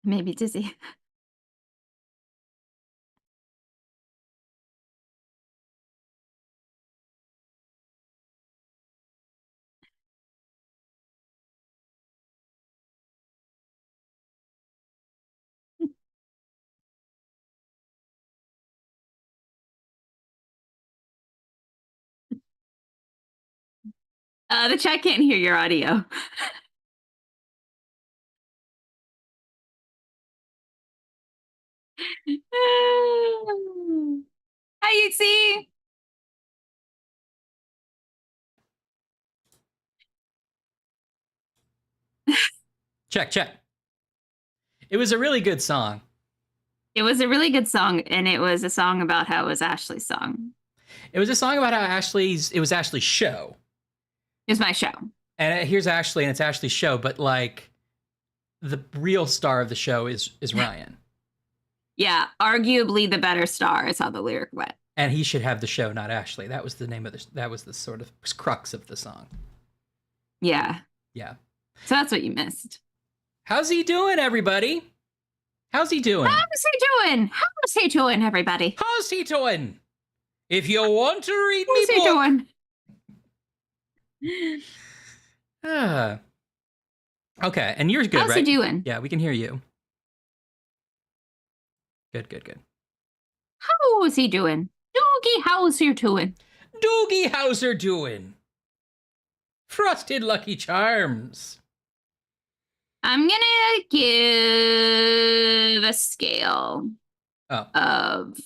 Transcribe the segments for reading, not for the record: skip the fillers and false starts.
Maybe dizzy. The chat can't hear your audio. Hi, Yuxi. Check, check. It was a really good song. It was a really good song, and it was a song about how it was Ashley's song. It was a song about how it was Ashley's show. It was my show. And here's Ashley, and it's Ashley's show, but like the real star of the show is Ryan. Yeah, arguably the better star is how the lyric went. And he should have the show, not Ashley. That was the name of that was the sort of crux of the song. Yeah. Yeah. So that's what you missed. How's he doing, everybody? How's he doing? How's he doing? How's he doing, everybody? How's he doing? If you want to read How's me he book. doing? Okay, and you're good, How's right? he doing? Yeah, we can hear you. Good. How's he doing? Doogie, how's he doing? Doogie, how's her doing? Frosted Lucky Charms. I'm gonna give a scale of.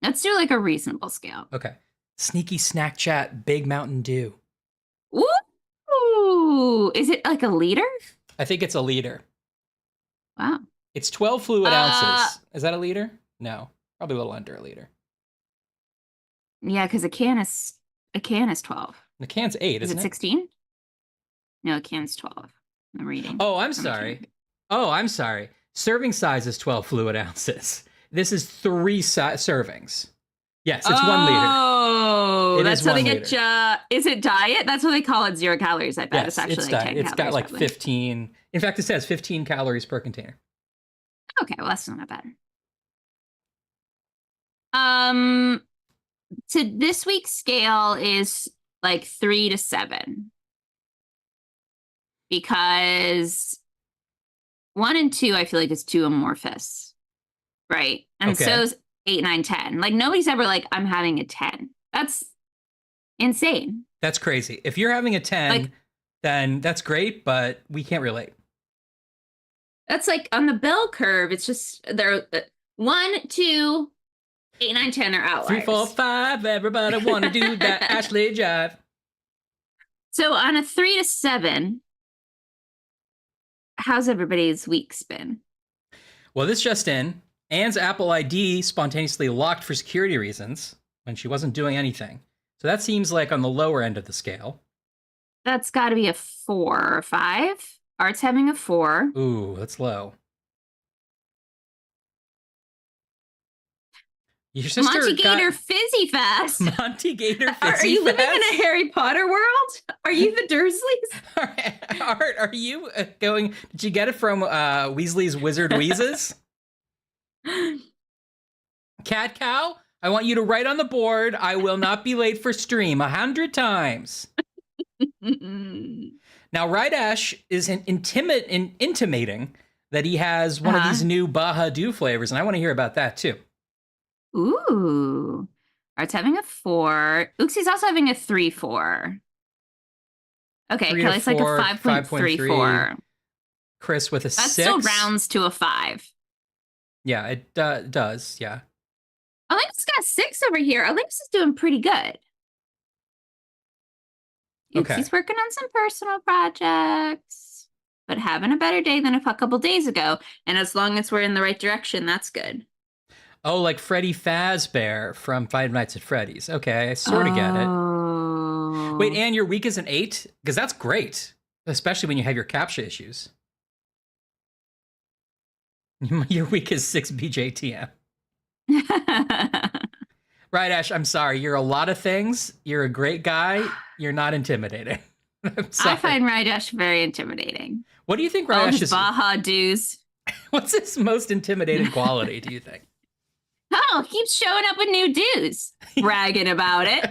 Let's do like a reasonable scale. Okay. Sneaky Snack Chat, Big Mountain Dew. Ooh, is it like a liter? I think it's a liter. Wow. It's 12 fluid ounces. Is that a liter? No, probably a little under a liter. Yeah, because a can is 12. The can's 8, Is isn't it it? 16? No, a can's 12. I'm reading. Oh, I'm sorry. Serving size is 12 fluid ounces. This is 3 servings. Yes, it's 1 liter. Oh, that's how they get. Liter. Is it diet? That's what they call it. 0 calories. I bet Yes, it's actually it's like diet. 10 It's got calories, like probably. 15. In fact, it says 15 calories per container. Okay, well that's not bad. So this week's scale is like 3 to 7 because 1 and 2 I feel like is too amorphous, right? And Okay. so is 8, 9, 10. Like nobody's ever like I'm having a 10. That's insane. That's crazy. If you're having a 10, then that's great, but we can't relate. That's like on the bell curve. It's just there. 1, 2, 8, 9, 10 are outliers. 3, 4, 5. Everybody want to do that Ashley jive. So on a 3 to 7, how's everybody's week's been? Well, this just in. Anne's Apple ID spontaneously locked for security reasons when she wasn't doing anything. So that seems like on the lower end of the scale. That's got to be a 4 or 5. Art's having a 4. Ooh, that's low. Your sister Monty Gator Fizzy Fast. Monty Gator Fizzy Are you Fast? living in a Harry Potter world? Are you the Dursleys? Art, are you going? Did you get it from Weasley's Wizard Wheezes? Cat Cow, I want you to write on the board, I will not be late for stream 100 times. Now, Right Ash is intimating that he has one of these new Baja Dew flavors, and I want to hear about that too. Ooh. Art's having a 4. Uxi's also having a 3-4. Okay, Kelly's like a 5.34. Chris with a 6. That still rounds to a 5. Yeah, it does, yeah. Olympus got 6 over here. Olympus is doing pretty good. Okay. He's working on some personal projects, but having a better day than a couple days ago. And as long as we're in the right direction, that's good. Oh, like Freddy Fazbear from Five Nights at Freddy's. Okay, I sort of get it. Wait, Anne, your week is an 8? Because that's great, especially when you have your CAPTCHA issues. Your week is 6 BJTM. Right, Ash, I'm sorry. You're a lot of things. You're a great guy. You're not intimidating. I'm I sorry. find Rajesh very intimidating. What do you think All Rajesh his is? Baja dues. What's his most intimidating quality, do you think? Oh, keeps showing up with new dues, bragging about it.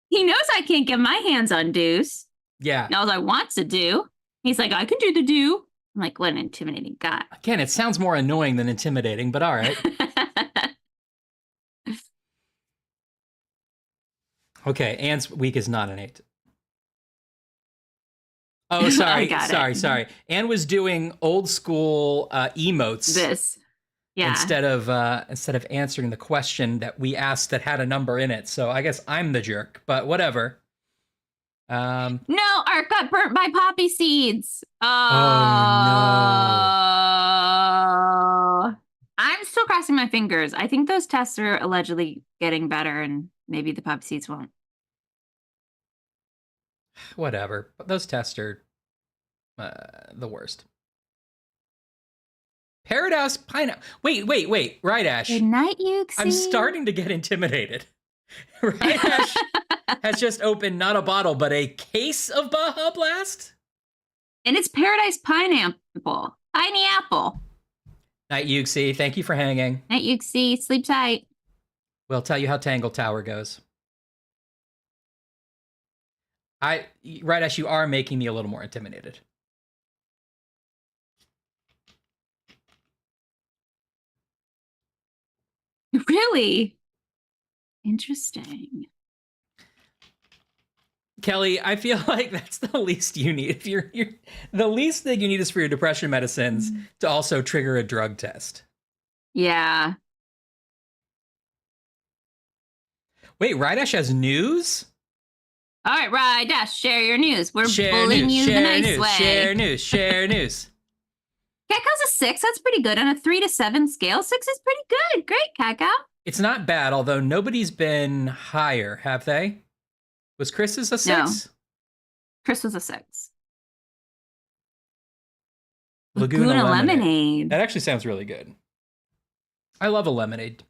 He knows I can't get my hands on dues. Yeah. All I want's a do. He's like, I can do the do. I'm like, what an intimidating guy. Again, it sounds more annoying than intimidating, but all right. Okay, Anne's week is not an 8. Oh, sorry, sorry. Anne was doing old school emotes. This, yeah. Instead of answering the question that we asked that had a number in it. So I guess I'm the jerk, but whatever. No, Art got burnt by poppy seeds. Oh no. I'm still crossing my fingers. I think those tests are allegedly getting better, and maybe the poppy seeds won't. Whatever. But those tests are the worst. Paradise Pineapple. Wait. Right, Ash. Good night, Yuxi. I'm starting to get intimidated. Right, Ash has just opened not a bottle, but a case of Baja Blast. And it's Paradise Pineapple. Tiny apple. Night, Yuxi. Thank you for hanging. Night, Yuxi. Sleep tight. We'll tell you how Tangle Tower goes. Right, Ash, you are making me a little more intimidated. Really? Interesting. Kelly, I feel like that's the least you need. If you're the least thing you need is for your depression medicines to also trigger a drug test. Yeah. Wait, Rydash has news? All right, Rydash, share your news. We're bullying you the nice way. Share news. Cacao a 6. That's pretty good. On a 3 to 7 scale, 6 is pretty good. Great, Cacao. It's not bad, although nobody's been higher, have they? Was Chris's a 6? No. Chris was a 6. Laguna Lemonade. That actually sounds really good. I love a lemonade.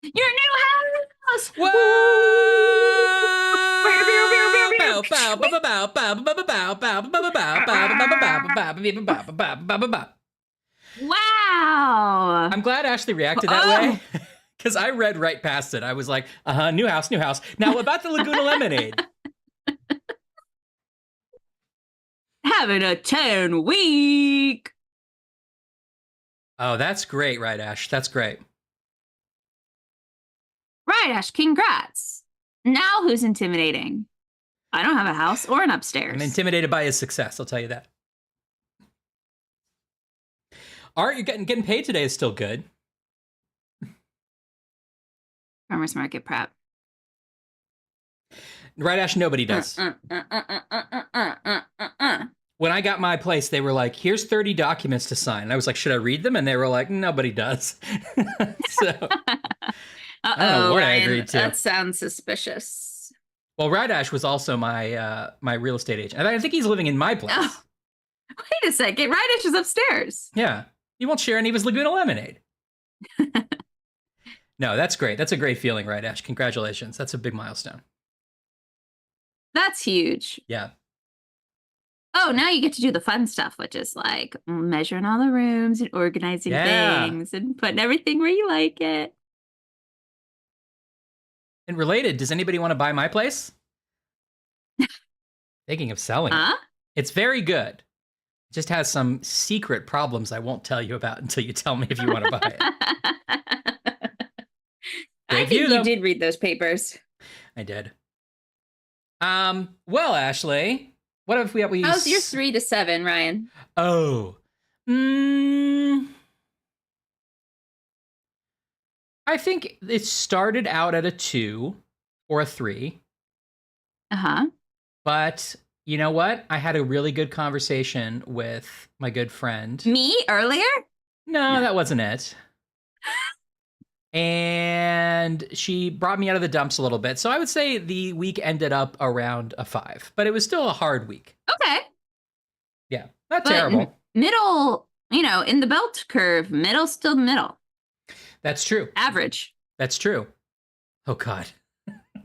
Your new house! Whoa! Wow! I'm glad Ashley reacted that way, because I read right past it. I was like, new house. Now, about the Laguna Lemonade. Having a 10 week. Oh, that's great, right, Ash? That's great. Right, Ash, congrats. Now who's intimidating? I don't have a house or an upstairs. I'm intimidated by his success, I'll tell you that. Art, you're getting paid today is still good. Farmers market prep. Right, Ash, nobody does. When I got my place, they were like, here's 30 documents to sign. And I was like, should I read them? And they were like, nobody does. So I don't know what I agreed to. That sounds suspicious. Well, Radash was also my my real estate agent. I think he's living in my place. Oh, wait a second. Radash is upstairs. Yeah. He won't share any of his Laguna Lemonade. No, that's great. That's a great feeling, Radash. Congratulations. That's a big milestone. That's huge. Yeah. Oh, now you get to do the fun stuff, which is like measuring all the rooms and organizing things and putting everything where you like it. And related, does anybody want to buy my place? Thinking of selling it. It's very good. It just has some secret problems I won't tell you about until you tell me if you want to buy it. I think you did read those papers. I did. Well, Ashley, what if we How's your 3 to 7, Ryan? Oh. I think it started out at a 2 or a 3. Uh-huh. But you know what? I had a really good conversation with my good friend. Me earlier? No, that wasn't it. And she brought me out of the dumps a little bit. So I would say the week ended up around a 5, but it was still a hard week. Okay. Yeah, not terrible. Middle, in the belt curve, middle's still middle. That's true. Average. That's true. Oh, God.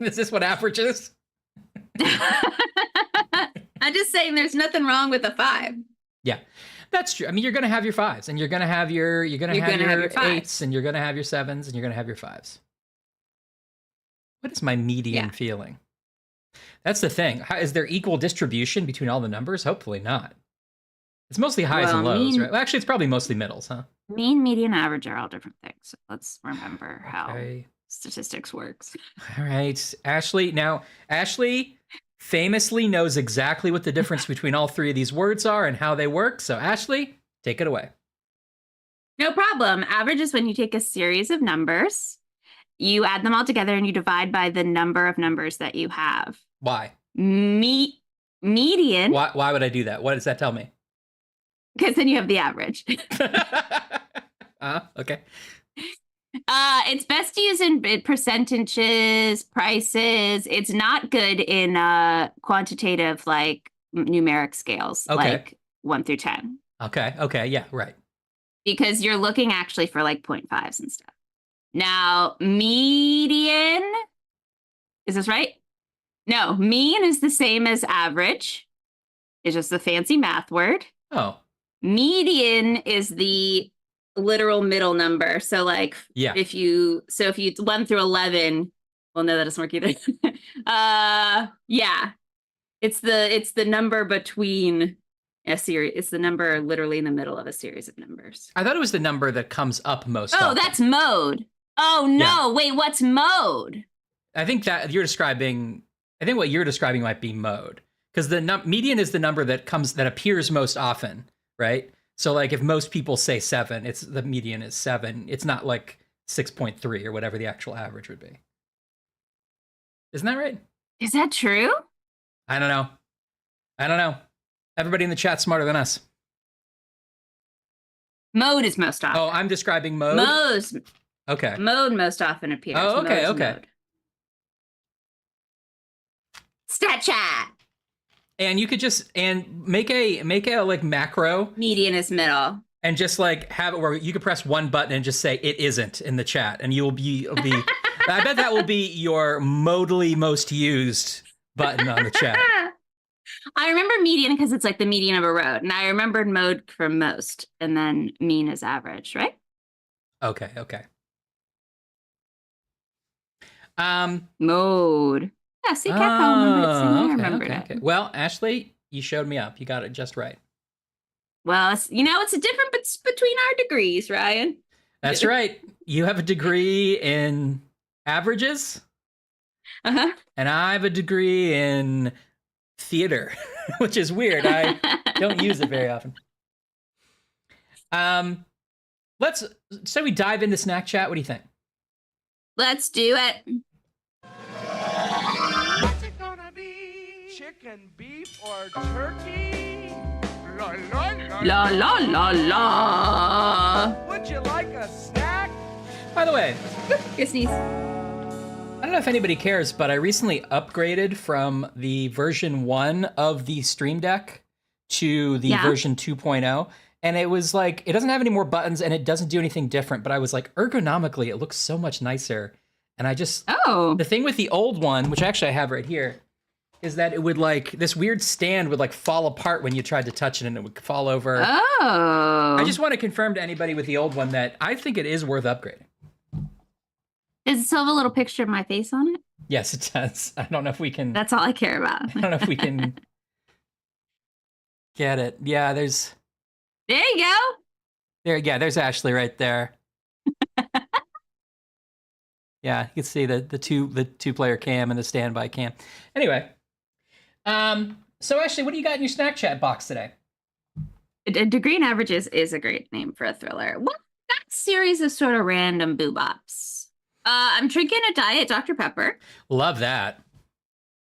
Is this what average is? I'm just saying there's nothing wrong with a 5. Yeah, that's true. I mean, you're going to have your 5s, and you're going to have your You're gonna have your 8s, and you're going to have your 7s, and you're going to have your 5s. What is my median feeling? That's the thing. Is there equal distribution between all the numbers? Hopefully not. It's mostly highs and lows, right? Well, actually, it's probably mostly middles, huh? Mean, median, average are all different things. So let's remember how statistics works. All right, Ashley. Now, Ashley famously knows exactly what the difference between all 3 of these words are and how they work. So, Ashley, take it away. No problem. Average is when you take a series of numbers, you add them all together, and you divide by the number of numbers that you have. Why? Median. Why would I do that? What does that tell me? Because then you have the average. Okay. It's best to use in percentages, prices. It's not good in quantitative, like numeric scales, like 1 through 10. Okay. Yeah, right. Because you're looking actually for like 0.5s and stuff. Now, median, is this right? No, mean is the same as average. It's just a fancy math word. Oh. Median is the literal middle number. So like if you 1 through 11, well, no, that doesn't work either. It's the number between a series. It's the number literally in the middle of a series of numbers. I thought it was the number that comes up most often. That's mode. Oh no, wait, what's mode? I think what you're describing might be mode, because the median is the number that appears most often, right? So like if most people say 7, the median is 7. It's not like 6.3 or whatever the actual average would be. Isn't that right? Is that true? I don't know. Everybody in the chat's smarter than us. Mode is most often. Oh, I'm describing mode? Okay. Mode most often appears. Oh, okay. Mode. Stat chat. And you could just make a like macro. Median is middle. And just like have it where you could press one button and just say it isn't in the chat, and it'll be I bet that will be your modally most used button on the chat. I remember median because it's like the median of a road, and I remembered mode from most, and then mean is average, right? Okay. Mode. Yeah, see, I remembered it. Okay. Well, Ashley, you showed me up. You got it just right. Well, it's a difference between our degrees, Ryan. That's right. You have a degree in averages. Uh-huh. And I have a degree in theater, which is weird. I don't use it very often. So we dive into snack chat. What do you think? Let's do it. What's it gonna be? Chicken, beef, or turkey? La la la la la la la. Would you like a snack? By the way, Good sneeze. I don't know if anybody cares, but I recently upgraded from the version 1 of the Stream Deck to the version 2.0. And it was like, it doesn't have any more buttons and it doesn't do anything different. But I was like, ergonomically, it looks so much nicer. And I just, the thing with the old one, which actually I have right here, is that it would like, this weird stand would like fall apart when you tried to touch it and it would fall over. Oh. I just want to confirm to anybody with the old one that I think it is worth upgrading. Does it still have a little picture of my face on it? Yes, it does. I don't know if we can. That's all I care about. I don't know if we can get it. Yeah, There you go. There's Ashley right there. Yeah, you can see the two player cam and the standby cam. Anyway, so Ashley, what do you got in your snack chat box today? Degree in Averages is a great name for a thriller. Well, that series of sort of random boobops. I'm drinking a Diet Dr. Pepper. Love that.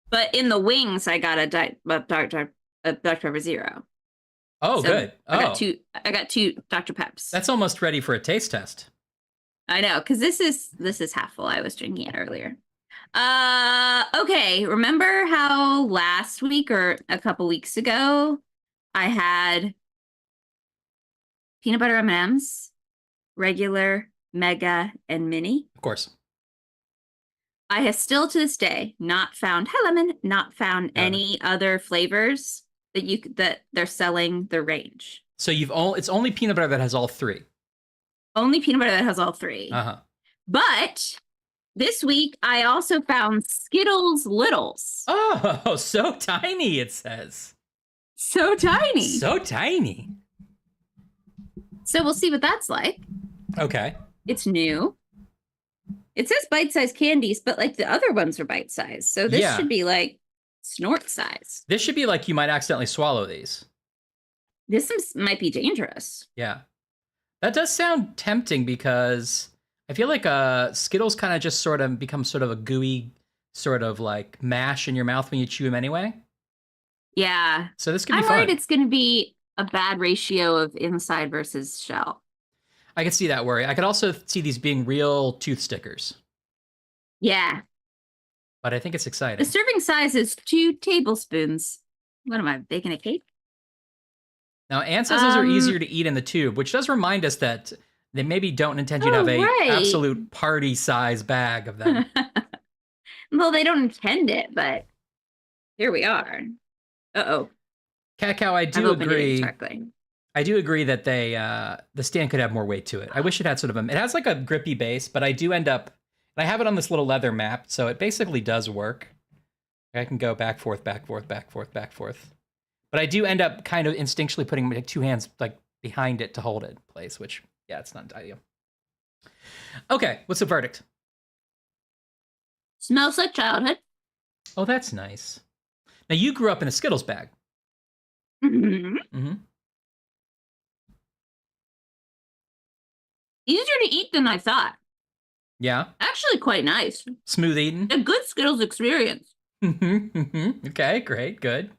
But in the wings, I got a Dr. Pepper Zero. Oh, so good. I got two Dr. Peps. That's almost ready for a taste test. I know, because this is half full. I was drinking it earlier. Okay, remember how last week or a couple weeks ago I had peanut butter M&Ms, regular, mega, and mini? Of course. I have still to this day not found lemon, not found Got it. any other flavors that they're selling the range. So it's only peanut butter that has all three. Only peanut butter that has all three. Uh-huh. But this week I also found Skittles Littles. Oh, so tiny, it says. So tiny. So tiny. So we'll see what that's like. Okay. It's new. It says bite-sized candies, but like the other ones are bite-sized. So this should be like snort size. This should be like you might accidentally swallow these. This might be dangerous. Yeah. That does sound tempting because I feel like Skittles kind of just sort of become sort of a gooey sort of like mash in your mouth when you chew them anyway. Yeah. So this could be I'm fun. worried it's going to be a bad ratio of inside versus shell. I could see that worry. I could also see these being real tooth stickers. Yeah. But I think it's exciting. The serving size is 2 tablespoons. What am I, baking a cake? Now, Anne says those are easier to eat in the tube, which does remind us that they maybe don't intend you to have a absolute party size bag of them. Well, they don't intend it, but here we are. Uh-oh. Cat Cow, I do agree. I do agree that the stand could have more weight to it. I wish it had sort of it has like a grippy base, but I do end up, and I have it on this little leather map, so it basically does work. I can go back, forth, back, forth, back, forth, back, forth. But I do end up kind of instinctually putting my 2 hands like behind it to hold it in place, which, yeah, it's not ideal. Okay, what's the verdict? Smells like childhood. Oh, that's nice. Now, you grew up in a Skittles bag. Mm-hmm. Mm-hmm. Easier to eat than I thought. Yeah. Actually quite nice. Smooth eating. A good Skittles experience. Okay, great, good.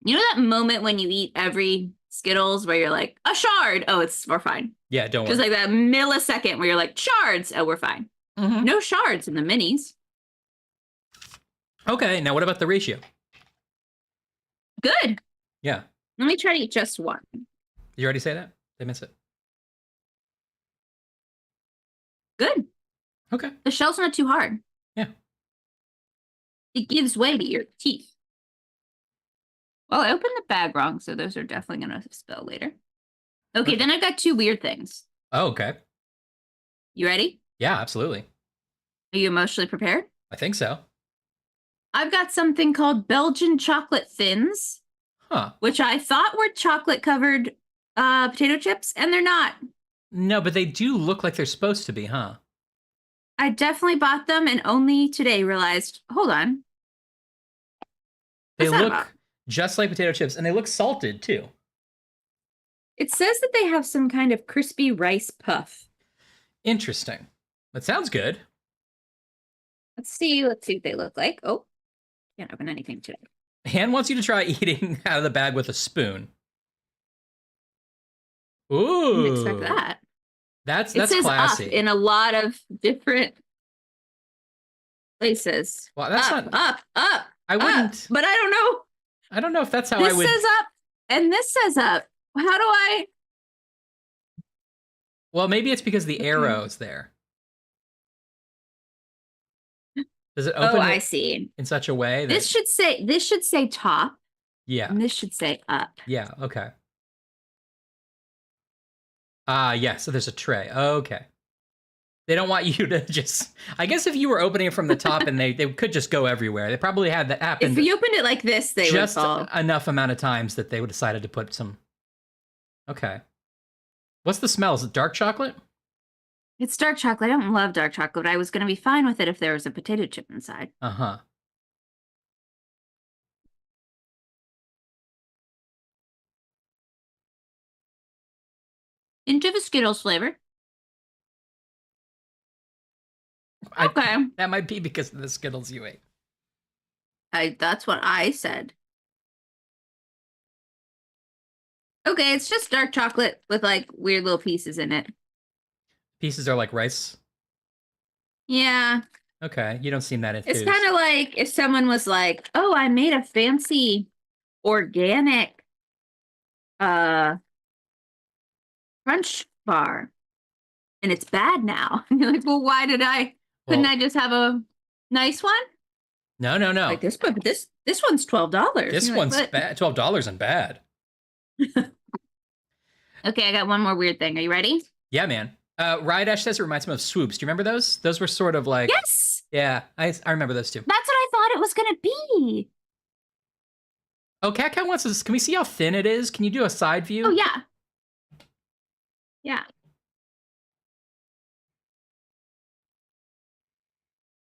You know that moment when you eat every Skittles where you're like, a shard. Oh, we're fine. Yeah, don't worry. Just like that millisecond where you're like, shards. Oh, we're fine. Mm-hmm. No shards in the minis. Okay, now what about the ratio? Good. Yeah. Let me try to eat just one. Did you already say that? Did I miss it? Good. Okay. The shell's not too hard. Yeah. It gives way to your teeth. Well, I opened the bag wrong, so those are definitely going to spill later. Okay, then I've got 2 weird things. Oh, okay. You ready? Yeah, absolutely. Are you emotionally prepared? I think so. I've got something called Belgian chocolate thins, which I thought were chocolate-covered potato chips, and they're not. No, but they do look like they're supposed to be, huh? I definitely bought them and only today realized, hold on. They look just like potato chips, and they look salted, too. It says that they have some kind of crispy rice puff. Interesting. That sounds good. Let's see what they look like. Oh, can't open anything today. Han wants you to try eating out of the bag with a spoon. Ooh. Didn't expect that. That's it says classy. Up in a lot of different places. Well, that's up. I wouldn't. But I don't know. I don't know if that's how this I would. This says up, and this says up. How do I? Well, maybe it's because the arrow's there. Does it open? Oh, I see. In such a way that this should say top. Yeah. And this should say up. Yeah. Okay. Yeah. So there's a tray. Okay. They don't want you to just. I guess if you were opening it from the top and they could just go everywhere. They probably had that happen. If you opened it like this, they would fall. Just enough amount of times that they would decided to put some. Okay. What's the smell? Is it dark chocolate? It's dark chocolate. I don't love dark chocolate, but I was going to be fine with it if there was a potato chip inside. Uh-huh. Into the Skittles flavor. Okay. That might be because of the Skittles you ate. That's what I said. Okay, it's just dark chocolate with like weird little pieces in it. Pieces are like rice? Yeah. Okay, you don't seem that enthused. It's kind of like if someone was like, oh, I made a fancy organic crunch bar. and it's bad now. And you're like, well, why did couldn't Well, I just have a nice one? no. Like this, but this one's $12. This You're one's like, bad. $12 and bad. okay, I got one more weird thing. Are you ready? Yeah, man. Ryedash says it reminds me of swoops. Do you remember those? Those were sort of like. Yes. Yeah, I remember those too. That's what I thought it was gonna be. Oh, Cat Cat wants us. Can we see how thin it is? Can you do a side view? Oh yeah. Yeah.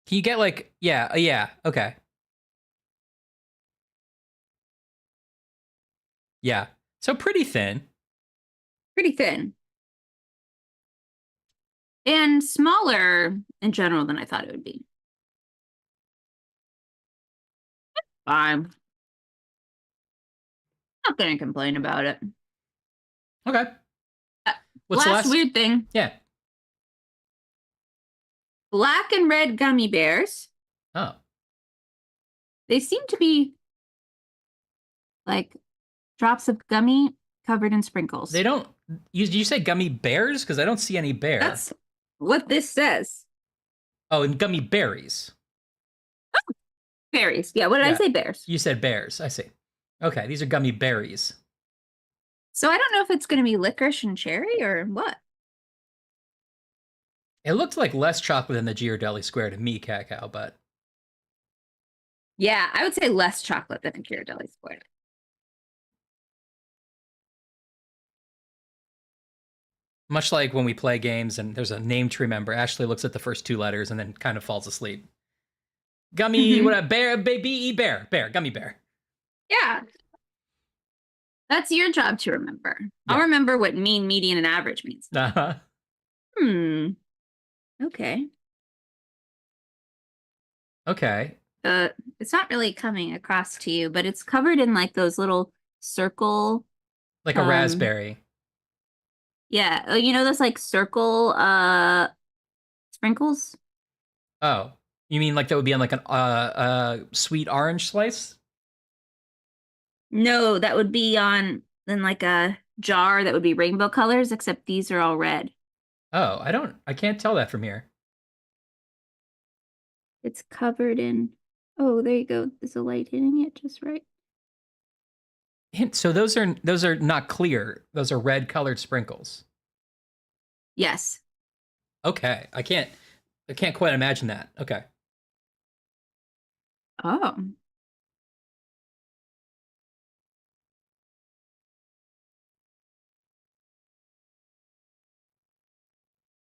Can you get like, yeah, okay. Yeah. So pretty thin. Pretty thin. And smaller in general than I thought it would be. Fine. Not gonna complain about it. Okay. What's the last weird thing. Yeah. Black and red gummy bears. Oh. They seem to be like drops of gummy covered in sprinkles. They don't. Did you say gummy bears? Because I don't see any bear. That's what this says. Oh, and gummy berries. Oh, berries. Yeah, what did I say? Bears. You said bears. I see. Okay, these are gummy berries. So I don't know if it's going to be licorice and cherry or what. It looked like less chocolate than the Ghirardelli Square to me, Cacao, but... Yeah, I would say less chocolate than a Ghirardelli Square. Much like when we play games and there's a name to remember, Ashley looks at the first two letters and then kind of falls asleep. Gummy, what a bear, baby, bear, gummy bear. Yeah. That's your job to remember. Yeah. I'll remember what mean, median, and average means. Uh-huh. Okay. Okay. It's not really coming across to you, but it's covered in like those little circle. Like a raspberry. Yeah. You know those like circle sprinkles? Oh. You mean like that would be on like an sweet orange slice? No, that would be on in like a jar that would be rainbow colors, except these are all red. Oh, I can't tell that from here. It's covered in, oh, there you go. There's a light hitting it just right. So those are not clear. Those are red colored sprinkles. Yes. Okay. I can't quite imagine that. Okay. Oh.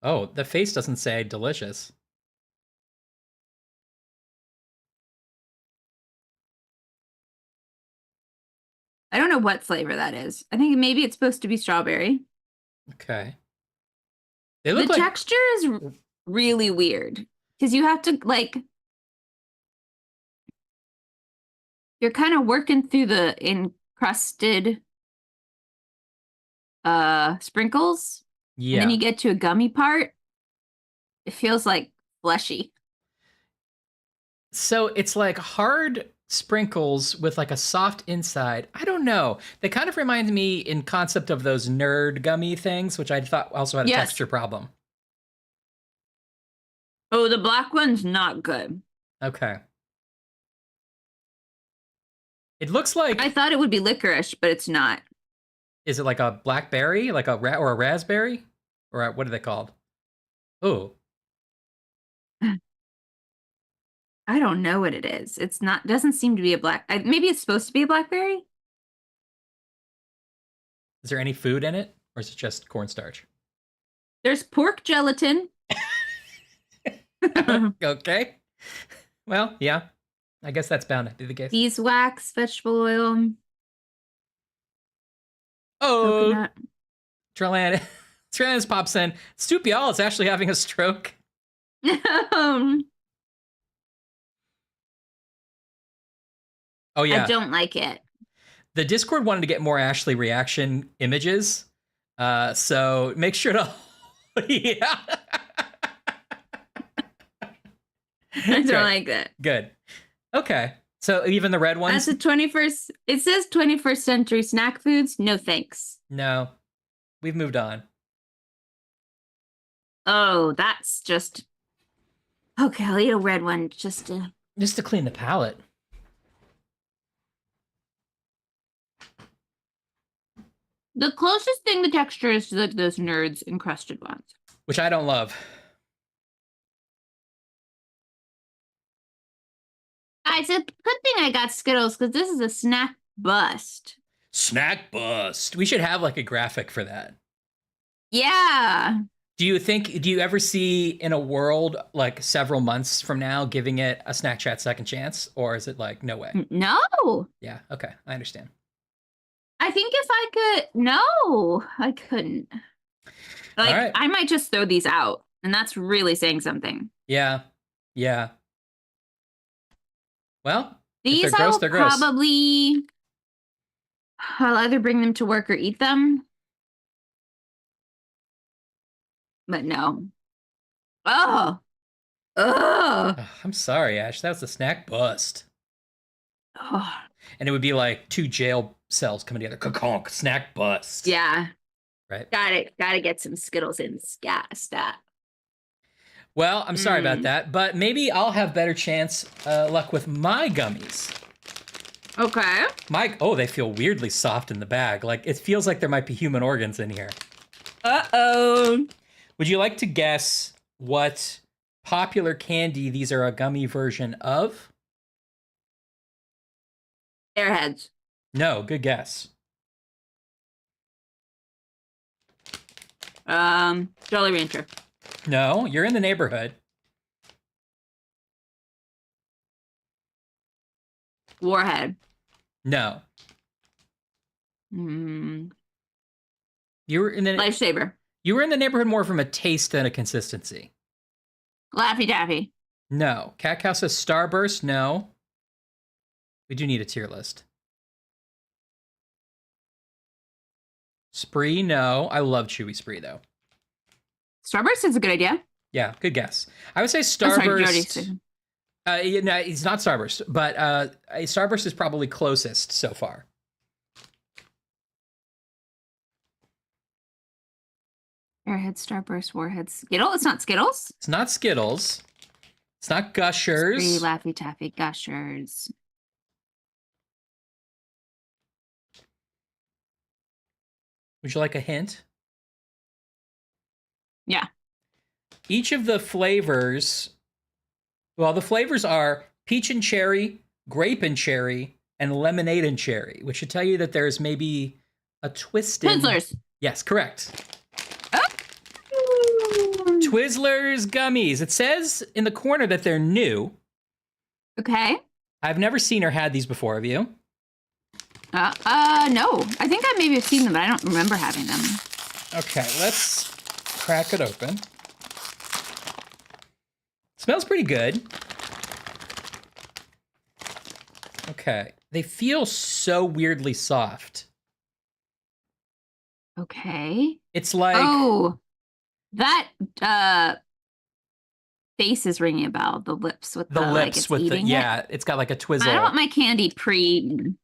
Oh, the face doesn't say delicious. I don't know what flavor that is. I think maybe it's supposed to be strawberry. Okay. They look the texture is really weird because you have to like, you're kind of working through the encrusted sprinkles. Yeah. And then you get to a gummy part. It feels like fleshy. So it's like hard sprinkles with like a soft inside. I don't know. They kind of remind me in concept of those nerd gummy things, which I thought also had a texture problem. Oh, the black one's not good. Okay. It looks like... I thought it would be licorice, but it's not. Is it like a blackberry? Like or a raspberry? Or what are they called? Oh. I don't know what it is. It's not, doesn't seem to be a maybe it's supposed to be a blackberry? Is there any food in it? Or is it just cornstarch? There's pork gelatin. Okay. Well, yeah. I guess that's bound to be the case. Beeswax, vegetable oil. Oh, Trelanis pops in. Stupial is actually having a stroke. Oh, yeah. I don't like it. The Discord wanted to get more Ashley reaction images. So make sure to... yeah. I don't like that. Good. Okay. So even the red ones? That's the 21st. It says 21st century snack foods. No thanks. No. We've moved on. Oh, that's just okay. I'll eat a red one just to. Just to clean the palate. The closest thing the texture is to those Nerds encrusted ones. Which I don't love. It's a good thing I got Skittles because this is a snack bust. Snack bust. We should have like a graphic for that. Yeah. Do you ever see in a world like several months from now giving it a Snack Chat second chance? Or is it like, no way? No. Yeah, okay, I understand. I think if I could, no, I couldn't. Like, right. I might just throw these out, and that's really saying something. Yeah, yeah. Well, these if they're gross, I will they're gross. probably, I'll either bring them to work or eat them. But no. Oh. Oh. I'm sorry, Ash. That was a snack bust. Oh. And it would be like two jail cells coming together. Ka-conk, snack bust. Yeah. Right. Gotta get some Skittles in. Stat. Well, I'm sorry about that, but maybe I'll have better luck with my gummies. Okay. They feel weirdly soft in the bag. Like, it feels like there might be human organs in here. Uh-oh. Would you like to guess what popular candy these are a gummy version of? Airheads. No, good guess. Jolly Rancher. No, you're in the neighborhood. Warhead. No. Mm. You were in the Lifesaver. You were in the neighborhood more from a taste than a consistency. Laffy Taffy. No. Cat Cow says Starburst. No. We do need a tier list. Spree. No. I love Chewy Spree though. Starburst is a good idea. Yeah, good guess. I would say Oh, sorry, Starburst. No, it's not Starburst, but Starburst is probably closest so far. Airhead, Starburst, Warhead, Skittles. It's not Skittles. It's not Skittles. It's not Gushers. Spree, Laffy Taffy, Gushers. Would you like a hint? Yeah. Each of the flavors, well, the flavors are peach and cherry, grape and cherry, and lemonade and cherry, which should tell you that there's maybe a twist in... Twizzlers. Yes, correct. Oh. Twizzlers gummies. It says in the corner that they're new. Okay. I've never seen or had these before, have you? No. I think I maybe have seen them, but I don't remember having them. Okay, let's crack it open. Smells pretty good. Okay. They feel so weirdly soft. Okay. It's like... Oh, that face is ringing a bell. The lips with the lips like it's with the... eating Yeah, it. it's got like a twizzle. I don't want my candy pre-eaten.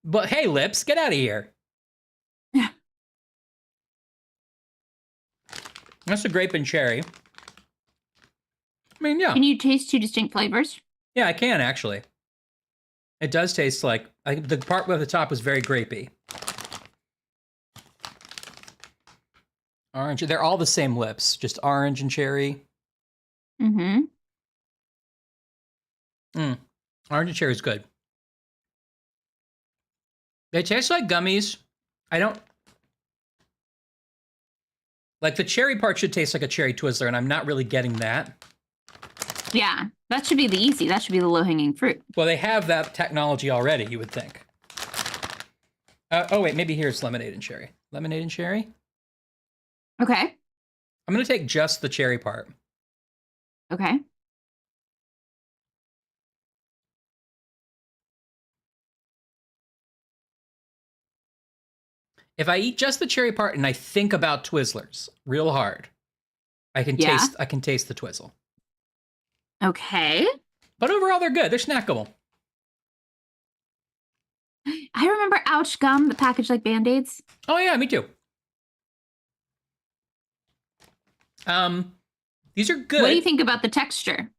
But hey, lips, get out of here. Yeah. That's a grape and cherry. I mean, yeah. Can you taste two distinct flavors? Yeah, I can, actually. It does taste like... the part with the top was very grapey. Orange. They're all the same lips. Just orange and cherry. Mm-hmm. Orange and cherry is good. They taste like gummies. I don't... Like, the cherry part should taste like a cherry Twizzler, and I'm not really getting that. Yeah, that should be the easy. That should be the low-hanging fruit. Well, they have that technology already, you would think. Oh, wait, maybe here's lemonade and cherry. Lemonade and cherry? Okay. I'm going to take just the cherry part. Okay. If I eat just the cherry part and I think about Twizzlers real hard, I can taste the Twizzle. Okay. But overall, they're good. They're snackable. I remember Ouch gum, the package like Band-Aids. Oh, yeah, me too. These are good. What do you think about the texture?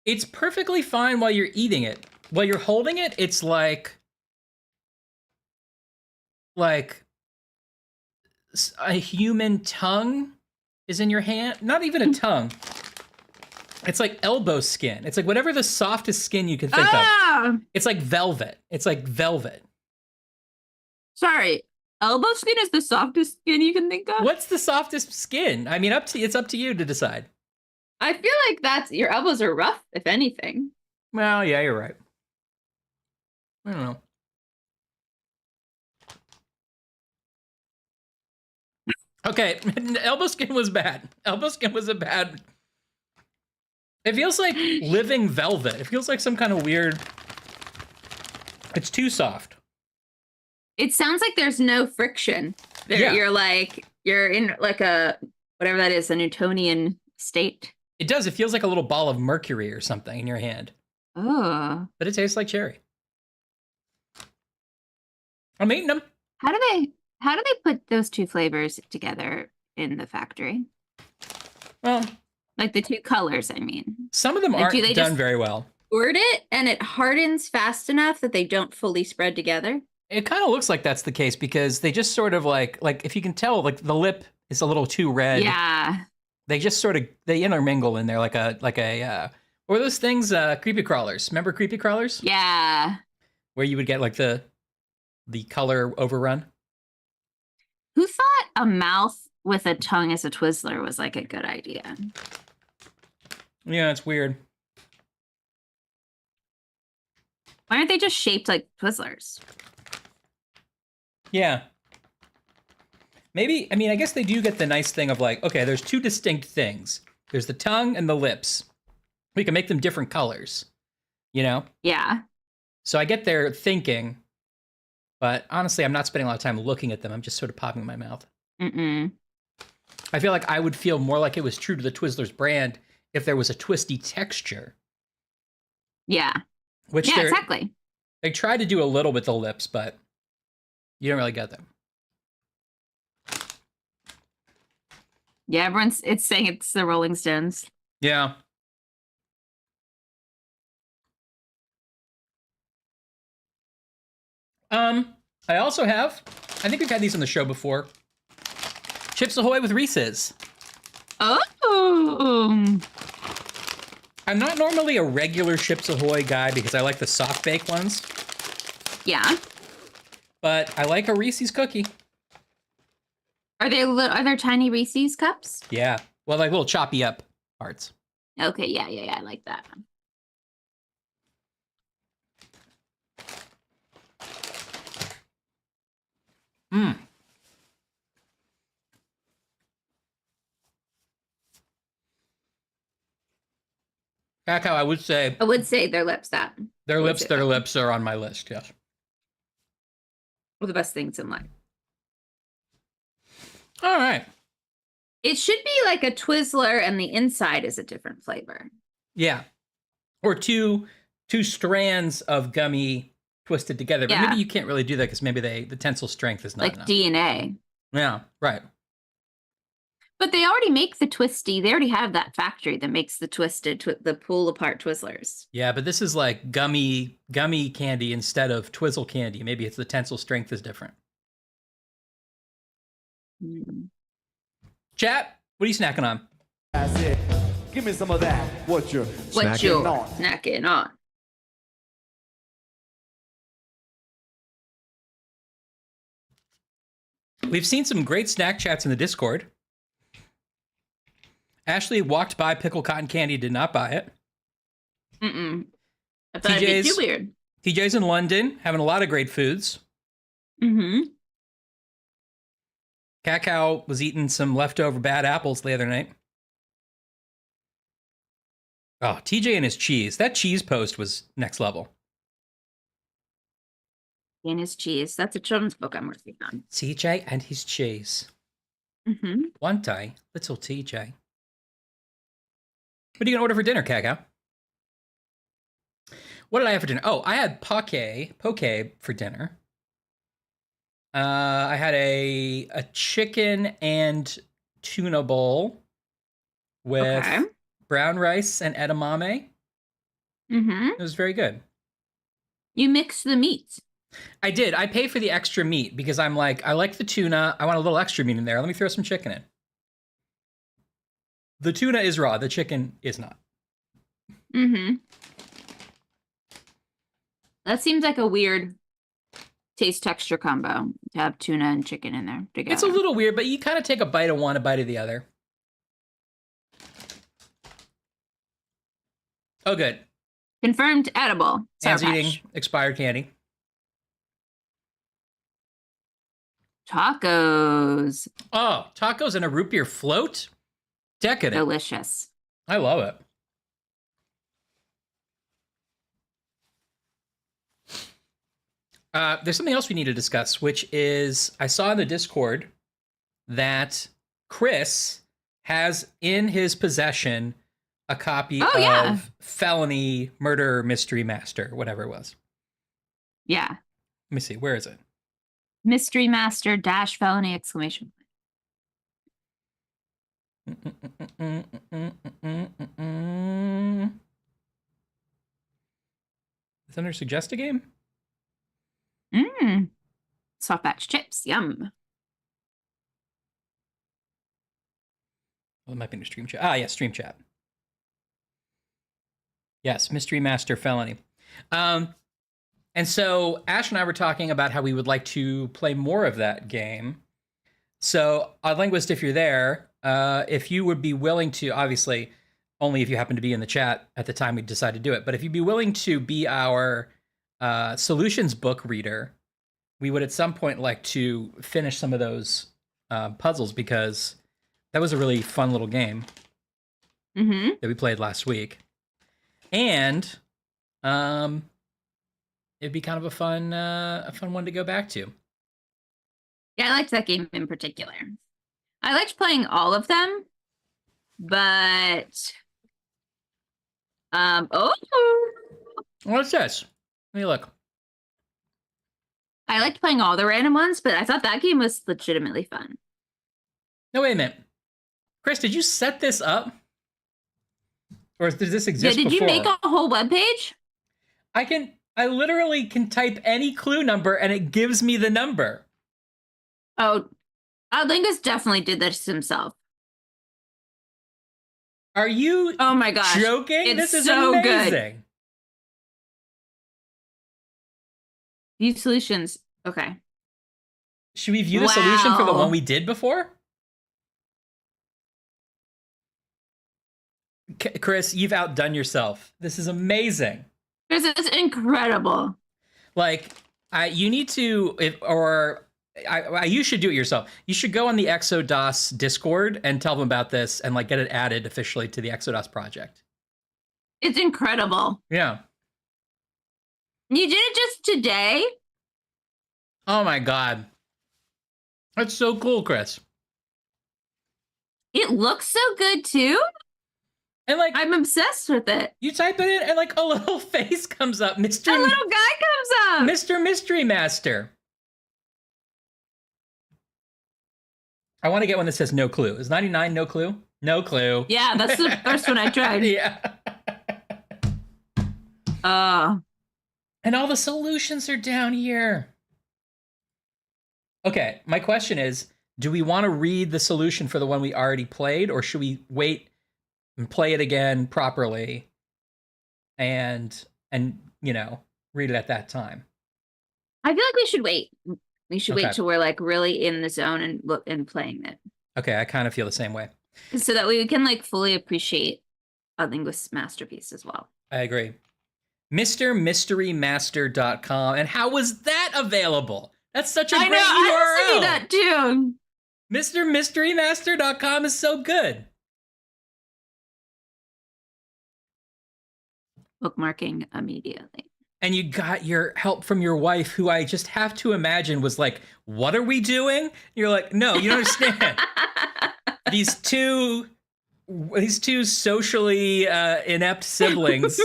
It's perfectly fine while you're eating it. While you're holding it, it's like a human tongue is in your hand. Not even a tongue. It's like elbow skin. It's like whatever the softest skin you can think of. It's like velvet. It's like velvet. Sorry. Elbow skin is the softest skin you can think of? What's the softest skin? I mean, it's up to you to decide. I feel like your elbows are rough, if anything. Well, yeah, you're right. I don't know. Okay, elbow skin was bad. Elbow skin was a bad. It feels like living velvet. It feels like some kind of weird. It's too soft. It sounds like there's no friction. Yeah. You're in like a, whatever that is, a Newtonian state. It does. It feels like a little ball of mercury or something in your hand. Oh. But it tastes like cherry. I'm eating them. How do they put those two flavors together in the factory? Well, like the two colors, I mean. Some of them aren't done very well. Squirt it and it hardens fast enough that they don't fully spread together? It kind of looks like that's the case because they just sort of like if you can tell, like the lip is a little too red. Yeah. They just sort of, they intermingle in there like a what were those things? Creepy crawlers. Remember creepy crawlers? Yeah. Where you would get like the color overrun. Who thought a mouth with a tongue as a Twizzler was like a good idea? Yeah, it's weird. Why aren't they just shaped like Twizzlers? Yeah. Maybe, I mean, I guess they do get the nice thing of like, okay, there's two distinct things. There's the tongue and the lips. We can make them different colors, you know? Yeah. So I get their thinking, but honestly, I'm not spending a lot of time looking at them. I'm just sort of popping in my mouth. I feel like I would feel more like it was true to the Twizzlers brand if there was a twisty texture. Yeah. Which exactly. They try to do a little with the lips, but you don't really get them. Yeah, it's saying it's the Rolling Stones. Yeah. I also have, I think we've had these on the show before, Chips Ahoy with Reese's. Oh. I'm not normally a regular Chips Ahoy guy because I like the soft bake ones. Yeah. But I like a Reese's cookie. Are there tiny Reese's cups? Yeah. Well, like little choppy up parts. Okay, yeah, I like that. Cacao, I would say their lips that. Their lips are on my list, yes. One of the best things in life. All right. It should be like a Twizzler and the inside is a different flavor. Yeah. Or two strands of gummy twisted together. But maybe you can't really do that because maybe the tensile strength is not like enough. DNA. Yeah, right. But they already make the twisty. They already have that factory that makes the twisted, the pull apart Twizzlers. Yeah, but this is like gummy candy instead of Twizzle candy. Maybe it's the tensile strength is different. Chat, what are you snacking on? That's it. Give me some of that. What you're snacking on? We've seen some great snack chats in the Discord. Ashley walked by pickle cotton candy, did not buy it. I thought it'd be too weird. TJ's in London, having a lot of great foods. Cacao was eating some leftover bad apples the other night. Oh, TJ and his cheese. That cheese post was next level. And his cheese. That's a children's book I'm working on. TJ and his cheese. One day, little TJ. What are you going to order for dinner, Cacao? What did I have for dinner? Oh, I had poke for dinner. I had a chicken and tuna bowl with Okay. brown rice and edamame. Mm-hmm. It was very good. You mix the meats. I did. I pay for the extra meat because I'm like, I like the tuna. I want a little extra meat in there. Let me throw some chicken in. The tuna is raw. The chicken is not. Mm-hmm. That seems like a weird taste texture combo to have tuna and chicken in there together. It's a little weird, but you kind of take a bite of one, a bite of the other. Oh, good. Confirmed edible. Sour Hands eating Patch. expired candy. Tacos. Oh, tacos and a root beer float? Decadent. Delicious. I love it. There's something else we need to discuss, which is I saw in the Discord that Chris has in his possession a copy of Felony Murder Mystery Master, whatever it was. Yeah. Let me see. Where is it? Mystery Master - felony exclamation. It's under Suggest a Game? Mmm. Soft batch chips. Yum. Well, it might be in the stream chat. Ah, yes, stream chat. Yes, Mystery Master Felony. And so Ash and I were talking about how we would like to play more of that game. So, Odd Linguist, if you're there, if you would be willing to, obviously, only if you happen to be in the chat at the time we decide to do it, but if you'd be willing to be our solutions book reader, we would at some point like to finish some of those puzzles because that was a really fun little game that we played last week. And it'd be kind of a fun one to go back to. Yeah, I liked that game in particular. I liked playing all of them, but What's this? Let me look. I liked playing all the random ones, but I thought that game was legitimately fun. No, wait a minute. Chris, did you set this up? Or does this exist Yeah, did before? you make a whole webpage? I literally can type any clue number and it gives me the number. Oh, Lingus definitely did this himself. Are you Oh my gosh. joking? It's This is so amazing. good. View solutions. Okay. Should we view the solution for the Wow. one we did before? Chris, you've outdone yourself. This is amazing. This is incredible. Like, you need to, you should do it yourself. You should go on the Exodos Discord and tell them about this and like get it added officially to the Exodos project. It's incredible. Yeah. You did it just today? Oh my God. That's so cool, Chris. It looks so good too. And like, I'm obsessed with it. you type it in and like a little face comes up. A little guy comes up. Mr. Mystery Master. I want to get one that says no clue. Is 99 no clue? No clue. Yeah, that's the first one I tried. Yeah. And all the solutions are down here. Okay, my question is, do we want to read the solution for the one we already played, or should we wait and play it again properly and you know, read it at that time? I feel like we should wait. We should Okay. wait till we're like really in the zone and look and playing it, Okay, I kind of feel the same way. so that we can like fully appreciate a linguist's masterpiece as well. I agree. MrMysteryMaster.com. And how was that available? That's such a I great know. URL. I was thinking that too. MrMysteryMaster.com is so good. Bookmarking immediately. And you got your help from your wife, who I just have to imagine was like, what are we doing? You're like, no, you don't understand. These two socially inept siblings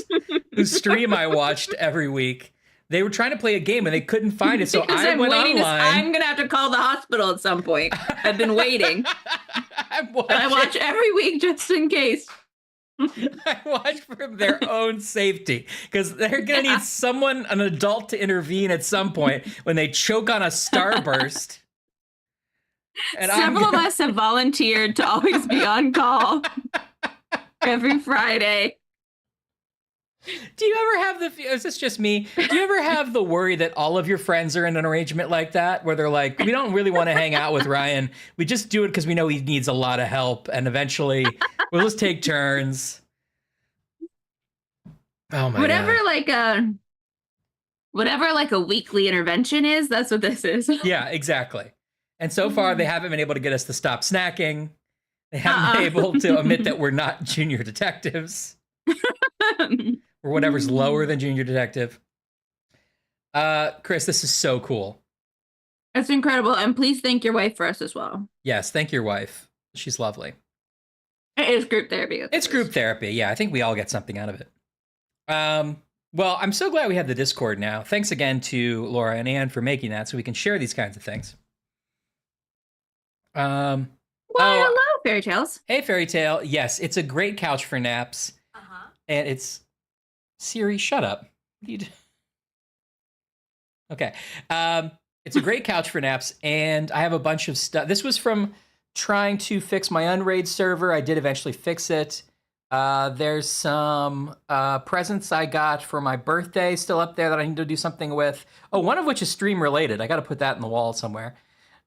whose stream I watched every week They were trying to play a game and they couldn't find it, so Because I I'm went waiting. online. I'm gonna have to call the hospital at some point. I've been waiting. I'm I watch every week just in case. I watch for their own safety because they're gonna need someone, an adult, to intervene at some point when they choke on a starburst. And Several of us have volunteered to always be on call every Friday. Do you ever have is this just me? Do you ever have the worry that all of your friends are in an arrangement like that where they're like, we don't really want to hang out with Ryan. We just do it because we know he needs a lot of help. And eventually we'll just take turns. Oh my Whatever, God. whatever a weekly intervention is, that's what this is. Yeah, exactly. And so far they haven't been able to get us to stop snacking. They haven't been able to admit that we're not junior detectives. Or whatever's lower than junior detective. Chris, this is so cool. That's incredible. And please thank your wife for us as well. Yes, thank your wife. She's lovely. It is group therapy. It's group therapy. Yeah, I think we all get something out of it. Well, I'm so glad we have the Discord now. Thanks again to Laura and Anne for making that so we can share these kinds of things. Well, hello, Fairy Tales. Hey, Fairy Tale. Yes, it's a great couch for naps. And it's... Siri, shut up. Okay. It's a great couch for naps, and I have a bunch of stuff. This was from trying to fix my Unraid server. I did eventually fix it. There's some presents I got for my birthday still up there that I need to do something with. Oh, one of which is stream related. I got to put that in the wall somewhere.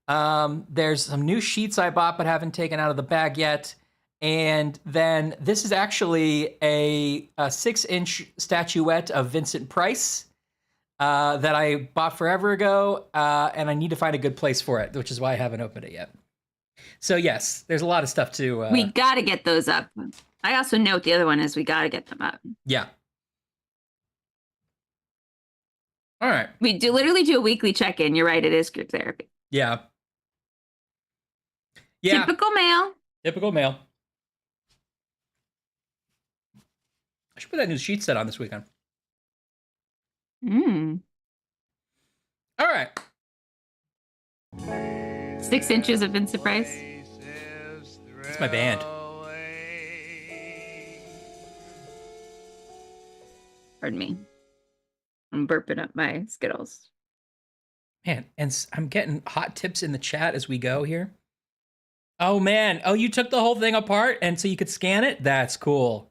There's some new sheets I bought but haven't taken out of the bag yet. And then this is actually a 6-inch statuette of Vincent Price that I bought forever ago, and I need to find a good place for it, which is why I haven't opened it yet. So yes, there's a lot of stuff to... we got to get those up. I also note the other one is we got to get them up. Yeah. All right. We do literally do a weekly check-in. You're right, it is group therapy. Yeah. Yeah. Typical male. Typical male. I should put that new sheet set on this weekend. All right. 6 inches of Vincent Price. That's my band. Pardon me. I'm burping up my Skittles. Man, and I'm getting hot tips in the chat as we go here. Oh, man. Oh, you took the whole thing apart and so you could scan it? That's cool.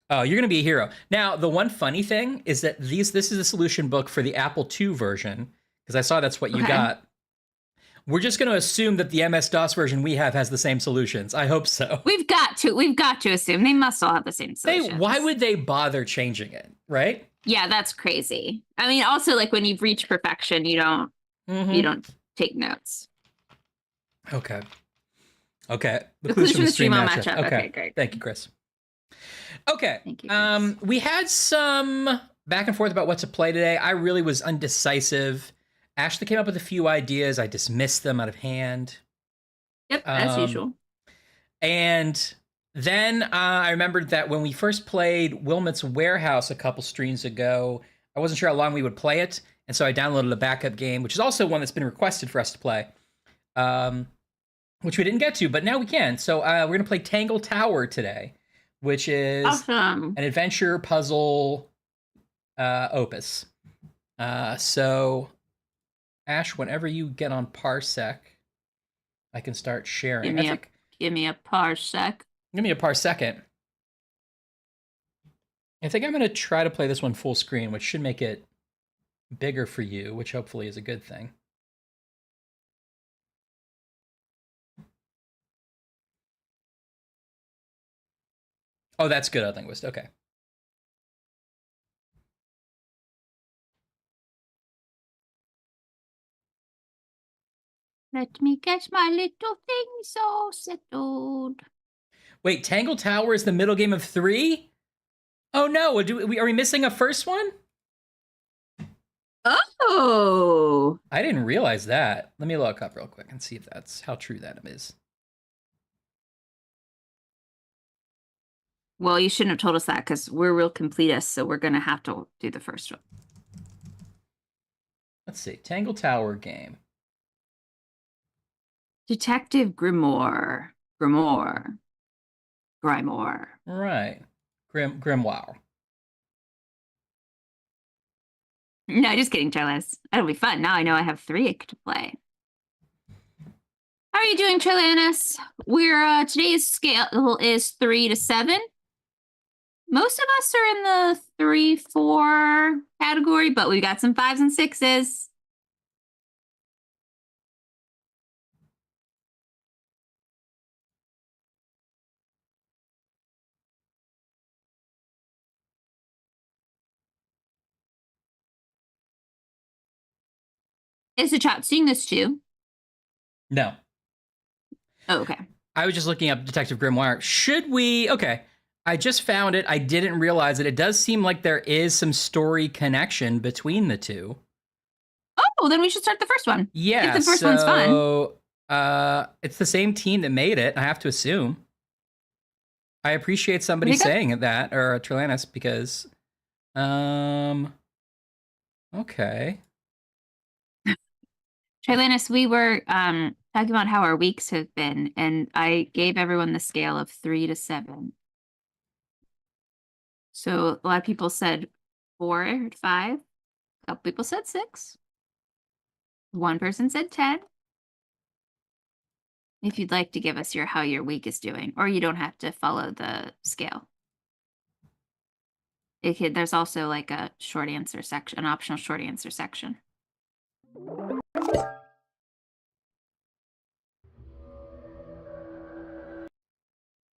Oh, you're going to be a hero. Now, the one funny thing is that this is a solution book for the Apple II version, because I saw that's what you got. We're just going to assume that the MS-DOS version we have has the same solutions. I hope so. We've got to assume they must all have the same solutions. Why would they bother changing it, right? Yeah, that's crazy. I mean, also, like, when you've reached perfection, you don't take notes. Okay. The clues from the stream all match up. Okay, great. Thank you, Chris. Okay. Thank you, Chris. We had some back and forth about what to play today. I really was undecisive. Ashley came up with a few ideas. I dismissed them out of hand. Yep, as usual. And then I remembered that when we first played Wilmot's Warehouse a couple streams ago, I wasn't sure how long we would play it. And so I downloaded a backup game, which is also one that's been requested for us to play, which we didn't get to, but now we can. So we're going to play Tangle Tower today, which is awesome. An adventure puzzle opus. So, Ash, whenever you get on Parsec, I can start sharing. Give me a Parsec. Give me a Parsecond. I think I'm going to try to play this one full screen, which should make it bigger for you, which hopefully is a good thing. Oh, that's good, Linguist. Okay. Let me get my little things all settled. Wait, Tangle Tower is the middle game of 3? Oh no, are we missing a first one? Oh! I didn't realize that. Let me look up real quick and see if that's how true that is. Well, you shouldn't have told us that because we're real completists, so we're gonna have to do the first one. Let's see. Tangle Tower game. Detective Grimoire. Grimoire. Right. Grimoire. No, just kidding, Charles. That'll be fun. Now I know I have 3 to play. How are you doing, Trilanus? We're today's scale is 3 to 7. Most of us are in the 3-4 category, but we got some 5s and 6s. Is the chat seeing this too? No. Oh, okay. I was just looking up Detective Grimoire. Should we? Okay. I just found it. I didn't realize it. It does seem like there is some story connection between the two. Oh, then we should start the first one. Yeah. If the first one's fun. It's the same team that made it, I have to assume. I appreciate somebody saying that, or Trilanus, because, okay. Trilanus, we were talking about how our weeks have been, and I gave everyone the scale of 3 to 7. So a lot of people said 4 or 5. A couple people said 6. One person said 10. If you'd like to give us how your week is doing, or you don't have to follow the scale. There's also like a short answer section, an optional short answer section.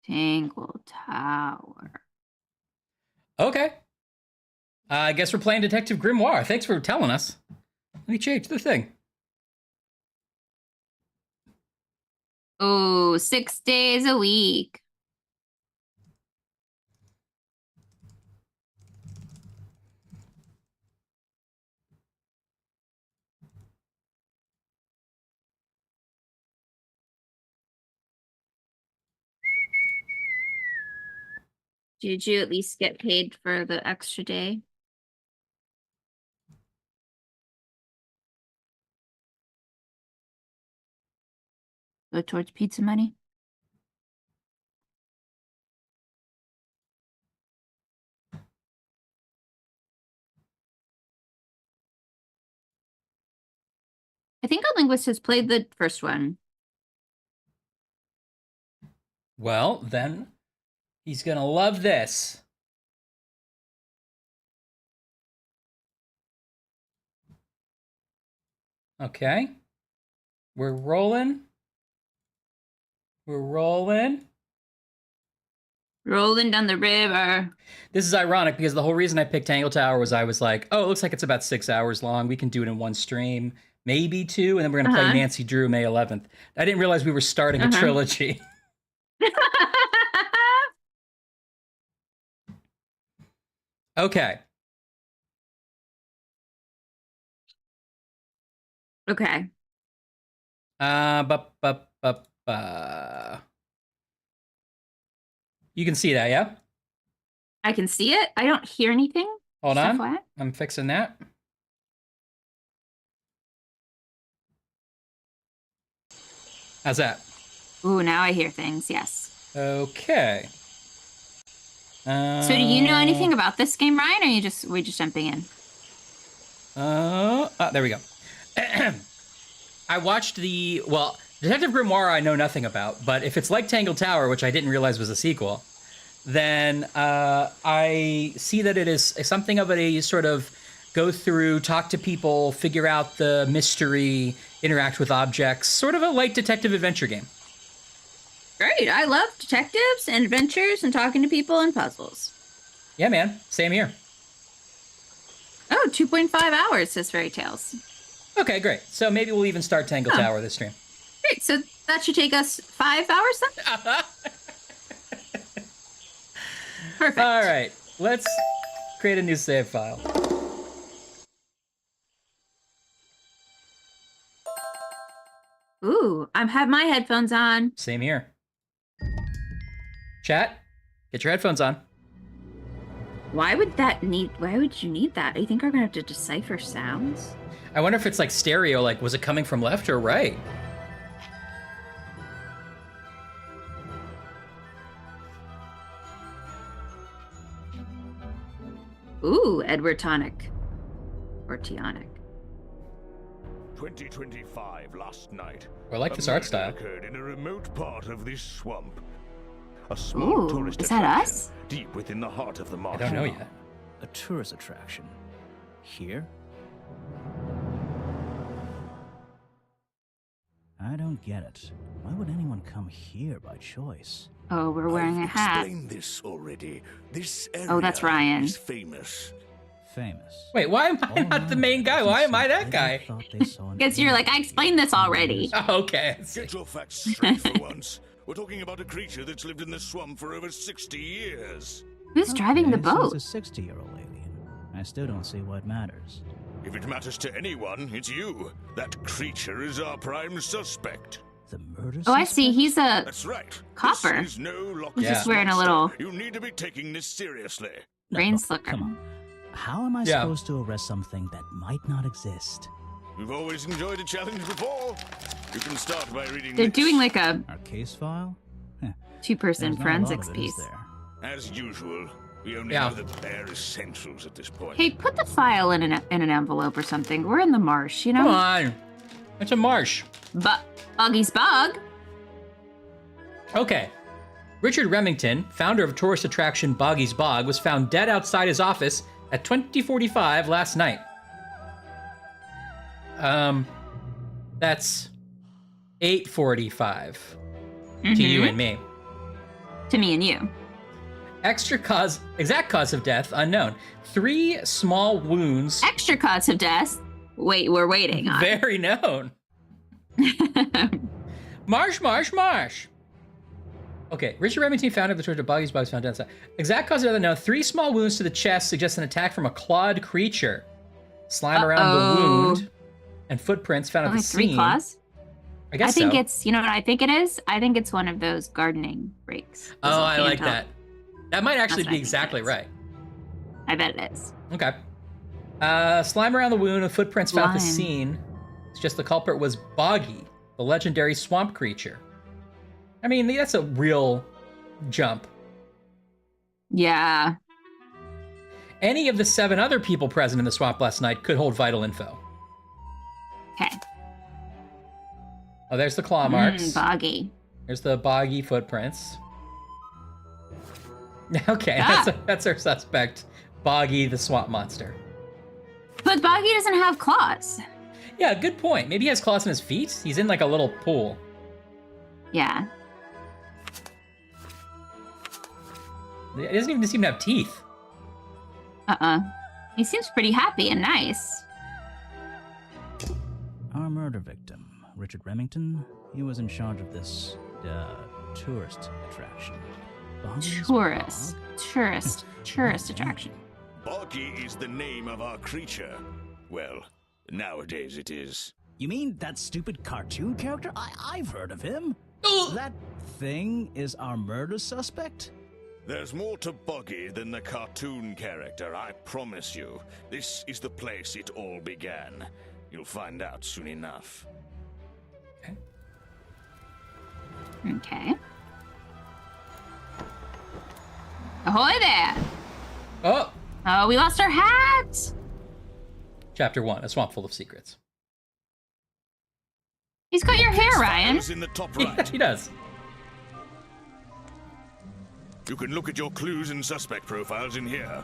Tangle Tower. Okay. I guess we're playing Detective Grimoire. Thanks for telling us. Let me change the thing. Oh, 6 days a week. Did you at least get paid for the extra day? Go towards pizza money? I think our linguist has played the first one. Well, then he's going to love this. Okay. We're rolling. We're rolling. Rolling down the river. This is ironic because the whole reason I picked Tangle Tower was I was like, oh, it looks like it's about 6 hours long. We can do it in one stream, maybe 2, and then we're going to play Nancy Drew May 11th. I didn't realize we were starting a trilogy. Okay. Okay. You can see that, yeah? I can see it. I don't hear anything. Hold on. I'm fixing that. How's that? Ooh, now I hear things. Yes. Okay. So do you know anything about this game, Ryan, or we're just jumping in? There we go. I watched Detective Grimoire I know nothing about, but if it's like Tangle Tower, which I didn't realize was a sequel, then I see that it is something of a sort of go through, talk to people, figure out the mystery, interact with objects, sort of a light detective adventure game. Great. I love detectives and adventures and talking to people and puzzles. Yeah, man. Same here. Oh, 2.5 hours, says Fairy Tales. Okay, great. So maybe we'll even start Tangle Tower this stream. Great. So that should take us 5 hours then? Perfect. All right. Let's create a new save file. Ooh, I have my headphones on. Same here. Chat, Get your headphones on. Why would you need that? Do you think we're gonna have to decipher sounds? I wonder if it's like stereo, like was it coming from left or right? Ooh, Edward Tonic. Or Tionic. 2025 last night. I like this art style. Occurred in a remote part of this swamp. A small Ooh, tourist is that attraction us? deep within the heart of the marsh. I don't know yet. A tourist attraction. Here? I don't get it. Why would anyone come here by choice? Oh, we're wearing a hat. Explained this already. This area Oh, that's Ryan. is famous. Famous. Wait, why am I not the main guy? Why am I that guy? Because you're like, I explained this already. Oh, okay. Get your facts straight for once. We're talking about a creature that's lived in the swamp for over 60 years. Who's driving the boat? It's a 60-year-old alien. I still don't see what matters. If it matters to anyone, it's you. That creature is our prime suspect. The murder Oh, I see. suspect? He's a That's right. Copper. This is no lock He's just Yeah. wearing a monster. little You need to be taking this seriously. rain look, slicker. Come on. How am I Yeah. supposed to arrest something that might not exist? You've always enjoyed a challenge before. You can start by reading They're this. doing like a Our case file? Heh, two-person there's not a lot forensics of it, is piece. there? As usual, we only Yeah. know the bare essentials at this point. Hey, put the file in an envelope or something. We're in the marsh, you know? Come on. It's a marsh. But Buggy's Bug. Okay. Richard Remington, founder of tourist attraction Boggy's Bog, was found dead outside his office at 20:45 last night. That's 8:45 to you and me. To me and you. Exact cause of death unknown. 3 small wounds, Extra cause of death. Wait, we're waiting on. very known. Marsh. Okay, Richard Remington, founder of the Church of Boggy's Bugs, found outside. Exact cause of death unknown. 3 small wounds to the chest suggest an attack from a clawed creature. Slime around the wound and footprints found at Only the 3 scene. claws? I guess I think so. it's, you know what I think it is? I think it's one of those gardening rakes. Oh, I like handheld. that. That might actually That's what I be think exactly it is. right. I bet it is. Okay. Slime around the wound and footprints found at the Slime. scene. It's just the culprit was Boggy, the legendary swamp creature. I mean, that's a real jump. Yeah. Any of the 7 other people present in the swamp last night could hold vital info. Okay. Oh, there's the claw marks. Boggy. There's the Boggy footprints. Okay, Ah. that's our suspect, Boggy the swamp monster. But Boggy doesn't have claws. Yeah, good point. Maybe he has claws in his feet? He's in like a little pool. Yeah. He doesn't even seem to have teeth. He seems pretty happy and nice. Our murder victim, Richard Remington, he was in charge of this, tourist attraction. Boggy's Tourist. Bog? Tourist attraction. Boggy is the name of our creature. Well, nowadays it is. You mean that stupid cartoon character? I've heard of him. Oh! That thing is our murder suspect? There's more to Boggy than the cartoon character, I promise you. This is the place it all began. You'll find out soon enough. Okay. Ahoy there! Oh! Oh, we lost our hat! Chapter 1, A Swamp Full of Secrets. He's got your hair, Ryan. Files in the top Yeah, right. he does. You can look at your clues and suspect profiles in here.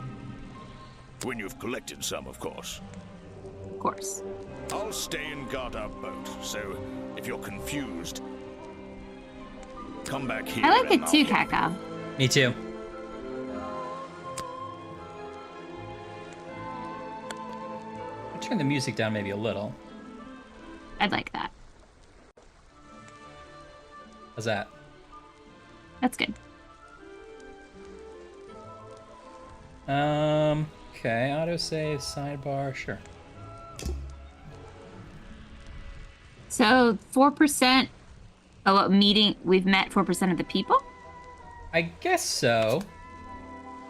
When you've collected some, of course. Of course. I'll stay and guard our boat, so if you're confused, come back here. I like and it too, I'll help you. Kaka. Me too. I'll turn the music down maybe a little. I'd like that. How's that? That's good. Okay, autosave, sidebar, sure. So 4% meeting, we've met 4% of the people? I guess so.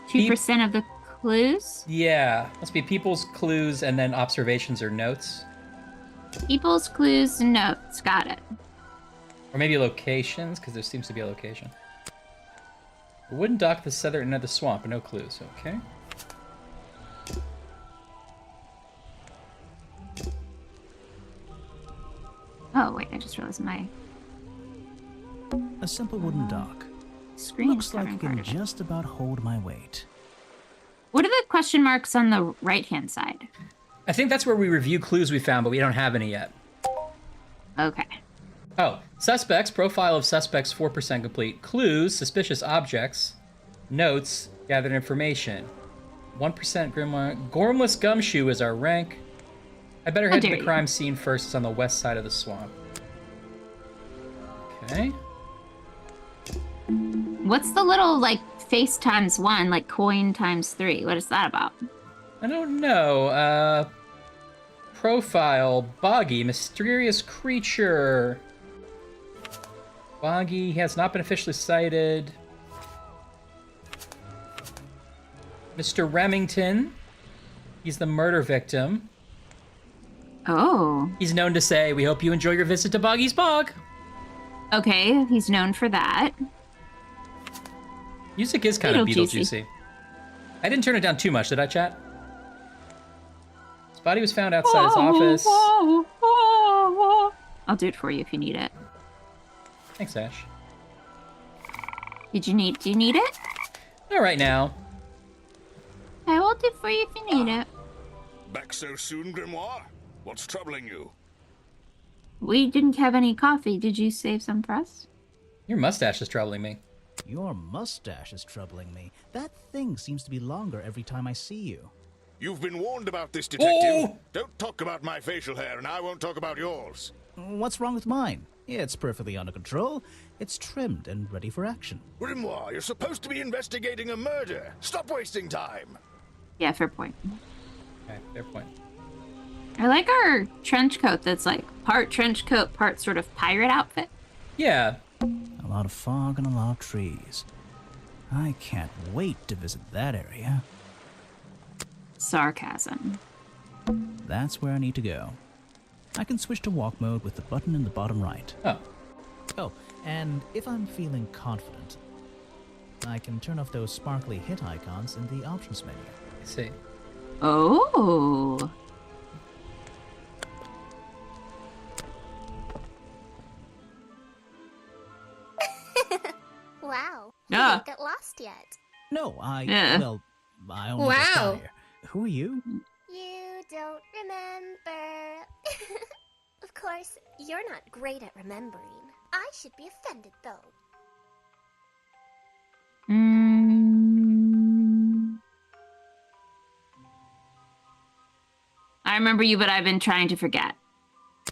2% of the clues? Yeah, must be people's clues and then observations or notes. People's clues and notes. Got it. Or maybe locations, because there seems to be a location. A wooden dock at the southern end of the swamp, but no clues. Okay. Oh, wait, I just realized my A simple wooden dock. screen Looks is like covering it part can of it. just about hold my weight. What are the question marks on the right-hand side? I think that's where we review clues we found, but we don't have any yet. Okay. Oh, suspects, profile of suspects 4% complete. Clues, suspicious objects. Notes, gathered information. 1% Grimoire. Gormless Gumshoe is our rank. I better head to dare the you. crime scene first. It's on the west side of the swamp. Okay. What's the little, like, face times 1, like coin times 3? What is that about? I don't know. Profile, Boggy, mysterious creature. Boggy has not been officially cited. Mr. Remington, he's the murder victim. Oh. He's known to say, "We hope you enjoy your visit to Boggy's Bog." Okay, he's known for that. Music is kind of Beetlejuicy. Beetlejuicy. I didn't turn it down too much, did I, chat? His body was found outside his office. I'll do it for you if you need it. Thanks, Ash. Do you need it? All right now. I will do it for you if you need it. Back so soon, Grimoire? What's troubling you? We didn't have any coffee. Did you save some for us? Your mustache is troubling me. Your mustache is troubling me. That thing seems to be longer every time I see you. You've been warned about this, detective. Oh! Don't talk about my facial hair, and I won't talk about yours. What's wrong with mine? It's perfectly under control. It's trimmed and ready for action. Grimoire, you're supposed to be investigating a murder. Stop wasting time. Yeah, fair point. Okay, fair point. I like our trench coat that's like part trench coat, part sort of pirate outfit. Yeah. A lot of fog and a lot of trees. I can't wait to visit that area. Sarcasm. That's where I need to go. I can switch to walk mode with the button in the bottom right. Oh. Oh, and if I'm feeling confident, I can turn off those sparkly hit icons in the options menu. I see. Oh. Wow. You Yeah. didn't get lost yet. No, Yeah. well, I only just got Wow. here. Who are you? You don't remember. Of course, you're not great at remembering. I should be offended, though. I remember you, but I've been trying to forget.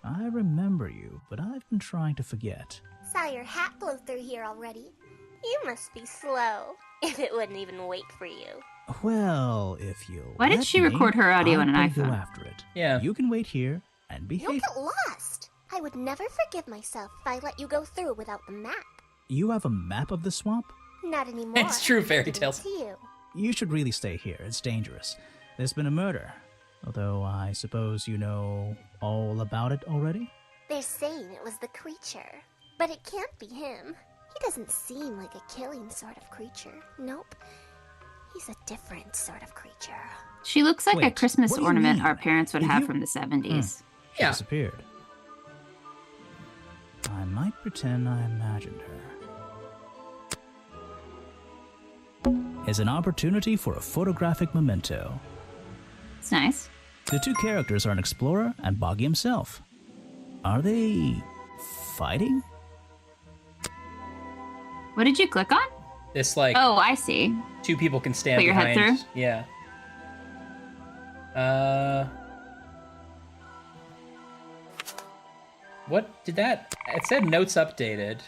I remember you, but I've been trying to forget. Saw your hat blow through here already. You must be slow, if it wouldn't even wait for you. Well, if you Why did she record her audio on an I'll go iPhone? after it. Yeah. You can wait here and You'll behave. get lost. I would never forgive myself if I let you go through without the map. You have a map of the swamp? Not anymore. It's true fairy I gave it tales. to you. You should really stay here. It's dangerous. There's been a murder. Although I suppose you know all about it already? They're saying it was the creature, but it can't be him. He doesn't seem like a killing sort of creature. Nope. He's a different sort of creature. She looks like a Wait, Christmas what do you ornament mean? our parents would Did have you- from the 70s. She Yeah. disappeared. I might pretend I imagined her. Is an opportunity for a photographic memento. It's nice. The two characters are an explorer and Boggy himself. Are they fighting? What did you click on? This, like, Oh, I see. two people can stand Put your head behind. through? Yeah. What did that? It said notes updated.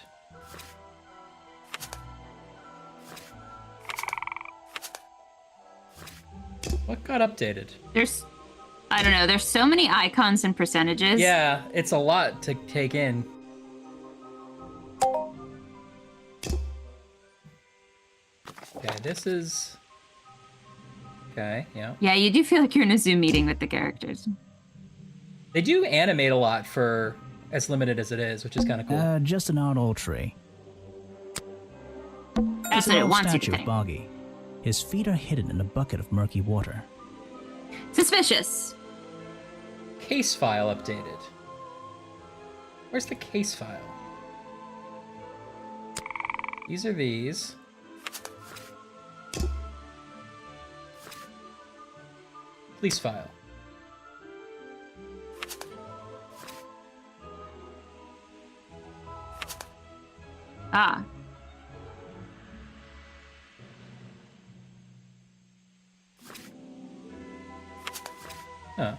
What got updated? I don't know, there's so many icons and percentages. Yeah, it's a lot to take in. Okay, this is Okay, yeah. Yeah, you do feel like you're in a Zoom meeting with the characters. They do animate a lot for as limited as it is, which is kind of cool. Just an odd old tree. That's It's what an it old wants you to statue of think. Boggy. His feet are hidden in a bucket of murky water. Suspicious. Case file updated. Where's the case file? These are these. Police file. Ah. Huh.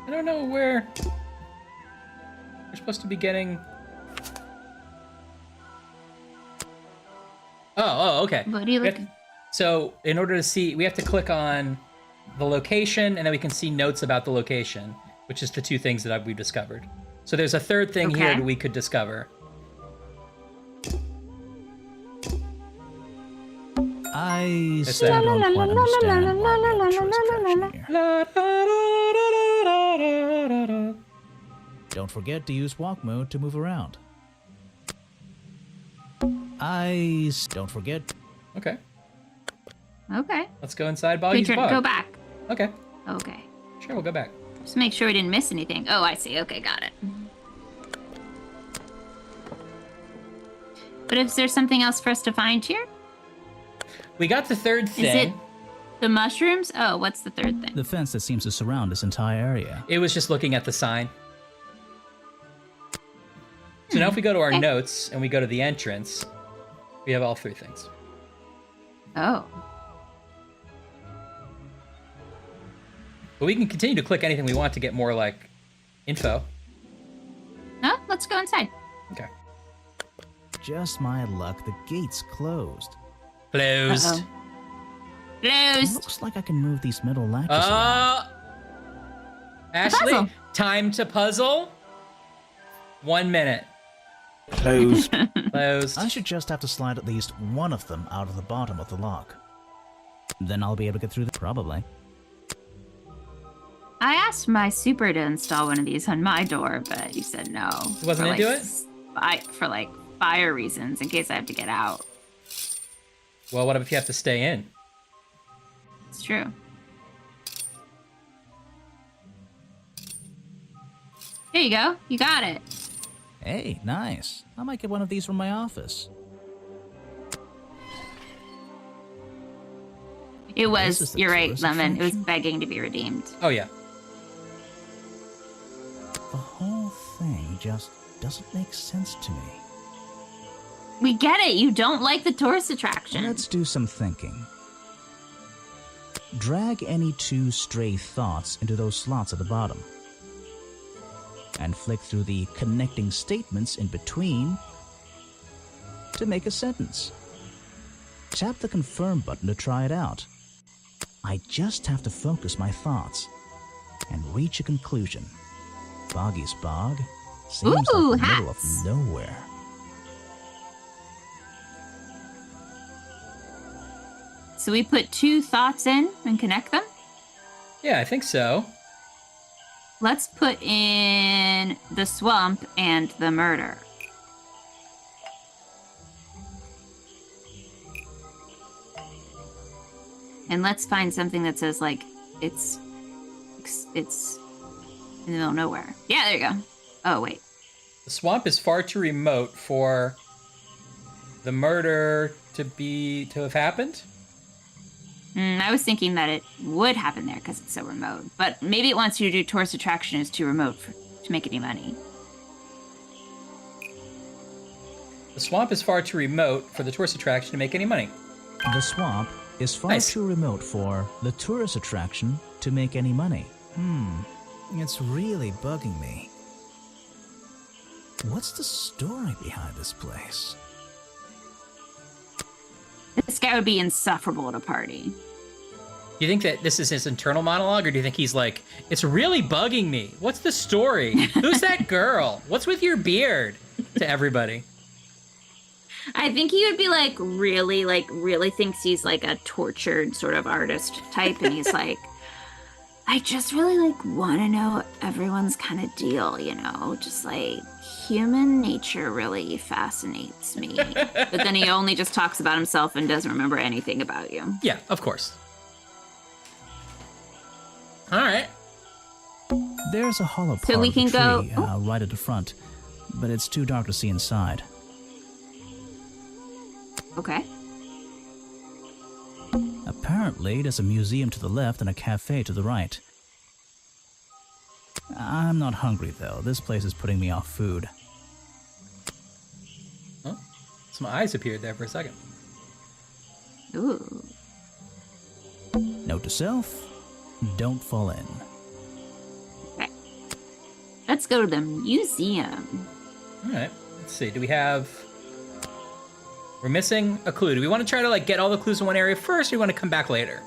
I don't know where we're supposed to be getting. Oh, okay. What are you We have looking? So in order to see, we have to click on the location, and then we can see notes about the location, which is the two things that we've discovered. So there's a third thing here Okay. that we could discover. I It's still that. don't quite understand why we have a tourist attraction here. Don't forget to use walk mode to move around. Don't forget. Okay, Okay. let's go inside Boggy's Return. bog. Go back. Okay, Okay. sure, we'll go back. Just make sure we didn't miss anything. Oh, I see. Okay, got it. But is there something else for us to find here? We got the third thing. Is it the mushrooms? Oh, what's the third thing? The fence that seems to surround this entire area. It was just looking at the sign. So now if we go to our Okay. notes and we go to the entrance, we have all three things. Oh. But we can continue to click anything we want to get more, like, info. Oh, let's go inside. Okay. Just my luck, the gate's closed. Closed. Uh-oh. Closed. Looks like I can move these metal latches around. Ashley, puzzle. time to puzzle. 1 minute. Closed. Closed. I should just have to slide at least one of them out of the bottom of the lock. Then I'll be able to get through probably. I asked my super to install one of these on my door, but he said no. He wasn't For, into like, for like fire reasons, in case I have to get out. Well, what if you have to stay in? It's true. Here you go. You got it. Hey, nice. I might get one of these from my office. It This is was, the you're right, tourist Lemon. It was attraction? begging to be redeemed. Oh, yeah. The whole thing just doesn't make sense to me. We get it. You don't like the tourist attraction. Let's do some thinking. Drag any two stray thoughts into those slots at the bottom. And flick through the connecting statements in between to make a sentence. Tap the confirm button to try it out. I just have to focus my thoughts and reach a conclusion. Boggy's Bog seems Ooh, like the middle of hats. nowhere. So we put two thoughts in and connect them. Yeah, I think so. Let's put in the swamp and the murder. And let's find something that says, like, it's in the middle of nowhere. Yeah, there you go. Oh, wait. The swamp is far too remote for the murder to have happened. I was thinking that it would happen there because it's so remote. But maybe it wants you to do tourist attraction is too remote to make any money. The swamp is far too remote for the tourist attraction to make any money. The swamp is far Nice. too remote for the tourist attraction to make any money. It's really bugging me. What's the story behind this place? This guy would be insufferable at a party. Do you think that this is his internal monologue, or do you think he's like, it's really bugging me? What's the story? Who's that girl? What's with your beard? To everybody. I I think he would be like really thinks he's like a tortured sort of artist type, and he's like, I just really like want to know everyone's kind of deal, you know, just like human nature really fascinates me. But then he only just talks about himself and doesn't remember anything about you. Yeah, of course. All right. There's a hollow part So we of the can go- tree right at the front, but it's too dark to see inside. Okay. Apparently, there's a museum to the left and a cafe to the right. I'm not hungry, though. This place is putting me off food. Oh, some eyes appeared there for a second. Ooh. Note to self, don't fall in. Okay. Let's go to the museum. All right. Let's see. Do we have... We're missing a clue. Do we want to try to like get all the clues in one area first, or do we want to come back later?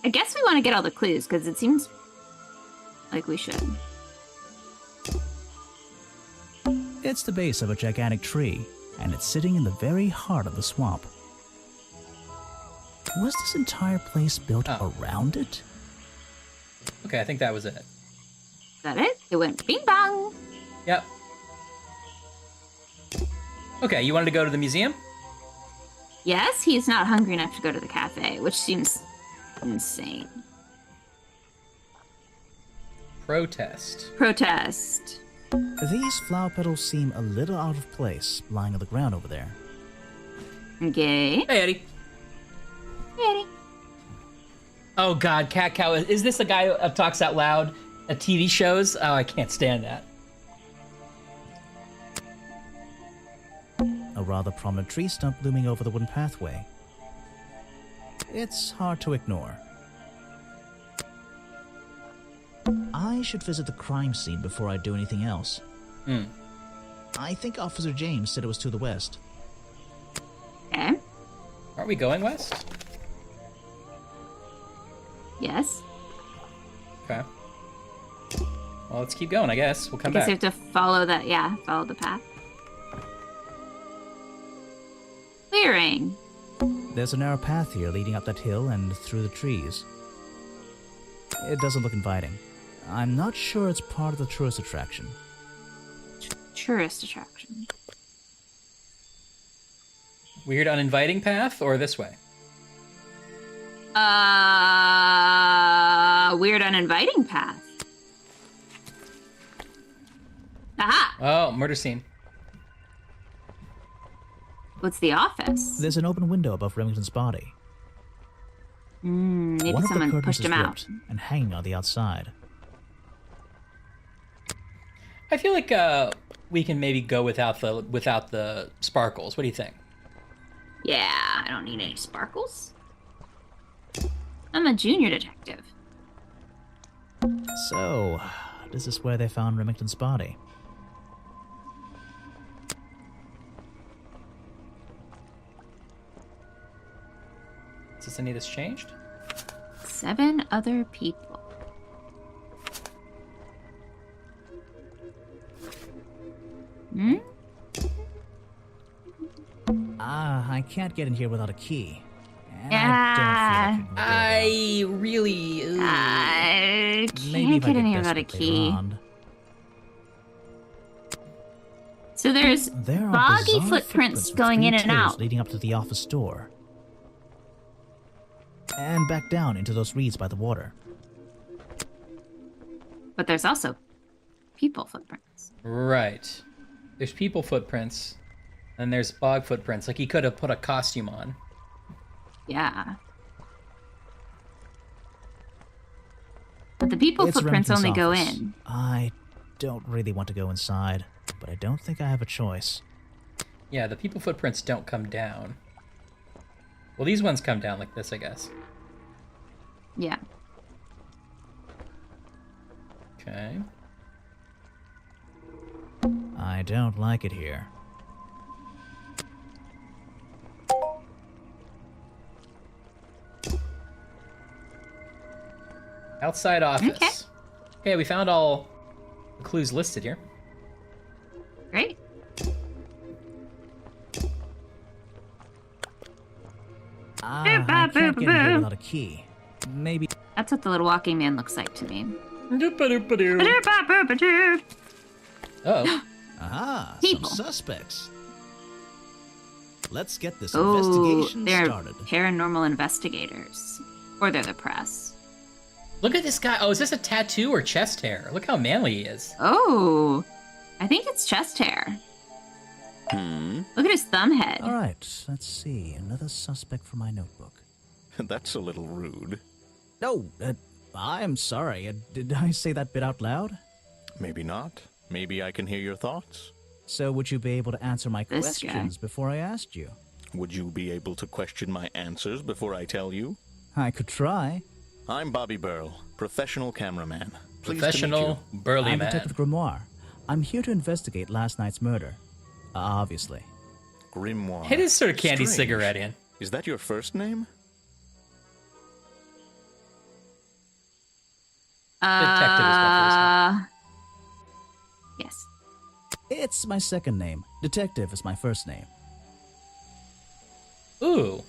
I guess we want to get all the clues because it seems like we should. It's the base of a gigantic tree, and it's sitting in the very heart of the swamp. Was this entire place built around it? Okay, I think that was it. Is that it? It went bing bong. Yep. Okay, you wanted to go to the museum? Yes, he's not hungry enough to go to the cafe, which seems insane. Protest. Protest. These flower petals seem a little out of place, lying on the ground over there. Okay. Hey, Eddie. Hey, Eddie. Oh, God, Cat Cow. Is this the guy who talks out loud at TV shows? Oh, I can't stand that. A rather prominent tree stump looming over the wooden pathway. It's hard to ignore. I should visit the crime scene before I do anything else. I think Officer James said it was to the west. Okay. Aren't we going west? Yes. Okay. Well, let's keep going, I guess. We'll come I guess back. you have to follow that. Yeah, follow the path. Clearing. There's a narrow path here leading up that hill and through the trees. It doesn't look inviting. I'm not sure it's part of the tourist attraction. Tourist attraction. Weird uninviting path, or this way? Weird uninviting path. Aha! Oh, murder scene. What's the office? There's an open window above Remington's body. Maybe One of the someone curtains pushed is him out. ripped and hanging on the outside. I feel like we can maybe go without the sparkles. What do you think? Yeah, I don't need any sparkles. I'm a junior detective. So, this is where they found Remington's body. Does any of this changed? 7 other people. I can't get in here without a key. And Yeah. I really... I Maybe can't if I get in here desperate without a later key. on. So there's There are boggy bizarre footprints with going 3 in and tiers out. leading up to the office door. And back down into those reeds by the water. But there's also people footprints. Right. There's people footprints, and there's bog footprints. Like he could have put a costume on. Yeah. But the people It's footprints Remington's only go office. in. I don't really want to go inside, but I don't think I have a choice. Yeah, the people footprints don't come down. Well, these ones come down like this, I guess. Yeah. Okay. I don't like it here. Outside office. Okay, we found all the clues listed here. Great. can't get in here without a key. Maybe... That's what the little walking man looks like to me. Doop-a-doop-a-doo. Oh. Aha, People. some suspects. Let's get this Oh, investigation they're started. paranormal investigators. Or they're the press. Look at this guy. Oh, is this a tattoo or chest hair? Look how manly he is. Oh, I think it's chest hair. Look at his thumb head. All right, let's see. Another suspect for my notebook. That's a little rude. Oh, I'm sorry. Did I say that bit out loud? Maybe not. Maybe I can hear your thoughts. So would you be able to answer my This guy. questions before I asked you? Would you be able to question my answers before I tell you? I could try. I'm Bobby Burl, professional cameraman. Pleased to meet Professional burly I'm man. Detective Grimoire. I'm here to investigate last night's murder. Obviously. you. Grimoire. It is sort of candy Strange. cigarette in. Is that your first name? Detective is my first name. Yes. It's my second name. Detective is my first name. Ooh,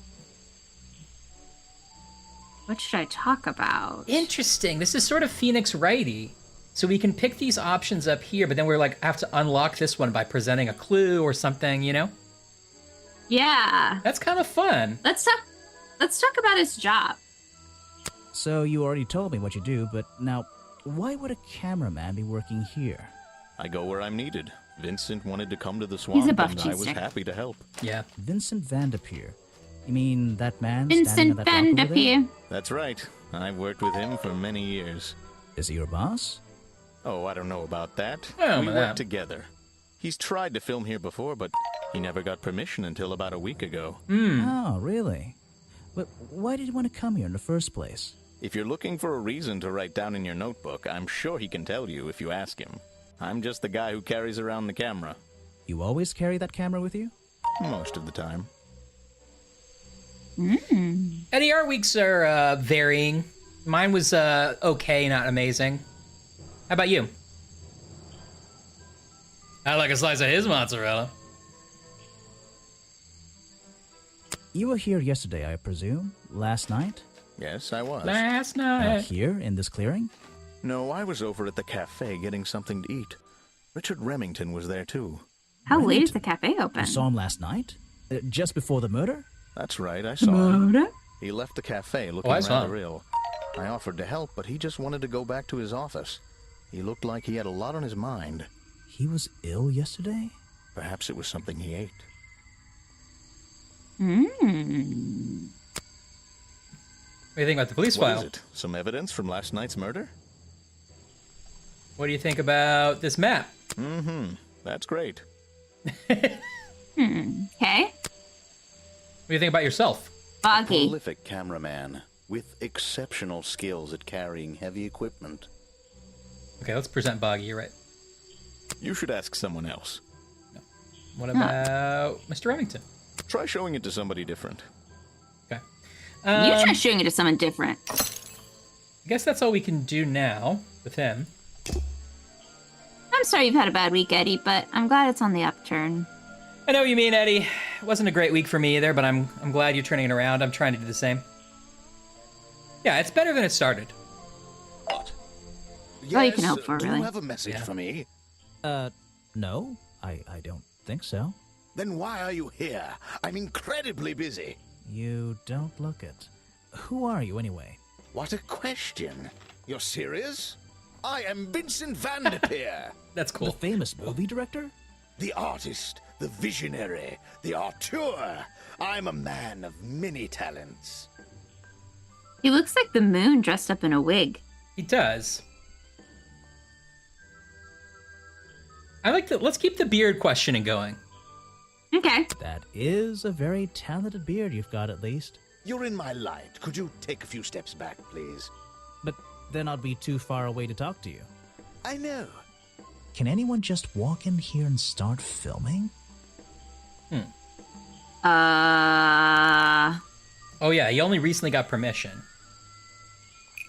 What should I talk about? interesting. This is sort of Phoenix Wrighty. So we can pick these options up here, but then we're like have to unlock this one by presenting a clue or something, you know? Yeah. That's kind of fun. Let's talk about his job. So you already told me what you do, but now, why would a cameraman be working here? I go where I'm needed. Vincent wanted to come to the swamp, He's a buff and I was cheese stick. happy to help. Yeah. Vincent Vanderpeer. You mean that man standing Vincent on that rock over there? Vanderpeer. That's right. I've worked with him for many years. Is he your boss? Oh, I don't know about that. Well, we man. worked together. He's tried to film here before, but he never got permission until about a week ago. Oh, really? But why did you want to come here in the first place? If you're looking for a reason to write down in your notebook, I'm sure he can tell you if you ask him. I'm just the guy who carries around the camera. You always carry that camera with you? Most of the time. Eddie, our weeks are varying. Mine was okay, not amazing. How about you? I like a slice of his mozzarella. You were here yesterday, I presume? Last night? Yes, I was. Last night. Here, in this clearing? No, I was over at the cafe getting something to eat. Richard Remington was there too. How late is the cafe open? You saw him last night? Just before the murder? That's right, I saw him. Murder? He left the cafe looking I saw rather him. ill. I offered to help, but he just wanted to go back to his office. He looked like he had a lot on his mind. He was ill yesterday? Perhaps it was something he ate. What do you think about the police What file? is it? Some evidence from last night's murder? What do you think about this map? That's great. Okay. What do you think about yourself? Foggy. Prolific cameraman with exceptional skills at carrying heavy equipment. Okay, let's present Boggy. You're right. You should ask someone else. What about Mr. Remington? Try showing it to somebody different. Okay. You try showing it to someone different. I guess that's all we can do now with him. I'm sorry you've had a bad week, Eddie, but I'm glad it's on the upturn. I know what you mean, Eddie. It wasn't a great week for me either, but I'm glad you're turning it around. I'm trying to do the same. Yeah, it's better than it started. What? All you can hope for, do really. you have a message Yeah. for me? No. I don't think so. Then why are you here? I'm incredibly busy. You don't look it. Who are you, anyway? What a question. You're serious? I am Vincent Vanderpeer, That's The cool. famous movie director? the artist, the visionary, the auteur. I'm a man of many talents. He looks like the moon dressed up in a wig. He does. I like that. Let's keep the beard questioning going. Okay. That is a very talented beard you've got, at least. You're in my light. Could you take a few steps back, please? But then I'd be too far away to talk to you. I know. Can anyone just walk in here and start filming? Oh yeah, he only recently got permission.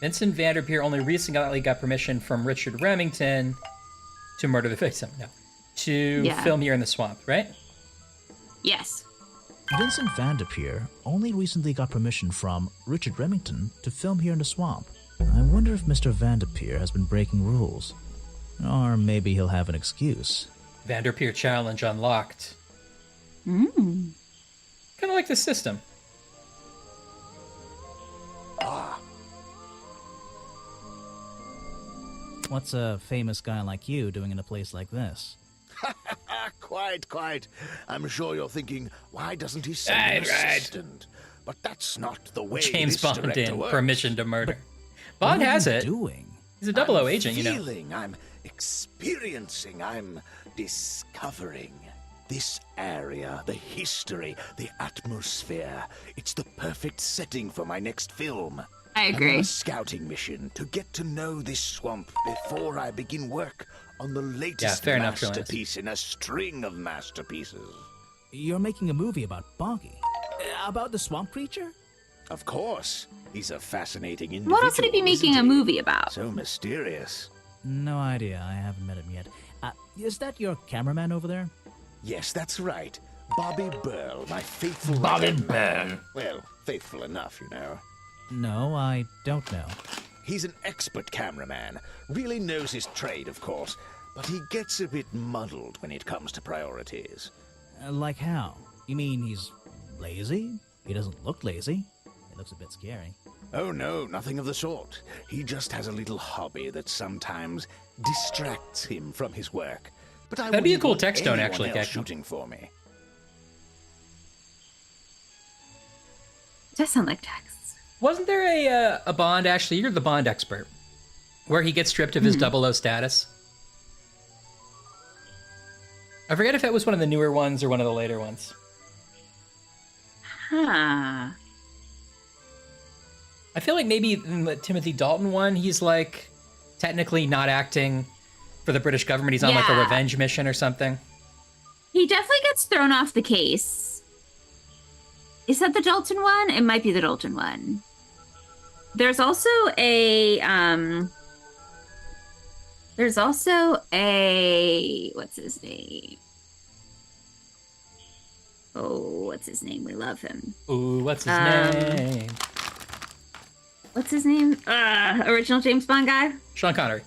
Vincent Vanderpeer only recently got permission from Richard Remington to murder the victim. No, to Yeah. film here in the swamp, right? Yes. Vincent Van Der Peer only recently got permission from Richard Remington to film here in the swamp. I wonder if Mr. Van Der Peer has been breaking rules. Or maybe he'll have an excuse. Van Der Peer challenge unlocked. Mm. Kind of like this system. What's a famous guy like you doing in a place like this? Quite. I'm sure you're thinking, why doesn't he send an assistant? But that's not the way James this Bond director in works. Permission to Murder. Bond has it. Doing? He's a 00 I'm agent, you know. feeling, I'm experiencing, I'm discovering. This area, the history, the atmosphere, it's the perfect setting for my next film. I I'm on agree. a scouting mission to get to know this swamp before I begin work on the latest fair enough, Julian. masterpiece in a string of masterpieces. You're making a movie about Boggy. About the swamp creature? Of course, he's a fascinating individual. What else would he be making isn't a he? movie about? So mysterious. No idea. I haven't met him yet. Is that your cameraman over there? Yes, that's right. Bobby Burl, my faithful Bobby right-hand man. Burl. Well, faithful enough, you know. No, I don't know. He's an expert cameraman. Really knows his trade, of course. But he gets a bit muddled when it comes to priorities. Like how? You mean he's lazy? He doesn't look lazy. He looks a bit scary. Oh no, nothing of the sort. He just has a little hobby that sometimes distracts him from his work. But I That'd be a wouldn't cool want text tone, anyone actually, else Captain. shooting for me. Does sound like texts. Wasn't there a Bond, Ashley? You're the Bond expert. Where he gets stripped of his 00 status. I forget if that was one of the newer ones or one of the later ones. Huh. I feel like maybe in the Timothy Dalton one, he's like technically not acting for the British government. He's on like a Yeah. revenge mission or something. He definitely gets thrown off the case. Is that the Dalton one? It might be the Dalton one. There's also a what's his name? Oh, what's his name? We love him. Ooh, what's his Um, name? What's his name? Original James Bond guy? Sean Connery.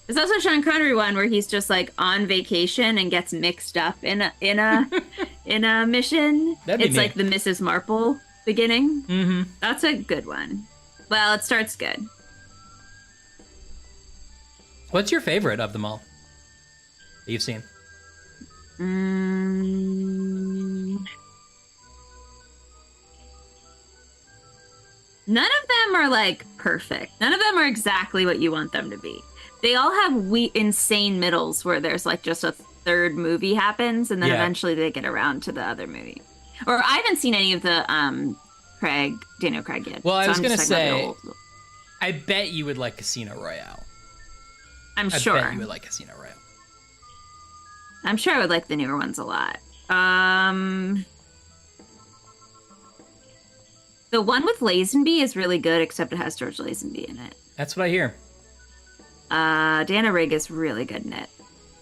There's also a Sean Connery one where he's just like on vacation and gets mixed up in a in a mission. That'd be It's me. like the Mrs. Marple beginning. Mm-hmm. That's a good one. Well, it starts good. What's your favorite of them all that you've seen? None of them are like perfect. None of them are exactly what you want them to be. They all have insane middles where there's like just a third movie happens and then Yeah. eventually they get around to the other movie. Or I haven't seen any of the Daniel Craig yet. Well, I was I'm gonna just talking about the say, old- I bet you would like Casino Royale. I'm I sure. bet you would like Casino Royale. I'm sure I would like the newer ones a lot. The one with Lazenby is really good, except it has George Lazenby in it. That's what I hear. Dana Rigg is really good in it.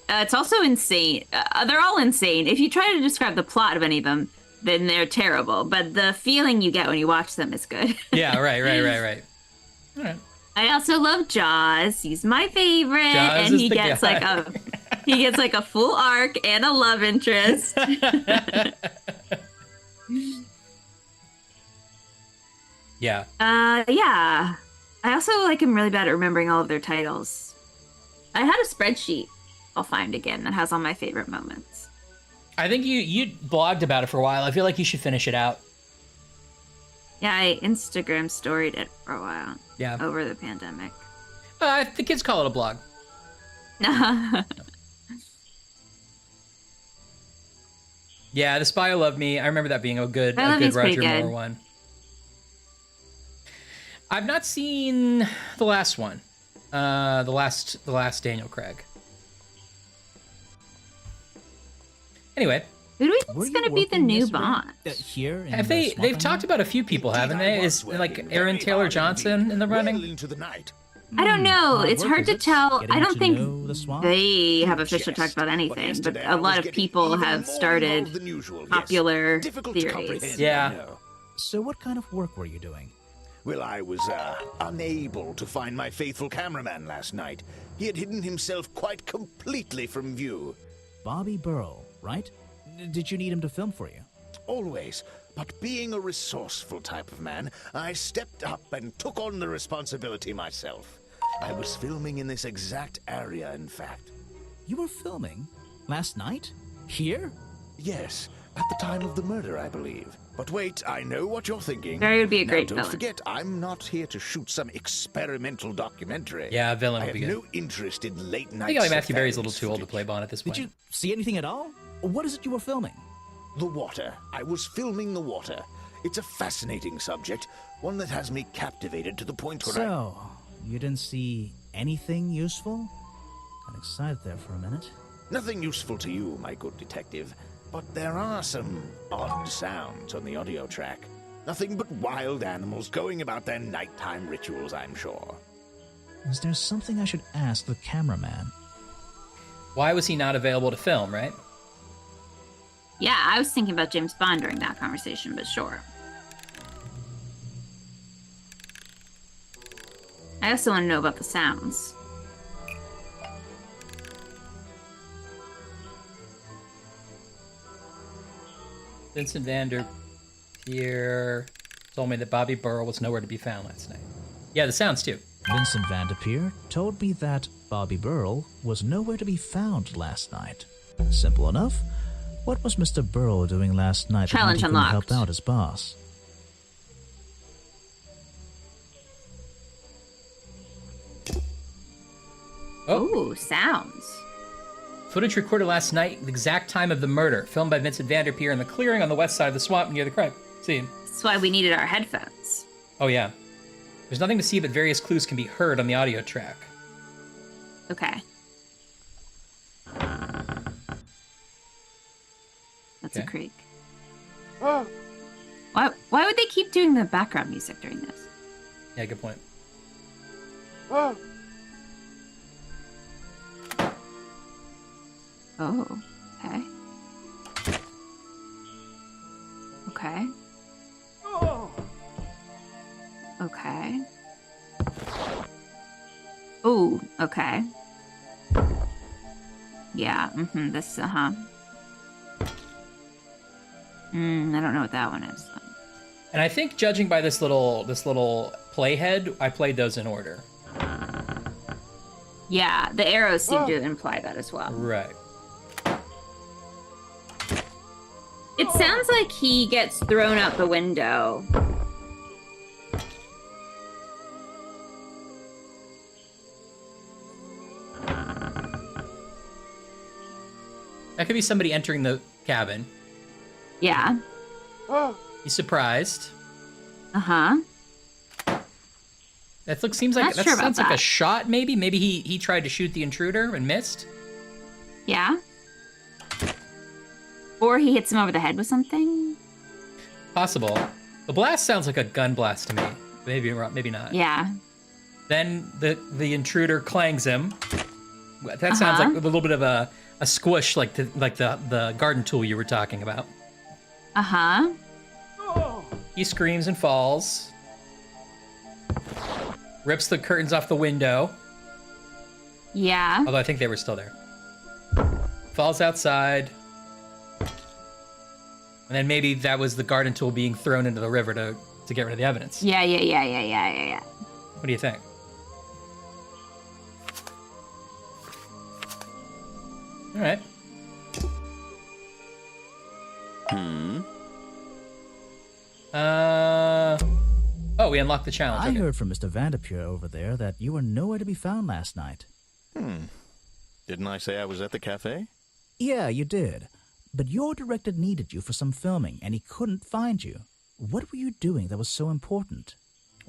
It's also insane. They're all insane. If you try to describe the plot of any of them, then they're terrible. But the feeling you get when you watch them is good. Yeah, right. All right. I also love Jaws. He's my favorite, Jaws and is he the gets guy. like a full arc and a love interest. Yeah. Yeah. I also like him really bad at remembering all of their titles. I had a spreadsheet I'll find again that has all my favorite moments. I think you blogged about it for a while. I feel like you should finish it out. Yeah, I Instagram storied it for a while Yeah. over the pandemic. The kids call it a blog. Yeah, The Spy Who Loved Me. I remember that being a good Spy Who Loved Me is Roger pretty good. Moore one. I've not seen the last one. The last Daniel Craig. Anyway, Who do we Were think's you going to be the working new yesterday? Bond? Here in have the they've swamp talked area? about a few people, haven't they? Indeed, I was Is like working Aaron very Taylor hard Johnson indeed, in the well running? into the night. I don't know. Hard It's work, hard is to it? tell. Getting I don't to think know the swamp? they have You officially talked jest, about but anything, but yesterday a I lot was of getting people even have more started involved than usual, yes. popular Difficult to theories. comprehend, Yeah. I know. So what kind of work were you doing? Well, I was, unable to find my faithful cameraman last night. He had hidden himself quite completely from view. Bobby Burrow, right? Did you need him to film for you? Always. But being a resourceful type of man, I stepped up and took on the responsibility myself. I was filming in this exact area, in fact. You were filming? Last night? Here? Yes, at the time of the murder, I believe. But wait, I know what you're thinking. Barry would be a Now, great don't villain. forget, I'm not here to shoot some experimental documentary. Yeah, villain I would have be good. no interest in late night. I think like Matthew Berry's a little surveillance too old to footage. play Bond at this Did point. you see anything at all? What is it you were filming? The water. I was filming the water. It's a fascinating subject, one that has me captivated to the point where So, you didn't see anything useful? Got excited there for a minute. Nothing useful to you, my good detective, but there are some odd sounds on the audio track. Nothing but wild animals going about their nighttime rituals, I'm sure. Is there something I should ask the cameraman? Why was he not available to film, right? Yeah, I was thinking about James Bond during that conversation, but sure. I also want to know about the sounds. Vincent Vander here told me that Bobby Burrow was nowhere to be found last night. Yeah, the sounds too. Vincent Vanderpeer told me that Bobby Burrow was nowhere to be found last night. Simple enough. What was Mr. Burrow doing last night Challenge that meant he couldn't unlocked. help out his boss? Oh, Ooh, sounds. footage recorded last night, the exact time of the murder, filmed by Vincent Vanderpeer in the clearing on the west side of the swamp near the crime scene. That's why we needed our headphones. Oh yeah. There's nothing to see, but various clues can be heard on the audio track. Okay. That's a Okay. creek. Why would they keep doing the background music during this? Yeah, good point. Oh, okay. Okay. Okay. Ooh, okay. Yeah, this, I don't know what that one is. And I think judging by this little playhead, I played those in order. Yeah, the arrows seem to imply that as well. Right. It sounds like he gets thrown out the window. That could be somebody entering the cabin. Yeah. He's surprised. Uh-huh. Seems like Not that sure about sounds like a that. shot, maybe. Maybe he tried to shoot the intruder and missed. Yeah. Or he hits him over the head with something. Possible. The blast sounds like a gun blast to me. Maybe not. Yeah. Then the intruder clangs him. That sounds like a little bit of a squish, like the garden tool you were talking about. Uh-huh. He screams and falls. Rips the curtains off the window. Yeah. Although I think they were still there. Falls outside. And then maybe that was the garden tool being thrown into the river to get rid of the evidence. Yeah. What do you think? All right. Oh, we unlocked the challenge. I Okay. heard from Mr. Vanderpeer over there that you were nowhere to be found last night. Didn't I say I was at the cafe? Yeah, you did. But your director needed you for some filming, and he couldn't find you. What were you doing that was so important?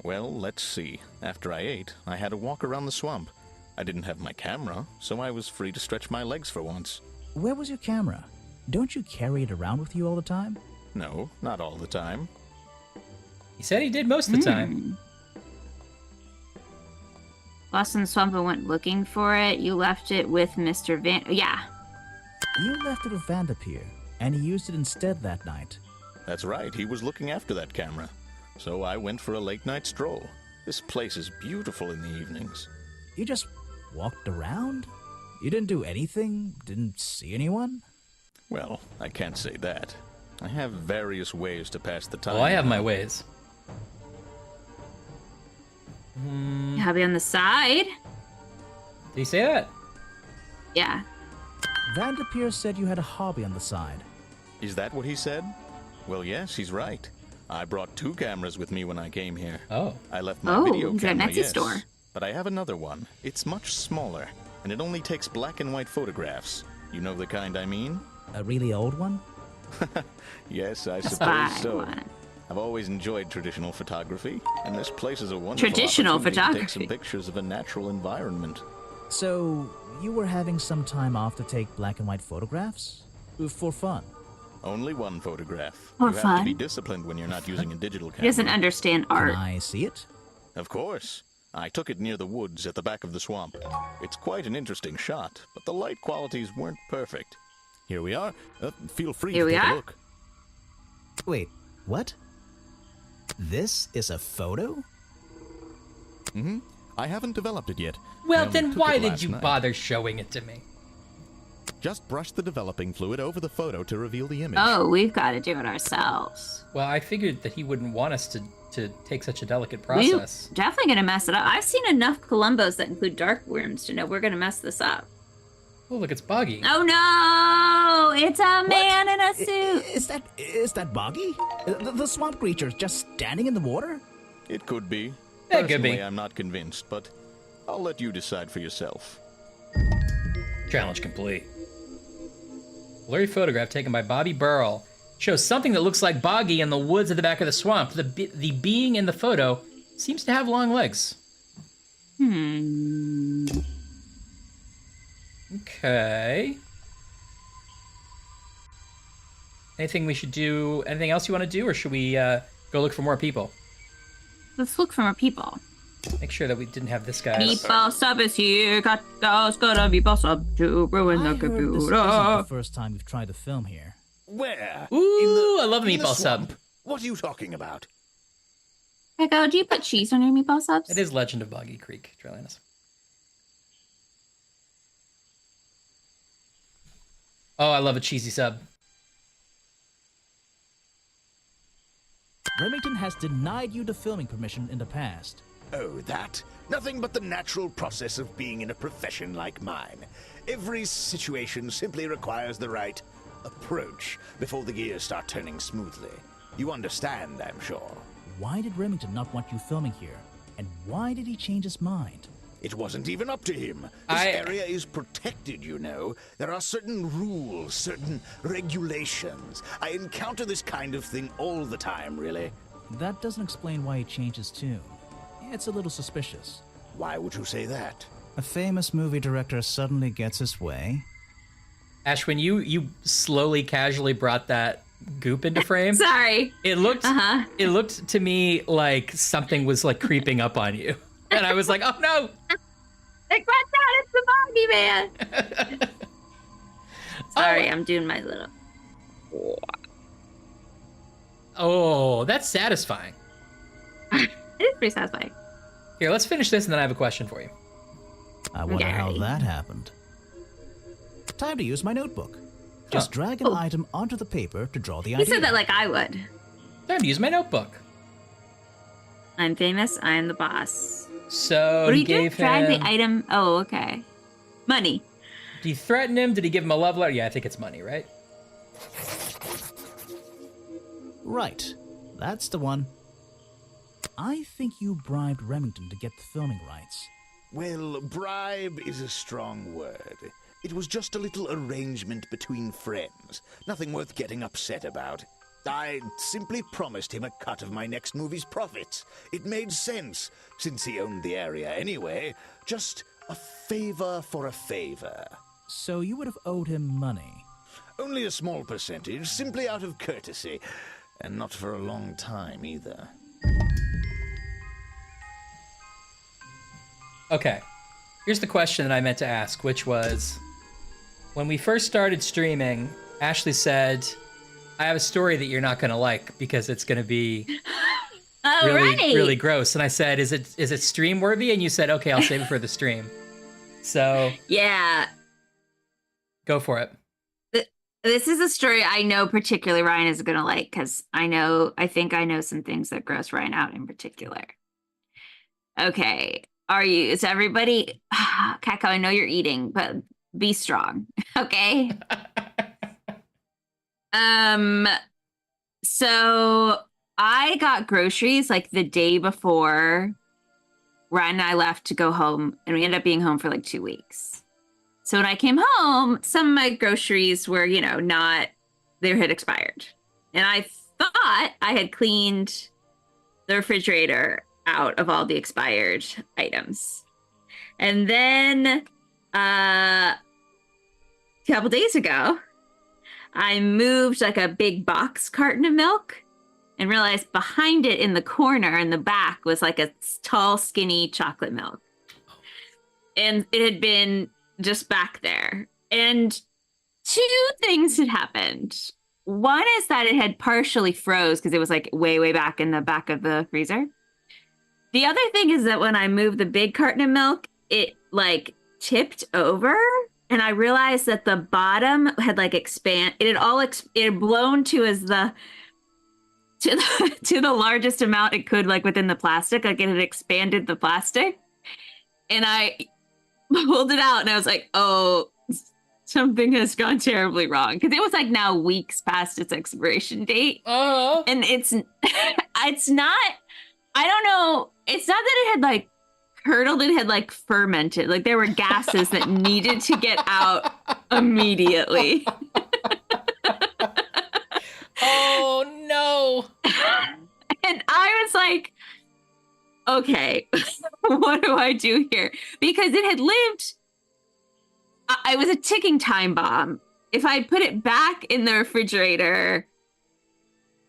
Well, let's see. After I ate, I had a walk around the swamp. I didn't have my camera, so I was free to stretch my legs for once. Where was your camera? Don't you carry it around with you all the time? No, not all the time. He said he did most of the time. Lost in the swamp and went looking for it. You left it with Mr. Van. Yeah. You left it with Vanderpeer, and he used it instead that night. That's right, he was looking after that camera. So I went for a late-night stroll. This place is beautiful in the evenings. You just walked around? You didn't do anything? Didn't see anyone? Well, I can't say that. I have various ways to pass the time. Well, I have my ways. Hobby on the side. Did he say that? Yeah. Vanderpeer said you had a hobby on the side. Is that what he said? Well, yes, he's right. I brought 2 cameras with me when I came here. Oh. I left my video he's got a camera, Etsy yes. store. But I have another one. It's much smaller, and it only takes black and white photographs. You know the kind I mean? A really old one? Yes, I Spy suppose so. one. I've always enjoyed traditional photography, and this place is a wonderful Traditional opportunity to take some photography. pictures of a natural environment. So, you were having some time off to take black and white photographs? For fun? Only one photograph. For You have to fun. be disciplined when you're not using a digital camera. He doesn't understand art. Can I see it? Of course. I took it near the woods at the back of the swamp. It's quite an interesting shot, but the light qualities weren't perfect. Here we are. Feel free Here to we take are? a look. Wait, what? This is a photo? Mm-hmm. I haven't developed it yet. I Well, only then took why it did last you night. bother showing it to me? Just brush the developing fluid over the photo to reveal the image. Oh, we've got to do it ourselves. Well, I figured that he wouldn't want us to take such a delicate We're process. definitely going to mess it up. I've seen enough Columbos that include dark worms to know we're going to mess this up. Oh, look, it's Boggy. Oh no! It's a man in a suit. Is that Boggy? The swamp creature just standing in the water? It could be. It could Personally, be. I'm not convinced, but I'll let you decide for yourself. Challenge complete. Blurry photograph taken by Bobby Burrell shows something that looks like Boggy in the woods at the back of the swamp. The being in the photo seems to have long legs. Okay. Anything we should do? Anything else you want to do, or should we go look for more people? Let's look for more people. Make sure that we didn't have this guy. Meatball sub is here. Got a meatball sub to ruin the I heard this isn't computer. the first time we've tried to film here. Where? Ooh, I love a in the meatball sub. swamp? What are you talking about? Echo, do you put cheese on your meatball subs? It is Legend of Boggy Creek, Trellanus. Oh, I love a cheesy sub. Remington has denied you the filming permission in the past. Oh, that? Nothing but the natural process of being in a profession like mine. Every situation simply requires the right approach before the gears start turning smoothly. You understand, I'm sure. Why did Remington not want you filming here? And why did he change his mind? It wasn't even up to him. This area is protected, you know. There are certain rules, certain regulations. I encounter this kind of thing all the time, really. That doesn't explain why he changed his tune. It's a little suspicious. Why would you say that? A famous movie director suddenly gets his way. Ash, when you slowly, casually brought that goop into frame, Sorry. it looked to me like something was like creeping up on you, and I was like, oh no! Like, watch out, it's the Boggy Man. Sorry, I'm doing my little. Oh, that's satisfying. It is pretty satisfying. Here, let's finish this, and then I have a question for you. I wonder how Okay. that happened. Time to use my notebook. Just drag an item onto the paper to draw the He idea. said that like I would. Time to use my notebook. I'm famous. I'm the boss. So What do he you do? gave Drag him. the item. Oh, okay. Money. Did he threaten him? Did he give him a love letter? Yeah, I think it's money, right? Right. That's the one. I think you bribed Remington to get the filming rights. Well, bribe is a strong word. It was just a little arrangement between friends. Nothing worth getting upset about. I simply promised him a cut of my next movie's profits. It made sense, since he owned the area anyway. Just a favor for a favor. So you would have owed him money. Only a small percentage, simply out of courtesy. And not for a long time, either. Okay. Here's the question that I meant to ask, which was, when we first started streaming, Ashley said, I have a story that you're not going to like because it's going to be really gross. And I said, is it stream worthy? And you said, okay, I'll save it for the stream. So Yeah. Go for it. This is a story I know particularly Ryan is going to like, because I think I know some things that gross Ryan out in particular. Okay. Is everybody, Kako, I know you're eating, but be strong. Okay. So I got groceries like the day before Ryan and I left to go home, and we ended up being home for like 2 weeks. So when I came home, some of my groceries were, they had expired. And I thought I had cleaned the refrigerator out of all the expired items. And then a couple days ago, I moved like a big box carton of milk and realized behind it in the corner in the back was like a tall, skinny chocolate milk. And it had been just back there. And 2 things had happened. One is that it had partially froze because it was like way, way back in the back of the freezer. The other thing is that when I moved the big carton of milk, it like tipped over, and I realized that the bottom had like it had blown to the largest amount it could, like within the plastic, like it had expanded the plastic. And I pulled it out and I was like, oh, something has gone terribly wrong, because it was like now weeks past its expiration date. And it's not, I don't know, it's not that it had like curdled, it had like fermented, like there were gases that needed to get out immediately. Oh no. And I was like, okay, what do I do here? Because it had lived, it was a ticking time bomb. If I put it back in the refrigerator,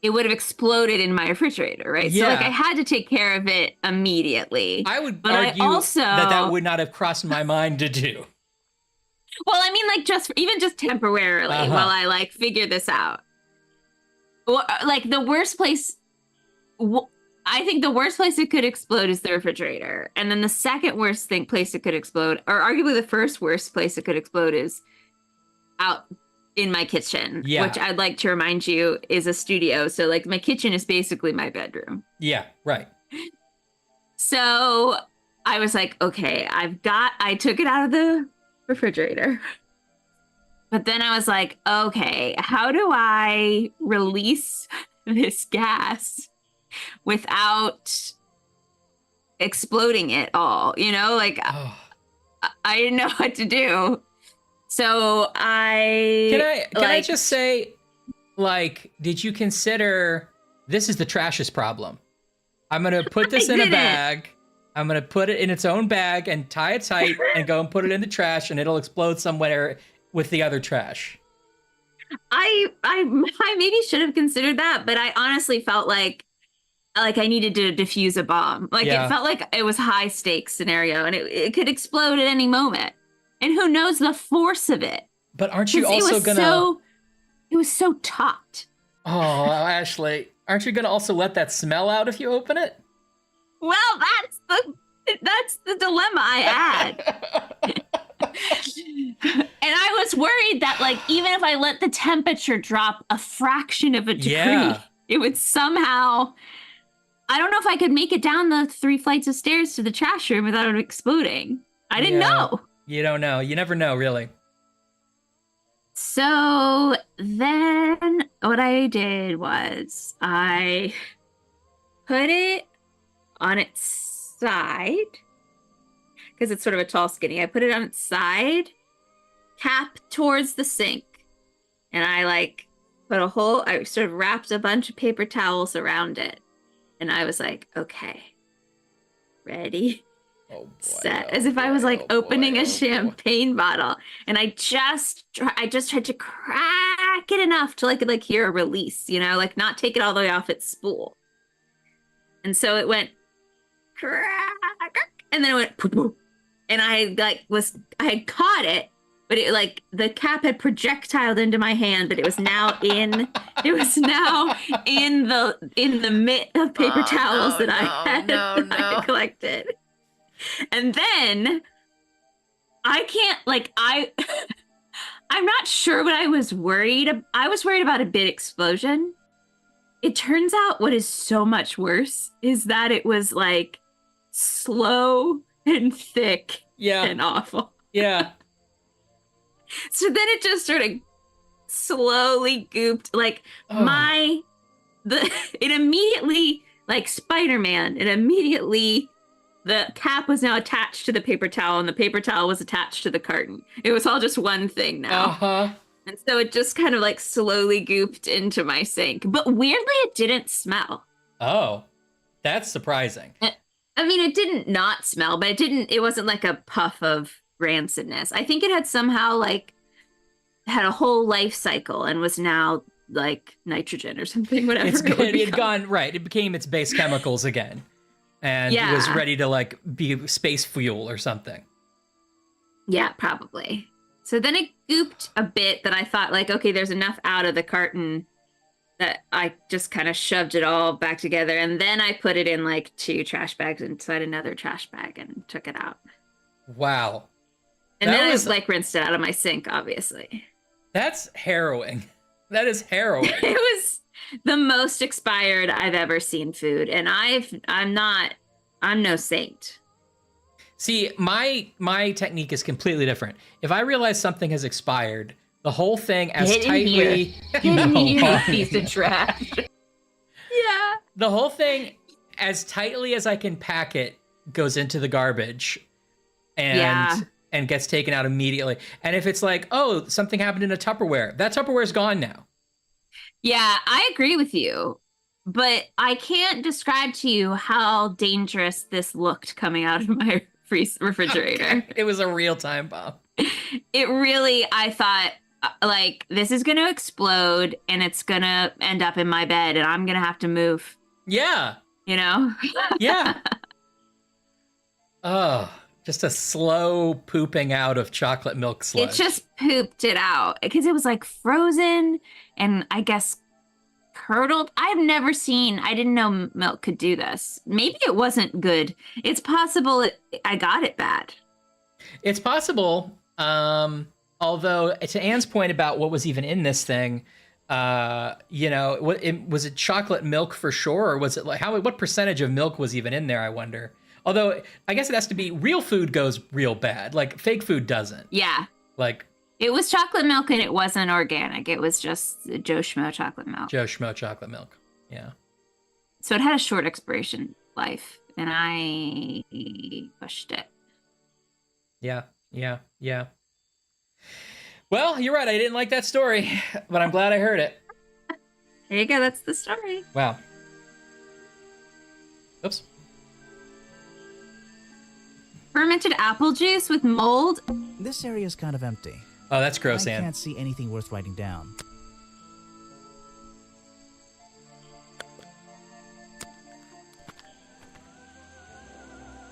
it would have exploded in my refrigerator, right? Yeah. So like I had to take care of it immediately. I would but argue I also, that would not have crossed my mind to do. Well, I mean, like even just temporarily while I like figure this out. Well, like the worst place, I think the worst place it could explode is the refrigerator. And then the second worst place it could explode, or arguably the first worst place it could explode, is out in my kitchen, which I'd like to remind you is a studio. So like my kitchen is basically my bedroom. Yeah, right. So I was like, okay, I took it out of the refrigerator. But then I was like, okay, how do I release this gas without exploding it all? Like I didn't know what to do. So Can I just say, like, did you consider this is the trash's problem? I'm going to put this in a bag. I'm going to put it in its own bag and tie it tight and go and put it in the trash, and it'll explode somewhere with the other trash. I maybe should have considered that, but I honestly felt like I needed to defuse a bomb. Like it felt like it was high stakes scenario, and it could explode at any moment. And who knows the force of it? But aren't you also it was so taut. Oh, Ashley, aren't you gonna also let that smell out if you open it? Well, that's the dilemma I had. And I was worried that like even if I let the temperature drop a fraction of a degree, it would somehow, I don't know if I could make it down the 3 flights of stairs to the trash room without it exploding. I didn't know. You don't know. You never know, really. So then what I did was I put it on its side, because it's sort of a tall skinny. I put it on its side, cap towards the sink, and I like I sort of wrapped a bunch of paper towels around it. And I was like, okay, ready, set, as if I was like opening a champagne bottle. And I just tried to crack it enough to like hear a release, like not take it all the way off its spool. And so it went crack, and then it went poof, poof, and I had caught it, but it like the cap had projectiled into my hand, but it was now in the mitt of paper towels that I had collected. And then I can't like I'm not sure what I was worried about. I was worried about a bit explosion. It turns out what is so much worse is that it was like slow and thick and awful. Yeah. So then it just sort of slowly gooped like it immediately like Spider-Man, the cap was now attached to the paper towel and the paper towel was attached to the carton. It was all just one thing now. Uh-huh. And so it just kind of like slowly gooped into my sink. But weirdly, it didn't smell. Oh, that's surprising. I mean, it didn't not smell, but it wasn't like a puff of rancidness. I think it had somehow like had a whole life cycle and was now like nitrogen or something, whatever. It became its base chemicals again. And it was ready to like be space fuel or something. Yeah, probably. So then it gooped a bit that I thought like, okay, there's enough out of the carton that I just kind of shoved it all back together. And then I put it in like 2 trash bags inside another trash bag and took it out. Wow. And then I was like rinsed it out of my sink, obviously. That's harrowing. That is harrowing. It was the most expired I've ever seen food. And I'm no saint. See, my technique is completely different. If I realize something has expired, the whole thing as tightly... You piece of trash. Yeah. The whole thing, as tightly as I can pack it, goes into the garbage and gets taken out immediately. And if it's like, oh, something happened in a Tupperware, that Tupperware is gone now. Yeah, I agree with you. But I can't describe to you how dangerous this looked coming out of my refrigerator. Okay. It was a real time bomb. It really, I thought, like, this is going to explode and it's going to end up in my bed and I'm going to have to move. Yeah. You know? Yeah. Oh, just a slow pooping out of chocolate milk sludge. It just pooped it out because it was like frozen and I guess curdled. I didn't know milk could do this. Maybe it wasn't good. It's possible I got it bad. It's possible. Although to Anne's point about what was even in this thing, was it chocolate milk for sure? Or was it like what percentage of milk was even in there? I wonder. Although I guess it has to be real food goes real bad. Like fake food doesn't. Yeah. Like it was chocolate milk and it wasn't organic. It was just Joe Schmo chocolate milk. Joe Schmo chocolate milk. Yeah. So it had a short expiration life and I pushed it. Yeah. Well, you're right. I didn't like that story, but I'm glad I heard it. There you go. That's the story. Wow. Oops. Fermented apple juice with mold. This area is kind of empty. Oh, that's gross, I Anne. can't see anything worth writing down.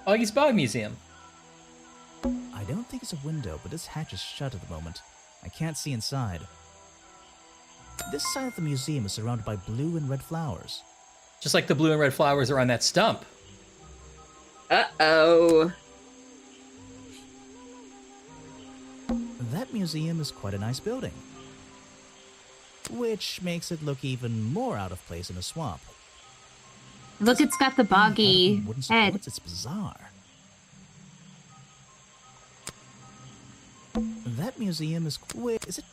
Augie's Bog Museum. I don't think it's a window, but this hatch is shut at the moment. I can't see inside. This side of the museum is surrounded by blue and red flowers. Just like the blue and red flowers are on that stump. Uh-oh. That museum is quite a nice building, which makes it look even more out of place in a swamp. Look, it's got the boggy head. It's bizarre. That museum is... Wait, is it...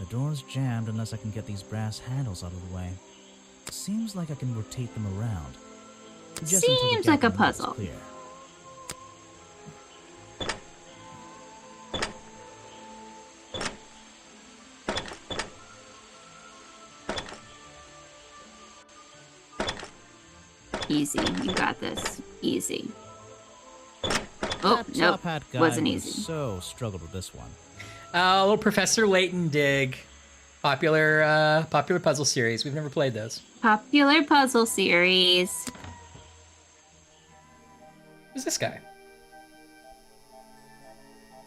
The door's jammed unless I can get these brass handles out of the way. Seems like I can rotate them around. Just until the Seems gap like a in the wall is puzzle. clear. Easy. You got this. Easy. Oh, That nope. top hat guy Wasn't was easy. so struggled with this one. A little Professor Layton dig. Popular puzzle series. We've never played those. Popular puzzle series. Who's this guy?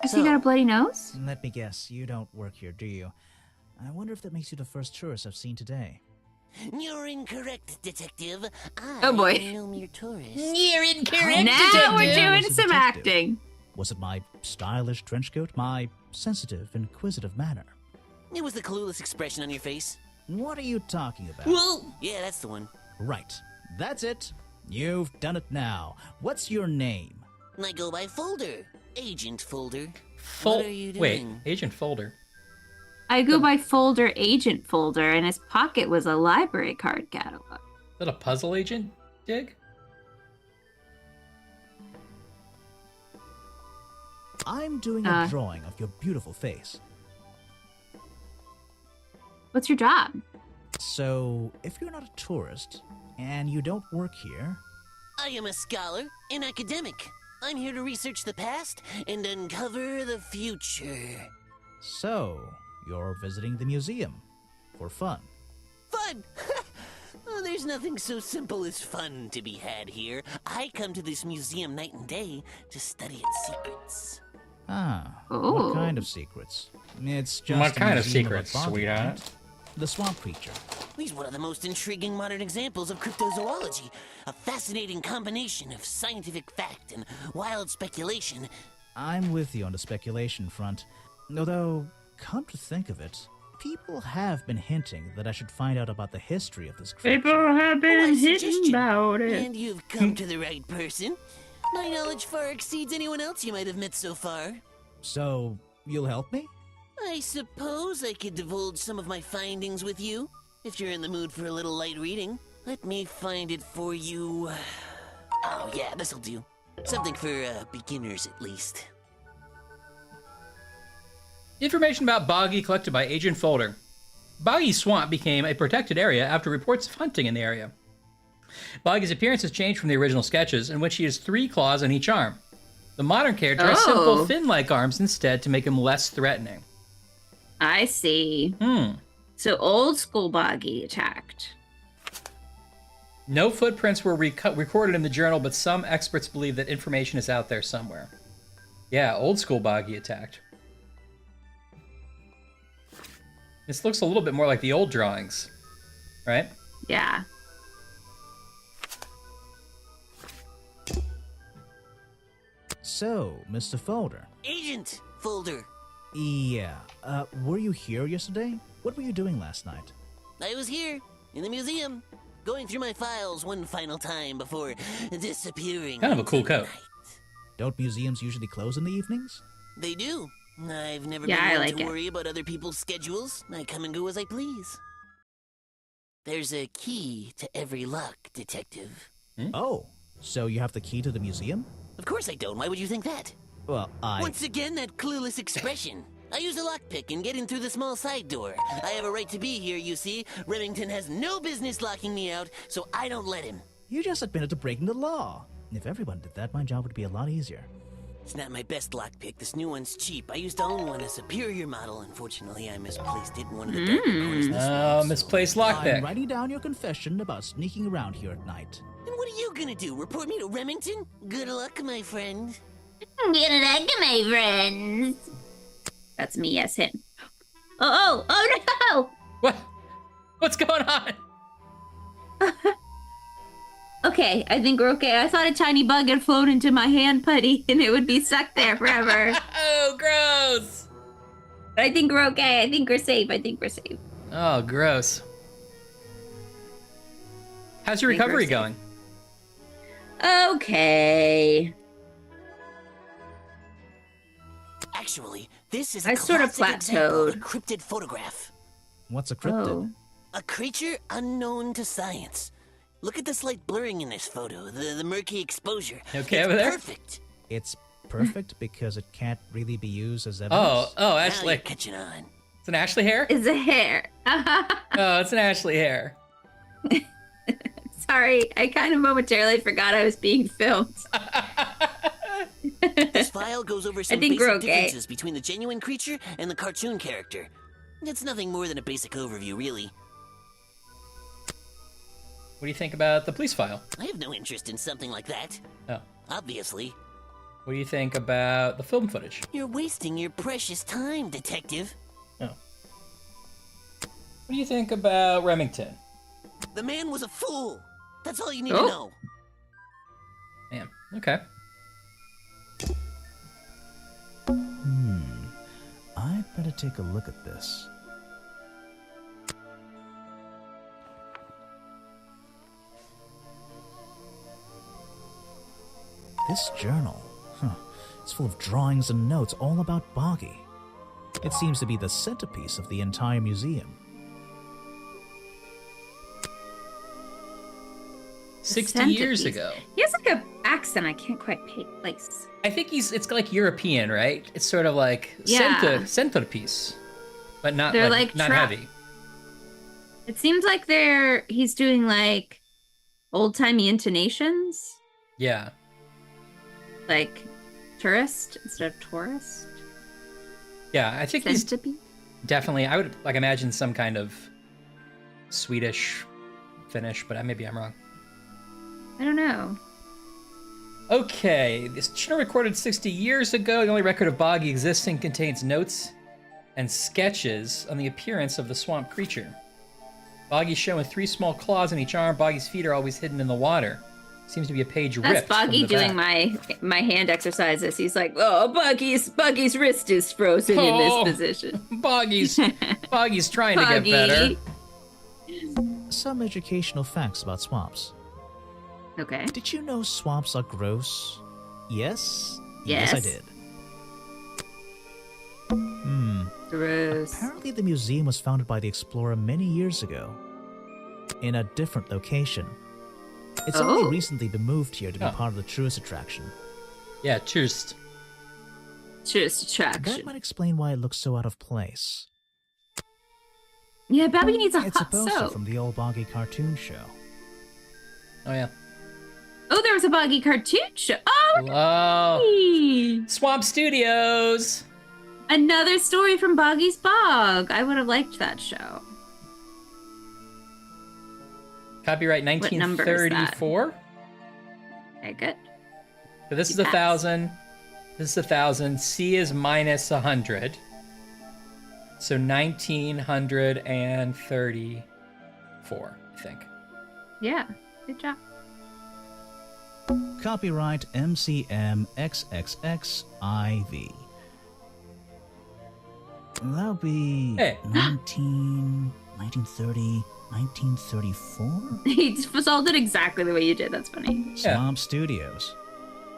Has he got a bloody nose? Let me guess, you don't work here, do you? I wonder if that makes you the first tourist I've seen today. You're incorrect, detective. Oh, boy. I am your tourist. You're incorrect, Now we're detective. doing Was it some detective? acting. Was it my stylish trench coat? My sensitive, inquisitive manner? It was the clueless expression on your face. What are you talking about? Well, yeah, that's the one. Right. That's it. You've done it now. What's your name? I go by Folder. Agent Folder. Fol- What are you Wait, doing? Agent Folder. I go by Folder Agent Folder, and his pocket was a library card catalog. Is that a puzzle agent dig? I'm doing a drawing of your beautiful face. What's your job? So, if you're not a tourist, and you don't work here, I am a scholar, an academic. I'm here to research the past and uncover the future. so you're visiting the museum for fun. Fun! Oh, there's nothing so simple as fun to be had here. I come to this museum night and day to study its secrets. Ah, Ooh. what kind of secrets? It's just What a kind of museum secrets, a body, sweetheart? right? The swamp creature. He's one of the most intriguing modern examples of cryptozoology. A fascinating combination of scientific fact and wild speculation. I'm with you on the speculation front. Although, come to think of it, people have been hinting that I should find out about the history of this creature. have Oh, a suggestion. And you've come to the right person. My knowledge far exceeds anyone else you might have met so far. So, you'll help me? I suppose I could divulge some of my findings with you, if you're in the mood for a little light reading. Let me find it for you. Oh yeah, this'll do. Something for beginners at least. Information about Boggy collected by Agent Folder. Boggy Swamp became a protected area after reports of hunting in the area. Boggy's appearance has changed from the original sketches, in which he has 3 claws on each arm. The modern character has simple fin-like arms instead to make him less threatening. I see. So old school Boggy attacked. No footprints were recorded in the journal, but some experts believe that information is out there somewhere. Yeah, old school Boggy attacked. This looks a little bit more like the old drawings, right? Yeah. So, Mr. Folder. Agent Folder. Yeah, were you here yesterday? What were you doing last night? I was here, in the museum, going through my files one final time before disappearing. Kind of a cool into the coat. night. Don't museums usually close in the evenings? They do. I've never Yeah, I been one like to it. worry about other people's schedules. I come and go as I please. There's a key to every lock, detective. Oh, so you have the key to the museum? Of course I don't. Why would you think that? Well, Once again, that clueless expression. I use a lockpick and get in through the small side door. I have a right to be here, you see. Remington has no business locking me out, so I don't let him. You just admitted to breaking the law. If everyone did that, my job would be a lot easier. It's not my best lockpick. This new one's cheap. I used to own one, a superior model. Unfortunately, I misplaced it in one of the darker corners of the swamp, so- Misplaced I'm lockpick. writing down your confession about sneaking around here at night. And what are you gonna do? Report me to Remington? Good luck, my friend. Get it out, my friends. That's me, yes, him. Oh no! What? What's going on? Okay, I think we're okay. I thought a tiny bug had flown into my hand putty and it would be stuck there forever. Oh, gross. But I think we're okay. I think we're safe. Oh, gross. How's your Think we're recovery safe. going? Okay. Actually, this is a I sort of classic example of a plateaued. cryptid photograph. What's a cryptid? Oh. A creature unknown to science. Look at the slight blurring in this photo, the murky exposure. Okay It's over there? Perfect. It's perfect because it can't really be used as evidence. Oh, Now Ashley. you're catching on. It's an Ashley hair? It's a hair. Oh, it's an Ashley hair. Sorry, I kind of momentarily forgot I was being filmed. This file goes over some think we're basic okay. differences between the genuine creature and the cartoon character. It's nothing more than a basic overview, really. What do you think about the police file? I have no interest in something like that. Oh. obviously. What do you think about the film footage? You're wasting your precious time, detective. Oh. What do you think about Remington? The man was a fool. That's all you need Oh. to know. Man, okay. I'd better take a look at this. This journal, it's full of drawings and notes all about Boggy. It seems to be the centerpiece of the entire museum. 60 years Centerpiece. ago. He has like a accent I can't quite place. I think it's like European, right? It's sort of like Yeah. centerpiece, but not They're like like not tra- heavy. It seems like he's doing like old-timey intonations, Yeah. like tourist instead of tourist. Yeah, I think he's Centipede. definitely, I would like imagine some kind of Swedish, Finnish, but maybe I'm wrong. I don't know. Okay, this journal recorded 60 years ago. The only record of Boggy existing contains notes and sketches on the appearance of the swamp creature. Boggy's shown with 3 small claws in each arm. Boggy's feet are always hidden in the water. Seems to be a page That's ripped from Boggy the doing back. my hand exercises. He's like, oh, Boggy's wrist is frozen in Oh. this position. Boggy's trying to get Boggy. better. Some educational facts about swamps. Okay. Did you know swamps are gross? Yes? Yes. I did. Gross. Apparently the museum was founded by the explorer many years ago. In a different location. It's Oh. only recently been moved here to be Oh. part of the tourist attraction. Yeah, cheers. Tourist That attraction. might explain why it looks so out of place. Yeah, Bobby needs a It's a hot poster soap. from the old Boggy cartoon show. Oh yeah. Oh, there was a Boggy cartoon show. Oh, Oh, hey. Swamp Studios. Another story from Boggy's Bog. I would have liked that show. Copyright What number is that? 1934. Okay, good. So this is You 1,000. This is 1,000. C is minus 100. So 1934, I think. Yeah, good job. Copyright MCM XXXIV. That'll be Hey. 1930, 1934? He solved it exactly the way you did. That's funny. Yeah. Swamp Studios.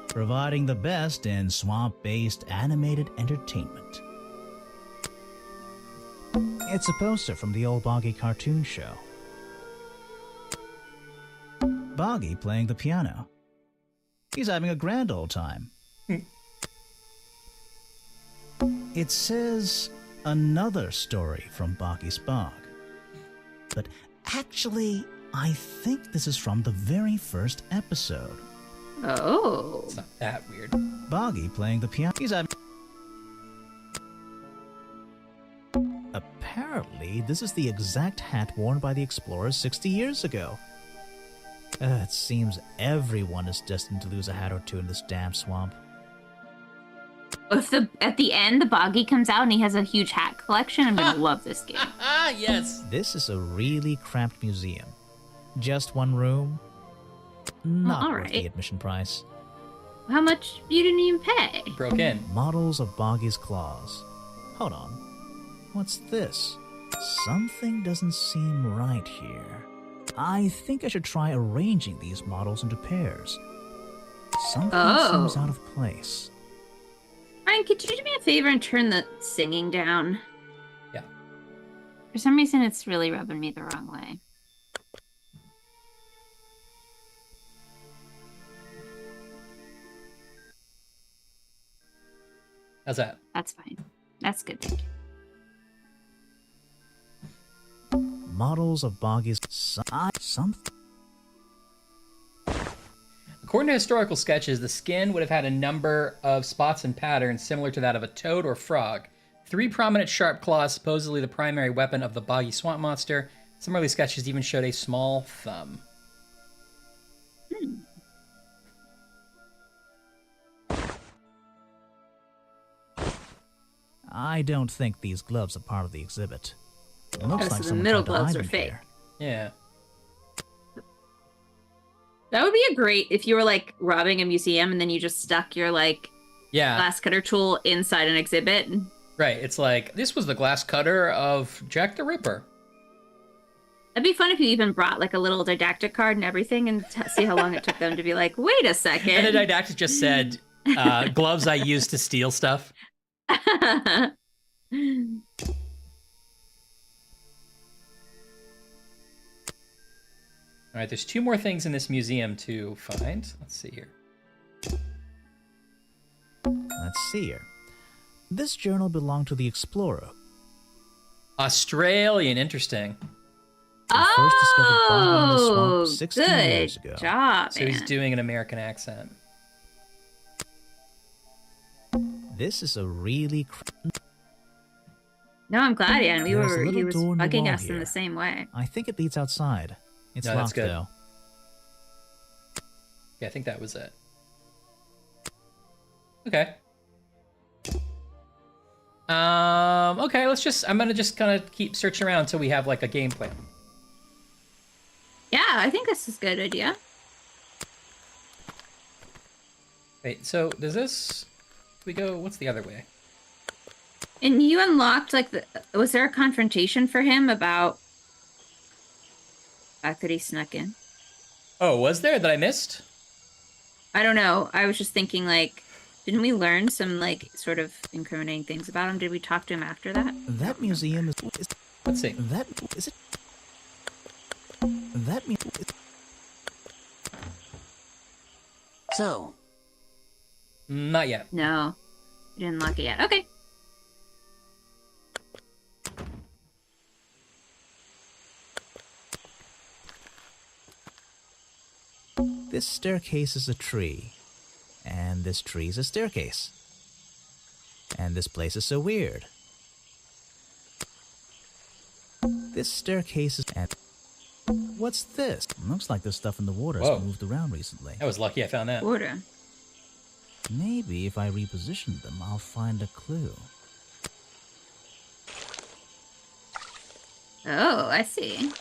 Providing the best in swamp-based animated entertainment. It's a poster from the old Boggy cartoon show. Boggy playing the piano. He's having a grand old time. It says another story from Boggy's Bog. But actually, I think this is from the very first episode. Oh. It's not that weird. Boggy playing the piano. He's having... Apparently, this is the exact hat worn by the explorers 60 years ago. It seems everyone is destined to lose a hat or two in this damn swamp. If at the end the Boggy comes out and he has a huge hat collection, I'm gonna love this game. Ah, yes. This is a really cramped museum. Just one room. Not all worth right. the admission price. How much you didn't even pay? Broke in. Models of Boggy's claws. Hold on. What's this? Something doesn't seem right here. I think I should try arranging these models into pairs. Something seems Oh. out of place. Ryan, could you do me a favor and turn the singing down? Yeah. For some reason, it's really rubbing me the wrong way. How's that? That's fine. That's good. Thank you. Models of Boggy's... Something... According to historical sketches, the skin would have had a number of spots and patterns similar to that of a toad or frog. 3 prominent sharp claws, supposedly the primary weapon of the Boggy swamp monster. Some early sketches even showed a small thumb. I don't think these gloves are part of the exhibit. It looks Oh, so like the someone middle tried to gloves hide are them fake. here. Yeah. That would be a great if you were like robbing a museum and then you just stuck your like Yeah. glass cutter tool inside an exhibit. Right. It's like, this was the glass cutter of Jack the Ripper. That'd be fun if you even brought like a little didactic card and everything and see how long it took them to be like, wait a second. And the didactic just said, gloves I used to steal stuff. All All right, there's 2 more things in this museum to find. Let's see here. Let's see here. This journal belonged to the explorer. Australian, interesting. Who first discovered bottom in the Oh, swamp 16 good years ago. job, So he's man. doing an American accent. This is a really No, I'm glad, Ian. There's a He little was door in the bugging wall us in here. the same way. I think it leads outside. It's No, that's locked good. though. Yeah, I think that was it. Okay. Okay, I'm gonna just kind of keep searching around until we have like a game plan. Yeah, I think this is a good idea. Wait, so does this, we go, what's the other way? And you unlocked like was there a confrontation for him about the fact that he snuck in? Oh, was there that I missed? I don't know. I was just thinking like, didn't we learn some like sort of incriminating things about him? Did we talk to him after that? That museum is Let's see. that is it. That museum. So, Not yet. No. We didn't unlock it yet. Okay. This staircase is a tree, and this tree is a staircase. And this place is so weird. This staircase is and what's this? Looks like the stuff in the water Whoa. has moved around recently. I was lucky I found that. Order. Maybe if I reposition them, I'll find a clue. Oh, I see.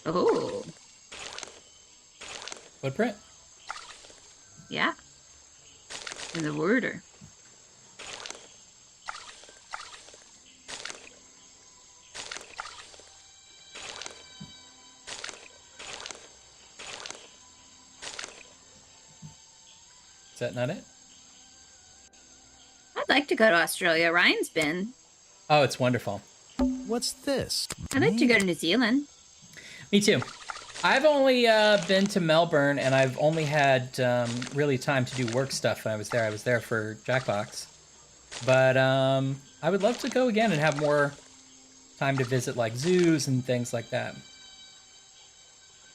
Oh, Footprint? yeah. In the order. Is that not it? I'd like to go to Australia. Ryan's been. Oh, it's wonderful. What's this? I'd like to go to New Zealand. Me too. I've only been to Melbourne, and I've only had really time to do work stuff when I was there. I was there for Jackbox. But I would love to go again and have more time to visit like zoos and things like that.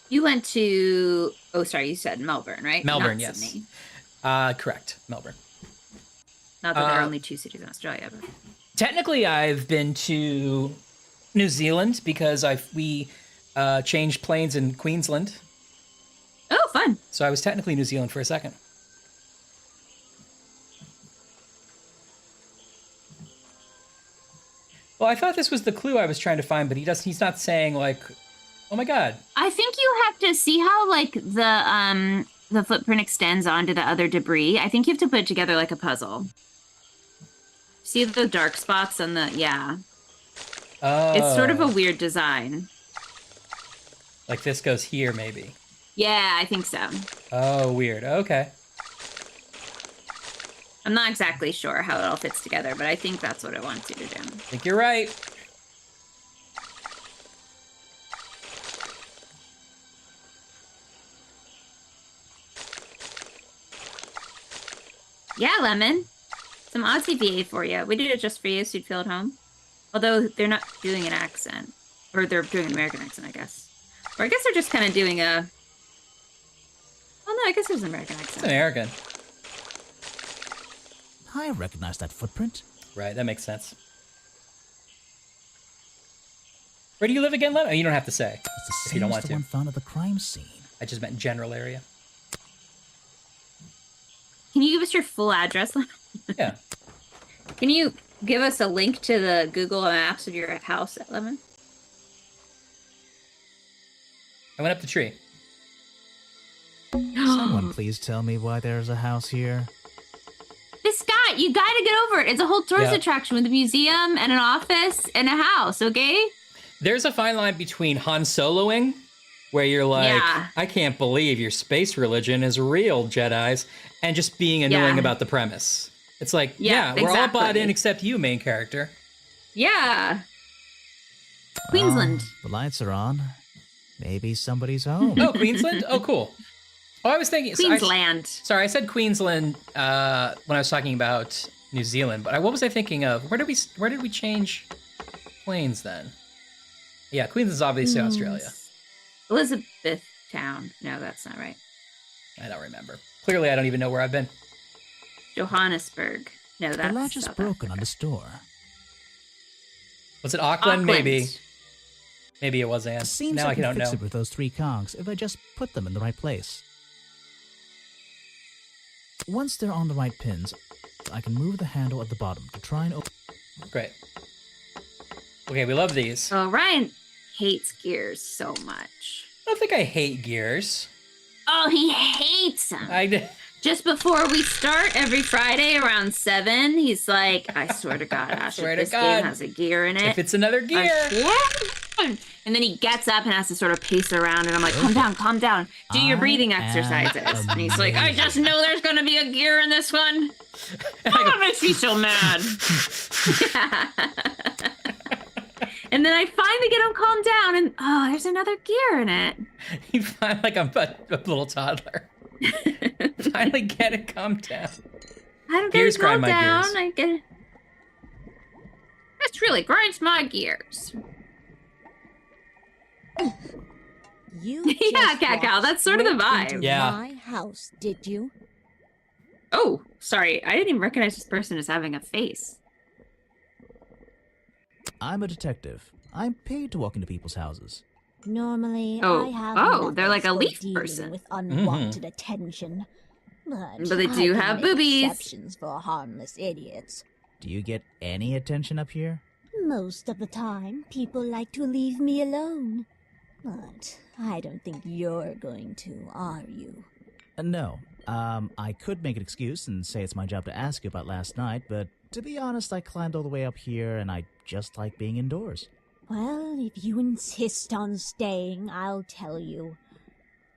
You went to. Oh, sorry. You said Melbourne, right? Melbourne, Not yes. Sydney. Correct. Melbourne. Not that there are only 2 cities in Australia, but. Technically, I've been to New Zealand because we changed planes in Queensland. Oh, fun. So I was technically New Zealand for a second. Well, I thought this was the clue I was trying to find, but he's not saying like, oh my god. I think you have to see how like the footprint extends onto the other debris. I think you have to put it together like a puzzle. See the dark spots on the yeah. Oh. It's sort of a weird design. Like this goes here, maybe. Yeah, I think so. Oh, weird. Okay. I'm not exactly sure how it all fits together, but I think that's what it wants you to do. I think you're right. Yeah, Lemon. Some Aussie VA for you. We did it just for you so you'd feel at home. Although they're not doing an accent. Or they're doing an American accent, I guess. Or I guess they're just kind of doing a... Oh, no, I guess there's an American It's accent. American. I recognize that footprint. Right, that makes sense. Where do you live again, Lemon? You don't have to say. It's the If same you don't as want the to. one found at the crime scene. I just meant general area. Can you give us your full address? Yeah. Can you give us a link to the Google Maps of your house at Lemon? I went up the tree. Someone please tell me why there's a house here. This guy, you gotta get over it. It's a whole tourist Yeah. attraction with a museum and an office and a house, okay? There's a fine line between Han Soloing, where you're like, Yeah. I can't believe your space religion is real, Jedis, and just being annoying Yeah. about the premise. It's like, Yeah, we're all bought exactly. in except you, main character. Yeah. Queensland. Well, the lights are on. Maybe somebody's home. Oh, Queensland? Oh, cool. Oh, I was thinking... Queensland. Sorry, I said Queensland when I was talking about New Zealand, but what was I thinking of? Where did we change planes then? Yeah, Queensland's obviously Australia. Elizabethtown. No, that's not right. I don't remember. Clearly, I don't even know where I've been. Johannesburg. No, that's The latch is South broken on Africa. this door. Was it Auckland? Maybe. Auckland. Maybe it was, Anne. It seems Now I I can don't fix know. it with those 3 cogs if I just put them in the right place. Once they're on the right pins, I can move the handle at the bottom to try and open. Great. Okay, we love these. Oh, Ryan hates gears so much. I don't think I hate gears. Oh, he hates them. I Just before we start every Friday around 7, he's like, I swear to God, Ash, Swear if to this God. game has a gear in it. if it's another gear. I swear. And then he gets up and has to sort of pace around, and I'm like, calm down. Do your I breathing am exercises. And he's like, I just know there's going to be a gear in this one. Oh, that makes me so mad. And then I finally get him calmed down, and oh, there's another gear in it. You find like I'm a little toddler. Finally get it calmed down. I don't Gears get it grind calmed my down. gears. I get it. This really grinds my gears. You Yeah, just Cat Cow, walked that's sort of the straight into vibe. Yeah. My house, did you? Oh, sorry. I didn't even recognize this person as having a face. I'm a detective. I'm paid to walk into people's houses. Normally, Oh. I have Oh, they're like a methods for leaf dealing person. with unwanted attention. But they I do can have make boobies. Exceptions for harmless idiots. Do you get any attention up here? Most of the time, people like to leave me alone. But I don't think you're going to, are you? No. I could make an excuse and say it's my job to ask you about last night, but to be honest, I climbed all the way up here and I just like being indoors. Well, if you insist on staying, I'll tell you.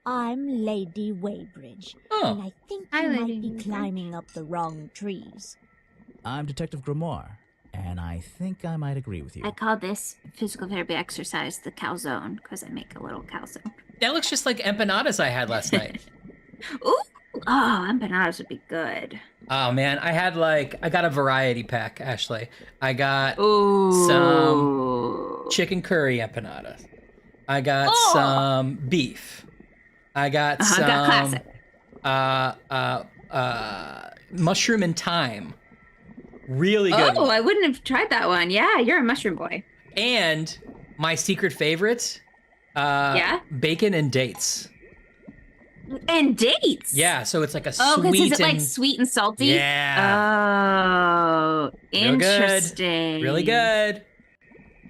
I'm Lady Weybridge, Oh. and I think Hi, you Lady might be Weybridge. climbing up the wrong trees. I'm Detective Grimoire, and I think I might agree with you. I call this physical therapy exercise the calzone because I make a little calzone. That looks just like empanadas I had last night. Ooh. Oh, empanadas would be good. Oh man, I got a variety pack, Ashley. I got Ooh. some chicken curry empanadas. I got Oh. some beef. I got Got some classic. Mushroom and thyme. Really good. Oh, I wouldn't have tried that one. Yeah, you're a mushroom boy. And my secret favorite, Yeah? bacon and dates. And dates. Yeah, so it's like a Oh, because sweet is it like and sweet and salty? yeah, Oh, Real good. interesting. really good.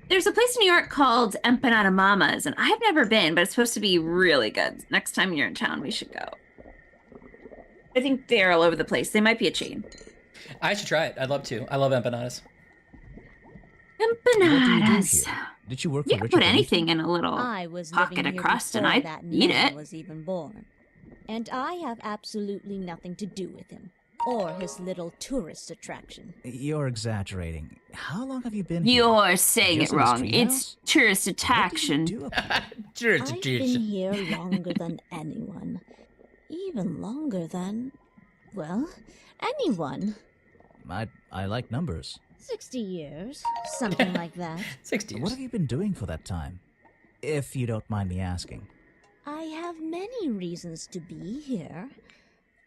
There's a place in New York called Empanada Mama's, and I've never been, but it's supposed to be really good. Next time you're in town, we should go. I think they're all over the place. They might be a chain. I should try it. I'd love to. I love empanadas. What do you do Empanadas. here? Did you work for You can Richard put Bennington? anything in a little I was pocket living of here crust, and before I'd that eat man it. was even born. And I have absolutely nothing to do with him, or his little tourist attraction. You're exaggerating. How long have you been here? You're saying Just it in this wrong. treehouse? It's tourist What do you attraction. do up here? Sure, I've been here longer than anyone. Even longer than, well, anyone. I like numbers. 60 years, something like that. 60 What years. have you been doing for that time? If you don't mind me asking. I have many reasons to be here,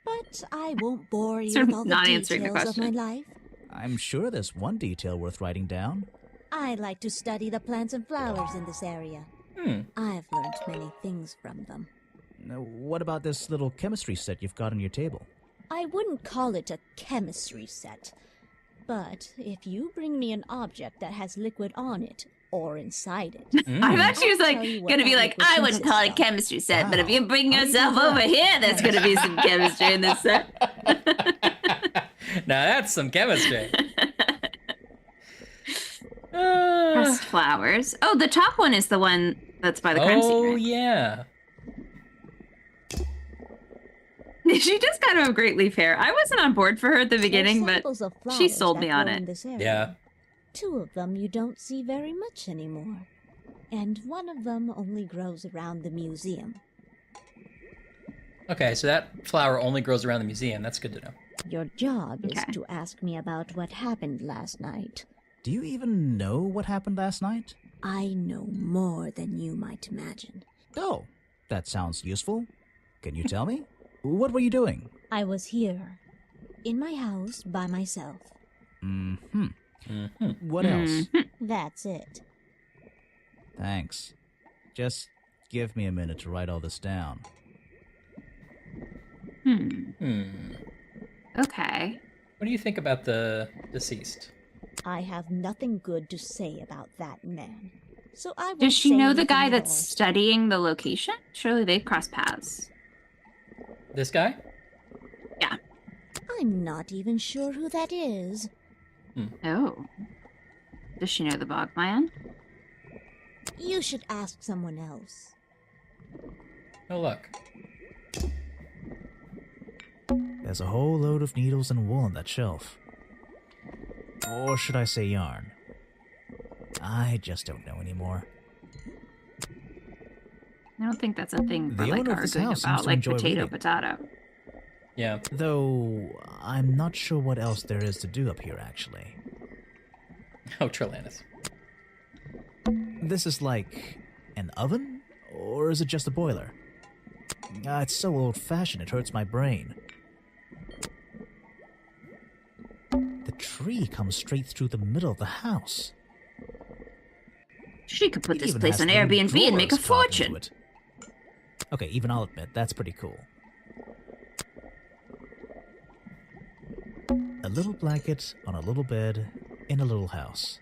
but I won't bore you Sort of with all the not answering the details of my question. life. I'm sure there's one detail worth writing down. I like to study the plants and flowers in this area. I've learned many things from them. Now, what about this little chemistry set you've got on your table? I wouldn't call it a chemistry set. But if you bring me an object that has liquid on it, or inside it... I thought she was I'll like tell you what gonna be that like, liquid I wouldn't call it a consists of. chemistry set, but if Wow. you bring How do you yourself do that? over here, there's gonna be some chemistry in this set. Now that's some chemistry. Pressed flowers. Oh, the top one is the one that's by the crime scene. Oh right? yeah. She does kind of have great leaf hair. I wasn't on board for her at the beginning, There's but samples of she flowers sold that me on grow in it. this area. Yeah. 2 of them you don't see very much anymore. And 1 of them only grows around the museum. Okay, so that flower only grows around the museum. That's good to know. Your job Okay. is to ask me about what happened last night. Do you even know what happened last night? I know more than you might imagine. Oh, that sounds useful. Can you tell me? What were you doing? I was here, in my house, by myself. What else? That's it. Thanks. Just give me a minute to write all this down. Okay. What do you think about the deceased? I have nothing good to say about that man. So I won't Does she say know the anything guy at that's all. studying the location? Surely they've crossed paths. This guy? Yeah. I'm not even sure who that is. Oh. Does she know the Bogman? You should ask someone else. Oh look. There's a whole load of needles and wool on that shelf. Or should I say yarn? I just don't know anymore. I don't think that's a thing for The like owner of this arguing house seems about, to like enjoy potato, reading. potato. Yeah. Though, I'm not sure what else there is to do up here, actually. Oh, Trelanis. This is like an oven? Or is it just a boiler? It's so old-fashioned it hurts my brain. The tree comes straight through the middle of the house. She could put It this even place has on little Airbnb and make a drawers carved into fortune. it. Okay, even I'll admit, that's pretty cool. A little blanket on a little bed in a little house.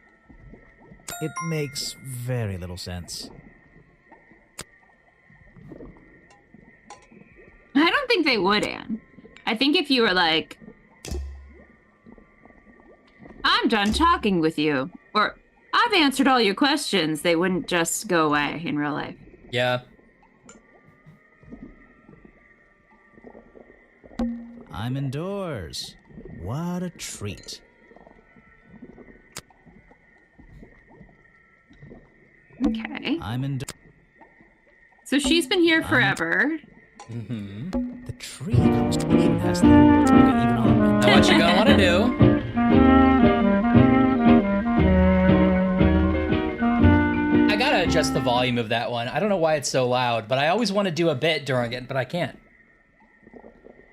It makes very little sense. I don't think they would, Anne. I think if you were like, I'm done talking with you, or I've answered all your questions, they wouldn't just go away in real life. Yeah. I'm indoors. What a treat. Okay. I'm indoors. So she's been here forever. Mm-hmm. The tree comes to even has the... Okay, even I'll admit. Now what you gonna want to do? I gotta adjust the volume of that one. I don't know why it's so loud, but I always want to do a bit during it, but I can't.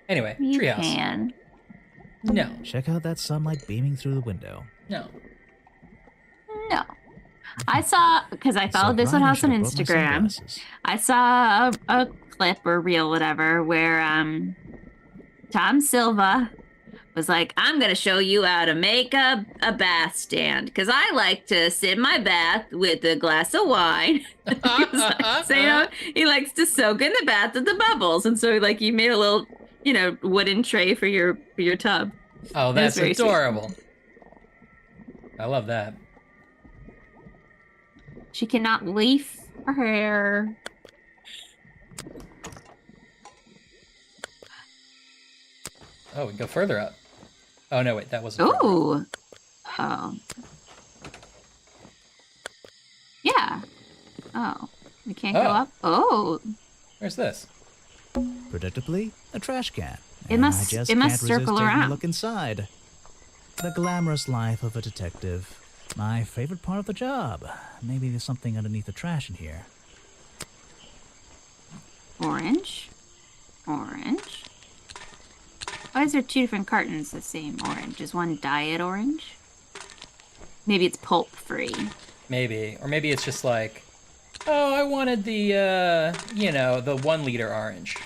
Anyway, You treehouse. can. No, Check out that sunlight beaming through the window. no. No. I saw, because I followed this one Brian, I house on should have brought my Instagram. sunglasses. I saw a clip or reel, whatever, where Tom Silva was like, I'm going to show you how to make a bath stand because I like to sit in my bath with a glass of wine. He was like, so, you know, he likes to soak in the bath with the bubbles. And so, like, he made a little, you know, wooden tray for your tub. Oh, That's that's very sweet. adorable. I love that. She cannot leaf her hair. Oh, we can go further up. Oh, no, wait, that wasn't further up. Ooh. Oh. Yeah. Oh. We can't go Oh. up? Oh. Where's this? Predictably, a trash can. It And must- I just it must can't resist circle taking a around. look inside. The glamorous life of a detective. My favorite part of the job. Maybe there's something underneath the trash in here. Orange. Orange. Why is there two different cartons the same orange? Is one dyed orange? Maybe it's pulp free. Maybe. Or maybe it's just like, oh, I wanted the, the 1 liter orange.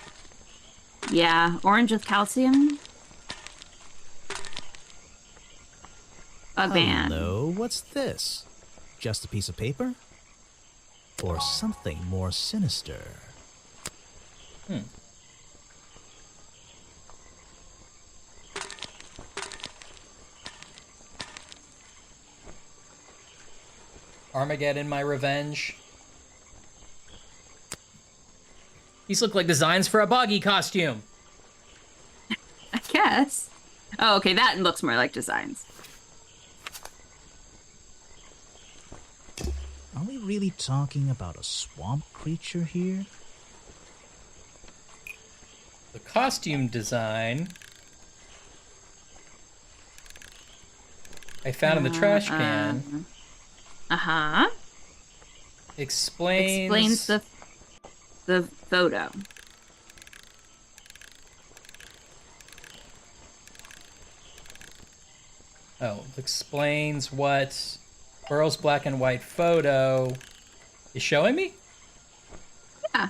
Yeah, orange with calcium. Bug man. Hello, what's this? Just a piece of paper? Or something more sinister? Armageddon, my revenge. These look like designs for a boggy costume. I guess. Oh, okay, that looks more like designs. Are we really talking about a swamp creature here? The costume design I found in the trash can explains the photo. Oh, explains what Burrow's black and white photo is showing me? Yeah.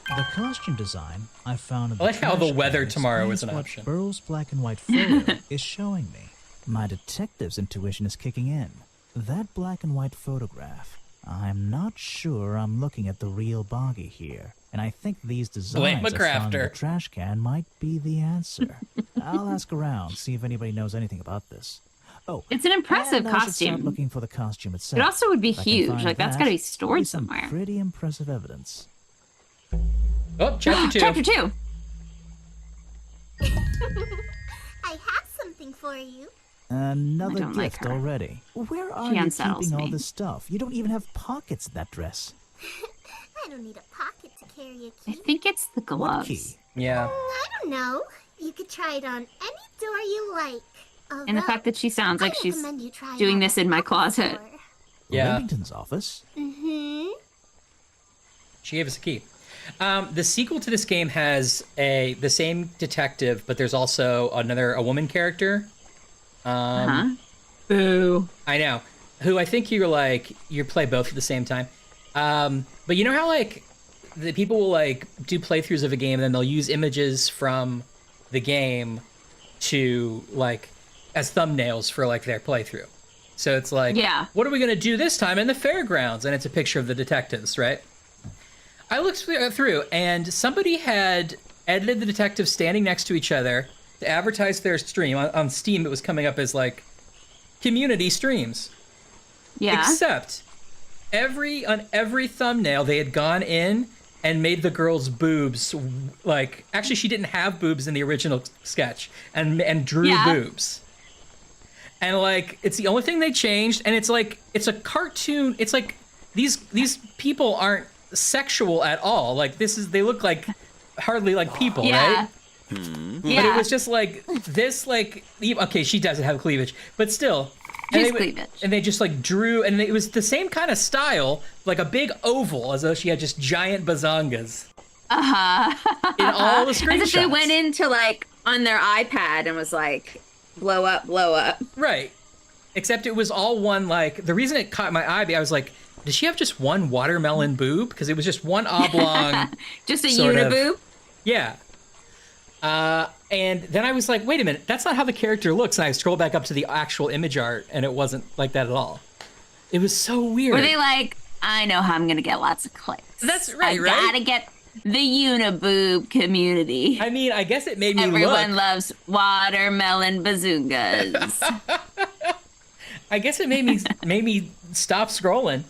The costume design I found in the I like how the trash weather can tomorrow is explains an what option. Burrow's black and white photo is showing me. My detective's intuition is kicking in. That black and white photograph, I'm not sure I'm looking at the real Boggy here. And I think these designs I found in the trash can might be the answer. I'll ask around, see if anybody knows anything about this. Oh, It's an impressive and I should costume. start looking for the costume itself. It also would be If I can huge. find Like, that's got to be that, stored there'll some somewhere. Pretty impressive evidence. Oh, chapter 2. Chapter 2. I have something for you. Another don't like gift her. already. Where are She you unsettles keeping all me. this stuff? You don't even have pockets in that dress. I don't need a pocket to carry a I key. think it's the What gloves. key? Yeah. I don't know. You could try it on any door you like. And the fact that she sounds like I she's recommend you try it doing on this the in my office closet. door. Yeah. Remington's office? Mm-hmm. She gave us a key. The sequel to this game has the same detective, but there's also a woman character. Boo. I know. Who I think you play both at the same time. But you know how the people will do playthroughs of a game and then they'll use images from the game to as thumbnails for their playthrough. So it's Yeah. what are we gonna do this time in the fairgrounds? And it's a picture of the detectives, right? I looked through and somebody had edited the detectives standing next to each other to advertise their stream. On Steam, it was coming up as community streams. Yeah. Except on every thumbnail they had gone in and made the girl's boobs actually she didn't have boobs in the original sketch and drew boobs. And it's the only thing they changed, and it's a cartoon. It's these people aren't sexual at all. They look hardly like people, right? Yeah. But it was just this okay, she doesn't have cleavage, but still. Just cleavage. And they just drew, and it was the same kind of style, a big oval, as though she had just giant bazongas. In all the screenshots. As if they went into on their iPad and was blow up, blow up. Right. Except it was all one, the reason it caught my eye, I was did she have just one watermelon boob? Because it was just one oblong. Just a sort of- uniboob? Yeah. And then I was wait a minute, that's not how the character looks. And I scrolled back up to the actual image art, and it wasn't like that at all. It was so weird. Were they I know how I'm going to get lots of clicks. That's right, I right? gotta get the uniboob community. I mean, I guess it made me Everyone look. loves watermelon bazungas. I guess it made me stop scrolling.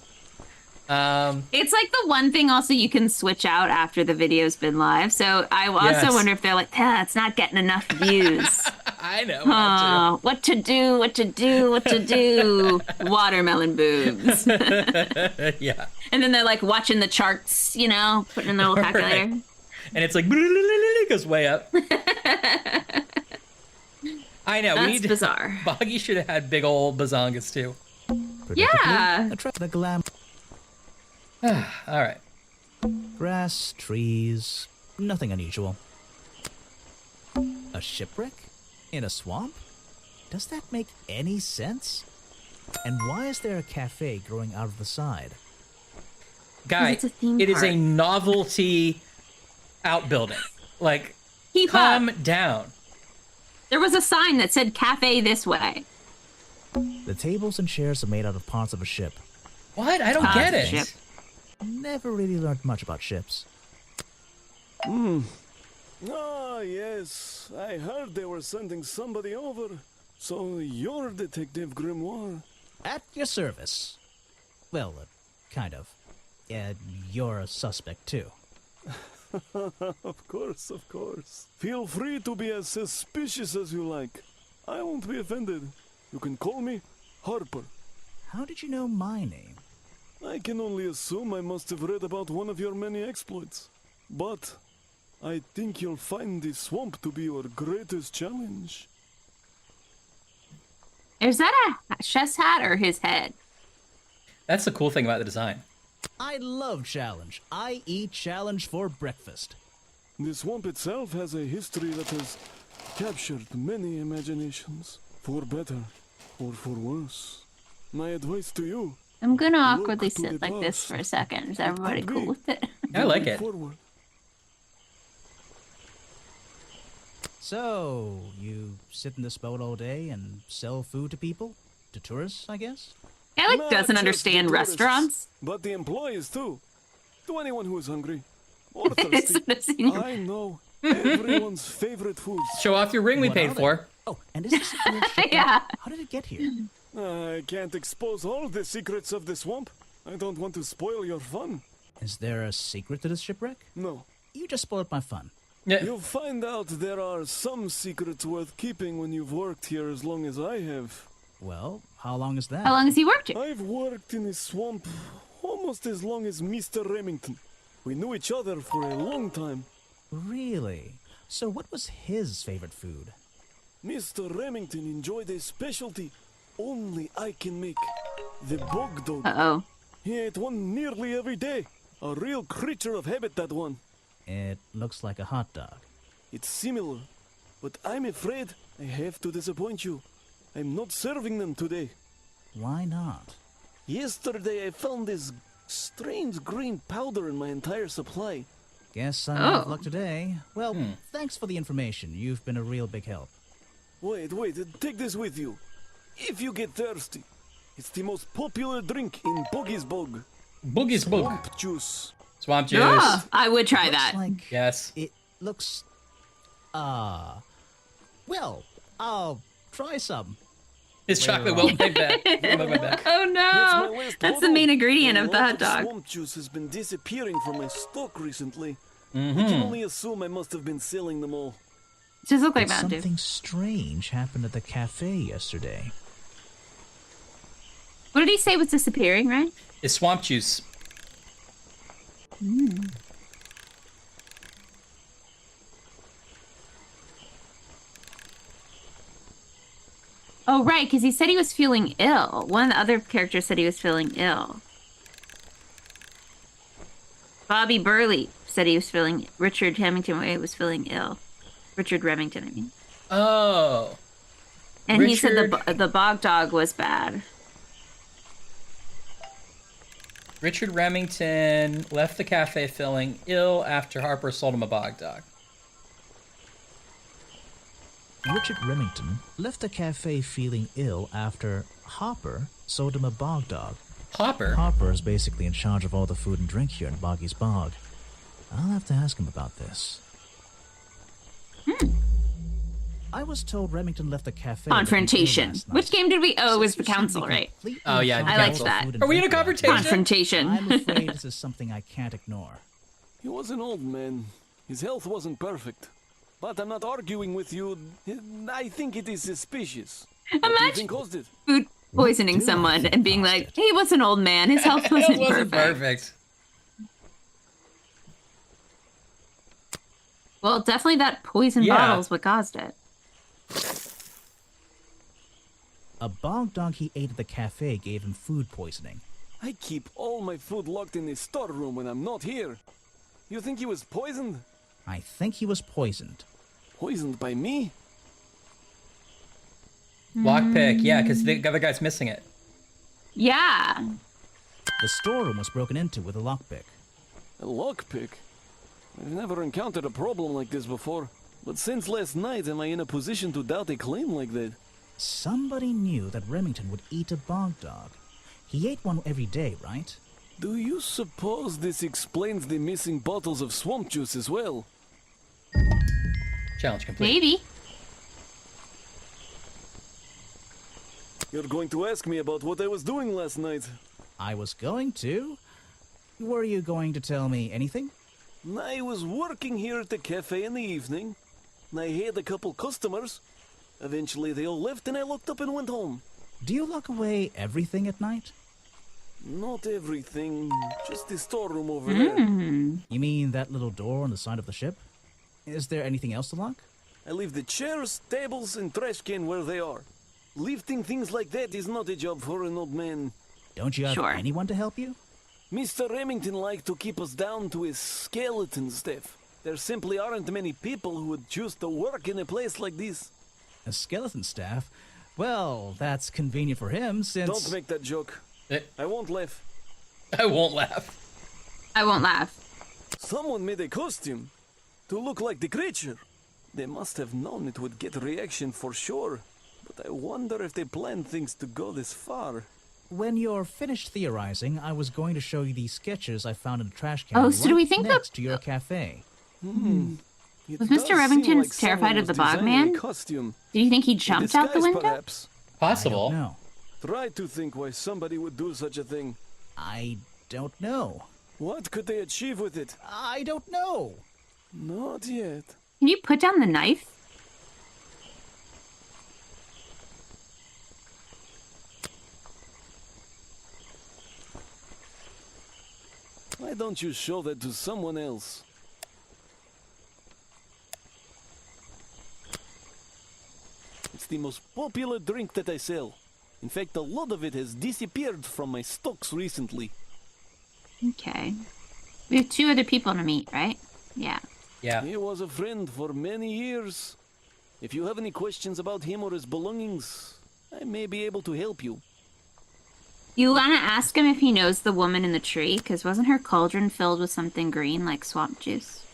It's the one thing also you can switch out after the video's been live. So I also Yes. wonder if they're it's not getting enough views. I know. Oh, what to do, what to do, what to do. Watermelon boobs. Yeah. And then they're watching the charts, putting in their little calculator. Right. And it's it goes way up. I know. That's bizarre. Boggy should have had big old bazongas too. Yeah. Attract the glam. All right. Grass, trees, nothing unusual. A shipwreck? In a swamp? Does that make any sense? And why is there a cafe growing out of the side? Guy, it's a theme it is a park. novelty outbuilding. Like, Keep calm up. down. There was a sign that said cafe this way. The tables and chairs are made out of parts of a ship. What? I don't Ah, get it. ship. Never really learned much about ships. Ah, yes. I heard they were sending somebody over. So you're Detective Grimoire. At your service. Well, kind of. You're a suspect, too. Of course, of course. Feel free to be as suspicious as you like. I won't be offended. You can call me Harper. How did you know my name? I can only assume I must have read about one of your many exploits. But I think you'll find the swamp to be your greatest challenge. Is that a chef's hat or his head? That's the cool thing about the design. I love challenge. I eat challenge for breakfast. The swamp itself has a history that has captured many imaginations, for better or for worse. My advice to you, I'm gonna Look awkwardly to sit the like this past. for a second. Is everybody could cool be. with it? I like it. forward. So, you sit in this boat all day and sell food to people? To tourists, I guess? I like Not doesn't just understand the tourists, restaurants. but the employees too. To anyone who is hungry or thirsty. It's I know everyone's favorite foods. Show off your ring we What paid are they? for. Oh, and is this a real ship? Yeah. How did it get here? I can't expose all the secrets of the swamp. I don't want to spoil your fun. Is there a secret to this shipwreck? No. You just spoiled my fun. Yeah. You'll find out there are some secrets worth keeping when you've worked here as long as I have. Well, how long is that? How long has he worked here? I've worked in the swamp almost as long as Mr. Remington. We knew each other for a long time. Really? So what was his favorite food? Mr. Remington enjoyed a specialty only I can make. The bog dog. Uh-oh. He ate one nearly every day. A real creature of habit, that one. It looks like a hot dog. It's similar, but I'm afraid I have to disappoint you. I'm not serving them today. Why not? Yesterday I found this strange green powder in my entire supply. Guess I'm out of Oh. luck today. Well, thanks for the information. You've been a real big help. Wait, take this with you. If you get thirsty, it's the most popular drink in Boogie's Bog. Boogie's Boog. Swamp juice. Swamp juice. Ah, I would try Looks that. like Yes. it looks. Well, I'll try some. His chocolate will make that. Will make that. Oh That's my no! last That's the bottle. main ingredient A of the lot hot dog. Swamp juice has been disappearing from my stock recently. Mm-hmm. I can only assume I must have been selling them all. Just look like But Mountain Dew. something strange happened at the cafe yesterday. What did he say was disappearing, right? It's swamp juice. Oh, right, because he said he was feeling ill. One of the other characters said he was feeling ill. Bobby Burley said he was feeling. Richard Remington was feeling ill. Richard Remington, I mean. Oh. And he said Richard- the bog dog was bad. Richard Remington left the cafe feeling ill after Harper sold him a bog dog. Richard Remington left the cafe feeling ill after Hopper sold him a bog dog. Hopper? Hopper is basically in charge of all the food and drink here in Boggy's Bog. I'll have to ask him about this. I was told Remington left the cafe. Confrontation. Which game did we? Oh, it was the council, right? Oh, yeah, the I liked council. that. Are we in a confrontation? Confrontation. I'm afraid this is something I can't ignore. He was an old man. His health wasn't perfect. But I'm not arguing with you. I think it is suspicious. What do you Imagine think caused it? food poisoning do I someone think and being caused like, it? he was an old man. His health wasn't, It wasn't perfect. perfect. Well, definitely that poison Yeah. bottle is what caused it. A bog dog he ate at the cafe gave him food poisoning. I keep all my food locked in the storeroom when I'm not here. You think he was poisoned? I think he was poisoned. Poisoned by me? Lockpick, yeah, because the other guy's missing it. Yeah. The storeroom was broken into with a lockpick. A lockpick? I've never encountered a problem like this before. But since last night, am I in a position to doubt a claim like that? Somebody knew that Remington would eat a bog dog. He ate one every day, right? Do you suppose this explains the missing bottles of swamp juice as well? Challenge complete. Maybe. You're going to ask me about what I was doing last night. I was going to. Were you going to tell me anything? I was working here at the cafe in the evening. I had a couple customers. Eventually they all left and I locked up and went home. Do you lock away everything at night? Not everything, just the storeroom over there. You mean that little door on the side of the ship? Is there anything else to lock? I leave the chairs, tables, and trash can where they are. Lifting things like that is not a job for an old man. Don't you have Sure. anyone to help you? Mr. Remington liked to keep us down to his skeleton staff. There simply aren't many people who would choose to work in a place like this. A skeleton staff? Well, that's convenient for him since... Don't make that joke. I won't laugh. I won't laugh. I won't laugh. Someone made a costume to look like the creature. They must have known it would get a reaction for sure. But I wonder if they planned things to go this far. When you're finished theorizing, I was going to show you these sketches I found in the trash can Oh, so do we think next that- to your cafe. It Was does Mr. seem Remington like terrified someone of the was designing Bogman? a costume. Do you think he In jumped out the disguise, window? perhaps. Possible. No, Try to think why somebody would do such a thing. I don't know. What could they achieve with it? I don't know. Not yet. Can you put down the knife? Why don't you show that to someone else? It's the most popular drink that I sell. In fact, a lot of it has disappeared from my stocks recently. Okay. We have 2 other people to meet, right? Yeah. Yeah. He was a friend for many years. If you have any questions about him or his belongings, I may be able to help you. You want to ask him if he knows the woman in the tree? Because wasn't her cauldron filled with something green like swamp juice?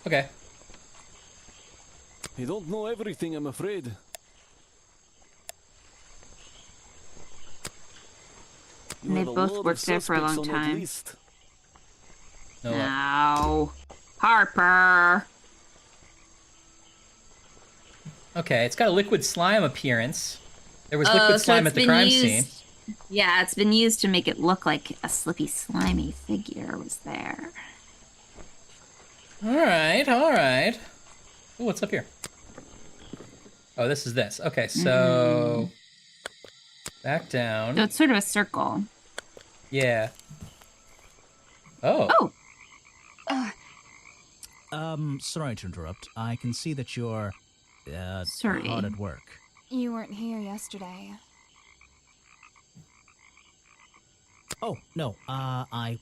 Okay. I don't know everything, I'm afraid. You And have they've a both lot of worked there for a suspects long on that time. list. No. No. Harper. Okay, it's got a liquid slime appearance. There was liquid slime at the crime scene. Yeah, it's been used to make it look like a slippy, slimy figure was there. All right, all right. Oh, what's up here? Oh, this is this. Okay, so back down. So it's sort of a circle. Yeah. Oh. Oh, Sorry to interrupt. I can see that you're, Sorry. hard at work. You weren't here yesterday. Oh, no, I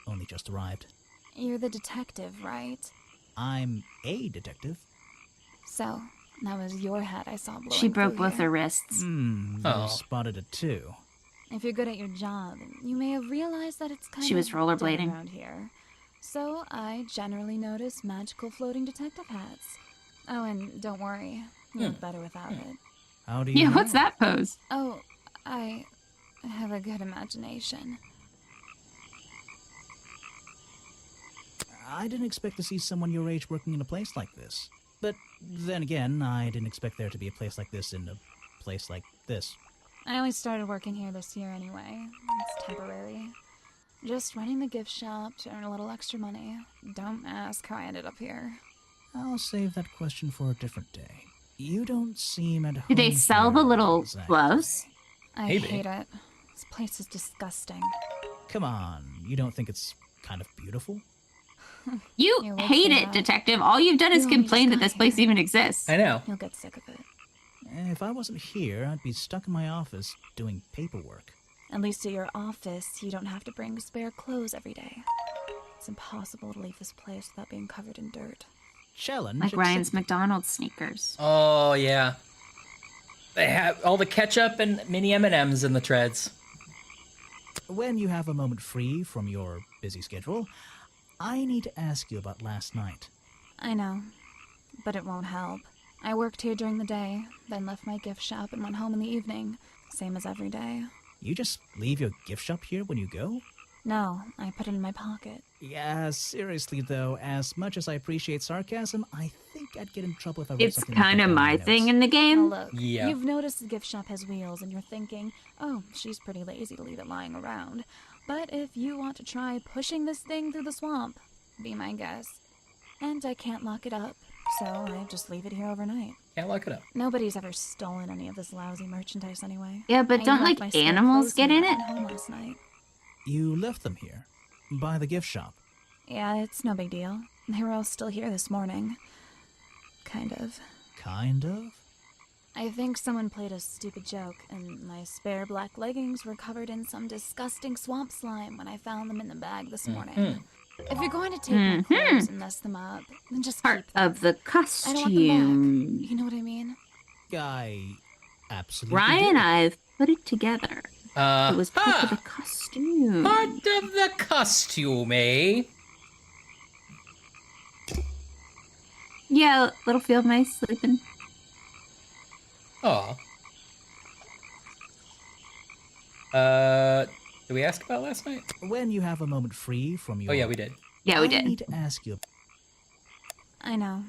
only just arrived. You're the detective, right? I'm a detective. So, that was your head I saw blowing she broke through both here. her wrists. You Oh. spotted it too. If you're good at your job, you may have realized that it's kind She was of dead rollerblading. around here. So, I generally notice magical floating detective hats. Oh, and don't worry, you look better without it. How do you Yeah, know? what's that pose? Oh, I have a good imagination. I didn't expect to see someone your age working in a place like this. But then again, I didn't expect there to be a place like this in a place like this. I only started working here this year anyway. It's temporary. Just running the gift shop to earn a little extra money. Don't ask how I ended up here. I'll save that question for a different day. You don't seem at home. Did they sell the here, little exactly. gloves? I Maybe. hate it. This place is disgusting. Come on, you don't think it's kind of beautiful? You Yeah, what's hate it, that? detective. All you've done is You only complain just that this got place here. even exists. I know. You'll get sick of it. If I wasn't here, I'd be stuck in my office doing paperwork. At least at your office, you don't have to bring spare clothes every day. It's impossible to leave this place without being covered in dirt. Challenge Like Ryan's accepted. McDonald's sneakers. Oh yeah. They have all the ketchup and mini M&Ms in the treads. When you have a moment free from your busy schedule, I need to ask you about last night. I know, but it won't help. I worked here during the day, then left my gift shop and went home in the evening, same as every day. You just leave your gift shop here when you go? No, I put it in my pocket. Yeah, seriously though, as much as I appreciate sarcasm, I think I'd get in trouble if I wrote It's something like kind that of down my my thing notes. in the Now game. look, Yeah. you've noticed the gift shop has wheels and you're thinking, oh, she's pretty lazy to leave it lying around. But if you want to try pushing this thing through the swamp, be my guest. And I can't lock it up, so I just leave it here overnight. Can't lock it up. Nobody's ever stolen any of this lousy merchandise anyway. Yeah, but I don't, even left like, my spare animals clothes get here in when I it? went home last night. You left them here? By the gift shop? Yeah, it's no big deal. They were all still here this morning. Kind of. Kind of? I think someone played a stupid joke, and my spare black leggings were covered in some disgusting swamp slime when I found them in the bag this morning. If you're going to take my clothes and mess them up, then just Part keep them. of the I don't want them costume. back. You know what I mean? I absolutely Ryan, do. I've put it together. It was part of the costume. Part of the costume, eh? Yeah, little field mice sleeping. Aw. Did we ask about last night? When you have a moment free from your... Oh yeah, we did. Yeah, we I did. need to ask you... I know.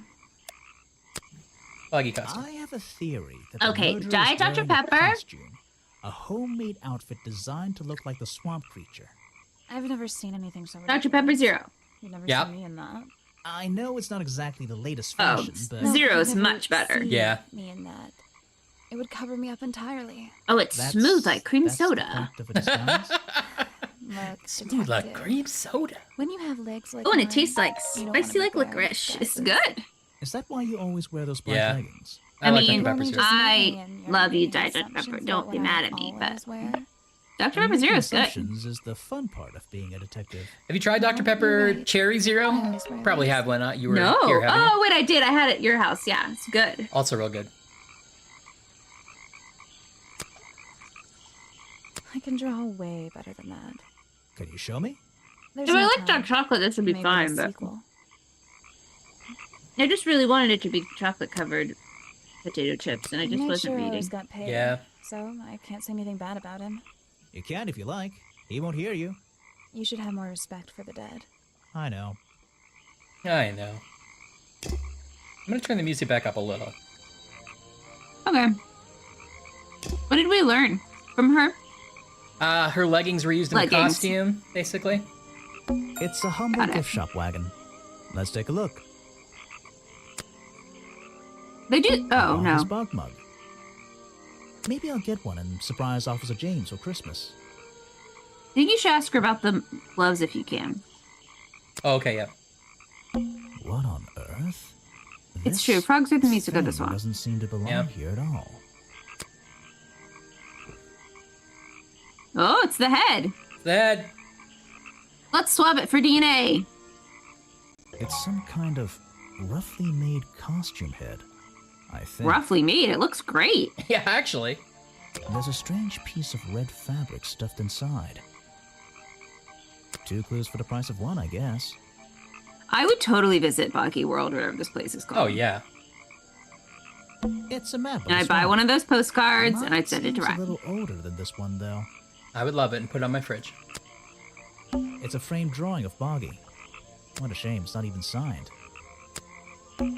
Buggy costume. I have a theory that the Okay, murderer is Diet Dr. wearing a Pepper. costume, a homemade outfit designed to look like the swamp creature. I've never seen anything so Dr. ridiculous. Pepper Zero. You've never Yep. seen me in that. I know it's not exactly the latest Oh, fashion, but... No, Zero's you've never much better. seen Yeah. Me in that. It would cover me up entirely. Oh, it's That's- smooth like cream that's the soda. point of a disguise? Look, Smooth like detective, cream soda. When you have legs like Oh, and it mine, tastes like you don't wanna spicy be like wearing licorice. It's disguises. good. Is that why you always wear those black Yeah. leggings? I like mean, Dr. Pepper Only Zero. just met I me and you're love you, making Diet Dr. assumptions Pepper. about Don't what be I mad would at me, always but wear. Dr. Pepper Making Zero is good. assumptions is the fun part of being a detective. Have you tried Dr. Pepper right. Cherry Zero? I always wear Probably these. have one. You were No. here, haven't you? Oh, wait, I did. I had it at your house. Yeah, it's good. Also real good. I can draw way better than that. Can you show me? There's If I no liked time. dark chocolate, this would be Maybe fine, a but sequel. I just really wanted it to be chocolate covered potato chips, and I He just made wasn't sure reading. ours got paid, Yeah. so I can't say anything bad about him. You can if you like. He won't hear you. You should have more respect for the dead. I know. I know. I'm gonna turn the music back up a little. Okay. What did we learn from her? Her leggings were used in the Leggings. costume, basically. It's a humble Got it. gift shop wagon. Let's take a look. They do. Oh, His no. bug mug. Maybe I'll get one and surprise Officer James for Christmas. I think you should ask her about the gloves if you can. Oh, okay, yeah. What on earth? It's This true. Frogs are the music of the thing swamp. doesn't seem to belong Yeah. here at all. Oh, it's the head. That Let's swab it for DNA. It's some kind of roughly made costume head, I think. Roughly made. It looks great. yeah, actually. There's a strange piece of red fabric stuffed inside. 2 clues for the price of 1, I guess. I would totally visit Boggy World, whatever this place is called. Oh yeah. It's a map of And the I'd buy swamp. one of those postcards Mine and I'd send it to seems a Ryan. little older than this one, though. I would love it and put it on my fridge. It's a framed drawing of Boggy. What a shame, it's not even signed.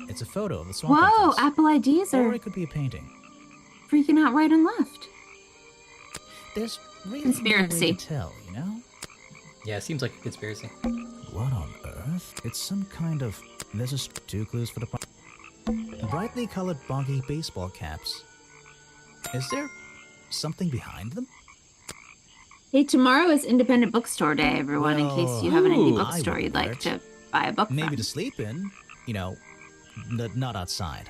It's a photo of the swamp Whoa, entrance. Apple IDs Or are it could be a painting. freaking out right and left. There's really Conspiracy. no way to tell, you know? Yeah, it seems like a conspiracy. What on earth? It's some kind of... There's 2 clues for the... Brightly colored Boggy baseball caps. Is there something behind them? Hey, tomorrow is Independent Bookstore Day, everyone, in case you have an indie Ooh, I bookstore would you'd wear like it. to buy a book Maybe from. to sleep in, you know, not outside.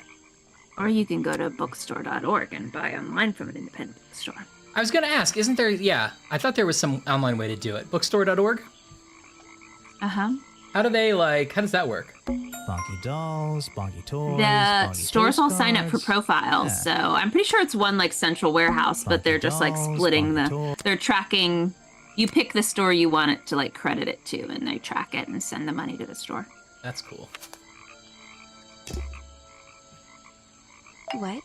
Or you can go to bookstore.org and buy online from an independent bookstore. I was gonna ask, isn't there? Yeah, I thought there was some online way to do it. Bookstore.org. Uh-huh. How do they How does that work? Boggy dolls, Boggy toys, The Boggy stores all sign up for postcards. profiles, Yeah. so I'm pretty sure it's one like central warehouse, but they're just like Dolls, splitting Boggy the. toys. They're tracking You pick the store you want it to like credit it to, and they track it and send the money to the store. That's cool. What?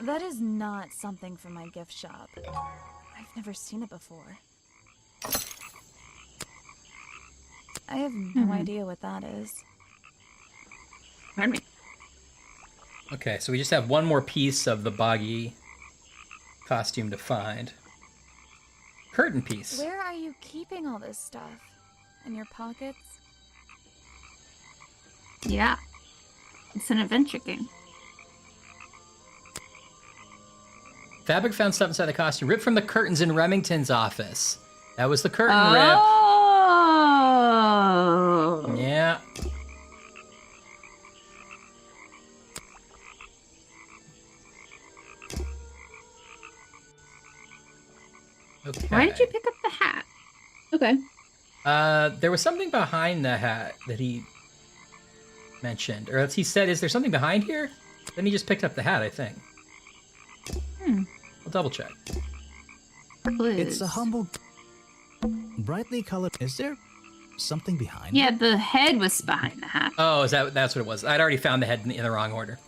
That is not something from my gift shop. I've never seen it before. I have no idea what that is. Pardon me. Okay, so we just have one more piece of the Boggy costume to find. Curtain piece. Where are you keeping all this stuff? In your pockets? Yeah. It's an adventure game. Fabric found stuff inside the costume. Ripped from the curtains in Remington's office. That was the curtain rip. Oh. Yeah. Okay. Why did you pick up the hat? Okay. There was something behind the hat that he mentioned. Or as he said, is there something behind here? Then he just picked up the hat, I think. We'll double check. Clues. It's a humble, brightly colored. Is there something behind Yeah, it? the head was behind the hat. Oh, that's what it was. I'd already found the head in the wrong order.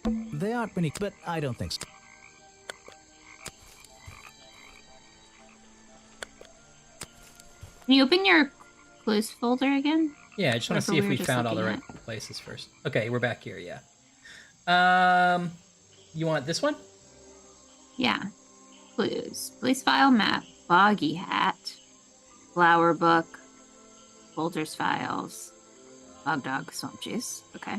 They aren't many, but I don't think so. Can you open your clues folder again? Yeah, I just want to Whatever see if we we were just found all the looking right places first. Okay, we're back here, yeah. You want this one? Yeah. Clues. Police file map. Boggy hat. Flower book. Folder's files. Bog dog swamp juice. Okay.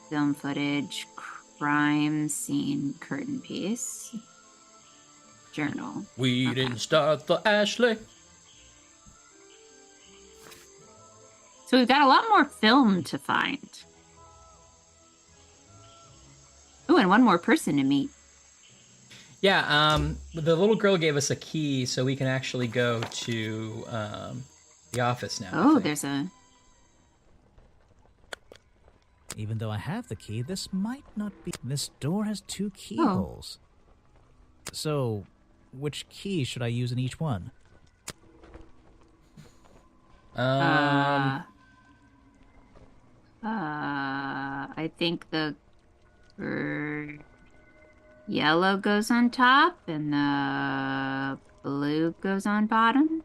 Film footage. Crime scene curtain piece. Journal. We Okay. didn't start the Ashley. So we've got a lot more film to find. Oh, and one more person to meet. Yeah, the little girl gave us a key so we can actually go to the office now. I Oh, think. there's a... Even though I have the key, this might not be. This door has 2 keyholes. So, which key should I use in each one? I think the yellow goes on top and the blue goes on bottom.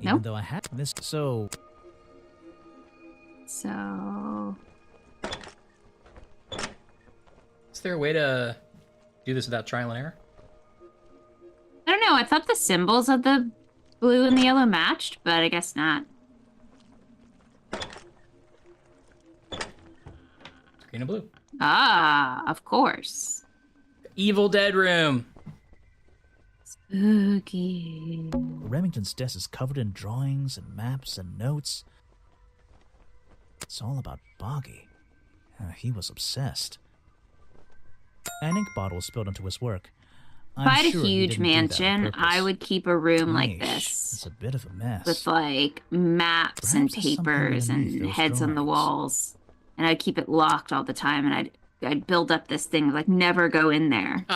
Even though I have this, so Is there a way to do this without trial and error? I don't know. I thought the symbols of the blue and the yellow matched, but I guess not. Green and blue. Ah, of course. Evil Dead room. Spooky. Remington's desk is covered in drawings and maps and notes. It's all about Boggy. He was obsessed. An ink bottle spilled into his work. If I had sure a he huge didn't do that on mansion, purpose. I would keep a room like Yeesh, this. It's a bit of a mess. With like maps and Perhaps there's something papers underneath and those heads on the drawings. walls. And I'd keep it locked all the time, and I'd build up this thing of like never go in there.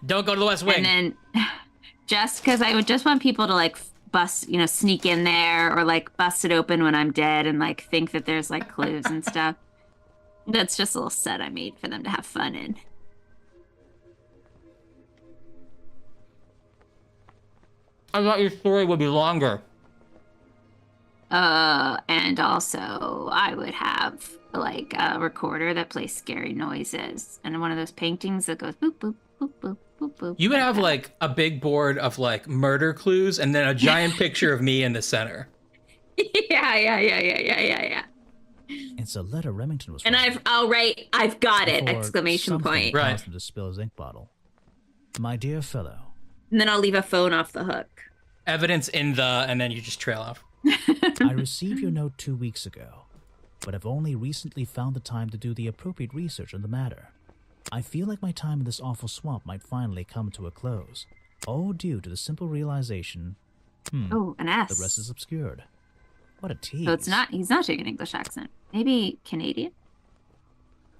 Don't go to the West Wing. And then just because I would just want people to like bust, sneak in there or like bust it open when I'm dead and like think that there's like clues and stuff. That's just a little set I made for them to have fun in. I thought your story would be longer. And also I would have like a recorder that plays scary noises and one of those paintings that goes boop, boop, boop, boop, boop, boop. You would have like a big board of like murder clues and then a giant picture of me in the center. Yeah. It's a letter Remington was And writing I'll write, I've got it, before exclamation something point. Right. caused him to spill his ink bottle. My dear fellow, And then I'll leave a phone off the hook. Evidence in the, and then you just trail off. I received your note 2 weeks ago, but have only recently found the time to do the appropriate research on the matter. I feel like my time in this awful swamp might finally come to a close, all due to the simple realization Oh, an S. The rest is obscured. What a tease. So it's not. He's not doing an English accent. Maybe Canadian.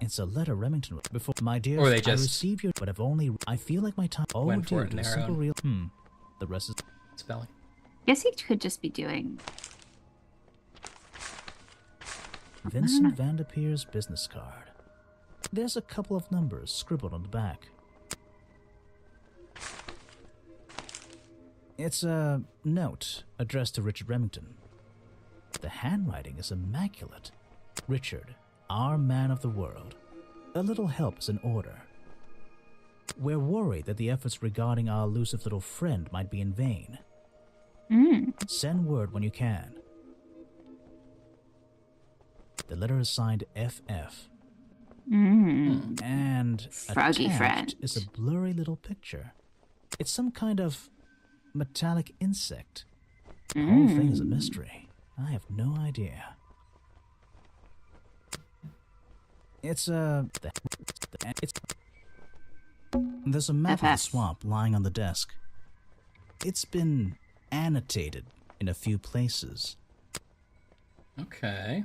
It's a letter Remington before my dear. Or they I just received your, but I've only. I feel like my time. Oh, went for due it in to a their simple own. real. The rest is spelling. Guess he could just be doing. Vincent Vanderpeer's business card. There's a couple of numbers scribbled on the back. It's a note addressed to Richard Remington. The handwriting is immaculate. Richard, our man of the world. A little help is in order. We're worried that the efforts regarding our elusive little friend might be in vain. Send word when you can. The letter is signed FF. And Froggy attached friend. is a blurry little picture. It's some kind of metallic insect. The whole thing is a mystery. I have no idea. It's there's a map of the swamp lying on the desk. It's been annotated in a few places. Okay.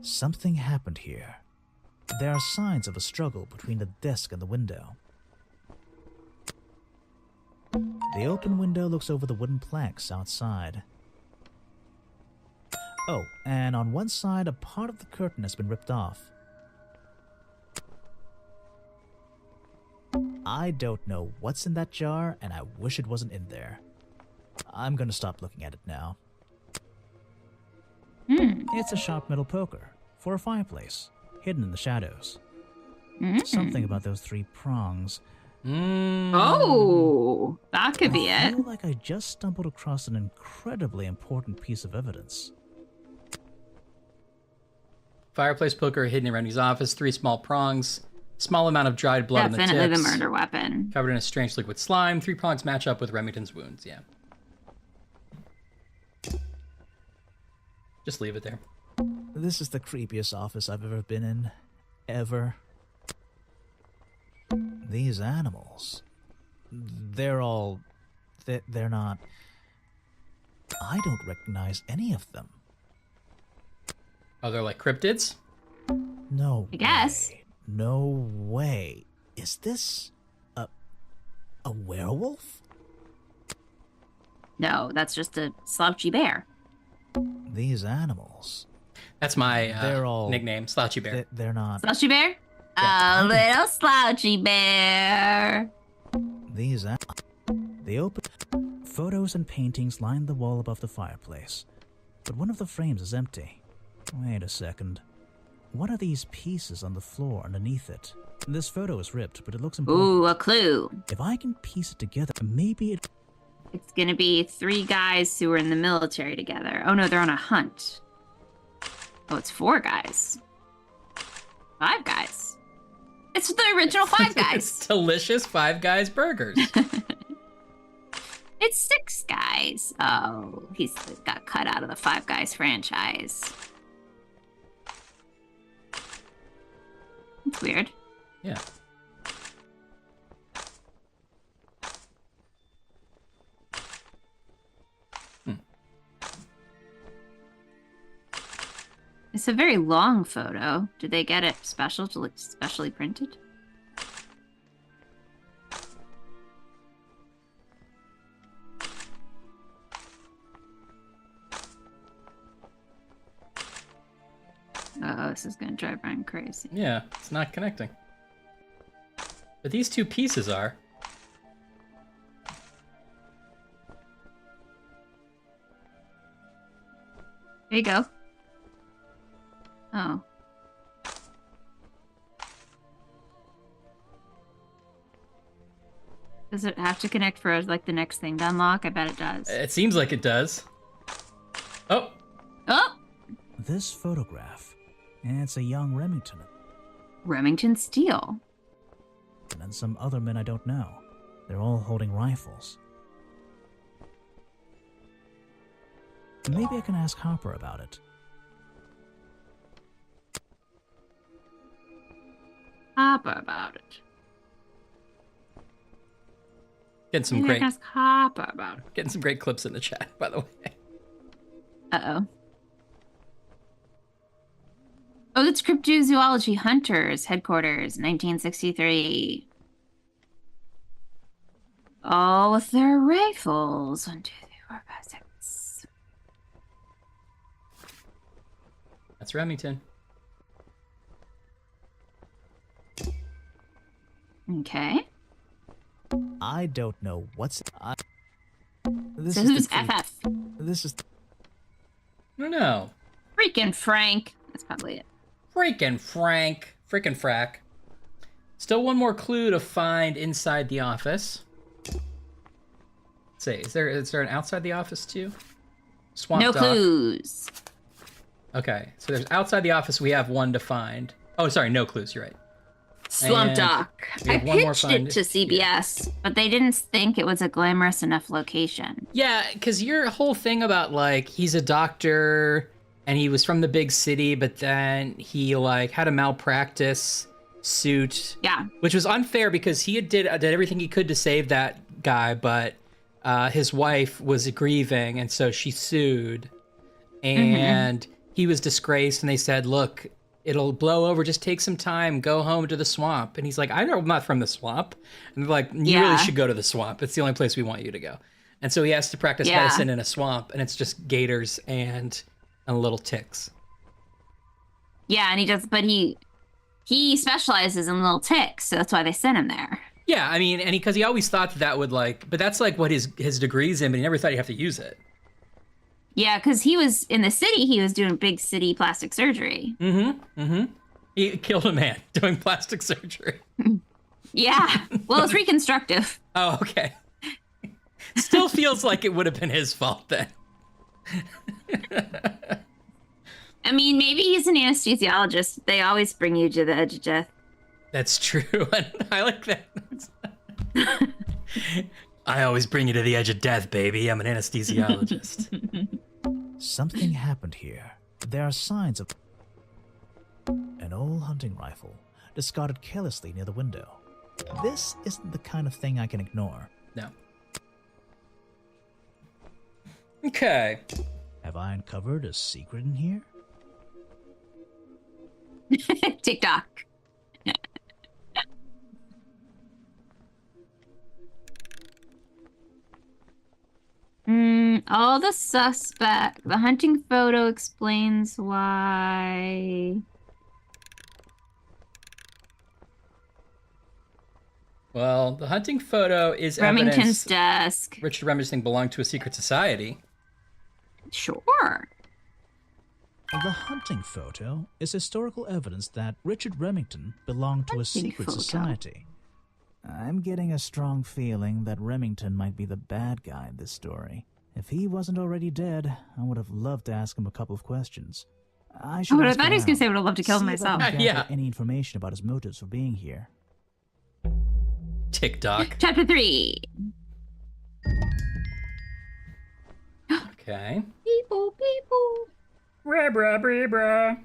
Something happened here. There are signs of a struggle between the desk and the window. The open window looks over the wooden planks outside. Oh, and on one side, a part of the curtain has been ripped off. I don't know what's in that jar, and I wish it wasn't in there. I'm gonna stop looking at it now. It's a sharp metal poker for a fireplace, hidden in the shadows. Something about those 3 prongs. Oh, that could be I it. feel like I just stumbled across an incredibly important piece of evidence. Fireplace poker hidden around his office, 3 small prongs, small amount of dried blood on the tips. Definitely the murder weapon. Covered in a strange liquid slime. 3 prongs match up with Remington's wounds, yeah. Just leave it there. This is the creepiest office I've ever been in. Ever. These animals. They're all... They're not... I don't recognize any of them. Oh, they're like cryptids? No I guess. way. No way. Is this... a werewolf? No, that's just a slouchy bear. These animals. That's my they're all, nickname, Slouchy Bear. They're not... Slouchy bear? Yeah. A little slouchy bear. These they open photos and paintings line the wall above the fireplace, but one of the frames is empty. Wait a second. What are these pieces on the floor underneath it? This photo is ripped, but it looks important. Ooh, a clue. If I can piece it together, maybe it... It's gonna be 3 guys who were in the military together. Oh no, they're on a hunt. Oh, it's 4 guys. 5 guys. It's the original 5 guys. It's delicious 5 Guys burgers. It's 6 guys. Oh, he's got cut out of the 5 Guys franchise. It's weird. Yeah. It's a very long photo. Did they get it specially printed? Uh-oh, this is gonna drive Brian crazy. Yeah, it's not connecting. But these 2 pieces are. There you go. Oh. Does it have to connect for like the next thing to unlock? I bet it does. It seems like it does. Oh. Oh! This photograph. It's a young Remington. Remington Steele. And some other men I don't know. They're all holding rifles. Maybe I can ask Harper about it. Harper about it. Getting some Maybe I great can ask Hoppa about it. getting some great clips in the chat, by the way. Uh-oh. Oh, that's Cryptozoology Hunters headquarters, 1963. All with their rifles. 1, 2, 3, 4, 5, 6. That's Remington. Okay. I don't know what's. This So is the who's creep- FF? This is. I don't know. Freaking Frank. That's probably it. Freaking Frank. Freaking frack. Still one more clue to find inside the office. Let's see, is there an outside the office too? Swamp No Dock. clues. Okay, so there's outside the office. We have one to find. Oh, sorry, no clues. You're right. Swamp And Dock. we I have one more pitched find it to CBS, but they didn't think it was a glamorous enough location. Yeah, because your whole thing about like he's a doctor and he was from the big city, but then he like had a malpractice suit. Yeah. Which was unfair because he did everything he could to save that guy, but his wife was grieving, and so she sued, and he was disgraced. And they said, "Look, it'll blow over. Just take some time. Go home to the swamp." And he's like, "I'm not from the swamp." And they're like, "You really should go to the swamp. It's the only place we want you to go." And so he has to practice medicine in a swamp, and it's just gators and little ticks. Yeah, and he does, but he specializes in little ticks, so that's why they sent him there. Yeah, I mean, and because he always thought that would like, but that's like what his degree's in, but he never thought he'd have to use it. Yeah, because he was in the city, he was doing big city plastic surgery. He killed a man doing plastic surgery. Yeah, well, it's reconstructive. Oh, okay. Still feels like it would have been his fault then. I mean, maybe he's an anesthesiologist. They always bring you to the edge of death. That's true. I like that. I always bring you to the edge of death, baby. I'm an anesthesiologist. Something happened here. There are signs of an old hunting rifle discarded carelessly near the window. This isn't the kind of thing I can ignore. No. Okay. Have I uncovered a secret in here? TikTok. All the suspect. The hunting photo explains why. Well, the hunting photo is Remington's evidence desk. Richard Remington belonged to a secret society. Sure. The hunting photo is historical evidence that Richard Remington belonged to a secret society. I'm getting a strong feeling that Remington might be the bad guy in this story. If he wasn't already dead, I would have loved to ask him a couple of questions. I should I ask thought he was going to say I would have loved to kill him see if I myself. can gather Yeah. any information about his motives for being here. TikTok. Chapter 3. Okay. People. Bra bra bra bra.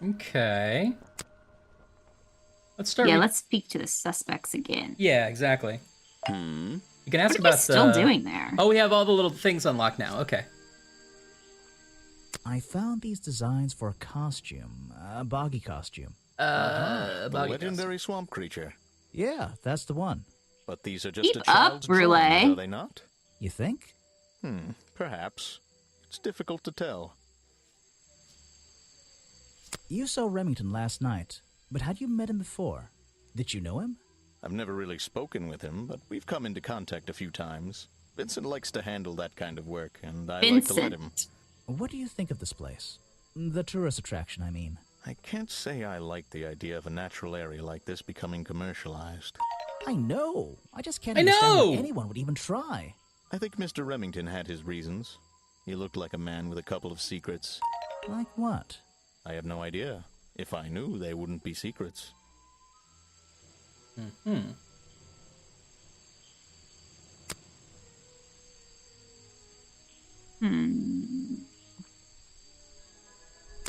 Okay. Let's start. Yeah, let's speak to the suspects again. Yeah, exactly. You can ask What are about they still doing there? Oh, we have all the little things unlocked now. Okay. I found these designs for a costume, a boggy costume. The legendary swamp creature. Yeah, that's the one. But these are just Keep a child's up, Brule. drawings, are they not? You think? Perhaps. It's difficult to tell. You saw Remington last night, but had you met him before? Did you know him? I've never really spoken with him, but we've come into contact a few times. Vincent likes to handle that kind of work, and I like to let him. What do you think of this place? The tourist attraction, I mean. I can't say I like the idea of a natural area like this becoming commercialized. I know. I just can't I understand know! why anyone would even try. I think Mr. Remington had his reasons. He looked like a man with a couple of secrets. Like what? I have no idea. If I knew, they wouldn't be secrets.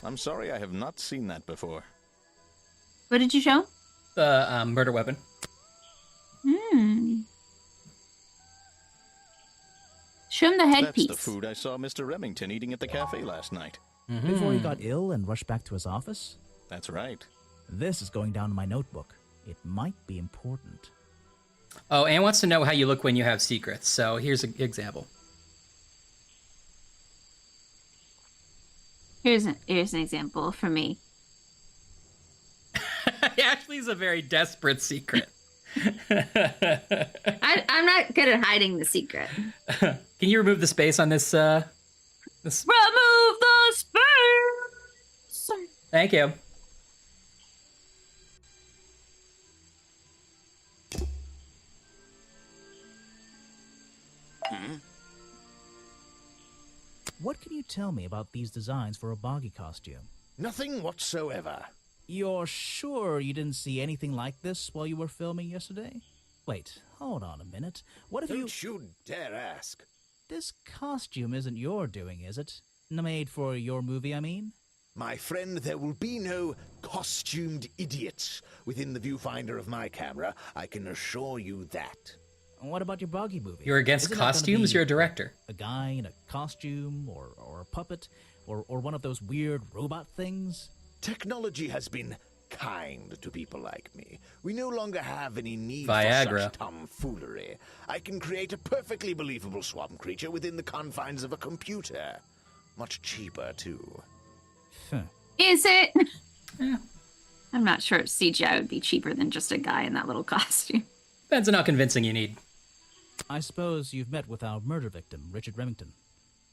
I'm sorry I have not seen that before. What did you show? The murder weapon. Show him the headpiece. That's the food I saw Mr. Remington eating at the cafe last night. Before he got ill and rushed back to his office? That's right. This is going down in my notebook. It might be important. Oh, Anne wants to know how you look when you have secrets. So here's an example. Here's an example for me. Ashley's a very desperate secret. I'm not good at hiding the secret. Can you remove the space on this? Remove the space. Thank you. What can you tell me about these designs for a boggy costume? Nothing whatsoever. You're sure you didn't see anything like this while you were filming yesterday? Wait, hold on a minute. What if Don't you dare ask. This costume isn't your doing, is it? Made for your movie, I mean? My friend, there will be no costumed idiots within the viewfinder of my camera. I can assure you that. What about your boggy movie? You're against Isn't that gonna costumes? be You're a director. A guy in a costume, or a puppet, or one of those weird robot things? Technology has been kind to people like me. We no longer have any need Viagra. for such tomfoolery. I can create a perfectly believable swamp creature within the confines of a computer. Much cheaper, too. Is it? I'm not sure CGI would be cheaper than just a guy in that little costume. Depends on how convincing you need. I suppose you've met with our murder victim, Richard Remington.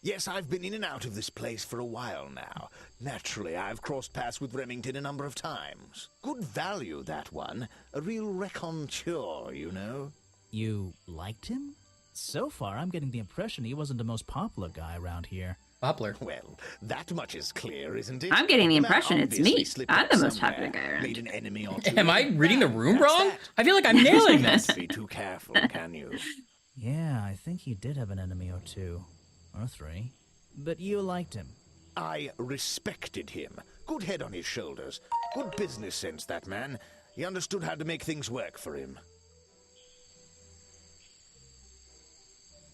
Yes, I've been in and out of this place for a while now. Naturally, I've crossed paths with Remington a number of times. Good value, that one. A real raconteur, you know. You liked him? So far, I'm getting the impression he wasn't the most popular guy around here. Popular. Well, that much is clear, isn't it? I'm getting the The man impression it's obviously me. slipped I'm up the most somewhere, popular guy around. made an enemy or two. Am I reading the room That's wrong? that. I feel like I'm nailing this. Don't be too careful, can you? Yeah, I think he did have an enemy or two. Or three. But you liked him. I respected him. Good head on his shoulders. Good business sense, that man. He understood how to make things work for him.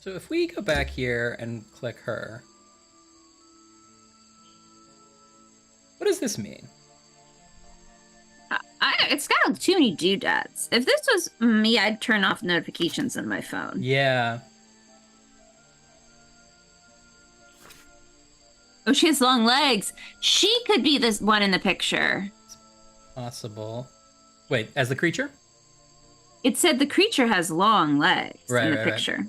So if we go back here and click her, what does this mean? It's got too many doodads. If this was me, I'd turn off notifications on my phone. Yeah. Oh, she has long legs. She could be this one in the picture. Possible. Wait, as the creature? It said the creature has long legs in the picture.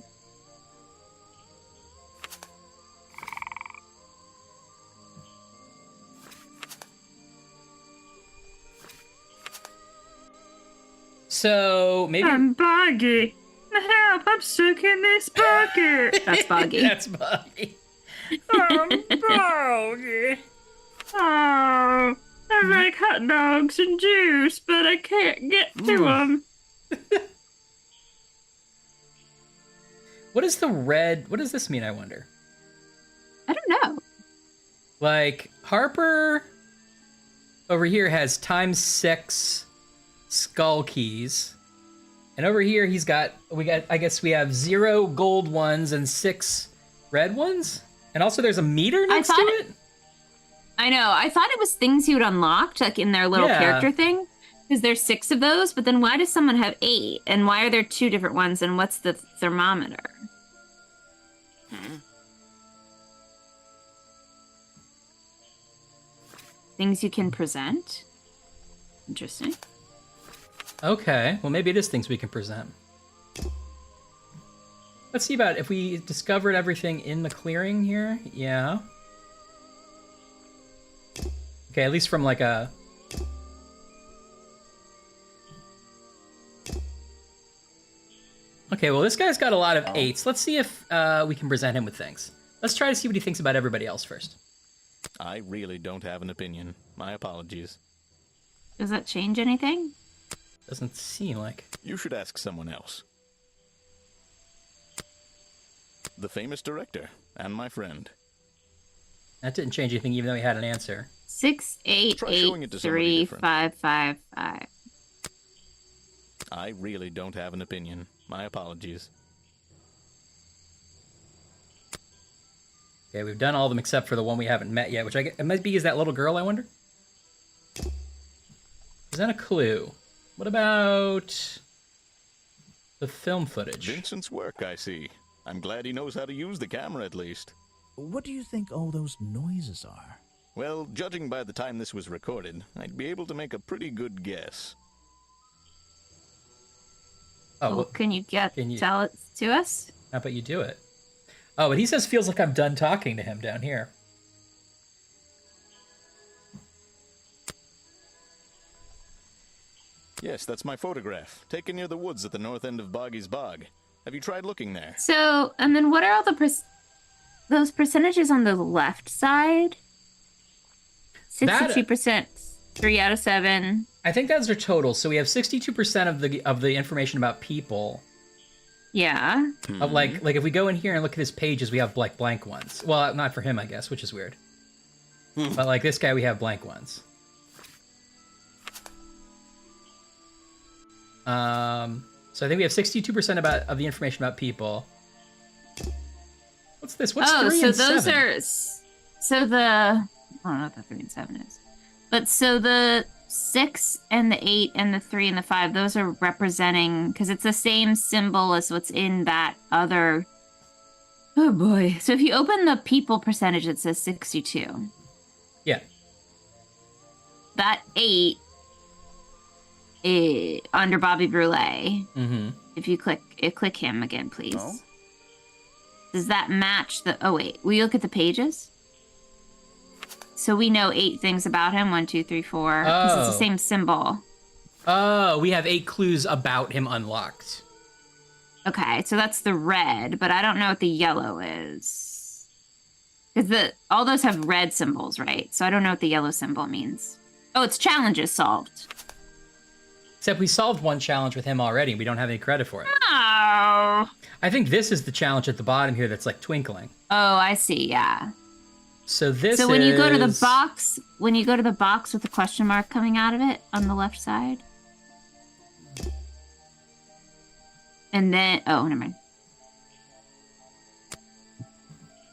So maybe I'm Boggy. Help! I'm stuck in this bucket. That's Boggy. That's Boggy. I'm Boggy. Oh, I like hot dogs and juice, but I can't get to them. What is the red? What does this mean, I wonder? I don't know. Like, Harper over here has ×6 skull keys. And over here I guess we have 0 gold ones and 6 red ones? And also there's a meter next to it? I know. I thought it was things you would unlock, like in their little character thing. Because there's 6 of those, but then why does someone have 8? And why are there 2 different ones? And what's the thermometer? Things you can present? Interesting. Okay, well maybe it is things we can present. Let's see about if we discovered everything in the clearing here. Yeah. Okay, at least from like a... Okay, well this guy's got a lot of 8s. Let's see if we can present him with things. Let's try to see what he thinks about everybody else first. I really don't have an opinion. My apologies. Does that change anything? Doesn't seem like. You should ask someone else. The famous director, and my friend. That didn't change anything, even though he had an answer. 6, 8, Try 8, showing it to somebody 3, different. 5, 5, 5. I really don't have an opinion. My apologies. Okay, we've done all of them except for the one we haven't met yet, which it might be is that little girl, I wonder? Is that a clue? What about the film footage? Vincent's work, I see. I'm glad he knows how to use the camera at least. What do you think all those noises are? Well, judging by the time this was recorded, I'd be able to make a pretty good guess. Oh, Well, well, can you tell it to us? how about you do it? Oh, but he says feels like I'm done talking to him down here. Yes, that's my photograph, taken near the woods at the north end of Boggy's Bog. Have you tried looking there? So, and then what are all those percentages on the left side? 62%, 3 out of 7. I think that's our total. So we have 62% of the information about people. Yeah. Of like if we go in here and look at his pages, we have like blank ones. Well, not for him, I guess, which is weird. But like this guy, we have blank ones. So I think we have 62% of the information about people. What's this? What's 3 so and those 7? are so the I don't know what the 3 and 7 is, but so the 6 and the 8 and the 3 and the 5, those are representing, because it's the same symbol as what's in that other. Oh boy! So if you open the people percentage, it says 62. Yeah. That 8 is under Bobby Brule. Mm-hmm. If you click him again, please. Oh. Does that match the? Oh wait, will you look at the pages? So we know 8 things about him. 1, 2, 3, 4. Because it's the same symbol. Oh, we have 8 clues about him unlocked. Okay, so that's the red, but I don't know what the yellow is. Because all those have red symbols, right? So I don't know what the yellow symbol means. Oh, it's challenges solved. Except we solved one challenge with him already. We don't have any credit for it. Oh. I think this is the challenge at the bottom here that's like twinkling. Oh, I see. Yeah. So this So when you go to the box, with the question mark coming out of it on the left side. And then, oh, never mind.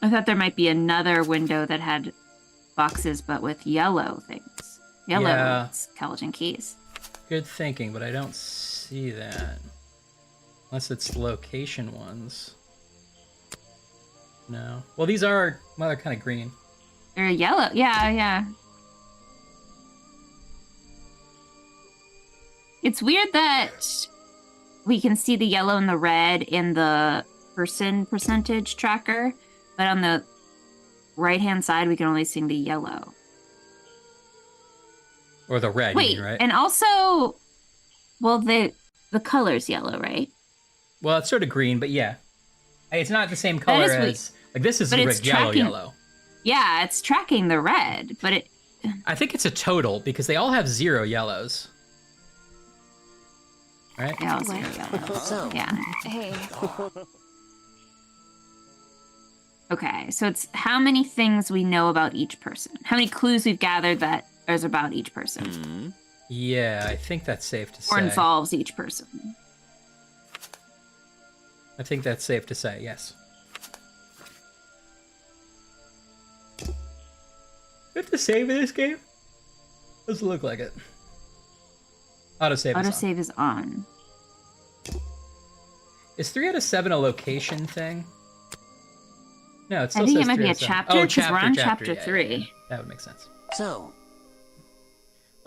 I thought there might be another window that had boxes, but with yellow things. Yellow skeleton keys. Good thinking, but I don't see that. Unless it's location ones. No. Well, these are, well, they're kind of green. They're yellow. Yeah. It's weird that we can see the yellow and the red in the person percentage tracker, but on the right-hand side, we can only see the yellow. Or the red, Wait, you mean, right? And also, well, the color's yellow, right? Well, it's sort of green, but yeah. It's not the same color as... Like, this is like yellow. Yeah, it's tracking the red, but it... I think it's a total, because they all have 0 yellows. Right? Yeah, all 0 yellows. So, yeah. Hey. Okay, so it's how many things we know about each person. How many clues we've gathered that is about each person. Yeah, I think that's safe to say. Or involves each person. I think that's safe to say, yes. Do you have to save in this game? Doesn't look like it. Autosave is on. Is 3 out of 7 a location thing? No, it still I think says it might 3 be out a of 7. chapter, because we're on chapter 3. Yeah. That would make sense. So.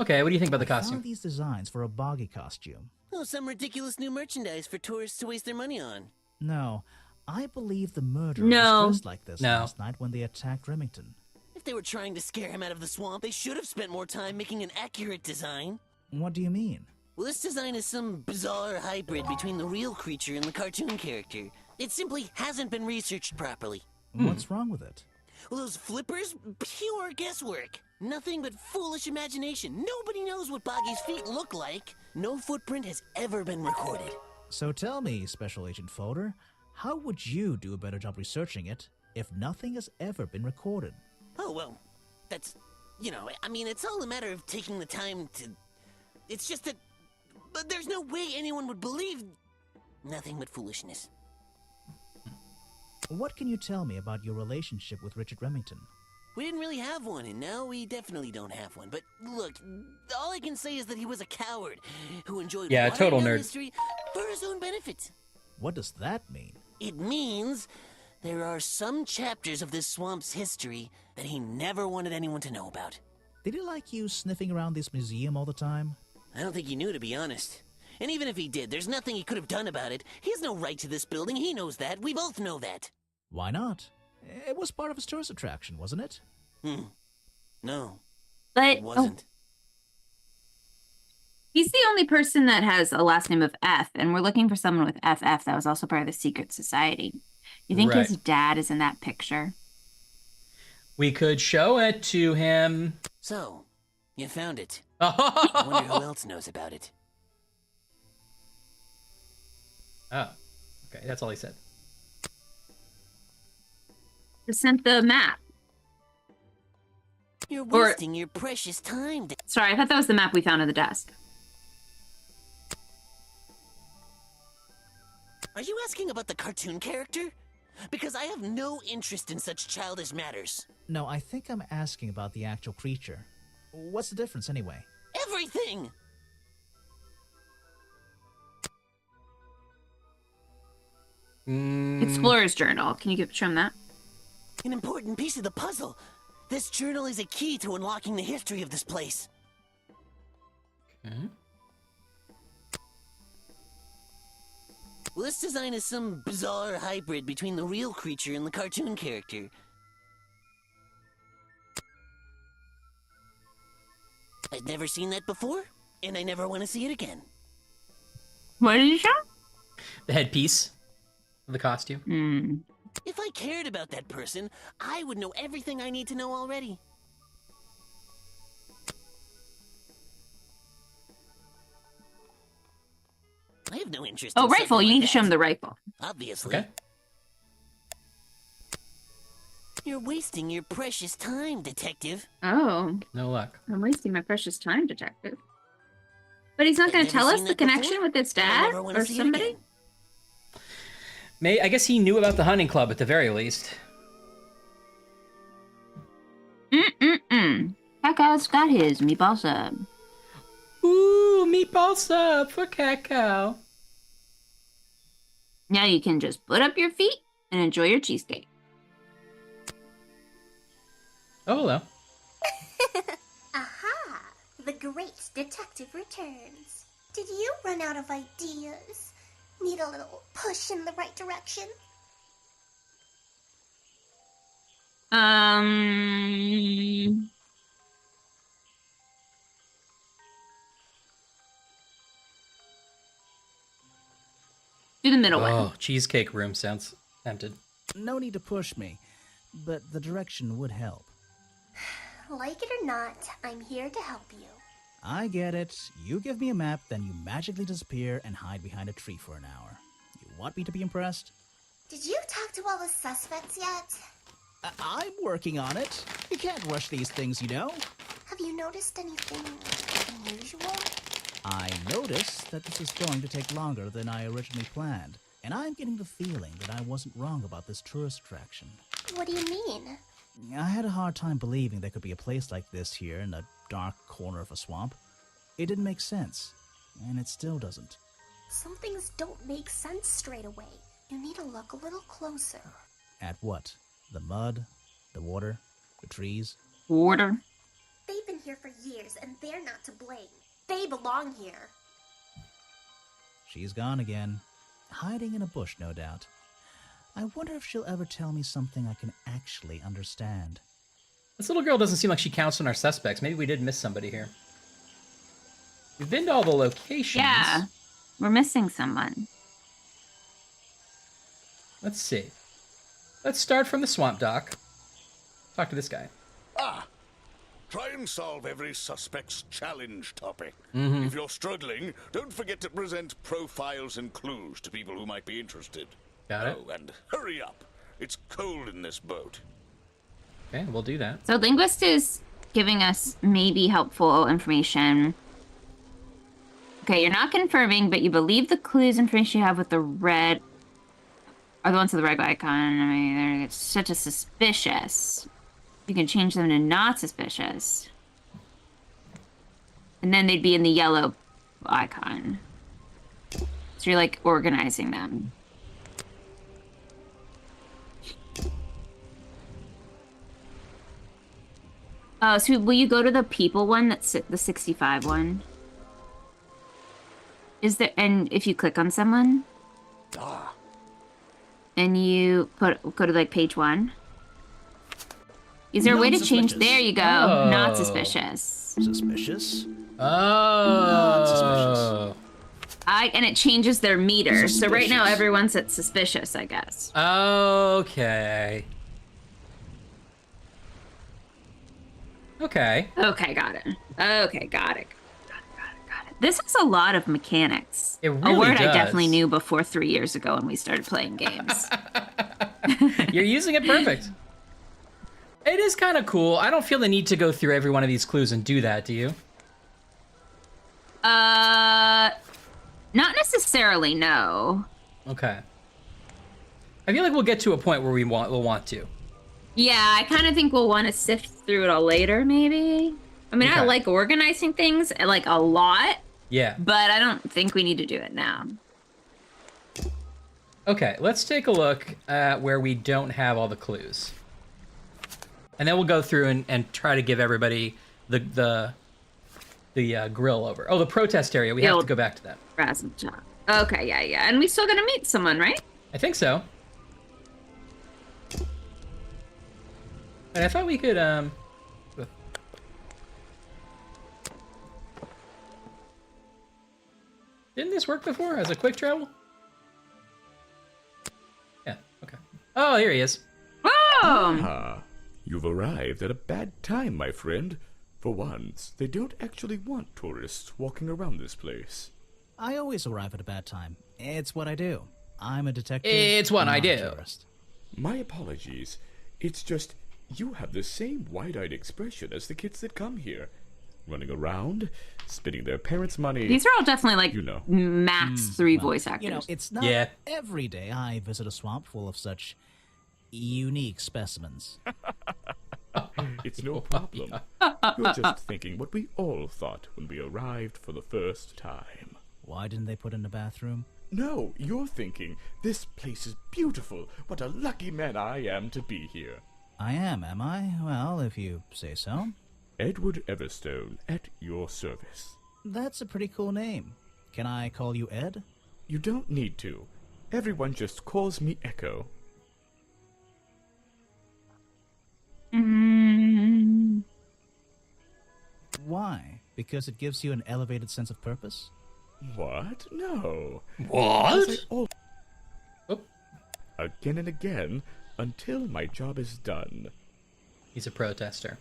Okay, what do you think about the I costume? found these designs for a boggy costume. Oh, some ridiculous new merchandise for tourists to waste their money on. No, I believe the murderer No. was dressed like this last night when they attacked Remington. If they were trying to scare him out of the swamp, they should have spent more time making an accurate design. What do you mean? Well, this design is some bizarre hybrid between the real creature and the cartoon character. It simply hasn't been researched properly. What's wrong with it? Well, those flippers? Pure guesswork. Nothing but foolish imagination. Nobody knows what Boggy's feet look like. No footprint has ever been recorded. So tell me, Special Agent Folder, how would you do a better job researching it if nothing has ever been recorded? Oh, well, that's, I mean, it's all a matter of taking the time to... It's just that... But there's no way anyone would believe... Nothing but foolishness. What can you tell me about your relationship with Richard Remington? We didn't really have one, and now we definitely don't have one. But look, all I can say is that he was a coward who enjoyed total watering down nerd. history for his own benefit. What does that mean? It means there are some chapters of this swamp's history that he never wanted anyone to know about. Did he like you sniffing around this museum all the time? I don't think he knew, to be honest. And even if he did, there's nothing he could have done about it. He has no right to this building. He knows that. We both know that. Why not? It was part of his tourist attraction, wasn't it? No, But it wasn't. he's the only person that has a last name of F, and we're looking for someone with FF that was also part of the secret society. You think Right. his dad is in that picture? We could show it to him. So, you found it. Oh, I wonder who else knows about it. okay, that's all he said. Just sent the map. You're wasting your precious time. Sorry, I thought that was the map we found on the desk. Are you asking about the cartoon character? Because I have no interest in such childish matters. No, I think I'm asking about the actual creature. What's the difference anyway? Everything! Explorer's Journal. Can you show him that? An important piece of the puzzle. This journal is a key to unlocking the history of this place. Okay. Well, this design is some bizarre hybrid between the real creature and the cartoon character. I've never seen that before, and I never want to see it again. What did you show? The headpiece of the costume. If I cared about that person, I would know everything I need to know already. I have no interest Oh, in rifle. something You like need to show that. him the rifle. Obviously. Okay. You're wasting your precious time, detective. Oh, No luck. I'm wasting my precious time, detective. But he's not I've going to never tell us seen the that before, connection with his and I dad never wanna or see it somebody? again. I guess he knew about the hunting club at the very least. Cacaw's got his meatball sub. Ooh, meatball sub for Cacao. Now you can just put up your feet and enjoy your cheesecake. Oh, hello. Aha! The great detective returns. Did you run out of ideas? Need a little push in the right direction? Do the middle one. Oh, cheesecake room sounds tempted. No need to push me, but the direction would help. Like it or not, I'm here to help you. I get it. You give me a map, then you magically disappear and hide behind a tree for an hour. You want me to be impressed? Did you talk to all the suspects yet? I'm working on it. You can't rush these things, you know. Have you noticed anything unusual? I noticed that this is going to take longer than I originally planned, and I'm getting the feeling that I wasn't wrong about this tourist attraction. What do you mean? I had a hard time believing there could be a place like this here in a dark corner of a swamp. It didn't make sense, and it still doesn't. Some things don't make sense straight away. You need to look a little closer. At what? The mud? The water? The trees? Water. They've been here for years, and they're not to blame. They belong here. She's gone again. Hiding in a bush, no doubt. I wonder if she'll ever tell me something I can actually understand. This little girl doesn't seem like she counts on our suspects. Maybe we did miss somebody here. We've been to all the locations. Yeah. We're missing someone. Let's see. Let's start from the swamp dock. Talk to this guy. Try and solve every suspect's challenge topic. Mm-hmm. If you're struggling, don't forget to present profiles and clues to people who might be interested. Got it. Oh, and hurry up. It's cold in this boat. Okay, we'll do that. So Linguist is giving us maybe helpful information. Okay, you're not confirming, but you believe the clues information you have with the red are the ones with the red icon. I mean, they're such a suspicious. You can change them to not suspicious. And then they'd be in the yellow icon. So you're like organizing them. So will you go to the people one, that's the 65 one? Is there, and if you click on someone, and you go to like page 1, is there a way to change? There you go. Oh. Not suspicious. Suspicious? Oh. Not suspicious. And it changes their meter. So right now Suspicious. everyone's at suspicious, I guess. Okay. Okay. Okay, got it. Okay, got it. This has a lot of mechanics. It really a word does. I definitely knew before 3 years ago when we started playing games. You're using it perfect. It is kind of cool. I don't feel the need to go through every one of these clues and do that, do you? Not necessarily, no. Okay. I feel like we'll get to a point where we'll want to. Yeah, I kind of think we'll want to sift through it all later, maybe. I mean, I Okay. like organizing things, like, a lot. Yeah. But I don't think we need to do it now. Okay, let's take a look at where we don't have all the clues. And then we'll go through and try to give everybody the grill over. Oh, the protest area. We have to go back to that. Razmjot. Okay, yeah. And we still gotta meet someone, right? I think so. And I thought we could, didn't this work before as a quick travel? Yeah, okay. Oh, here he is. Ah, you've arrived at a bad time, my friend. For once, they don't actually want tourists walking around this place. I always arrive at a bad time. It's what I do. I'm a detective. It's what I not a do. tourist. My apologies. It's just, you have the same wide-eyed expression as the kids that come here. Running around, spending their parents' money. These are all definitely, like, You know. max 3 voice actors. You know, it's not Yeah. every day I visit a swamp full of such unique specimens. It's no problem. You're just thinking what we all thought when we arrived for the first time. Why didn't they put in a bathroom? No, you're thinking, this place is beautiful. What a lucky man I am to be here. I am I? Well, if you say so. Edward Everstone, at your service. That's a pretty cool name. Can I call you Ed? You don't need to. Everyone just calls me Echo. Why? Because it gives you an elevated sense of purpose? What? No. What? Because I again and again, until my job is done. He's a protester.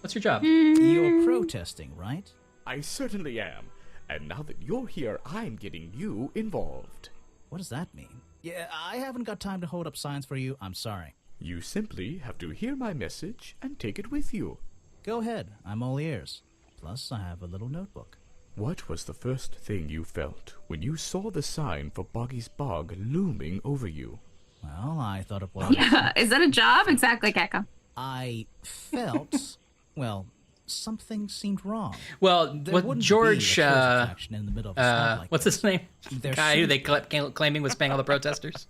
What's your job? You're protesting, right? I certainly am. And now that you're here, I'm getting you involved. What does that mean? Yeah, I haven't got time to hold up signs for you. I'm sorry. You simply have to hear my message and take it with you. Go ahead. I'm all ears. Plus, I have a little notebook. What was the first thing you felt when you saw the sign for Boggy's Bog looming over you? Well, I thought it was... Yeah, is that a job? Exactly, Keka. I felt... well, something seemed wrong. Well, There what wouldn't George, be a tourist attraction in the middle of a swamp like what's this. his name? There Guy who they shouldn't claiming was paying all the protesters?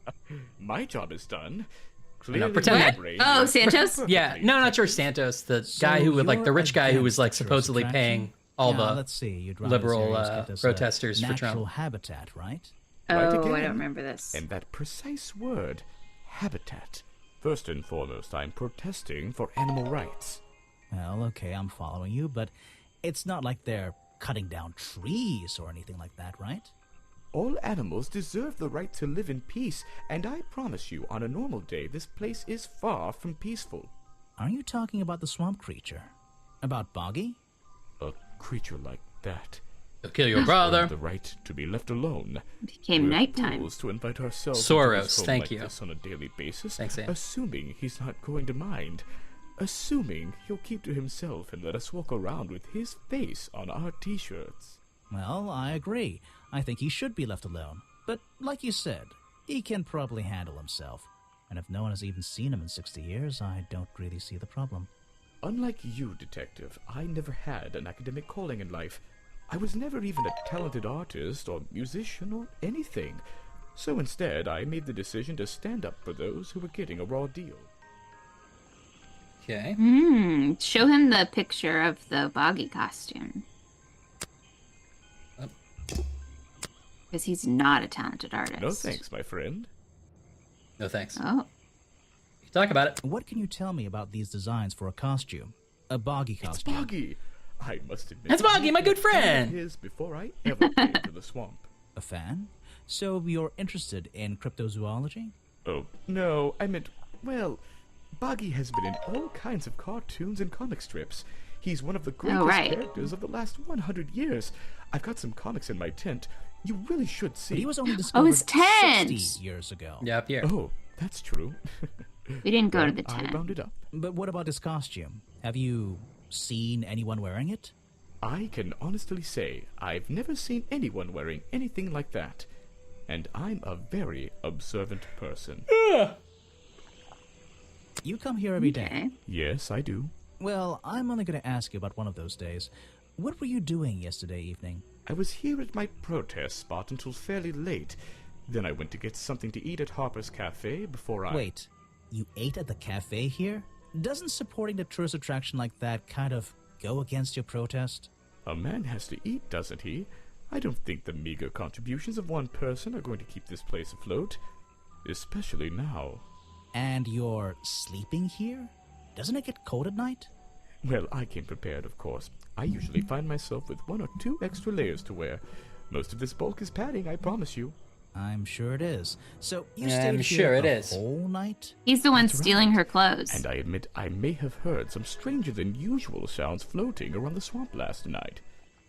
My job is done. pretend my that- brain Oh, is Santos? Yeah, perfectly no, not fixed. George Santos. The So guy who would, like, the you're rich guy who was, against like, tourist supposedly attraction? paying all Yeah, the let's see. You'd rather liberal this area get this, protesters for natural Trump. habitat, right? Oh, Right I again. don't remember this. And that precise word, habitat. First and foremost, I'm protesting for animal rights. Well, okay, I'm following you, but it's not like they're cutting down trees or anything like that, right? All animals deserve the right to live in peace, and I promise you, on a normal day, this place is far from peaceful. Are you talking about the swamp creature? About Boggy? A creature like that, He'll kill your brother. The right to be left alone. Became We're nighttime. fools to invite ourselves Soros, into his home thank like you. this on a daily basis, Thanks, Sam. assuming he's not going to mind. Assuming he'll keep to himself and let us walk around with his face on our t-shirts. Well, I agree. I think he should be left alone. But like you said, he can probably handle himself. And if no one has even seen him in 60 years, I don't really see the problem. Unlike you, Detective, I never had an academic calling in life. I was never even a talented artist or musician or anything. So instead, I made the decision to stand up for those who were getting a raw deal. Okay. Show him the picture of the Boggy costume. Because he's not a talented artist. No thanks, my friend. No thanks. Oh. Talk about it. What can you tell me about these designs for a costume? A Boggy It's costume. Boggy! I must admit... That's Boggy, my good friend! ...his before I ever came to the swamp. A fan? So you're interested in cryptozoology? Oh, no, I meant, well, Boggy has been in all kinds of cartoons and comic strips. He's one of the greatest characters of the last 100 years. I've got some comics in my tent. You really should see. But he was only discovered his tent! 60 years ago. Yeah, up here. Oh, that's true. We didn't go to Well, the tent. I rounded up. But what about his costume? Have you seen anyone wearing it? I can honestly say I've never seen anyone wearing anything like that. And I'm a very observant person. You come here every day. Okay. Yes, I do. Well, I'm only going to ask you about one of those days. What were you doing yesterday evening? I was here at my protest spot until fairly late. Then I went to get something to eat at Harper's Cafe before I... Wait, you ate at the cafe here? Doesn't supporting the tourist attraction like that kind of go against your protest? A man has to eat, doesn't he? I don't think the meager contributions of one person are going to keep this place afloat. Especially now. And you're sleeping here? Doesn't it get cold at night? Well, I came prepared, of course. I usually find myself with 1 or 2 extra layers to wear. Most of this bulk is padding, I promise you. I'm sure it is. So you I'm stayed sure here it the is. whole night? He's the one That's stealing right. her clothes. And I admit I may have heard some stranger than usual sounds floating around the swamp last night.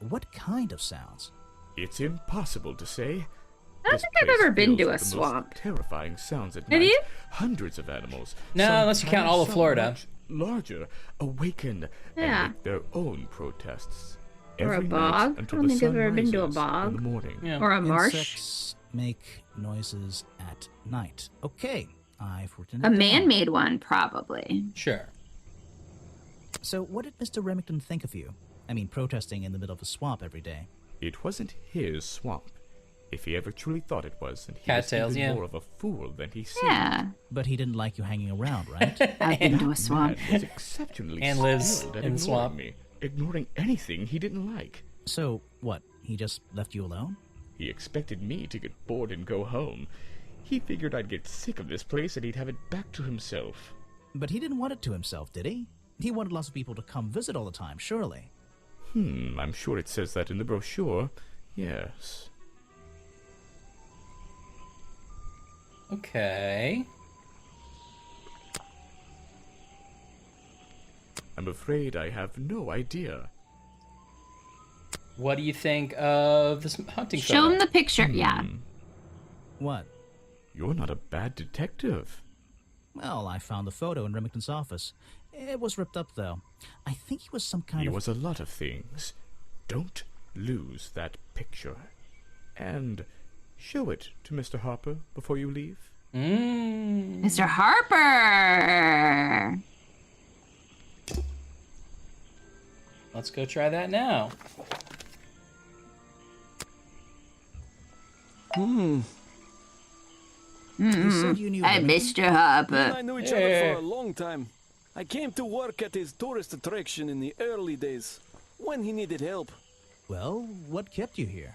What kind of sounds? It's impossible to say. I don't This think I've place ever been fills to a with the most swamp. terrifying sounds at Have night. you? Hundreds of animals. No, some unless you count tiny, all of some Florida. much larger, awaken Yeah. and make their own protests. Or a Every night bog? until I don't the think I've sun ever been to a rises bog. in the morning. Yeah. Or a marsh. Insects make noises at night. Okay, I've written it A down. man-made one, probably. Sure. So what did Mr. Remington think of you? I mean, protesting in the middle of a swamp every day. It wasn't his swamp. If he ever truly thought it was, and he Cattails, was even yeah. more of a fool than he seemed. Yeah. But he didn't like you hanging around, right? I've been to a That swamp. man was exceptionally And lives skilled at in the ignoring swamp. me, ignoring anything he didn't like. So, what, he just left you alone? He expected me to get bored and go home. He figured I'd get sick of this place and he'd have it back to himself. But he didn't want it to himself, did he? He wanted lots of people to come visit all the time, surely. I'm sure it says that in the brochure. Yes. Okay. I'm afraid I have no idea. What do you think of this hunting Show photo? him the picture. Yeah. What? You're not a bad detective. Well, I found the photo in Remington's office. It was ripped up, though. I think he was some kind He of... was a lot of things. Don't lose that picture. And show it to Mr. Harper before you leave. Mr. Harper! Let's go try that now. Hmm. You said you knew Hey, Remington? Mr. You and Harper. I knew each other for a long time. I came to work at his tourist attraction in the early days, when he needed help. Well, what kept you here?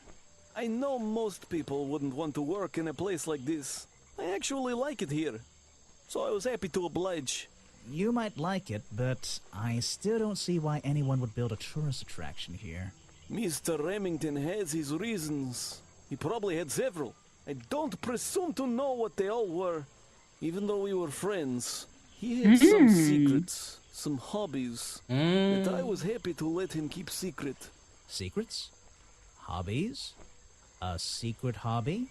I know most people wouldn't want to work in a place like this. I actually like it here, so I was happy to oblige. You might like it, but I still don't see why anyone would build a tourist attraction here. Mr. Remington has his reasons. He probably had several. I don't presume to know what they all were. Even though we were friends, he had some secrets, some hobbies, that I was happy to let him keep secret. Secrets? Hobbies? A secret hobby?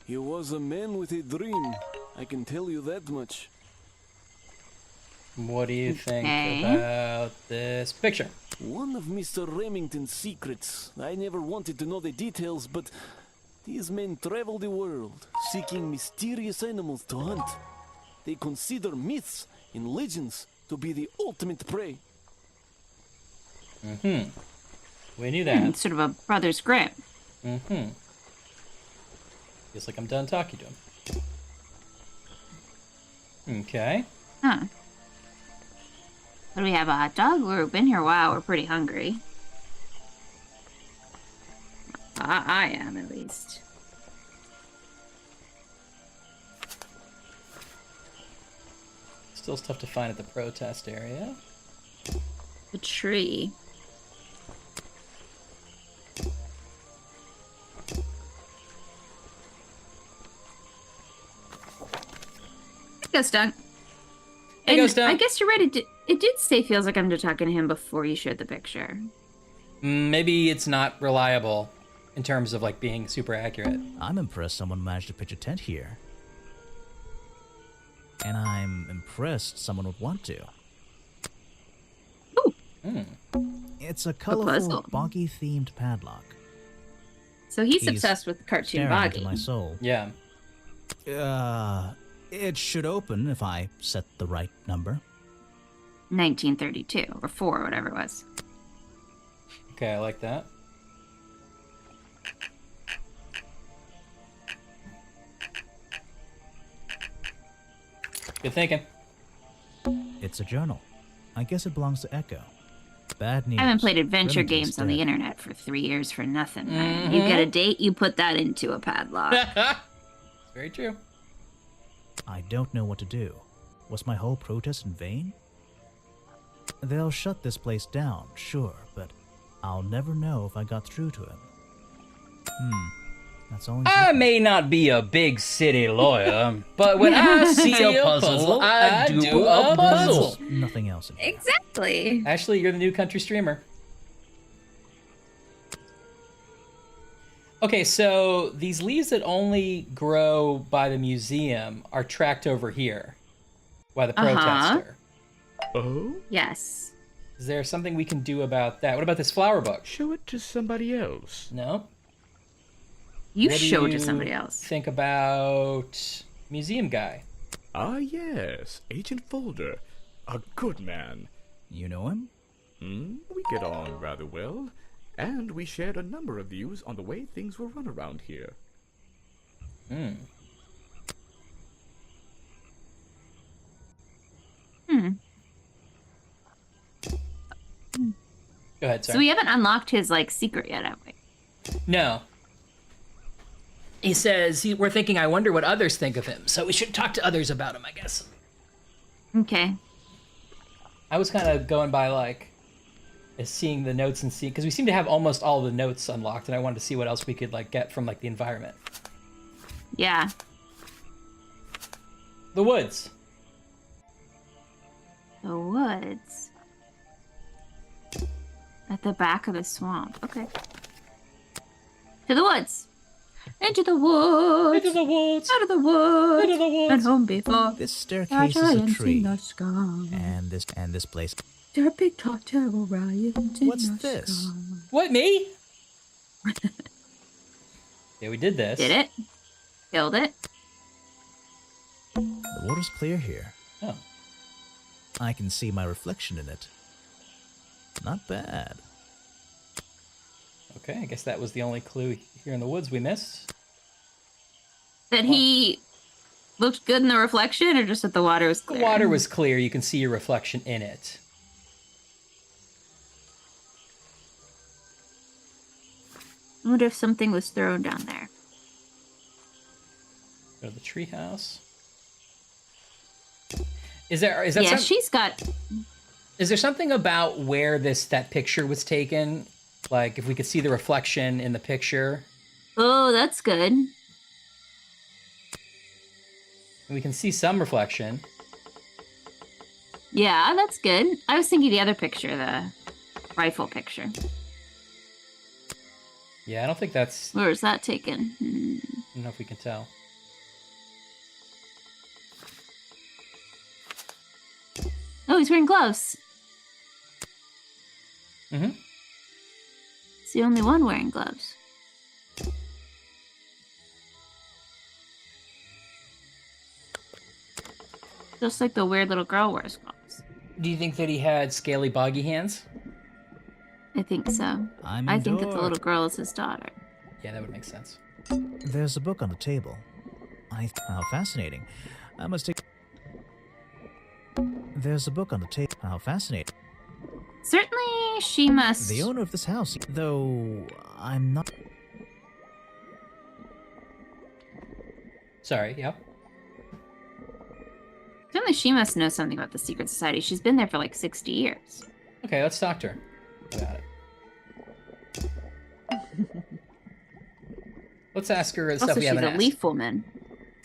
He was a man with a dream. I can tell you that much. What do you think Okay. about this picture? One of Mr. Remington's secrets. I never wanted to know the details, but these men travel the world, seeking mysterious animals to hunt. They consider myths and legends to be the ultimate prey. Mm-hmm. We knew that. Sort of a Brothers Grimm. Mm-hmm. Feels like I'm done talking to him. Okay. Huh. What do we have? A hot dog? We've been here a while. We're pretty hungry. I am, at least. Still stuff to find at the protest area. The tree. Ghost Dunk. Hey, Ghost Dunk. I guess you're right. It did say feels like I'm talking to him before you showed the picture. Maybe it's not reliable in terms of like being super accurate. I'm impressed someone managed to pitch a tent here. And I'm impressed someone would want to. Ooh. It's a colorful, puzzle. boggy-themed padlock. So he's obsessed with cartoon staring Boggy. into my soul. Yeah. It should open if I set the right number. 1932 or 4, whatever it was. Okay, I like that. Good thinking. It's a journal. I guess it belongs to Echo. Bad news. I haven't played adventure Remington's games on the dead. internet for 3 years for nothing. Man. You get a date, you put that into a padlock. It's very true. I don't know what to do. Was my whole protest in vain? They'll shut this place down, sure, but I'll never know if I got through to him. That's only. I may not be a big city lawyer, but when I see a puzzle, I do a puzzle. Nothing else. Exactly. Ashley, you're the new country streamer. Okay, so these leaves that only grow by the museum are tracked over here by the protester. Oh? Yes. Is there something we can do about that? What about this flower book? Show it to somebody else. No? You What do show it to you somebody else. Think about museum guy. Ah, yes, Agent Folder. A good man. You know him? We get on rather well, and we shared a number of views on the way things were run around here. Go ahead, sir. So we haven't unlocked his like secret yet, have we? No. He says, we're thinking, I wonder what others think of him, so we should talk to others about him, I guess. Okay. I was kind of going by, like, seeing the notes and seeing, because we seem to have almost all the notes unlocked, and I wanted to see what else we could, like, get from, like, the environment. Yeah. The woods. The woods. At the back of the swamp. Okay. To the woods. Into the woods. Into the woods. Out of the woods. Into the woods. And home before. This staircase is a giants tree. in the sky. And this place. There are big tall terrible giants in What's the this? sky. What, me? Yeah, we did this. Did it? Killed it? The water's clear here. Oh. I can see my reflection in it. Not bad. Okay, I guess that was the only clue here in the woods we missed. That he looked good in the reflection, or just that the water was clear? The water was clear. You can see your reflection in it. I wonder if something was thrown down there. Go to the treehouse. Is that Yeah, she's got... Is there something about where that picture was taken? Like, if we could see the reflection in the picture. Oh, that's good. We can see some reflection. Yeah, that's good. I was thinking the other picture, the rifle picture. Yeah, I don't think that's... Where is that taken? I don't know if we can tell. Oh, he's wearing gloves. Mm-hmm. It's the only one wearing gloves. Just like the weird little girl wears gloves. Do you think that he had scaly, boggy hands? I think so. I think that the little girl is his daughter. Yeah, that would make sense. There's a book on the table. How fascinating. I must take... There's a book on the table. How fascinating. Certainly, she must... The owner of this house, though I'm not... Sorry, yeah. Certainly, she must know something about the secret society. She's been there for like 60 years. Okay, let's talk to her about it. Let's ask her the stuff we haven't asked. Also, she's a leaf woman.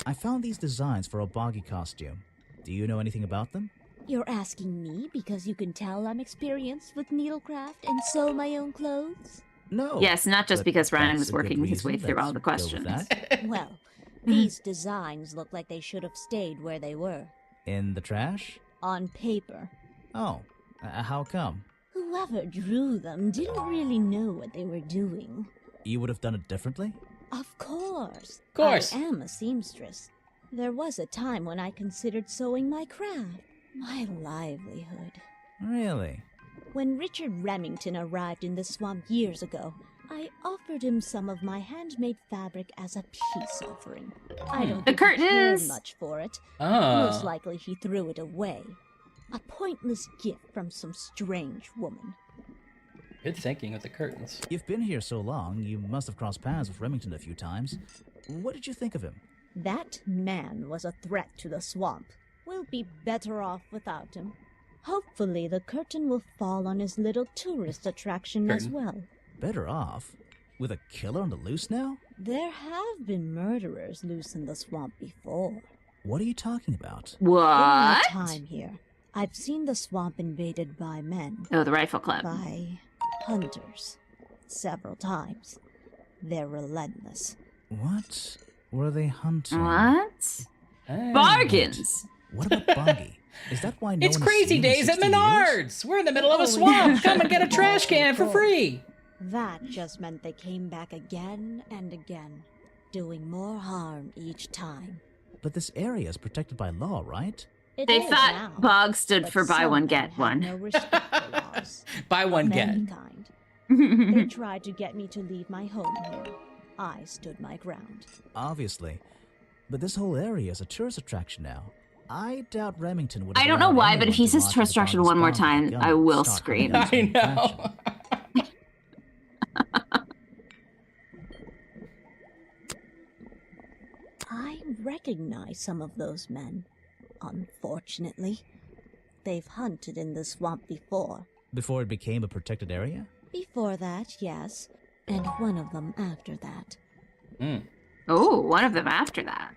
I found these designs for a boggy costume. Do you know anything about them? You're asking me because you can tell I'm experienced with needlecraft and sew my own clothes? No. Yes, not just but because Ryan that's was a good working his way reason. through all Let's the go with questions. that. Well, these designs look like they should have stayed where they were. In the trash? On paper. Oh, how come? Whoever drew them didn't really know what they were doing. You would have done it differently? Of course. Of course. I am a seamstress. There was a time when I considered sewing my craft, my livelihood. Really? When Richard Remington arrived in the swamp years ago, I offered him some of my handmade fabric as a peace offering. I don't The think he cared curtains! much for it. Oh. Most likely he threw it away. A pointless gift from some strange woman. Good thinking with the curtains. You've been here so long, you must have crossed paths with Remington a few times. What did you think of him? That man was a threat to the swamp. We'll be better off without him. Hopefully the curtain will fall on his little tourist attraction as well. Better off? With a killer on the loose now? There have been murderers loose in the swamp before. What are you talking about? In my What? time here, I've seen the swamp invaded by men. Oh, the Rifle Club. By hunters. Several times. They're relentless. What were they hunting? What? Bargains! What about Boggy? Is that why no It's one has crazy seen him in days at 60 years? Menards! We're in the middle of a swamp! Come and get a trash can for free! That just meant they came back again and again, doing more harm each time. But this area is protected by law, right? It They is thought now, Bog stood but for buy some one, men get have one. No respect for laws. Buy one, get. Mankind. They tried to get me to leave my home here. I stood my ground. Obviously. But this whole area is a tourist attraction now. I doubt Remington would. I don't know why, but if he says tourist attraction one more time, I will scream. I know. I recognize some of those men. Unfortunately, they've hunted in the swamp before. Before it became a protected area? Before that, yes. And one of them after that. Oh, one of them after that.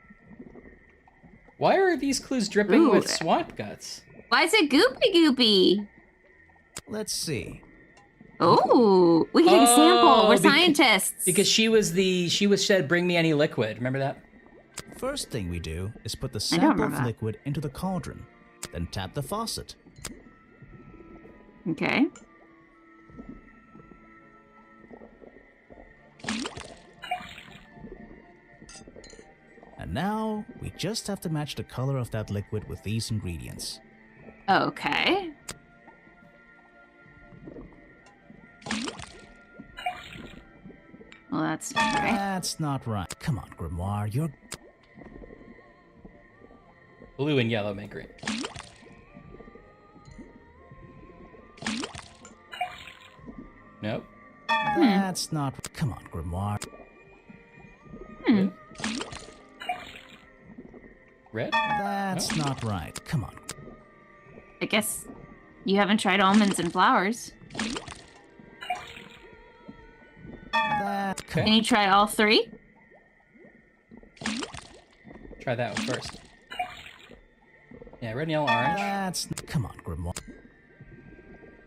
Why are these clues dripping Ooh. with swamp guts? Why is it goopy goopy? Let's see. Oh, we can take a sample. We're beca- scientists. Because she said, bring me any liquid. Remember that? First thing we do is put the I don't sample remember of that. liquid into the cauldron. Then tap the faucet. Okay. And now, we just have to match the color of that liquid with these ingredients. Okay. Well, that's not right. That's not right. Come on, Grimoire, you're... Blue and yellow make green. Nope. That's not... Come on, Grimoire. Red? That's not right. Come on. I guess you haven't tried almonds and flowers. Can you try all three? Try that one first. Yeah, red, yellow, orange. That's... Come on, Grimoire.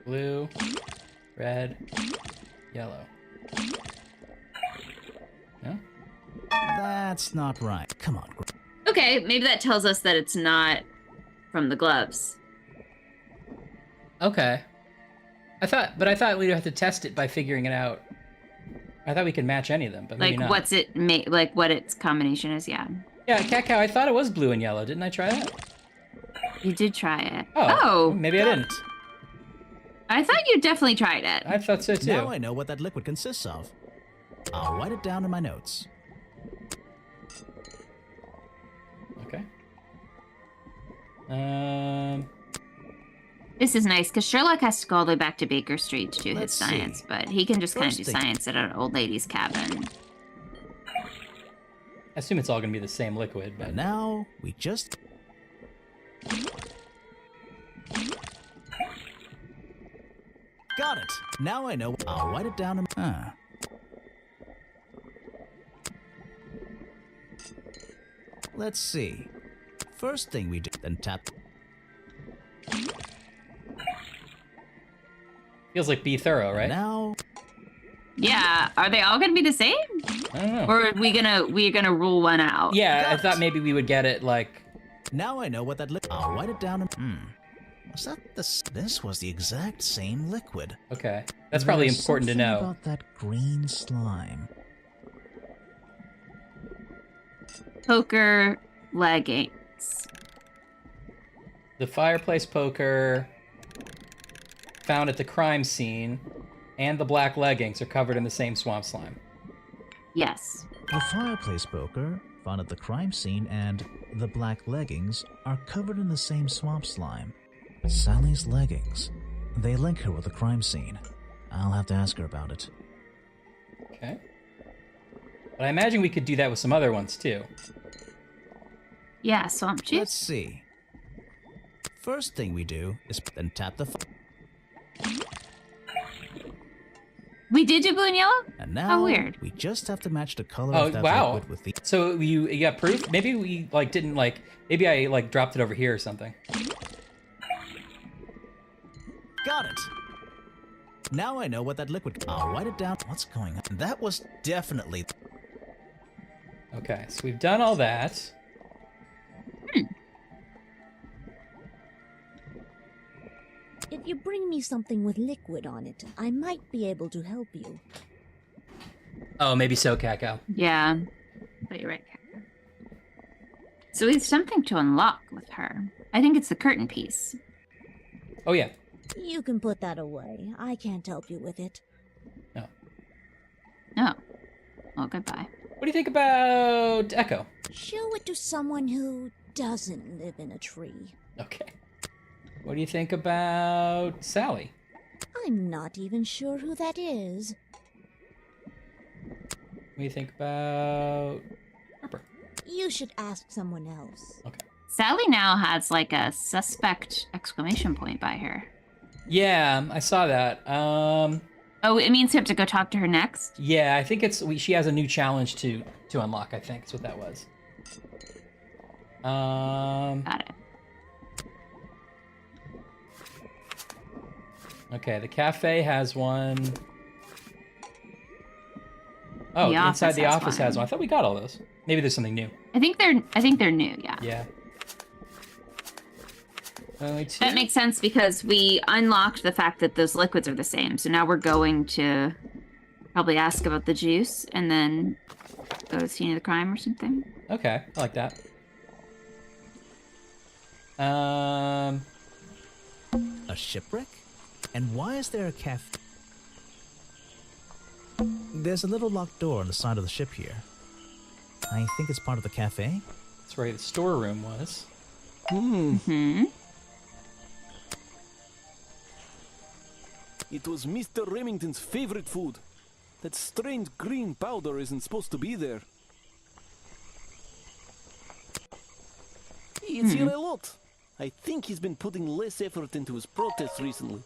Blue, red, yellow. No? That's not right. Come on. Okay, maybe that tells us that it's not from the gloves. Okay. I thought we'd have to test it by figuring it out. I thought we could match any of them, but maybe Like, not. what's it like? What its combination is? Yeah. Yeah, cat cow. I thought it was blue and yellow. Didn't I try that? You did try it. Oh, maybe I didn't. I thought you definitely tried it. I thought so too. Now I know what that liquid consists of. I'll write it down in my notes. Okay. This is nice because Sherlock has to go all the way back to Baker Street to do his science, but he can just kind of do science at an old lady's cabin. I assume it's all going to be the same liquid, but now we just... Got it. Now I know. I'll write it down in... Let's see. First thing we do, then tap... feels like be thorough, right? Now... Yeah, are they all gonna be the same? I don't know. Or are we're gonna rule one out? Yeah, I thought maybe we would get it like... Now I know what that liquid... I'll write it down in... Was that this was the exact same liquid. Okay. That's probably important to know. About that green slime. Poker leggings. The fireplace poker found at the crime scene and the black leggings are covered in the same swamp slime. Yes. The fireplace poker found at the crime scene and the black leggings are covered in the same swamp slime. Sally's leggings. They link her with the crime scene. I'll have to ask her about it. Okay. But I imagine we could do that with some other ones too. Yeah, swamp juice. Let's see. First thing we do is then tap the... We did do blue and yellow? And now how weird. We just have to match the color Oh, of that wow. liquid with the... So you got proof? Maybe we like didn't like... Maybe I like dropped it over here or something. Got it. Now I know what that liquid... I'll write it down. What's going on? That was definitely... Okay, so we've done all that. If you bring me something with liquid on it, I might be able to help you. Oh, maybe so, Cacao. Yeah, but you're right, Kaka. So we have something to unlock with her. I think it's the curtain piece. Oh, yeah. You can put that away. I can't help you with it. No. No. Well, goodbye. What do you think about Echo? Show it to someone who doesn't live in a tree. Okay. What do you think about Sally? I'm not even sure who that is. What do you think about Harper? You should ask someone else. Okay. Sally now has like a suspect exclamation point by her. Yeah, I saw that. Oh, it means you have to go talk to her next? Yeah, I think it's she has a new challenge to unlock. I think that's what that was. Got it. Okay, the cafe has one. Oh, The inside office the has office has one. one. I thought we got all those. Maybe there's something new. I think they're new, yeah. Yeah. Only two? That makes sense because we unlocked the fact that those liquids are the same. So now we're going to probably ask about the juice and then go to the scene of the crime or something. Okay, I like that. A shipwreck? And why is there a cafe? There's a little locked door on the side of the ship here. I think it's part of the cafe. That's where the storeroom was. Mm-hmm. It was Mr. Remington's favorite food. That strange green powder isn't supposed to be there. He eats here a lot. I think he's been putting less effort into his protests recently.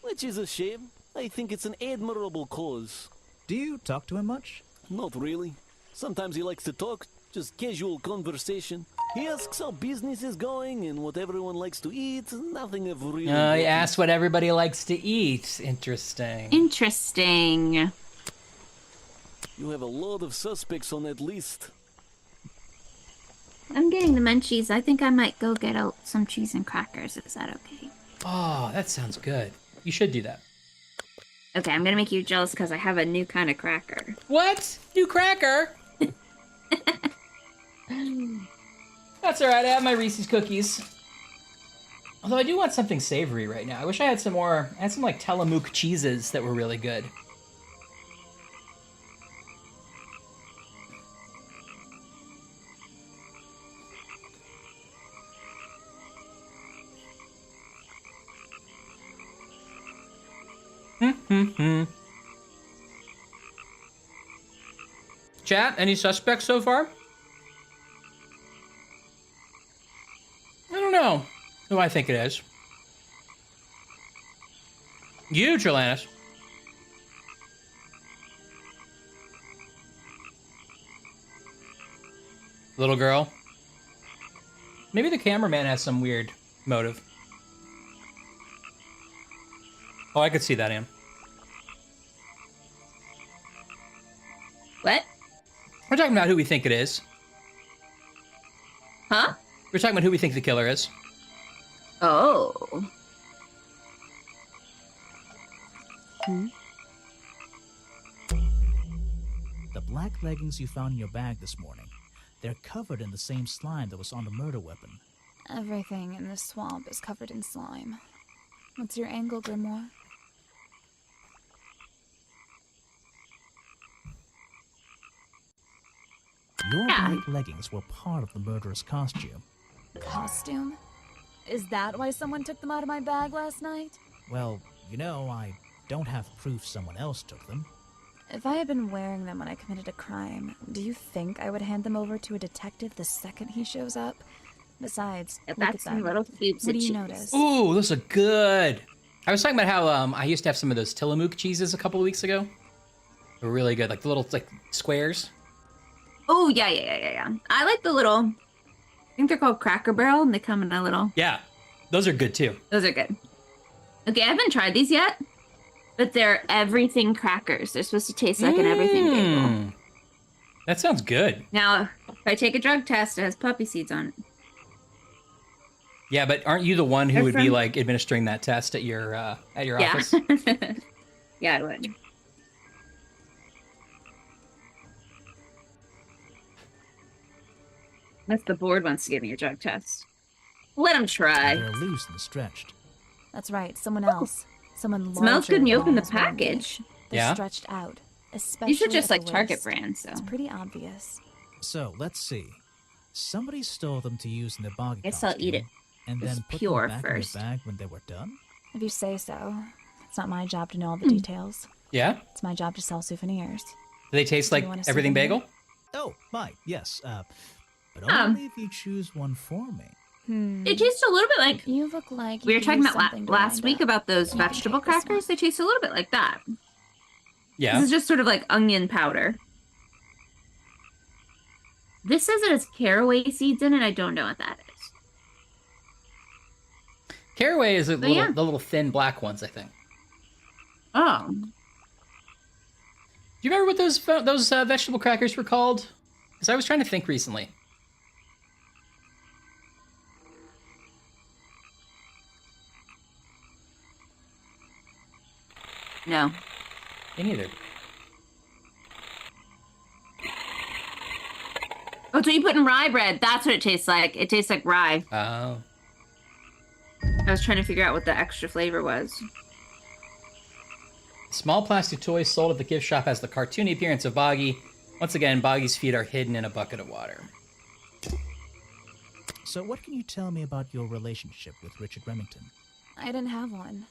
Which is a shame. I think it's an admirable cause. Do you talk to him much? Not really. Sometimes he likes to talk, just casual conversation. He asks how business is going and what everyone likes to eat. Nothing of real He importance. asked what everybody likes to eat. Interesting. Interesting. You have a lot of suspects on that list. I'm getting the munchies. I think I might go get some cheese and crackers. Is that okay? Oh, that sounds good. You should do that. Okay, I'm gonna make you jealous because I have a new kind of cracker. What? New cracker? That's alright, I have my Reese's cookies. Although I do want something savory right now. I wish I had some more. I had some like Tillamook cheeses that were really good. Chat, any suspects so far? I don't know who I think it is. You, Trelanis. Little girl. Maybe the cameraman has some weird motive. Oh, I could see that, Anne. What? We're talking about who we think it is. Huh? We're talking about who we think the killer is. Oh. The black leggings you found in your bag this morning, they're covered in the same slime that was on the murder weapon. Everything in this swamp is covered in slime. What's your angle, Grimoire? Your black leggings were part of the murderer's costume. Costume? Is that why someone took them out of my bag last night? Well, you know, I don't have proof someone else took them. If I had been wearing them when I committed a crime, do you think I would hand them over to a detective the second he shows up? Besides, look at them. Little cubes What of do you cheese. notice? Ooh, those are good. I was talking about how I used to have some of those Tillamook cheeses a couple of weeks ago. They're really good, like the little squares. Oh, yeah. I like the little, I think they're called Cracker Barrel, and they come in a little. Yeah, those are good too. Those are good. Okay, I haven't tried these yet, but they're everything crackers. They're supposed to taste like an everything bagel. That sounds good. Now, if I take a drug test, it has poppy seeds on it. Yeah, but aren't you the one who They're would be from- like administering that test at your Yeah. office? Yeah, I would. Unless the board wants to give me a drug test. Let him try. They're loose and stretched. That's right, someone else. Someone Smells good when you larger open the than I was warned. package. They're Yeah? stretched out. Especially These are just at like the Target waist. brands, so. It's pretty obvious. So, let's see. Somebody stole them to use in their boggy Guess I'll eat it. and It's then put pure them back first. in their bag when they were done? If you say so. It's not my job to know all the details. Yeah? It's my job to sell souvenirs. Do they taste Do you like want a everything souvenir? bagel? Oh, my, yes. But Um. only if you choose one for me. It tastes a little bit like You look like we were you talking used about something to last wind week up. about those You can vegetable take this one. crackers. They taste a little bit like that. Yeah. This is just sort of like onion powder. This says it has caraway seeds in it. I don't know what that is. Caraway is the yeah. little thin black ones, I think. Oh. Do you remember what those vegetable crackers were called? Because I was trying to think recently. No. Me neither. Oh, it's what you put in rye bread. That's what it tastes like. It tastes like rye. Oh. I was trying to figure out what the extra flavor was. Small plastic toy sold at the gift shop has the cartoony appearance of Boggy. Once again, Boggy's feet are hidden in a bucket of water. So, what can you tell me about your relationship with Richard Remington? I didn't have one.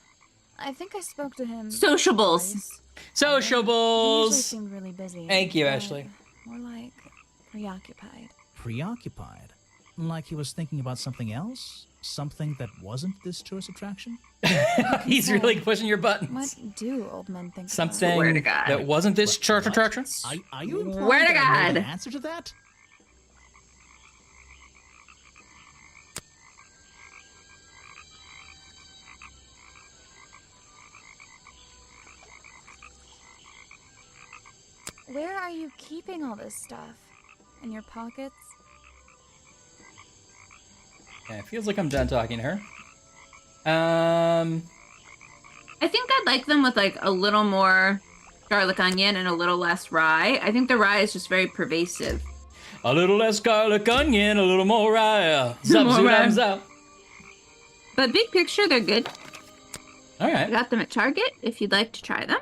I think I spoke to him. Sociables. twice. He Sociables! usually seemed really busy. Thank you, but Ashley. More like preoccupied. Preoccupied? Like he was thinking about something else? Something that wasn't this tourist attraction? He's really pushing your buttons. What do old men think? Something Swear to God. that wasn't this church What? attraction? Are you implying Swear to that I know the God. answer to that? where are you keeping all this stuff? In your pockets? Okay, it feels like I'm done talking to her. I think I'd like them with like a little more garlic onion and a little less rye. I think the rye is just very pervasive. A little less garlic onion, a little more rye. Zap, More zoom, rye. zap. But big picture, they're good. All right. I got them at Target if you'd like to try them.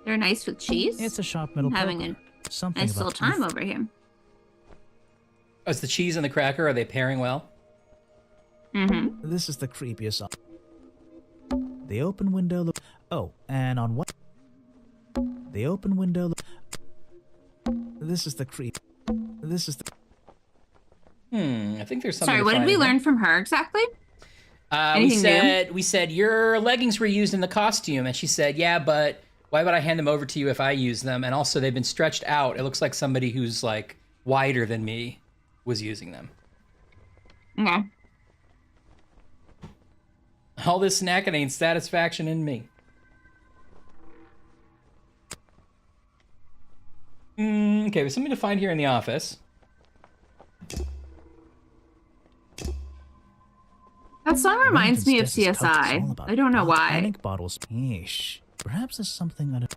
They're nice with cheese. It's a sharp middle I'm having poker. a Something nice about little time over here. Oh, is the cheese and the cracker, are they pairing well? Mm-hmm. This is the creepiest. The open window. Oh, and on what? The open window. This is the creep. This is the. I think there's something. Sorry, what did we learn from her exactly? We said your leggings were used in the costume, and she said, yeah, but why would I hand them over to you if I use them? And also, they've been stretched out. It looks like somebody who's like wider than me was using them. Okay. All this snacking ain't satisfaction in me. Okay, there's something to find here in the office. That song reminds me of Remington's desk is CSI. all about I don't know why. Panic bottles. Yeesh. Perhaps there's something on it.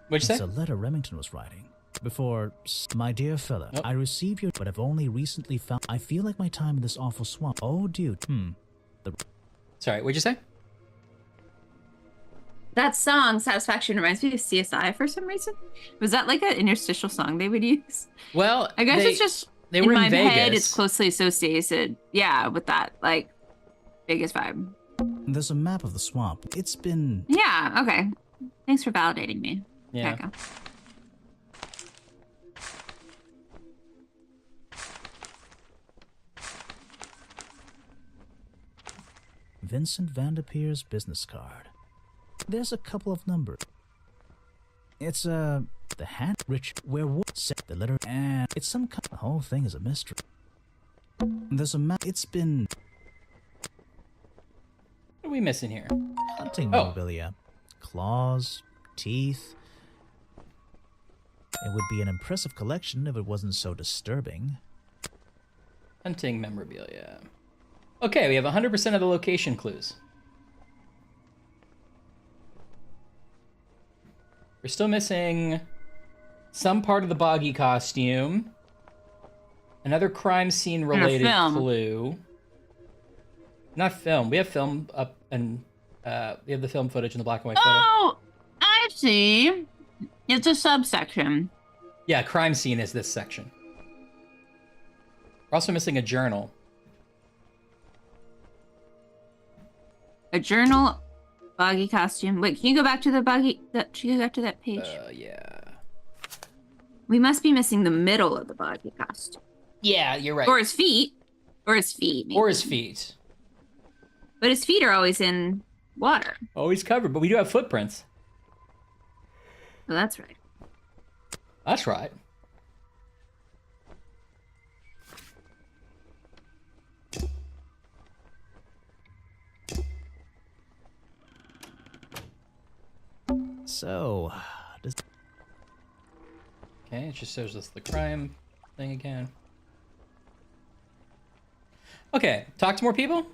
What'd you It's say? a letter Remington was writing. Before, my dear fella, I received your, but have only recently found. I feel like my time in this awful swamp. Oh, dude. Sorry, what'd you say? That song, Satisfaction, reminds me of CSI for some reason. Was that like an interstitial song they would use? Well, I guess it's just they were in in my Vegas. head. It's closely associated, yeah, with that like Vegas vibe. There's a map of the swamp. It's been. Yeah. Okay. Thanks for validating me. Yeah. There you go. Vincent Vanderpeer's business card. There's a couple of numbers. It's the hand rich where what said the letter and it's some kind. The whole thing is a mystery. There's a map. It's been What are we missing here? hunting Oh. memorabilia, claws, teeth. It would be an impressive collection if it wasn't so disturbing. Hunting memorabilia. Okay, we have 100% of the location clues. We're still missing some part of the Boggy costume. Another crime scene related film. clue. Not film. We have film up and we have the film footage in the black and white photo. Oh, I see. It's a subsection. Yeah, crime scene is this section. We're also missing a journal. A journal, Boggy costume. Wait, can you go back to the Boggy? Can you go back to that page? Yeah. We must be missing the middle of the Boggy costume. Yeah, you're right. Or his feet. Or his feet. Maybe. Or his feet. But his feet are always in water. Always covered, but we do have footprints. So that's right. That's right. So, does Okay, it just shows us the crime thing again. Okay, talk to more people?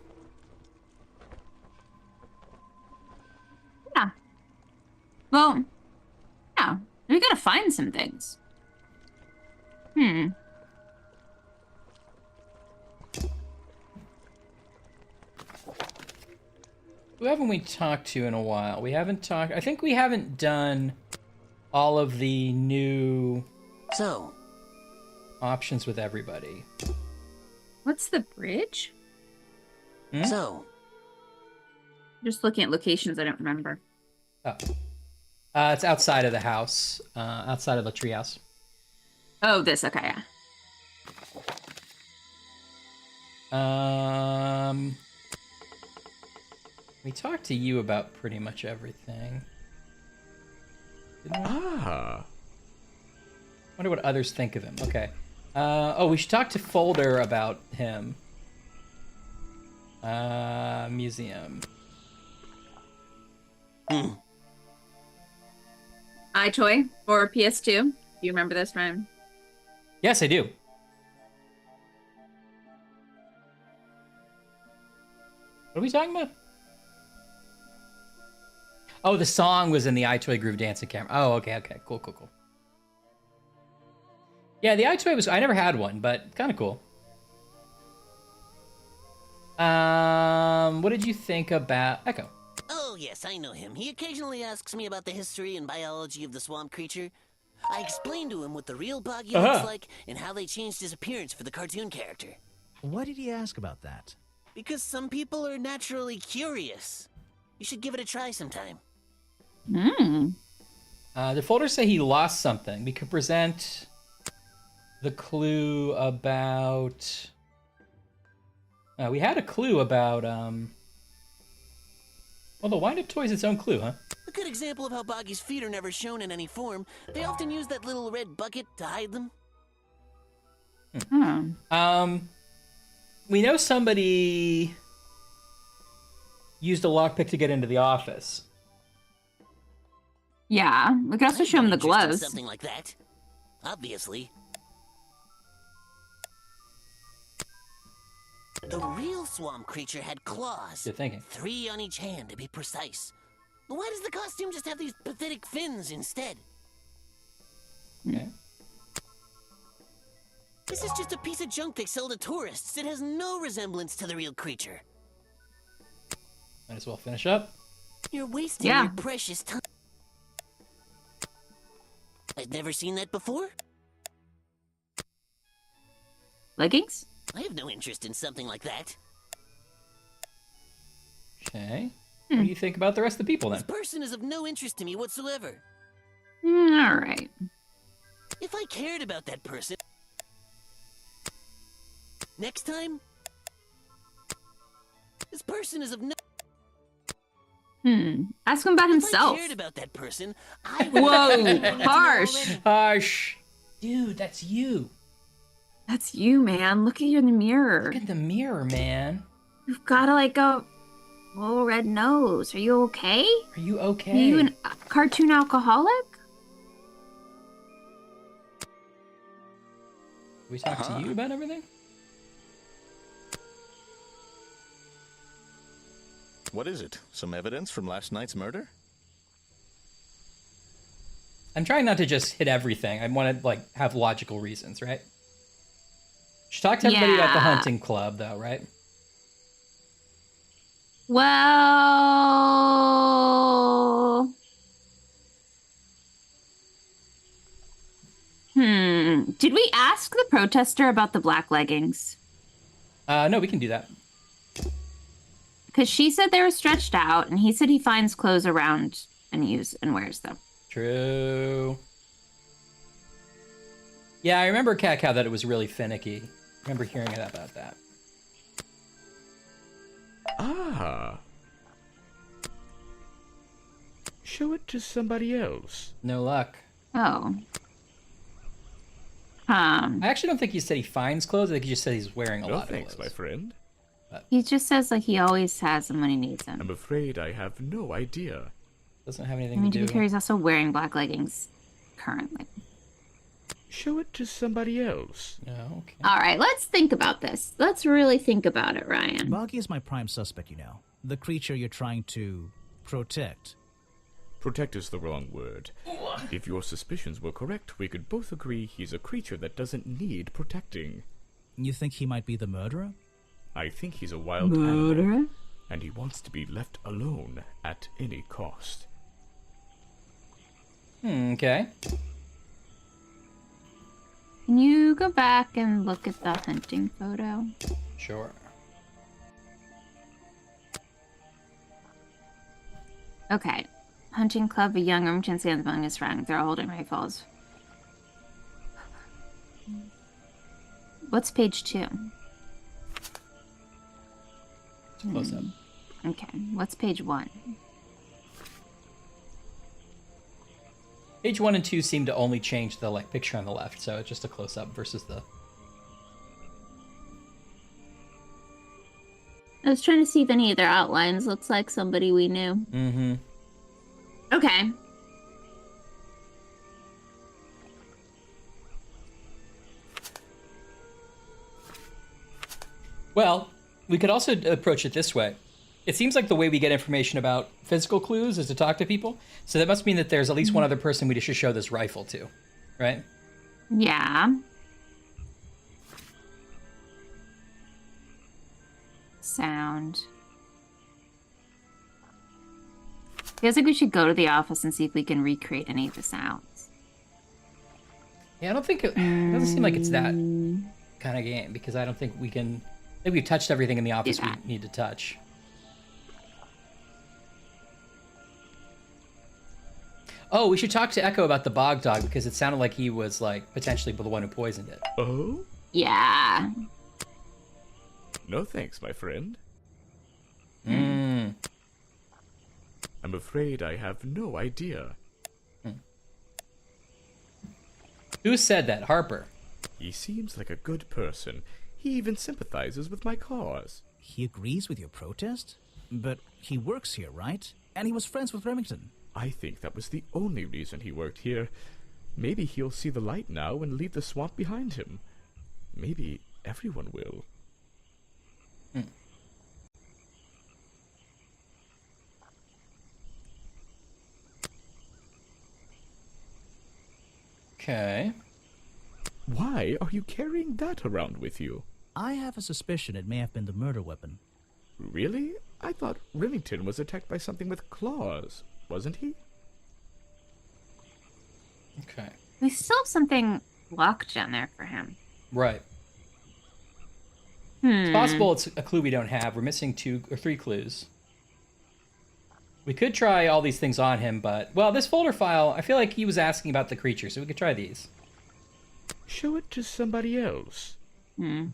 Yeah. Well, yeah. We gotta find some things. Who haven't we talked to in a while? We haven't talked... I think we haven't done all of the new options with everybody. What's the bridge? So, Just looking at locations I don't remember. Oh. It's outside of the house. Outside of the treehouse. Oh, this. Okay, yeah. We talked to you about pretty much everything. Didn't we? Wonder what others think of him. Okay. Oh, we should talk to Folder about him. Museum. iToy for PS2. Do you remember this, Ryan? Yes, I do. What are we talking about? Oh, the song was in the iToy Groove Dancing camera. Oh, okay. Cool. Yeah, the iToy was... I never had one, but kind of cool. What did you think about Echo? Oh, yes, I know him. He occasionally asks me about the history and biology of the swamp creature. I explained to him what the real Boggy looks like and how they changed his appearance for the cartoon character. Why did he ask about that? Because some people are naturally curious. You should give it a try sometime. The folders say he lost something. We could present the clue about... we had a clue about, well, the wind-up toy is its own clue, huh? A good example of how Boggy's feet are never shown in any form. They often use that little red bucket to hide them. We know somebody used a lockpick to get into the office. Yeah, we could also show him the gloves. Something like that. Obviously. The real swamp creature had claws. Good thinking. 3 on each hand, to be precise. But why does the costume just have these pathetic fins instead? Okay. This is just a piece of junk they sell to tourists. It has no resemblance to the real creature. Might as well finish up. You're wasting your precious time. I've never seen that before. Leggings? I have no interest in something like that. Okay. What do you think about the rest of the people, then? This person is of no interest to me whatsoever. All right. If I cared about that person... Next time... This person is of no... Ask him about himself. If I cared about that person, I would... Whoa, harsh. Harsh. Dude, that's you. That's you, man. Look at you in the mirror. Look at the mirror, man. You've got like a little red nose. Are you okay? Are you okay? Are you a cartoon alcoholic? We talk to you about everything? What is it? Some evidence from last night's murder? I'm trying not to just hit everything. I want to, like, have logical reasons, right? Should talk to everybody about the hunting club, though, right? Well... Did we ask the protester about the black leggings? No, we can do that. Because she said they were stretched out, and he said he finds clothes around and wears them. True. Yeah, I remember Cat-Cow that it was really finicky. I remember hearing about that. Ah. Show it to somebody else. No luck. Oh. I actually don't think he said he finds clothes. I think he just said he's wearing a lot of thanks, clothes. my friend. He just says like he always has them when he needs them. I'm afraid I have no idea. Doesn't have anything to do. To be fair, he's also wearing black leggings currently. Show it to somebody else. No, okay. All right, let's think about this. Let's really think about it, Ryan. Boggy is my prime suspect, you know. The creature you're trying to protect. Protect is the wrong word. If your suspicions were correct, we could both agree he's a creature that doesn't need protecting. You think he might be the murderer? I think he's a wild animal, and he wants to be left alone at any cost. Okay. Can you go back and look at the hunting photo? Sure. Okay. Hunting club, a young Remington stands among his friends. They're all holding rifles. What's page 2? Close up. Okay. What's page 1? Page 1 and 2 seem to only change the picture on the left, so it's just a close up versus the... I was trying to see if any of their outlines looks like somebody we knew. Mm-hmm. Okay. Well, we could also approach it this way. It seems like the way we get information about physical clues is to talk to people. So that must mean that there's at least one other person we should show this rifle to, right? Yeah. Sound. Feels like we should go to the office and see if we can recreate any of the sounds. Yeah, I don't think it doesn't seem like it's that kind of game because I don't think we can. I think we've touched everything in the office we need to touch. Oh, we should talk to Echo about the bog dog because it sounded like he was like potentially the one who poisoned it. Oh? Yeah. No thanks, my friend. Hmm. I'm afraid I have no idea. Who said that? Harper. He seems like a good person. He even sympathizes with my cause. He agrees with your protest? But he works here, right? And he was friends with Remington. I think that was the only reason he worked here. Maybe he'll see the light now and leave the swamp behind him. Maybe everyone will. Okay. Why are you carrying that around with you? I have a suspicion it may have been the murder weapon. Really? I thought Remington was attacked by something with claws, wasn't he? Okay. We still have something locked down there for him. Right. It's possible it's a clue we don't have. We're missing 2 or 3 clues. We could try all these things on him, but... Well, this folder file, I feel like he was asking about the creature, so we could try these. Show it to somebody else. No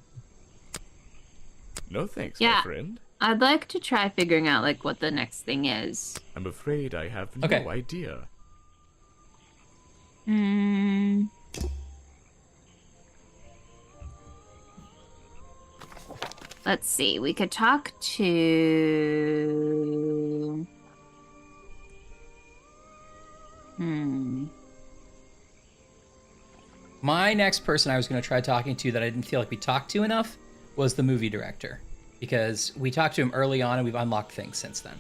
thanks, my friend. I'd like to try figuring out, like, what the next thing is. I'm afraid I have no idea. Let's see. We could talk to... My next person I was going to try talking to that I didn't feel like we talked to enough was the movie director. Because we talked to him early on and we've unlocked things since then.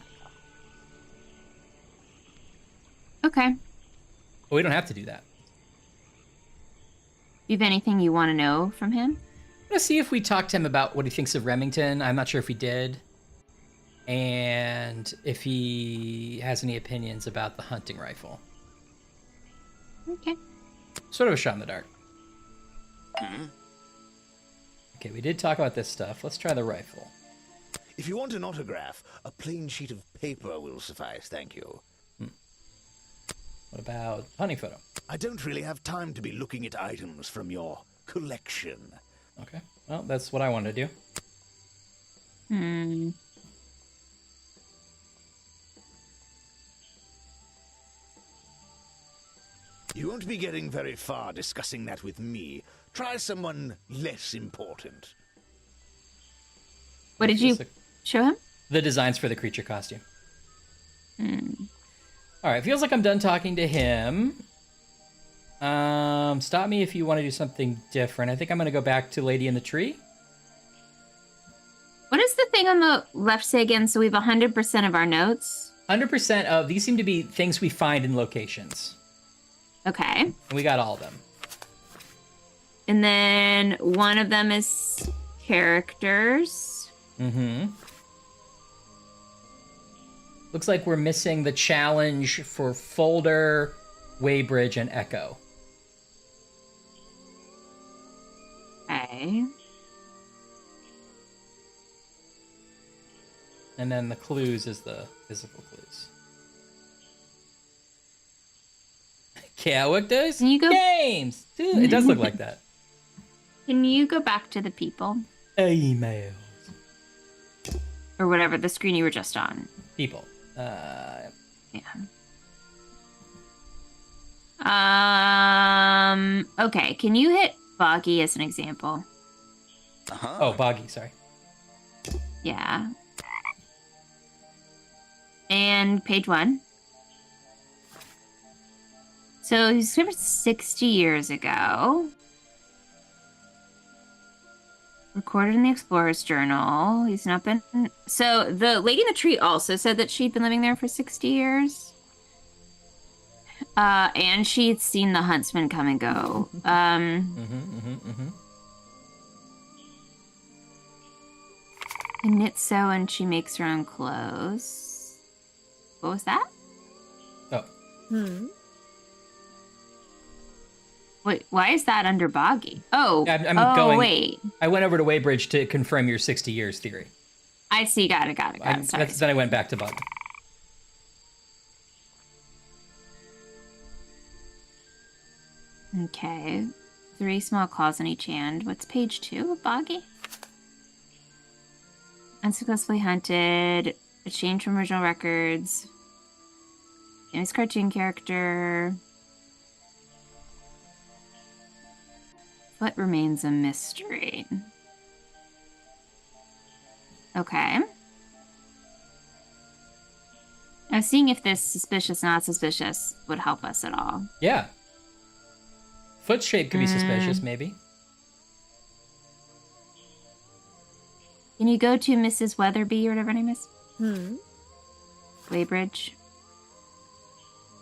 Okay. But we don't have to do that. Do you have anything you want to know from him? I'm going to see if we talked to him about what he thinks of Remington. I'm not sure if he did. And if he has any opinions about the hunting rifle. Okay. Sort of a shot in the dark. Okay, we did talk about this stuff. Let's try the rifle. If you want an autograph, a plain sheet of paper will suffice, thank you. What about hunting photo? I don't really have time to be looking at items from your collection. Okay, well, that's what I wanted to do. You won't be getting very far discussing that with me. Try someone less important. What did you show him? The designs for the creature costume. All right, feels like I'm done talking to him. Stop me if you want to do something different. I think I'm going to go back to Lady in the Tree. What does the thing on the left say again? So we have 100% of our notes. 100% of these seem to be things we find in locations. Okay. And we got all of them. And then one of them is characters. Looks like we're missing the challenge for Folder, Waybridge, and Echo. Okay. And then the clues is the physical clues. Characters? Can you go... Games! Dude, it does look like that. Can you go back to the people? Emails. Or whatever, the screen you were just on. People. Okay, can you hit Boggy as an example? Oh, Boggy, sorry. Yeah. And page 1. So he was discovered 60 years ago. Recorded in the Explorer's Journal. He's not been... So the lady in the tree also said that she'd been living there for 60 years. And she'd seen the huntsman come and go. She knits sew and she makes her own clothes. What was that? Oh. Wait, why is that under Boggy? Oh, I'm going... wait. I went over to Weybridge to confirm your 60 years theory. I see, got it. Sorry. Then I went back to Boggy. Okay. 3 small claws in each hand. What's page 2 of Boggy? Unsuccessfully hunted. A change from original records. Famous cartoon character. What remains a mystery? Okay. I was seeing if this suspicious, not suspicious would help us at all. Yeah. Foot shape could be suspicious, maybe. Can you go to Mrs. Weatherby or whatever her name is? Weybridge.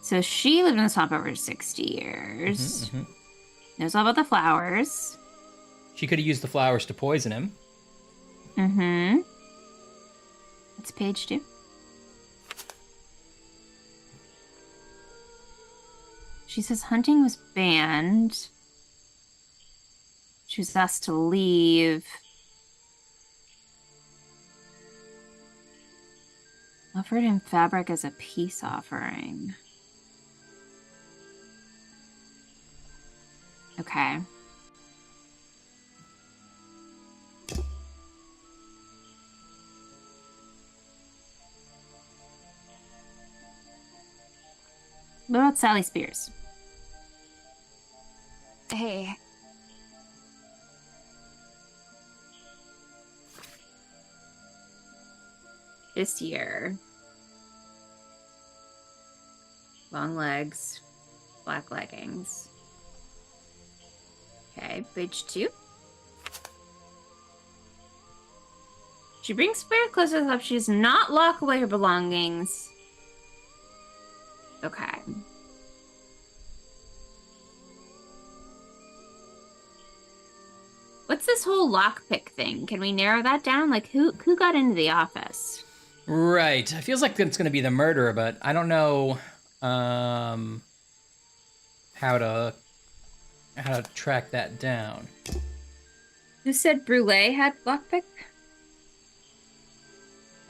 So she lived in the swamp over 60 years. Knows all about the flowers. She could have used the flowers to poison him. It's page 2. She says hunting was banned. She was asked to leave. Offered him fabric as a peace offering. Okay. What about Sally Spears? Hey. This year. Long legs. Black leggings. Okay, page 2. She brings Spirit close to the club. She does not lock away her belongings. Okay. What's this whole lockpick thing? Can we narrow that down? Like, who got into the office? Right. It feels like it's going to be the murderer, but I don't know how to track that down. Who said Brûlé had lockpick?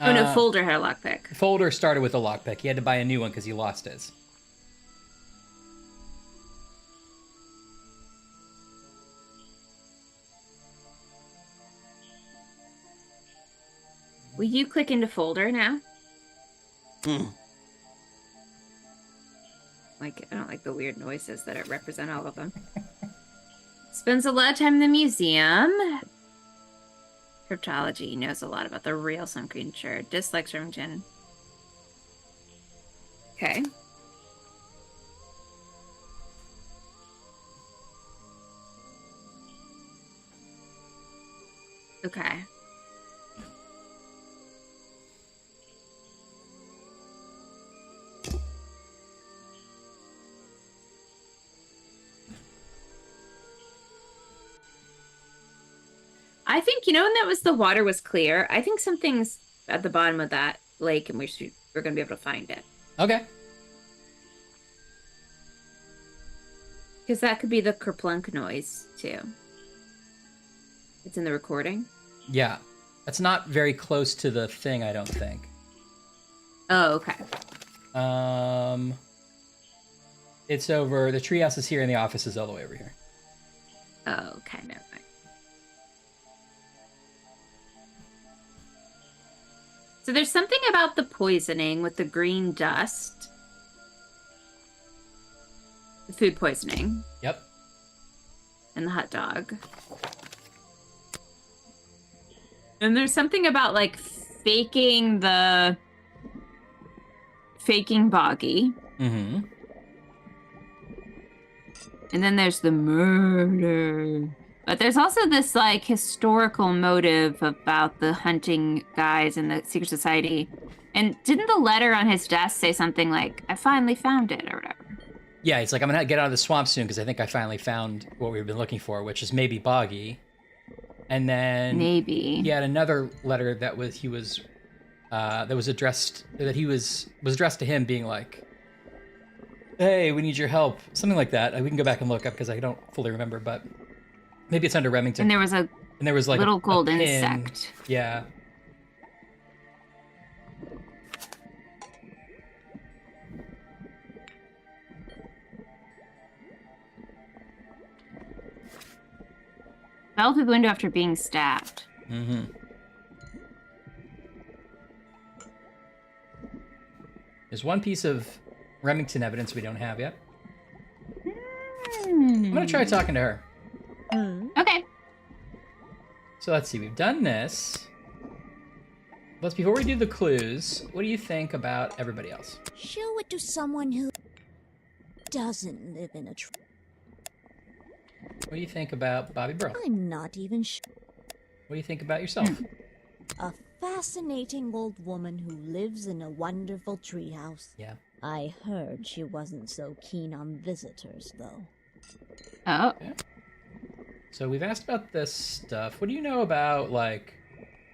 Oh no, Folder had a lockpick. Folder started with a lockpick. He had to buy a new one because he lost his. Will you click into Folder now? Like, I don't like the weird noises that represent all of them. Spends a lot of time in the museum. Cryptology, knows a lot about the real sun creature. Dislikes Remington. Okay. Okay. I think, you know, when that was the water was clear, I think something's at the bottom of that lake and we're going to be able to find it. Okay. Because that could be the kerplunk noise, too. It's in the recording. Yeah. That's not very close to the thing, I don't think. Oh, okay. It's over, the treehouse is here and the office is all the way over here. Oh, okay, never mind. So there's something about the poisoning with the green dust. The food poisoning. Yep. And the hot dog. And there's something about, like, faking Boggy. Mm-hmm. And then there's the murder. But there's also this like historical motive about the hunting guys in the secret society. And didn't the letter on his desk say something like, I finally found it or whatever? Yeah, he's like, I'm gonna get out of the swamp soon because I think I finally found what we've been looking for, which is maybe Boggy. And then maybe he had another letter that was addressed to him, being like, "Hey, we need your help," something like that. We can go back and look up because I don't fully remember, but maybe it's under Remington. And there was like little gold pin. insect. Yeah. Fell through the window after being stabbed. Mm-hmm. There's one piece of Remington evidence we don't have yet. I'm gonna try talking to her. Okay. So let's see, we've done this. But before we do the clues, what do you think about everybody else? Show it to someone who doesn't live in a tree. What do you think about Bobby Burl? I'm not even sure. What do you think about yourself? A fascinating old woman who lives in a wonderful treehouse. Yeah. I heard she wasn't so keen on visitors, though. Oh. Okay. So we've asked about this stuff. What do you know about, like,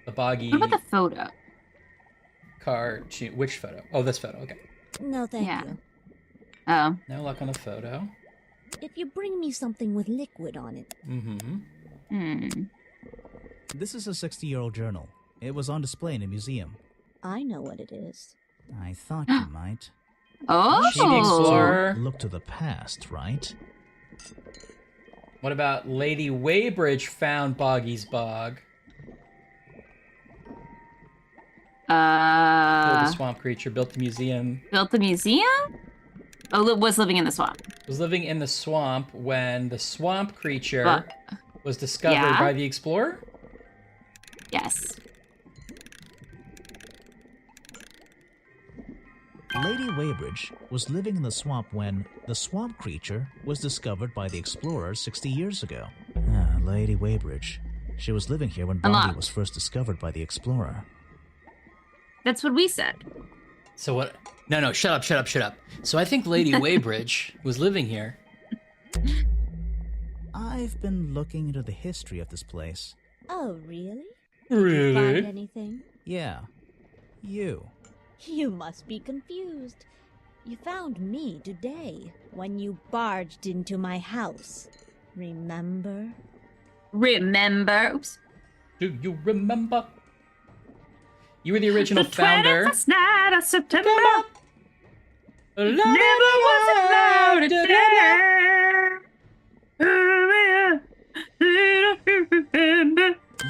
the Boggy... What about the photo? Cartoon. Which photo? Oh, this photo. Okay. No, thank you. Oh. No luck on the photo. If you bring me something with liquid on it. Mm-hmm. This is a 60-year-old journal. It was on display in a museum. I know what it is. I thought you might. Oh! Lady Explorer. Look to the past, right? What about Lady Weybridge found Boggy's Bog? The swamp creature built the museum. Built the museum? Oh, was living in the swamp. Was living in the swamp when the swamp creature was discovered by the explorer? Yes. Lady Weybridge was living in the swamp when the swamp creature was discovered by the explorer 60 years ago. Lady Weybridge. She was living here when Boggy was first discovered by the explorer. That's what we said. So what? No, shut up. So I think Lady Weybridge was living here. I've been looking into the history of this place. Oh, really? Really? Did you find anything? Yeah. You. You must be confused. You found me today when you barged into my house. Remember? Oops. Do you remember? You were the original founder. The 21st night of September. Never was allowed to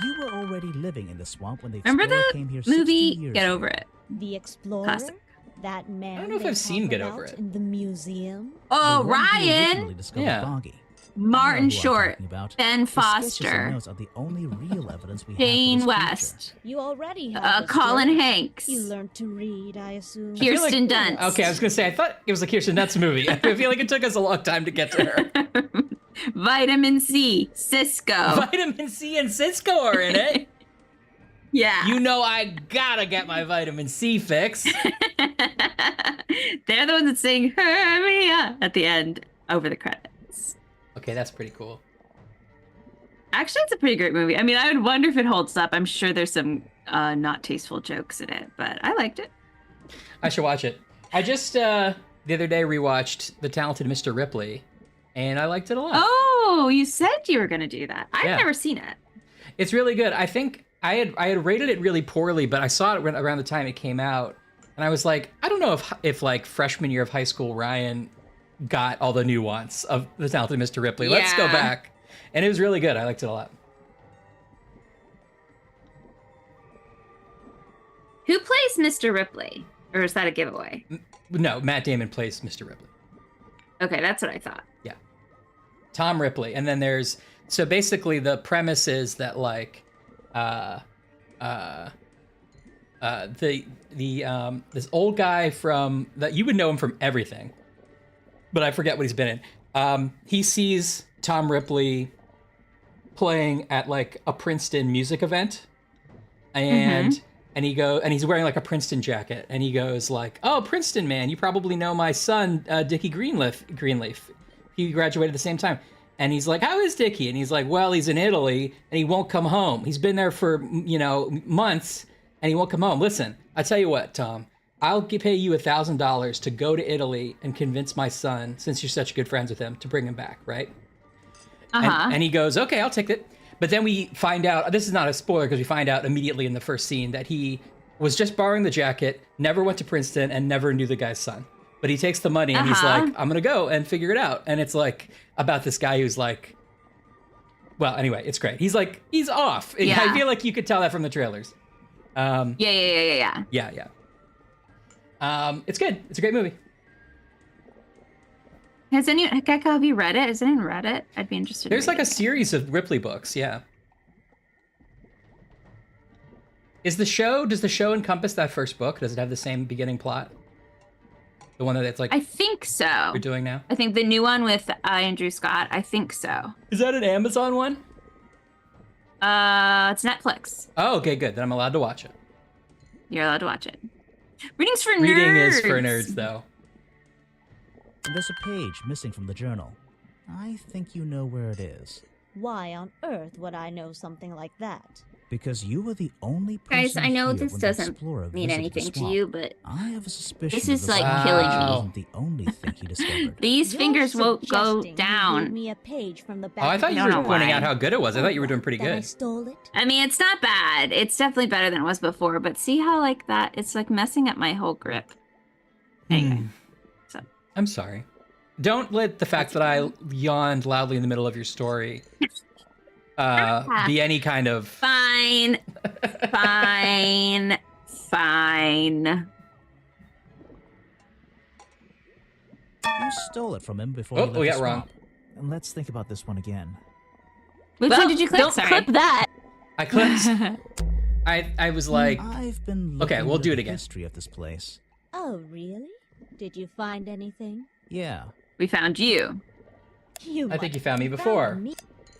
You were already living in the swamp when the Remember explorer the came here 60 movie years Get ago. Over It? The explorer? Classic. That man I don't know if they I've seen talk Get about Over It. in the museum? Oh, The one who Ryan! originally discovered Yeah. Boggy. Martin You know who I'm Short. talking about. Ben The sketches and Foster. notes are the only real evidence we have Shane for this creature. West. You already have a Colin story. Hanks. You learned to read, I assume. I feel Kirsten like- Dunst. Okay, I was gonna say I thought it was a Kirsten Dunst movie. I feel like it took us a long time to get to her. Vitamin C. Cisco. Vitamin C and Cisco are in it. Yeah. You know I gotta get my vitamin C fix. They're the ones that sing "Hurry Up" at the end over the credits. Okay, that's pretty cool. Actually, it's a pretty great movie. I mean, I would wonder if it holds up. I'm sure there's some not tasteful jokes in it, but I liked it. I should watch it. I just the other day rewatched The Talented Mr. Ripley, and I liked it a lot. Oh, you said you were gonna do that. I've Yeah. never seen it. It's really good. I think I had rated it really poorly, but I saw it around the time it came out, and I was like, I don't know if like freshman year of high school Ryan got all the nuance of The Talented Mr. Ripley. Let's go Yeah. back. And it was really good. I liked it a lot. Who plays Mr. Ripley? Or is that a giveaway? No, Matt Damon plays Mr. Ripley. Okay, that's what I thought. Yeah. Tom Ripley. And then there's, so basically the premise is that like, this old guy from, that you would know him from everything, but I forget what he's been in. He sees Tom Ripley playing at like a Princeton music event, and he's wearing like a Princeton jacket, and he goes like, "Oh, Princeton man, you probably know my son, Dickie Greenleaf. He graduated at the same time." And he's like, "How is Dickie?" And he's like, "Well, he's in Italy and he won't come home. He's been there for, months and he won't come home. Listen, I tell you what, Tom, I'll pay you $1,000 to go to Italy and convince my son, since you're such good friends with him, to bring him back, right?" And he goes, "Okay, I'll take it." But then we find out, this is not a spoiler because we find out immediately in the first scene that he was just borrowing the jacket, never went to Princeton, and never knew the guy's son. But he takes the money and he's like, "I'm going to go and figure it out." And it's like about this guy who's like, well, anyway, it's great. He's like, he's off. Yeah. I feel like you could tell that from the trailers. Yeah. It's good. It's a great movie. Gecko, have you read it? Has anyone read it? I'd be interested. There's like a series of Ripley books. Yeah. Does the show encompass that first book? Does it have the same beginning plot? The one that it's like, I think so. We're doing now? I think the new one with Andrew Scott, I think so. Is that an Amazon one? It's Netflix. Oh, okay, good. Then I'm allowed to watch it. You're allowed to watch it. Reading's for nerds. Reading is for nerds, though. There's a page missing from the journal. I think you know where it is. Why on earth would I know something like that? Because you were the only person Guys, I know here this when the doesn't explorer mean visited the anything to swamp. you, but I have a suspicion this is that the like swamp killing me. wasn't the only thing he discovered. These You're fingers won't go suggesting you down. gave me a page from the back Oh, I thought of you the were know journal. pointing why. out how good it was. I thought you were doing pretty That I good. stole it? I mean, it's not bad. It's definitely better than it was before, but see how like that, it's like messing up my whole grip. Anyway, so. I'm sorry. Don't let the fact that I yawned loudly in the middle of your story be any kind of... Fine. You stole it from him before he left we the got wrong. swamp. And let's think about this one again. Which one did you click? Don't Sorry. clip that. I clicked. I was like, I've been okay, looking we'll into do it the again. history of this place. Oh, really? Did you find anything? Yeah. We found you. I think you found me before. Me.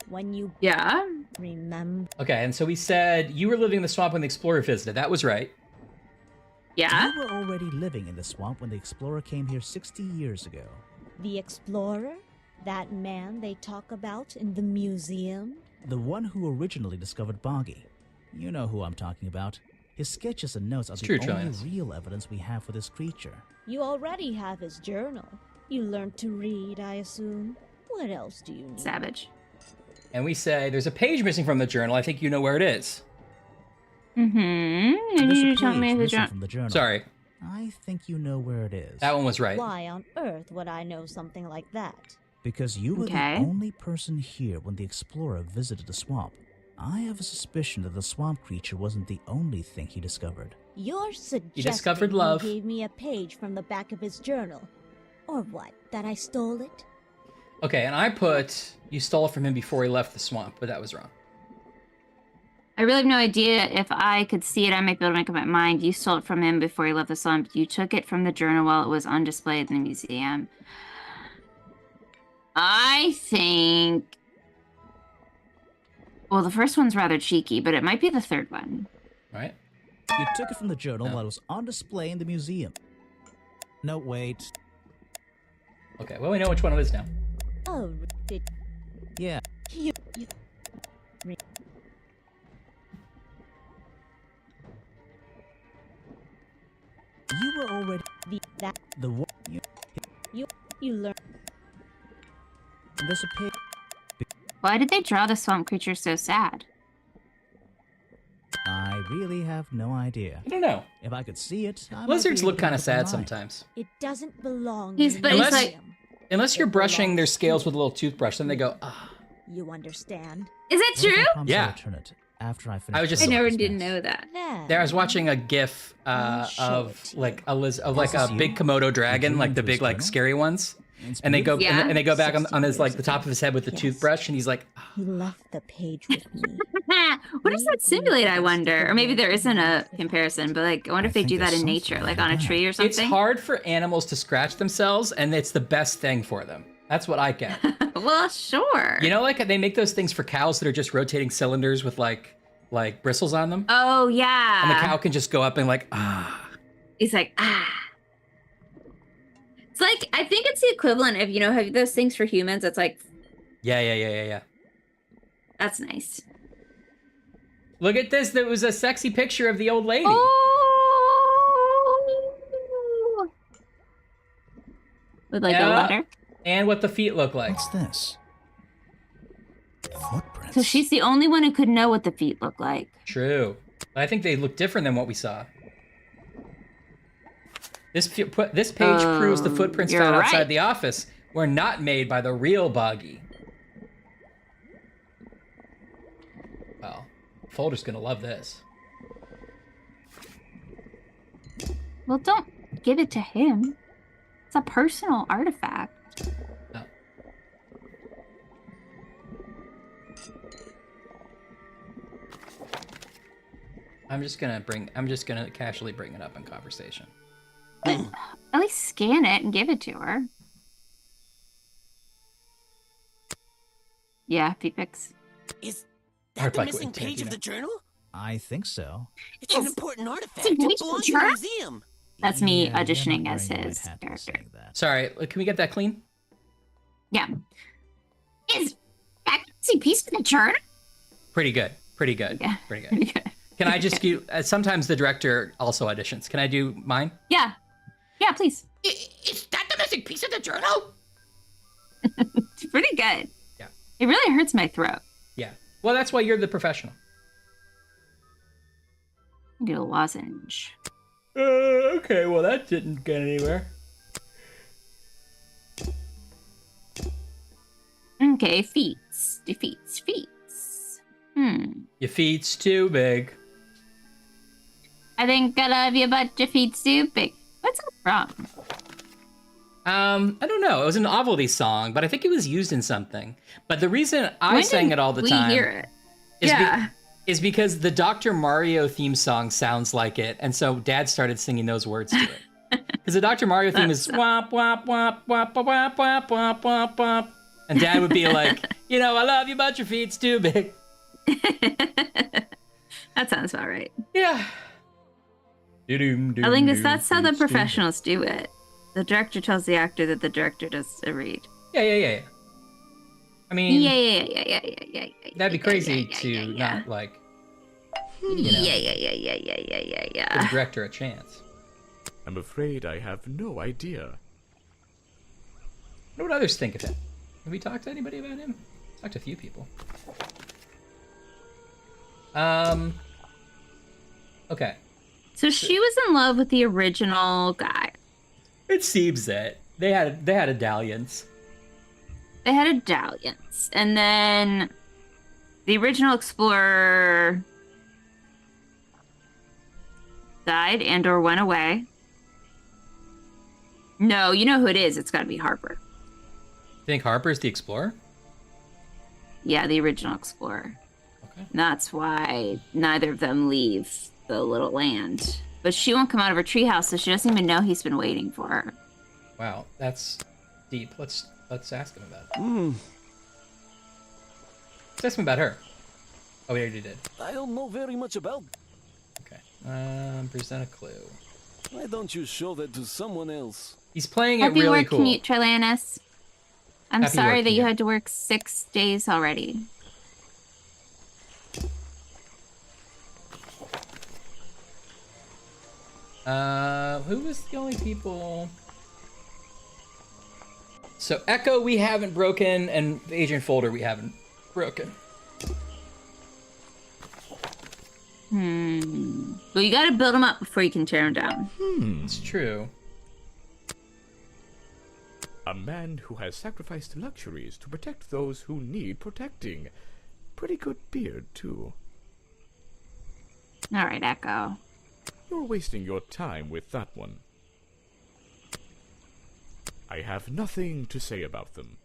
When you Yeah. remember. Okay, and so we said you were living in the swamp when the explorer visited. That was right. Yeah. You were already living in the swamp when the explorer came here 60 years ago. The explorer? That man they talk about in the museum? The one who originally discovered Boggy. You know who I'm talking about. His sketches and notes are It's the true, only Trillians. real evidence we have for this creature. You already have his journal. You learned to read, I assume. What else do you need? Savage. And we say there's a page missing from the journal. I think you know where it is. Mm-hmm. There's You a tell me page the missing from the journal. Sorry, I think you know where it is. that one was right. Why on earth would I know something like that? Because you were Okay. the only person here when the explorer visited the swamp. I have a suspicion that the swamp creature wasn't the only thing he discovered. You're suggesting discovered love. he gave me a page from the back of his journal. Or what, that I stole it? Okay, and I put you stole it from him before he left the swamp, but that was wrong. I really have no idea. If I could see it, I might be able to make up my mind. You stole it from him before he left the swamp. You took it from the journal while it was on display in the museum. I think... Well, the first one's rather cheeky, but it might be the third one. All right. You took it from the journal No. while it was on display in the museum. No, wait. Okay, well, we know which one it is now. Oh, did Yeah. you... You were already the one. You learned... There's a page. Why did they draw the swamp creature so sad? I really have no idea. I don't know. If I could see it, I might Lizards be able look to kind make of up my sad mind. sometimes. It doesn't belong He's- in but the he's Unless- like- museum. Unless you're It brushing their belongs scales here. with a little toothbrush, then they go, ah. You understand? Is that What if true? I promise I'll Yeah. return it after I finish I was just- I cleaning never up this didn't mess. know that. There, I was watching a GIF I'll show of it to you. like a This is you? big Komodo dragon, Zoom like the into big his like journal? scary ones, It's and they go beautiful. Yeah. and they go back on 60 his like years the top of his head with the Yes. toothbrush, and he's like, "Ah." He left the page with me. What does that simulate, I wonder? Or maybe there isn't a comparison, but like, I wonder if they think do that there's in nature, something like like on a that. tree or It's something. hard for animals to scratch themselves, and it's the best thing for them. That's what I get. Well, sure. You know, like they make those things for cows that are just rotating cylinders with like bristles on them. Oh yeah. And the cow can just go up and like It's like It's like I think it's the equivalent of have those things for humans. It's like yeah. That's nice. Look at this. There was a sexy picture of the old lady. Oh! With like a letter. And what the feet look like. What's this? Footprints. So she's the only one who could know what the feet look like. True. But I think they look different than what we saw. This page proves the footprints found outside the office were not made by the real Boggy. Well, Folder's gonna love this. Well, don't give it to him. It's a personal artifact. Oh. I'm just gonna casually bring it up in conversation. But at least scan it and give it to her. Yeah, P-Pix. Is that the missing page of the journal? I think so. It's an important artifact. It belongs in the museum. That's me auditioning as his character. Sorry, can we get that clean? Yeah. Is that a piece of the journal? Pretty good. Yeah. Pretty good. Can I just do... sometimes the director also auditions. Can I do mine? Yeah. Yeah, please. Is that the missing piece of the journal? It's pretty good. Yeah. It really hurts my throat. Yeah. Well, that's why you're the professional. Do a lozenge. Okay, well, that didn't get anywhere. Okay, feats. Defeats. Your feet's too big. I think I love you, but your feet's too big. What's it from? I don't know. It was an Ovaltine song, but I think it was used in something. But the reason I sang it all the time... we hear it? Is because the Dr. Mario theme song sounds like it, and so Dad started singing those words to it. Because the Dr. Mario theme is womp womp womp womp womp womp womp womp womp, and Dad would be like, I love you, but your feet's too big. That sounds about right. Yeah. I think that's how the professionals do it. The director tells the actor that the director does a read. Yeah. I mean, Yeah. That'd be crazy to not like. Yeah. Give the director a chance. I'm afraid I have no idea. What would others think of him? Have we talked to anybody about him? Talked to a few people. Okay. So she was in love with the original guy. It seems that they had a dalliance. They had a dalliance, and then the original explorer died and/or went away. No, you know who it is. It's got to be Harper. You think Harper's the explorer? Yeah, the original explorer. Okay. And that's why neither of them leave the little land. But she won't come out of her treehouse, so she doesn't even know he's been waiting for her. Wow, that's deep. Let's ask him about it. Let's ask him about her. Oh, we already did. I don't know very much about. Okay. Present a clue. Why don't you show that to someone else? He's playing it Happy really work cool. commute, Trilanus. I'm Happy sorry work that you commute. had to work 6 days already. Who was the only people? So Echo we haven't broken, and Agent Folder we haven't broken. Well, you gotta build them up before you can tear them down. It's true. A man who has sacrificed luxuries to protect those who need protecting. Pretty good beard, too. All right, Echo. You're wasting your time with that one. I have nothing to say about them.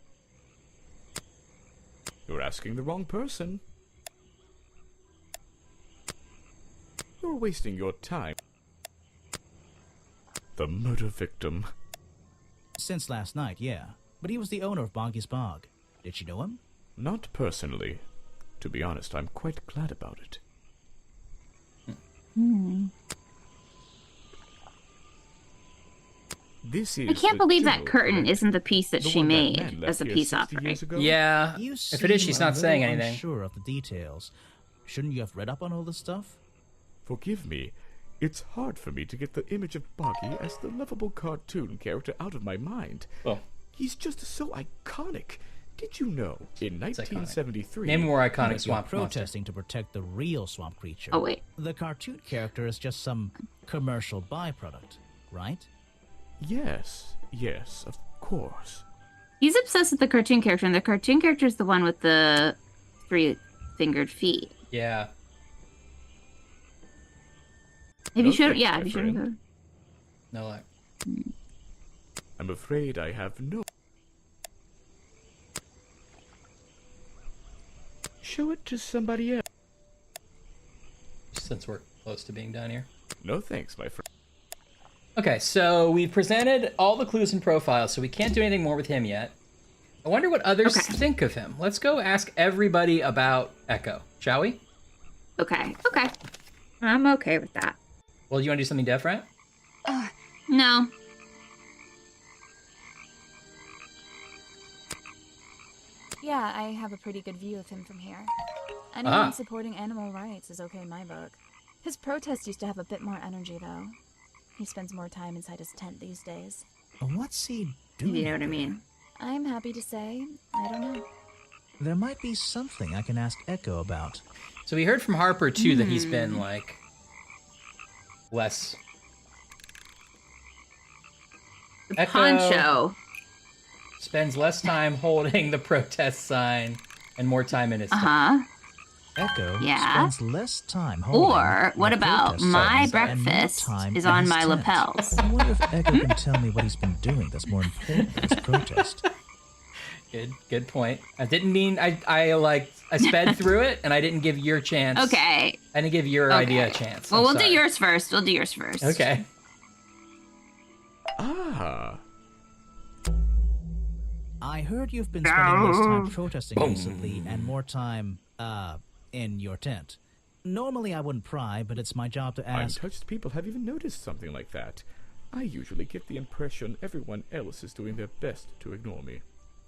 You're asking the wrong person. You're wasting your time. The murder victim. Since last night, yeah. But he was the owner of Boggy's Bog. Did she know him? Not personally. To be honest, I'm quite glad about it. This is I can't the believe that general curtain correct. isn't the piece that The she one that made man as left a here peace 60 offering. years ago? Yeah. You If it is, she's seem not a saying little anything. unsure of the details. Shouldn't you have read up on all this stuff? Forgive me. It's hard for me to get the image of Boggy as the lovable cartoon character out of my mind. Oh. He's just so iconic. Did you know, in 1973... Name a more iconic You're swamp monster. protesting to protect the real swamp creature. Oh, wait. The cartoon character is just some commercial byproduct, right? Yes, of course. He's obsessed with the cartoon character, and the cartoon character is the one with the 3-fingered feet. Yeah. Have you No showed? thanks, Yeah, my have you friend. showed? No luck. I'm afraid I have no... Show it to somebody else. Since we're close to being done here. No thanks, my friend. Okay, so we've presented all the clues and profiles, so we can't do anything more with him yet. I wonder what others think of him. Let's go ask everybody about Echo, shall we? Okay. I'm okay with that. Well, you want to do something different? No. Yeah, I have a pretty good view of him from here. Anyone supporting animal rights is okay in my book. His protest used to have a bit more energy, though. He spends more time inside his tent these days. What's he doing? You know what I mean? I'm happy to say, I don't know. There might be something I can ask Echo about. So we heard from Harper, too, that he's been, like, less... Echo Poncho. spends less time holding the protest sign and more time in his tent. Echo Yeah. spends less time holding Or what the about protest my signs and more breakfast time is in on his my tent. lapels? I wonder if Echo can tell me what he's been doing that's more important than his protest. Good point. I didn't mean I sped through it and I didn't give your chance. Okay. I didn't give your idea a chance. Well, I'm we'll sorry. do yours first. We'll do yours first. Okay. I heard you've been spending less time protesting recently and more time, in your tent. Normally I wouldn't pry, but it's my job to ask... Untouched people have even noticed something like that. I usually get the impression everyone else is doing their best to ignore me.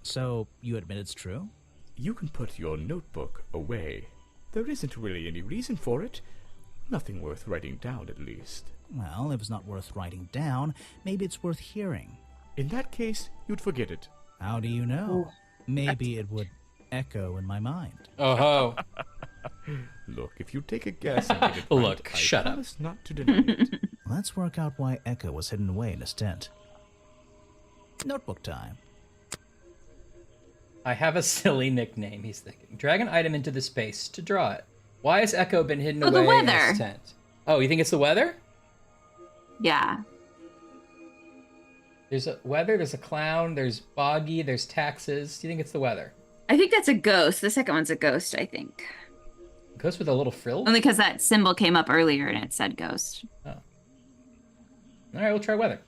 So, you admit it's true? You can put your notebook away. There isn't really any reason for it. Nothing worth writing down, at least. Well, if it's not worth writing down, maybe it's worth hearing. In that case, you'd forget it. How do you know? Maybe it would echo in my mind. Oh-ho. Look, if you take a guess and get it right, Look, shut I up. promise not to deny it. Let's work out why Echo was hidden away in his tent. Notebook time. I have a silly nickname, he's thinking. Drag an item into the space to draw it. Why has Echo been hidden Oh, the away in weather. his tent? Oh, you think it's the weather? Yeah. There's a weather, there's a clown, there's Boggy, there's taxes. Do you think it's the weather? I think that's a ghost. The second one's a ghost, I think. Ghost with a little frill? Only because that symbol came up earlier and it said ghost. Oh. All right, we'll try weather.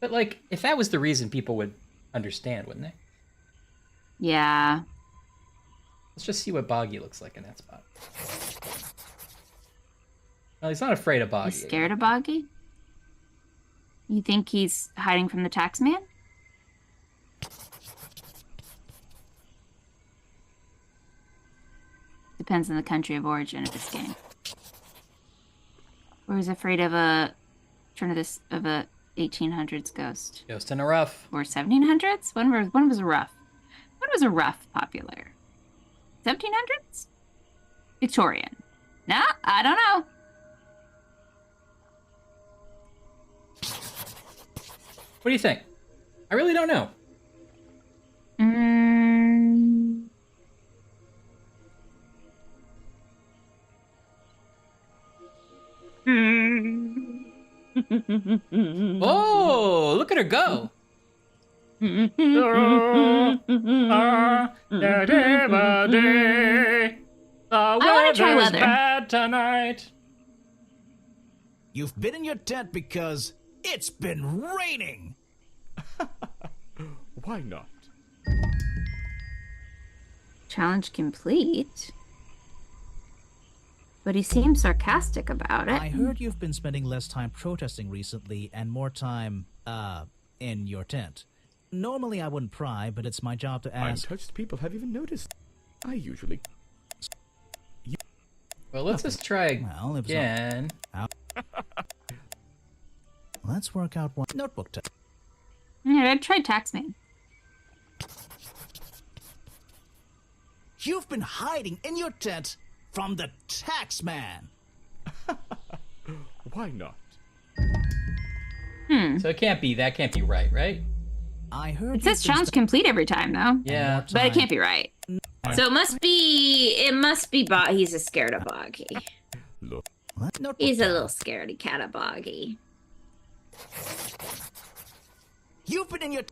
But, like, if that was the reason, people would understand, wouldn't they? Yeah. Let's just see what Boggy looks like in that spot. Well, he's not afraid of Boggy. He's scared of Boggy? You think he's hiding from the tax man? Depends on the country of origin of this game. Or he's afraid of a of a 1800s ghost. Ghost in a rough. Or 1700s? When was a rough? When was a rough popular? 1700s? Victorian. No, I don't know. What do you think? I really don't know. Oh, look at her go. I want to try weather. Bad tonight. You've been in your tent because it's been raining. Why not? Challenge complete. But he seems sarcastic about it. I heard you've been spending less time protesting recently and more time, in your tent. Normally I wouldn't pry, but it's my job to ask. Untouched people have even noticed. I usually... Well, let's just try Well, it was again. Let's work out one notebook test. Yeah, I'd try Taxman. You've been hiding in your tent from the taxman. Why not? So it can't be, that can't be right? I heard It says challenge complete every time, though. Yeah. But it can't be right. So it must be he's a scared of Boggy. Look. He's a little scaredy cat of Boggy. You've been in your...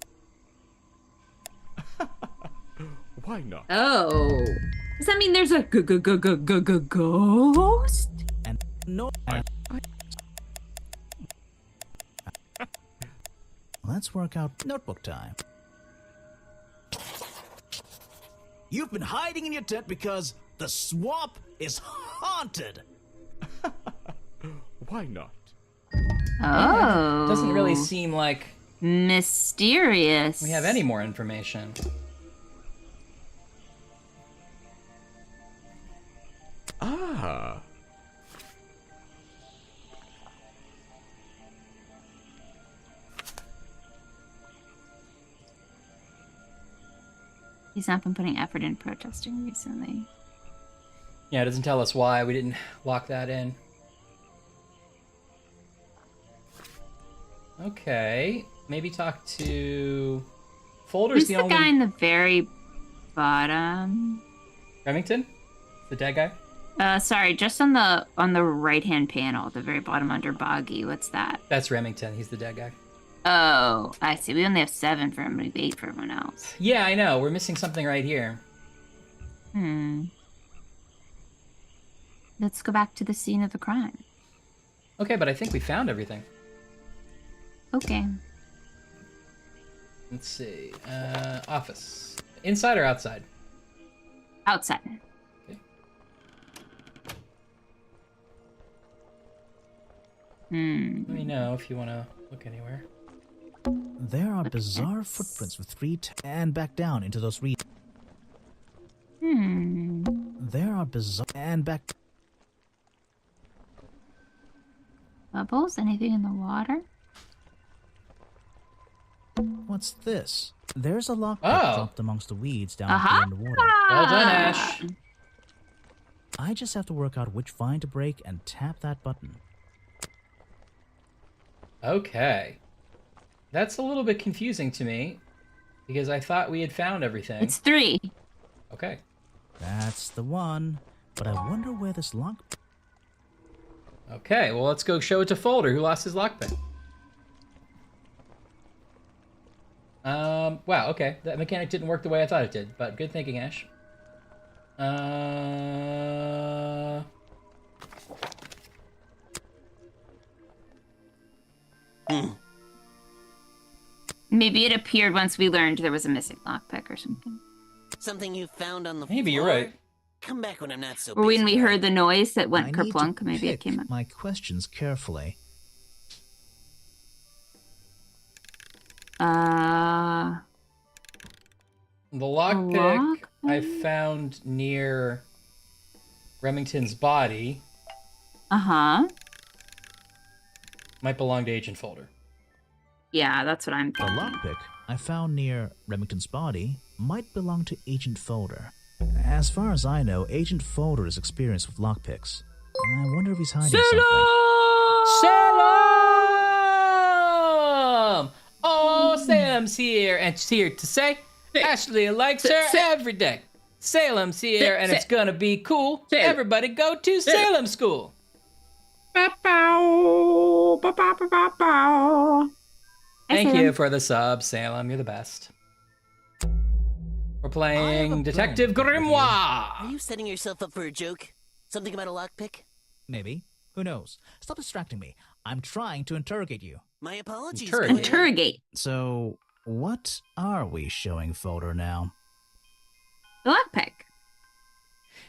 Why not? Oh. Does that mean there's a ghost? And no... Let's work out notebook time. You've been hiding in your tent because the swamp is haunted. Why not? Oh. Doesn't really seem like mysterious. we have any more information. Ah. He's not been putting effort in protesting recently. Yeah, it doesn't tell us why we didn't lock that in. Okay, maybe talk to... Folder's Who's the only... guy in the very bottom? Remington? The dead guy? Sorry, just on the right-hand panel, at the very bottom under Boggy. What's that? That's Remington, he's the dead guy. Oh, I see. We only have 7 for him, we have 8 for everyone else. Yeah, I know. We're missing something right here. Let's go back to the scene of the crime. Okay, but I think we found everything. Okay. Let's see. Office. Inside or outside? Outside. Okay. Let me know if you want to look anywhere. There are bizarre footprints with 3 and back down into those regions. There are bizarre and back. Bubbles? Anything in the water? What's this? There's a lockpick dropped amongst the weeds down here in the water. Well done, Ash. I just have to work out which vine to break and tap that button. Okay. That's a little bit confusing to me, because I thought we had found everything. It's 3. Okay. That's the one. But I wonder where this lock... Okay, well, let's go show it to Folder, who lost his lockpick. Wow, okay. That mechanic didn't work the way I thought it did, but good thinking, Ash. Maybe it appeared once we learned there was a missing lockpick or something. Something you found on the Maybe floor? you're right. Come back when I'm not so Or when we busy. heard the noise that went I need kerplunk, to maybe it pick came up. my questions carefully. The lockpick I found near Remington's body might belong to Agent Folder. Yeah, that's what I'm The thinking. lockpick I found near Remington's body might belong to Agent Folder. As far as I know, Agent Folder is experienced with lockpicks. I wonder if he's hiding something. Salem! Oh, Salem's here, and she's here to say Ashley likes her every day. Salem's here, and it's gonna be cool. Everybody go to Salem School. Thank you for the sub, Salem. You're the best. We're playing Detective Grimoire. Are you setting yourself up for a joke? Something about a lockpick? Maybe. Who knows? Stop distracting me. I'm trying to interrogate you. My apologies. Interrogate. Interrogate. So, What are we showing Folder now? The lockpick.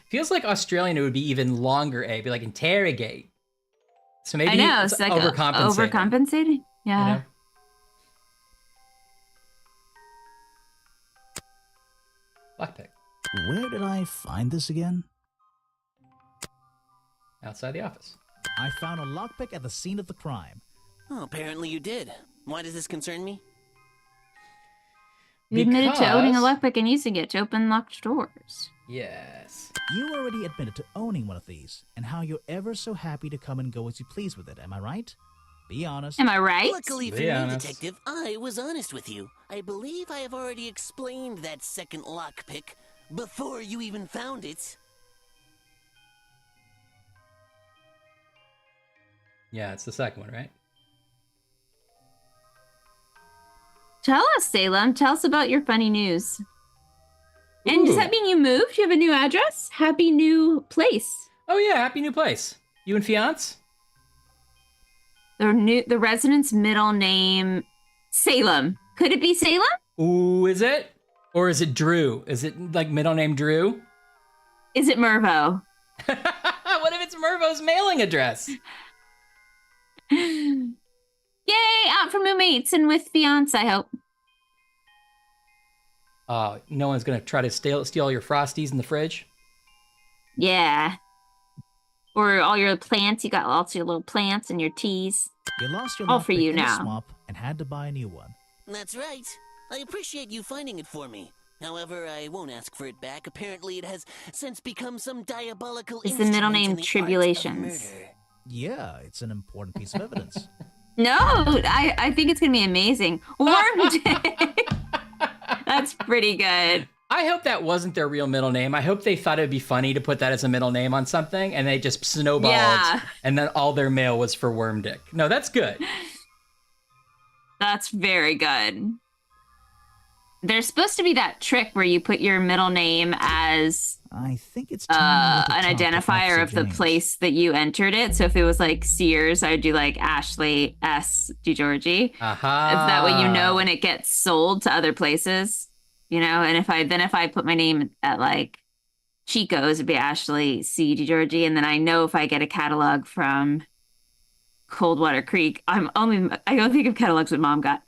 Feels like Australian, it would be even longer, A, be like interrogate. So maybe I know, it's it's like overcompensating. overcompensating. Yeah. You know? Lockpick. Where did I find this again? Outside the office. I found a lockpick at the scene of the crime. Oh, apparently you did. Why does this concern me? You admitted to owning a Because- lockpick and using it to open locked doors. Yes. You already admitted to owning one of these, and how you're ever so happy to come and go as you please with it, am I right? Be honest. Am I right? Luckily for Be me, honest. Detective, I was honest with you. I believe I have already explained that second lockpick before you even found it. Yeah, it's the second one, right? Tell us, Salem. Tell us about your funny news. And does Ooh. that mean you moved? You have a new address? Happy new place. Oh yeah, happy new place. You and fiance? The resident's middle name, Salem. Could it be Salem? Ooh, is it? Or is it Drew? Is it like middle name Drew? Is it Mervo? What if it's Mervo's mailing address? Yay! Out for new mates and with fiance, I hope. No one's gonna try to steal your Frosties in the fridge? Yeah. Or all your plants. You got lots of your little plants and your teas. You lost your All for lockpick you in the now. swamp and had to buy a new one. That's right. I appreciate you finding it for me. However, I won't ask for it back. Apparently, it has since become some diabolical Is the middle instrument in name the art of Tribulations? murder. Yeah, it's an important piece of evidence. No, I think it's gonna be amazing. Worm Day. That's pretty good. I hope that wasn't their real middle name. I hope they thought it'd be funny to put that as a middle name on something, and they just snowballed, Yeah. and then all their mail was for Worm Dick. No, that's good. That's very good. There's supposed to be that trick where you put your middle name as I think it's time to an talk to identifier Officer of the James. place that you entered it. So if it was like Sears, I would do like Ashley S. DiGiorgi. Aha. It's that way you know when it gets sold to other places, you know. And if I put my name at like Chico's, it'd be Ashley C. DiGiorgi, and then I know if I get a catalog from Coldwater Creek, I don't think of catalogs what Mom got.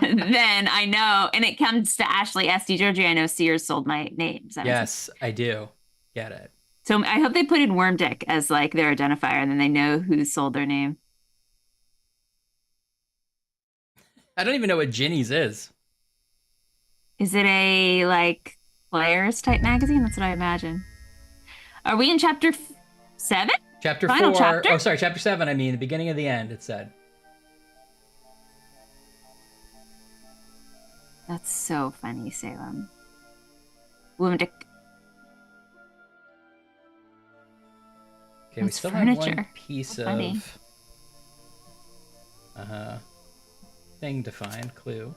Then I know, and it comes to Ashley S. DiGiorgi, I know Sears sold my name. Does that make sense? Yes, I do. Get it. So I hope they put in Worm Dick as like their identifier, and then they know who sold their name. I don't even know what Ginny's is. Is it a like Players type magazine? That's what I imagine. Are we in chapter 7? Chapter Final 4. chapter? Oh, sorry, chapter 7, I mean, the beginning of the end, it said. That's so funny, Salem. Worm Dick. Okay, we It's still have one furniture. piece How funny. of thing to find, clue.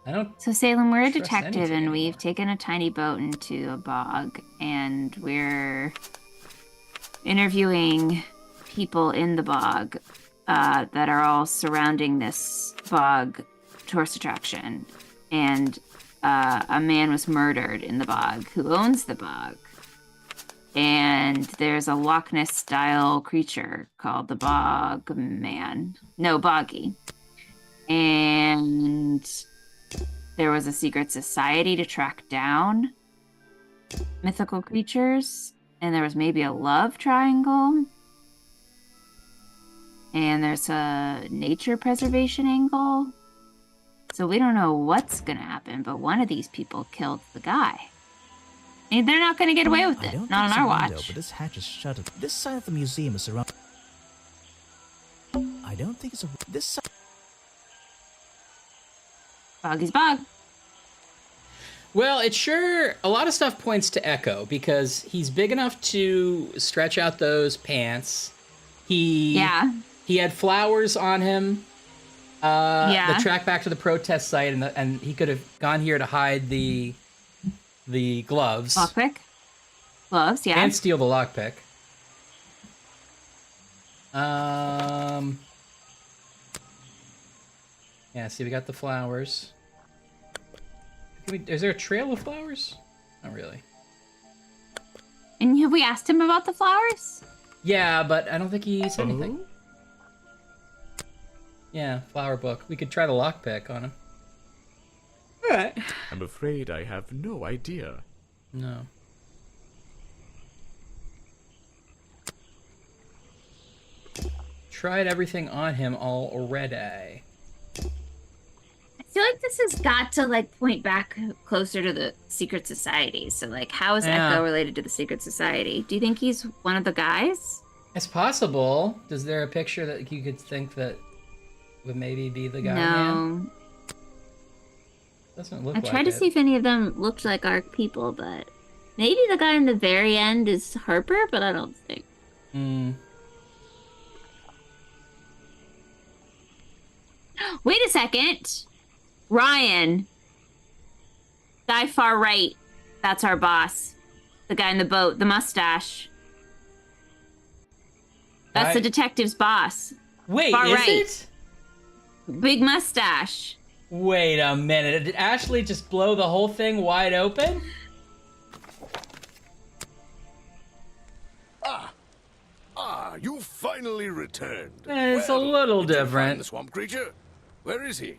I don't So Salem, we're a trust detective, anything and anymore. we've taken a tiny boat into a bog, and we're interviewing people in the bog that are all surrounding this bog tourist attraction. And a man was murdered in the bog who owns the bog. And there's a Loch Ness style creature called the Bog Man. No, Boggy. And there was a secret society to track down mythical creatures. And there was maybe a love triangle. And there's a nature preservation angle. So we don't know what's going to happen, but one of these people killed the guy. And they're not going to get away with I it. don't Not on think our it's a window, watch. but this hatch is shut. This side of the museum is surrounded. I don't think it's a. This side. Boggy's bog. Well, it sure, a lot of stuff points to Echo because he's big enough to stretch out those pants. He had flowers on him. The track back to the protest site, and he could have gone here to hide the gloves. Lockpick. Gloves, yeah. And steal the lockpick. Yeah, see, we got the flowers. Is there a trail of flowers? Not really. And have we asked him about the flowers? Yeah, but I don't think he said anything. Oh? Yeah, flower book. We could try the lockpick on him. Alright. I'm afraid I have no idea. No. Tried everything on him already. I feel like this has got to like point back closer to the secret society. So like, how is Echo related to the secret society? Do you think he's one of the guys? It's possible. Is there a picture that you could think that would maybe be the guy? No. Man? Doesn't look I like tried to it. see if any of them looked like our people, but maybe the guy in the very end is Harper, but I don't think. Wait a second. Ryan. Guy far right. That's our boss. The guy in the boat, the mustache. That's the detective's boss. Wait, far is right. it? Big mustache. Wait a minute. Did Ashley just blow the whole thing wide open? You finally returned. It's a little did you find different. the swamp creature? Where is he?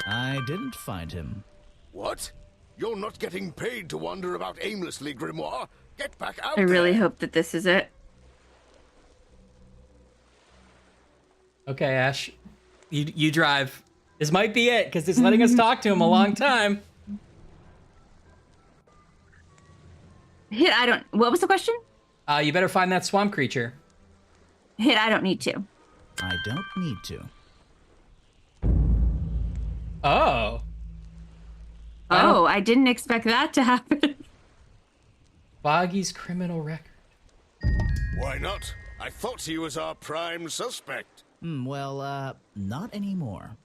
I didn't find him. What? You're not getting paid to wander about aimlessly, Grimoire. Get back out I really there. hope that this is it. Okay, Ash. You drive. This might be it, because it's letting us talk to him a long time. Hit, I don't... What was the question? You better find that swamp creature. Hit, I don't need to. I don't need to. Oh. Oh, I didn't expect that to happen. Boggy's criminal record. Why not? I thought he was our prime suspect. Well, not anymore.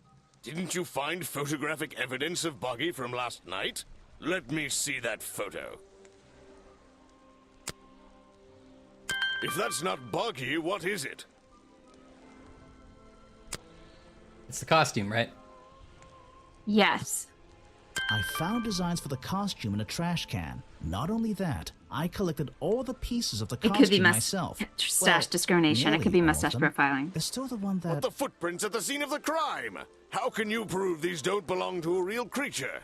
Didn't you find photographic evidence of Boggy from last night? Let me see that photo. If that's not Boggy, what is it? It's the costume, right? Yes. I found designs for the costume in a trash can. Not only that, I collected all the pieces of the It could be costume myself. mustache discrimination. It could be nearly all of mustache them. profiling. There's still the one But that... the footprints at the scene of the crime! How can you prove these don't belong to a real creature?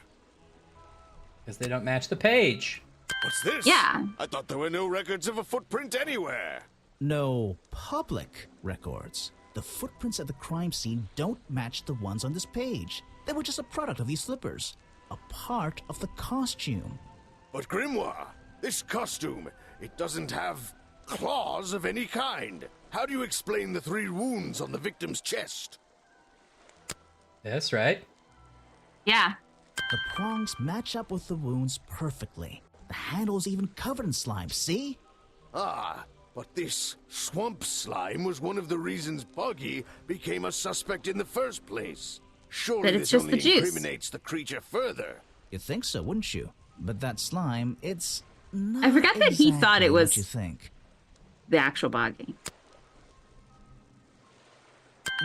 Because they don't match the page. What's this? Yeah. I thought there were no records of a footprint anywhere. No public records. The footprints at the crime scene don't match the ones on this page. They were just a product of these slippers. A part of the costume. But Grimoire, this costume, it doesn't have claws of any kind. How do you explain the 3 wounds on the victim's chest? That's right. Yeah. The prongs match up with the wounds perfectly. The handle's even covered in slime, see? Ah, but this swamp slime was one of the reasons Boggy became a suspect in the first place. Surely But it's this just only the juice. incriminates the creature further. You'd think so, wouldn't you? But that slime, it's not I forgot that he thought exactly it was what you think. the actual Boggy.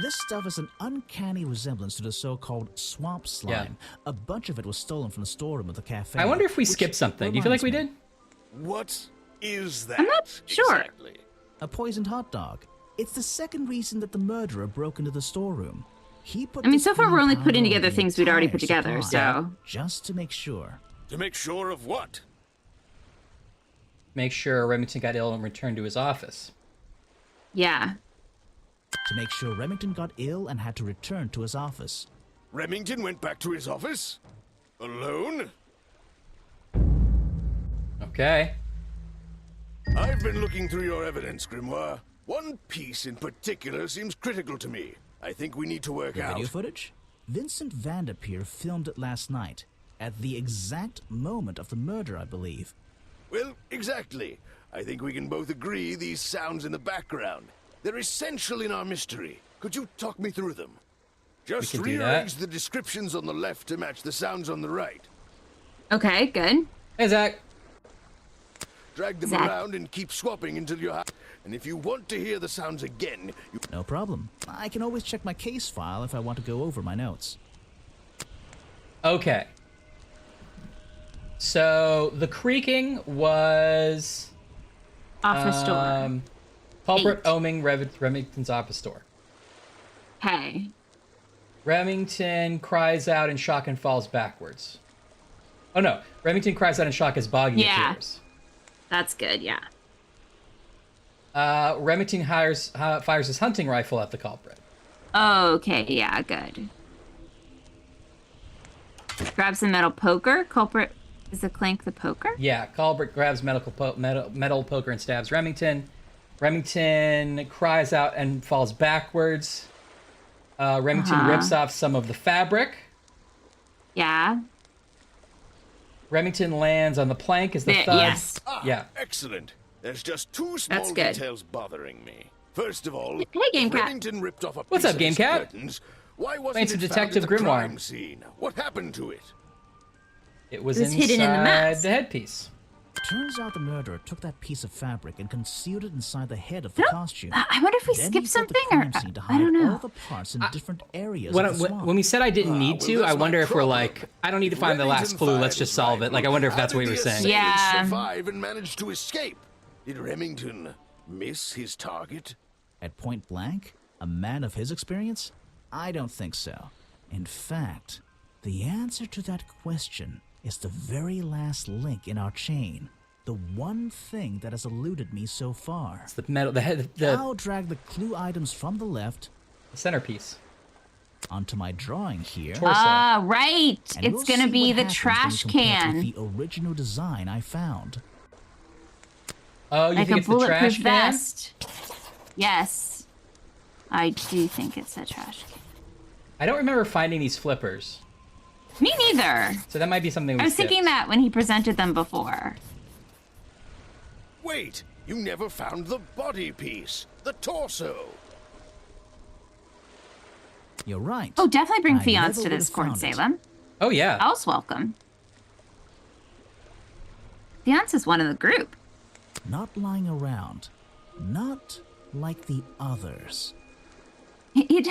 This stuff is an uncanny resemblance to the so-called swamp slime. A bunch of it was stolen from the storeroom of the cafe. I wonder if we which skipped something. Do you feel like we reminds did? me, What is that? I'm not sure. Exactly? A poisoned hot dog. It's the second reason that the murderer broke into the storeroom. He put I mean, this so far we're green only powder putting over together the things we'd already entire put together, supply, so... just to make sure. To make sure of what? Make sure Remington got ill and returned to his office. Yeah. To make sure Remington got ill and had to return to his office. Remington went back to his office? Alone? Okay. I've been looking through your evidence, Grimoire. One piece in particular seems critical to me. I think we need to work The out. video footage? Vincent Vanderpeer filmed it last night. At the exact moment of the murder, I believe. Well, exactly. I think we can both agree these sounds in the background. They're essential in our mystery. Could you talk me through them? Just We can do rearrange that. the descriptions on the left to match the sounds on the right. Okay, good. Hey, Zach. Drag them Zach. around and keep swapping until you're happy. And if you want to hear the sounds again, you... No problem. I can always check my case file if I want to go over my notes. Okay. So the creaking was Office door. Culprit 8. oming Remington's office door. Okay. Remington cries out in shock and falls backwards. Oh no, Remington cries out in shock as Boggy appears. That's good, yeah. Remington fires his hunting rifle at the culprit. Okay, yeah, good. Grabs the metal poker. Culprit is the Clank the poker? Yeah, culprit grabs metal poker and stabs Remington. Remington cries out and falls backwards. Remington rips off some of the fabric. Yeah. Remington lands on the plank as the thud. Yes. Yeah. Excellent. There's just two small That's good. details bothering me. First of all, Hey, Game Cat. Remington ripped off a What's piece up, of Game his Cat? curtains. Why wasn't Playing some it Detective found at the Grimoire. crime scene? What happened to it? It was It was hidden in the inside mask. the headpiece. Turns out the murderer took that piece of fabric and concealed it inside the head of the costume. I wonder if we Then skipped he built the something, or crime scene to I hide don't know. all the parts in different areas When, of the swamp. when we said I didn't need to, that's I wonder my if we're problem. like, I don't need to find the last Remington clue, let's fired just his solve it. rifle. Like, I wonder if How that's did what we were the saying. assailant Yeah. survive and manage to escape? Did Remington miss his target? At point blank? A man of his experience? I don't think so. In fact, the answer to that question is the very last link in our chain. The one thing that has eluded me so far. It's the metal, the I'll drag the clue items from the left centerpiece. onto my drawing here. Torso. Ah, right. and It's we'll gonna see be what the happens trash when compared can. with the original design I found. Oh, you Like think a it's the trash bulletproof can? vest. Yes. I do think it's a trash can. I don't remember finding these flippers. Me neither. So that might be something we I was thinking skipped. that when he presented them before. Wait, you never found the body piece, the torso. You're right. Oh, definitely bring I Fiance never to this would've court, found it. Salem. Oh, yeah. All's welcome. Fiance is one of the group. Not lying around. Not like the others. It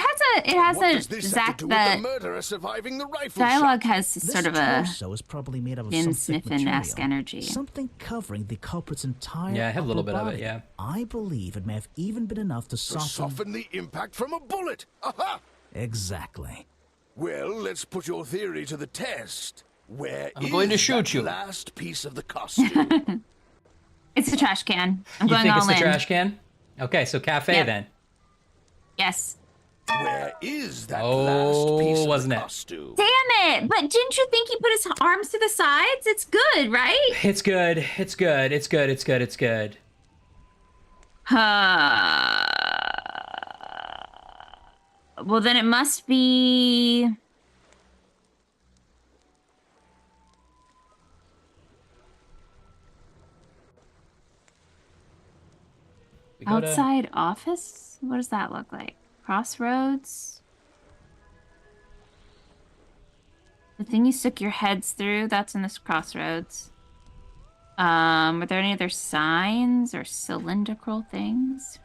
has What a does this have Zach to do with the the murderer surviving the rifle dialogue shot? has This sort of a torso is probably made out of Vin some thick Sniffen-esque material. energy. Something covering the culprit's entire Yeah, I have a little upper bit of it, body. yeah. I believe it may have even been enough to To soften... soften the impact from a bullet. Aha! Exactly. Well, let's put your theory to the test. Where I'm going to is shoot that you. last piece of the costume? It's a trash can. I'm You going think all it's the in. trash can? Okay, so cafe Yep. then. Yes. Where is that Oh, last piece of wasn't the it? costume? Damn it! But didn't you think he put his arms to the sides? It's good, right? It's good. It's good. It's good. It's good. It's good. Well, then it must be. We go to- Outside office? What does that look like? Crossroads? The thing you stick your heads through, that's in this crossroads. Are there any other signs or cylindrical things?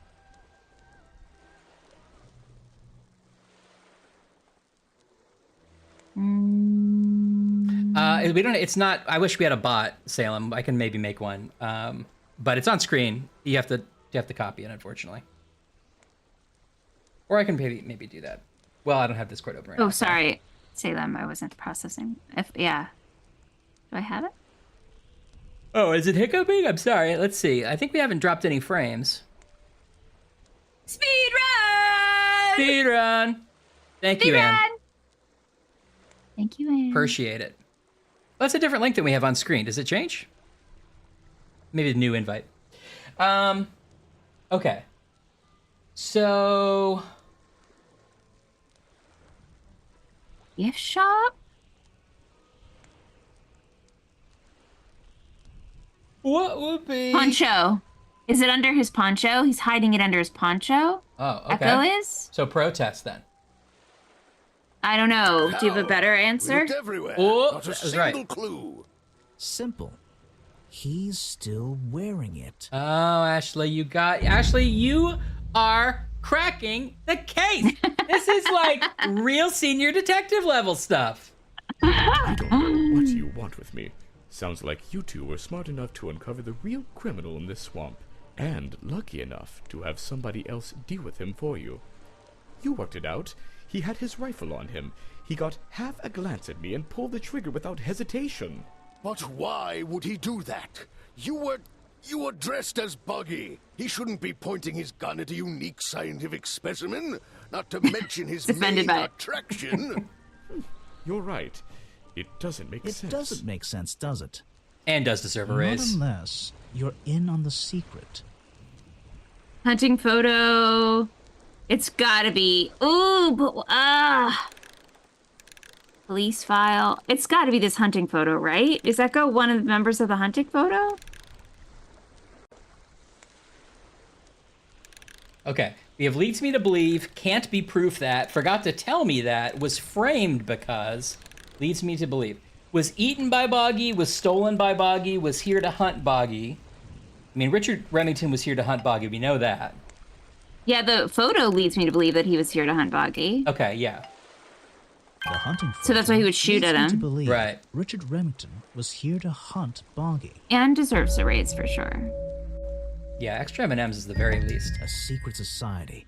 We don't. It's not. I wish we had a bot, Salem. I can maybe make one. But it's on screen. You have to copy it, unfortunately. Or I can maybe do that. Well, I don't have Discord open right now. Oh, sorry, Salem. I wasn't processing. Yeah. Do I have it? Oh, is it hiccuping? I'm sorry. Let's see. I think we haven't dropped any frames. Speed run! Speed run. Thank you, Anne. Thank you, Anne. Appreciate it. Well, that's a different link than we have on screen. Does it change? Maybe a new invite. Okay. So Gift shop? what would be Poncho. Is it under his poncho? He's hiding it under his poncho? Oh, okay. Echo is? So protest then. I don't know. Do you have a better We answer? looked everywhere. Oh, Not a that was single right. clue. Simple. he's still wearing it. Oh, Ashley, you are cracking the case. This is like real senior detective level stuff. I don't know what you want with me. Sounds like you two were smart enough to uncover the real criminal in this swamp, and lucky enough to have somebody else deal with him for you. You worked it out. He had his rifle on him. He got half a glance at me and pulled the trigger without hesitation. But why would he do that? You were dressed as Buggy. He shouldn't be pointing his gun at a unique scientific specimen, not to mention his main attraction. You're right. It doesn't make sense. It doesn't make sense, does it? And does deserve a raise. Not unless you're in on the secret. Hunting photo. It's gotta be. Ooh, but police file. It's gotta be this hunting photo, right? Does that go one of the members of the hunting photo? Okay. We have leads me to believe, can't be proof that, forgot to tell me that, was framed because, leads me to believe, was eaten by Boggy, was stolen by Boggy, was here to hunt Boggy. I mean, Richard Remington was here to hunt Boggy, we know that. Yeah, the photo leads me to believe that he was here to hunt Boggy. Okay, yeah. The hunting so that's why he would shoot at him. Right. Richard Remington was here to hunt Boggy. And deserves a raise for sure. Yeah, extra M&Ms is the very least. A secret society,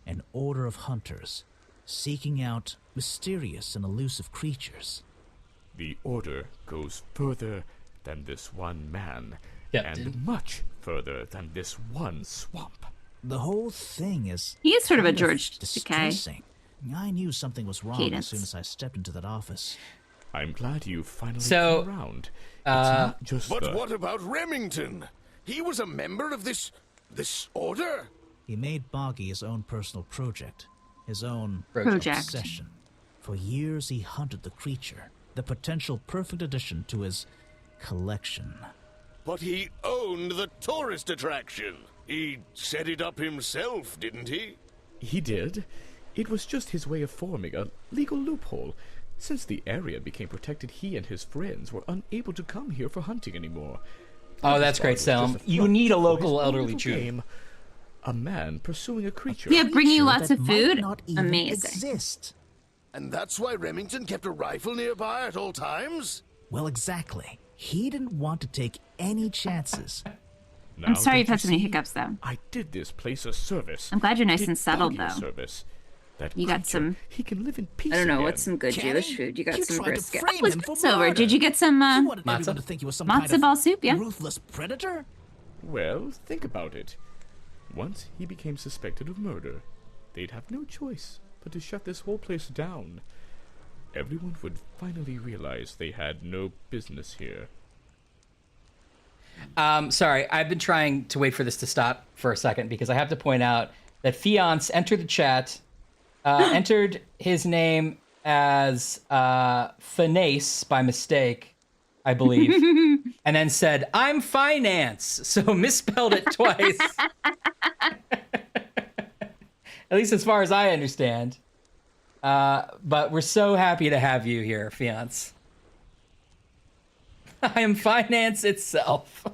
an order of hunters, seeking out mysterious and elusive creatures. The order goes further than this one man, Yep. and much further than this one swamp. The whole thing is... He is sort of a George distressing. I knew something was wrong Cadence. as soon as I stepped into that office. I'm glad you finally So, came around. It's not just But what about Remington? He was a member of this order? He made Boggy his own personal project, his own Project. obsession. For years he hunted the creature, the potential perfect addition to his collection. But he owned the tourist attraction. He set it up himself, didn't he? He did. It was just his way of forming a legal loophole. Since the area became protected, he and his friends were unable to come here for hunting anymore. Oh, that's great, Selm. You need a local elderly chief. A man pursuing a creature. Yeah, bring you lots that of food. might not even Amazing. exist. And that's why Remington kept a rifle nearby at all times? Well, exactly. He didn't want to take any chances. Now, I'm sorry you've don't had so you many see? hiccups, though. I did this place a service. I'm glad you're nice Did and settled, Boggy a though. Service. That You got creature, some- He can live in peace I don't know, again. what's some good Kenny, Jewish food? You got you some tried to brisket. frame Oh, him for it's over. murder. Did you get some You wanted Matzah? everyone to think he was some matzo kind ball of soup? Yeah. ruthless predator? Well, think about it. Once he became suspected of murder, they'd have no choice but to shut this whole place down. Everyone would finally realize they had no business here. Sorry, I've been trying to wait for this to stop for a second because I have to point out that Fiance entered the chat, entered his name as Finesse by mistake, I believe, and then said, "I'm finance," so misspelled it twice. At least as far as I understand. But we're so happy to have you here, Fiance. I am finance itself.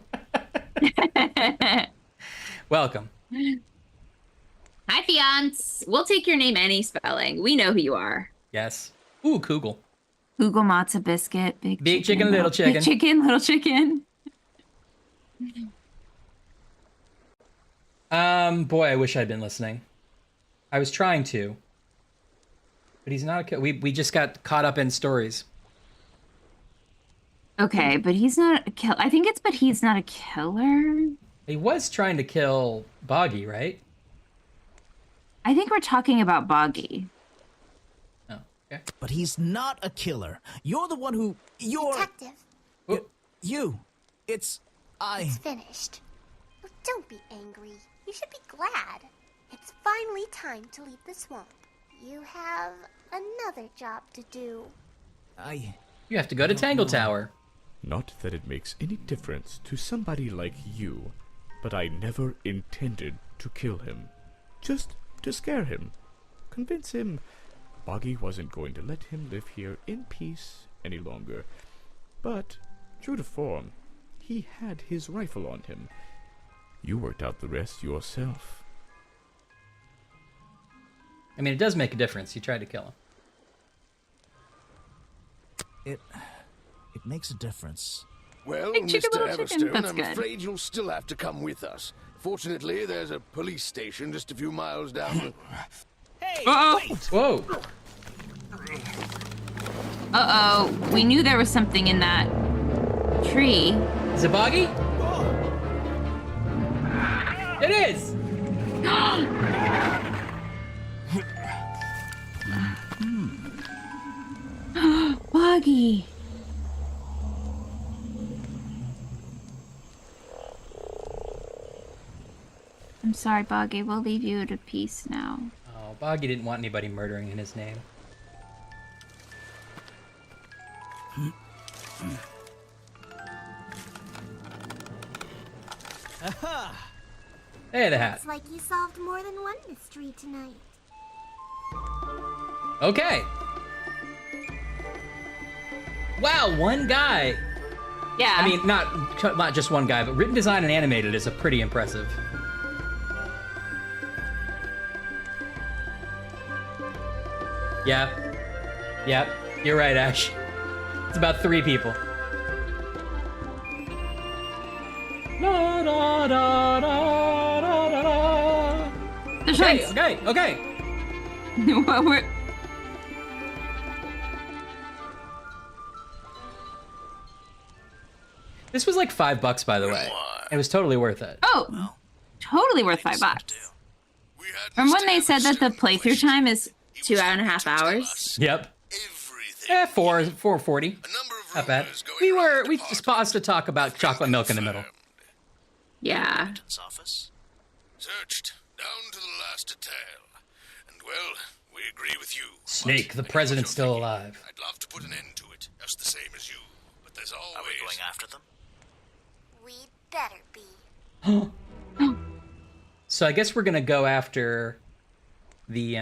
Welcome. Hi, fiance. We'll take your name any spelling. We know who you are. Yes. Ooh, Kugel. Google matzo biscuit. Big chicken, little chicken. Big chicken, little chicken. Boy, I wish I'd been listening. I was trying to. But he's not a we just got caught up in stories. Okay, but he's not a kill. I think it's but he's not a killer. He was trying to kill Boggy, right? I think we're talking about Boggy. Oh, okay. But he's not a killer. You're the one who... You're... Detective, You. It's... it's finished. Oh, don't be angry. You should be glad. It's finally time to leave the swamp. You have another job to do. You have to go to Tangle Tower. Not that it makes any difference to somebody like you, but I never intended to kill him. Just to scare him. Convince him Boggy wasn't going to let him live here in peace any longer. But, true to form, he had his rifle on him. You worked out the rest yourself. I mean, it does make a difference. You tried to kill him. It makes a difference. Well, Big chicken, Mr. little chicken. Everstone, That's I'm good. afraid you'll still have to come with us. Fortunately, there's a police station just a few miles down. Hey, Uh-oh. Whoa. Uh-oh. We knew there was something in that tree. Is it Boggy? It is! Boggy. I'm sorry, Boggy. We'll leave you at peace now. Oh, Boggy didn't want anybody murdering in his name. Hey, the hat. Looks like you solved more than one mystery tonight. Okay. Wow, one guy. Yeah. I mean, not just one guy, but written design and animated is a pretty impressive. Yeah. Yep. You're right, Ash. It's about 3 people. La, da, da, da, da, da, da. There's Okay, lights. okay. What were... This was like $5, by the way. It was totally worth it. Oh, totally worth $5. From when they said that the playthrough time is 2.5 hours. Yep. Yeah, 4:40. Not bad. We just paused to talk about chocolate milk in the middle. Yeah. Office. Searched down to the last detail. And well, we agree with you. Snake, the president's still alive. I'd love to put an end to it, just the same as you. But there's always... Are we going after them? We'd better be. So I guess we're gonna go after the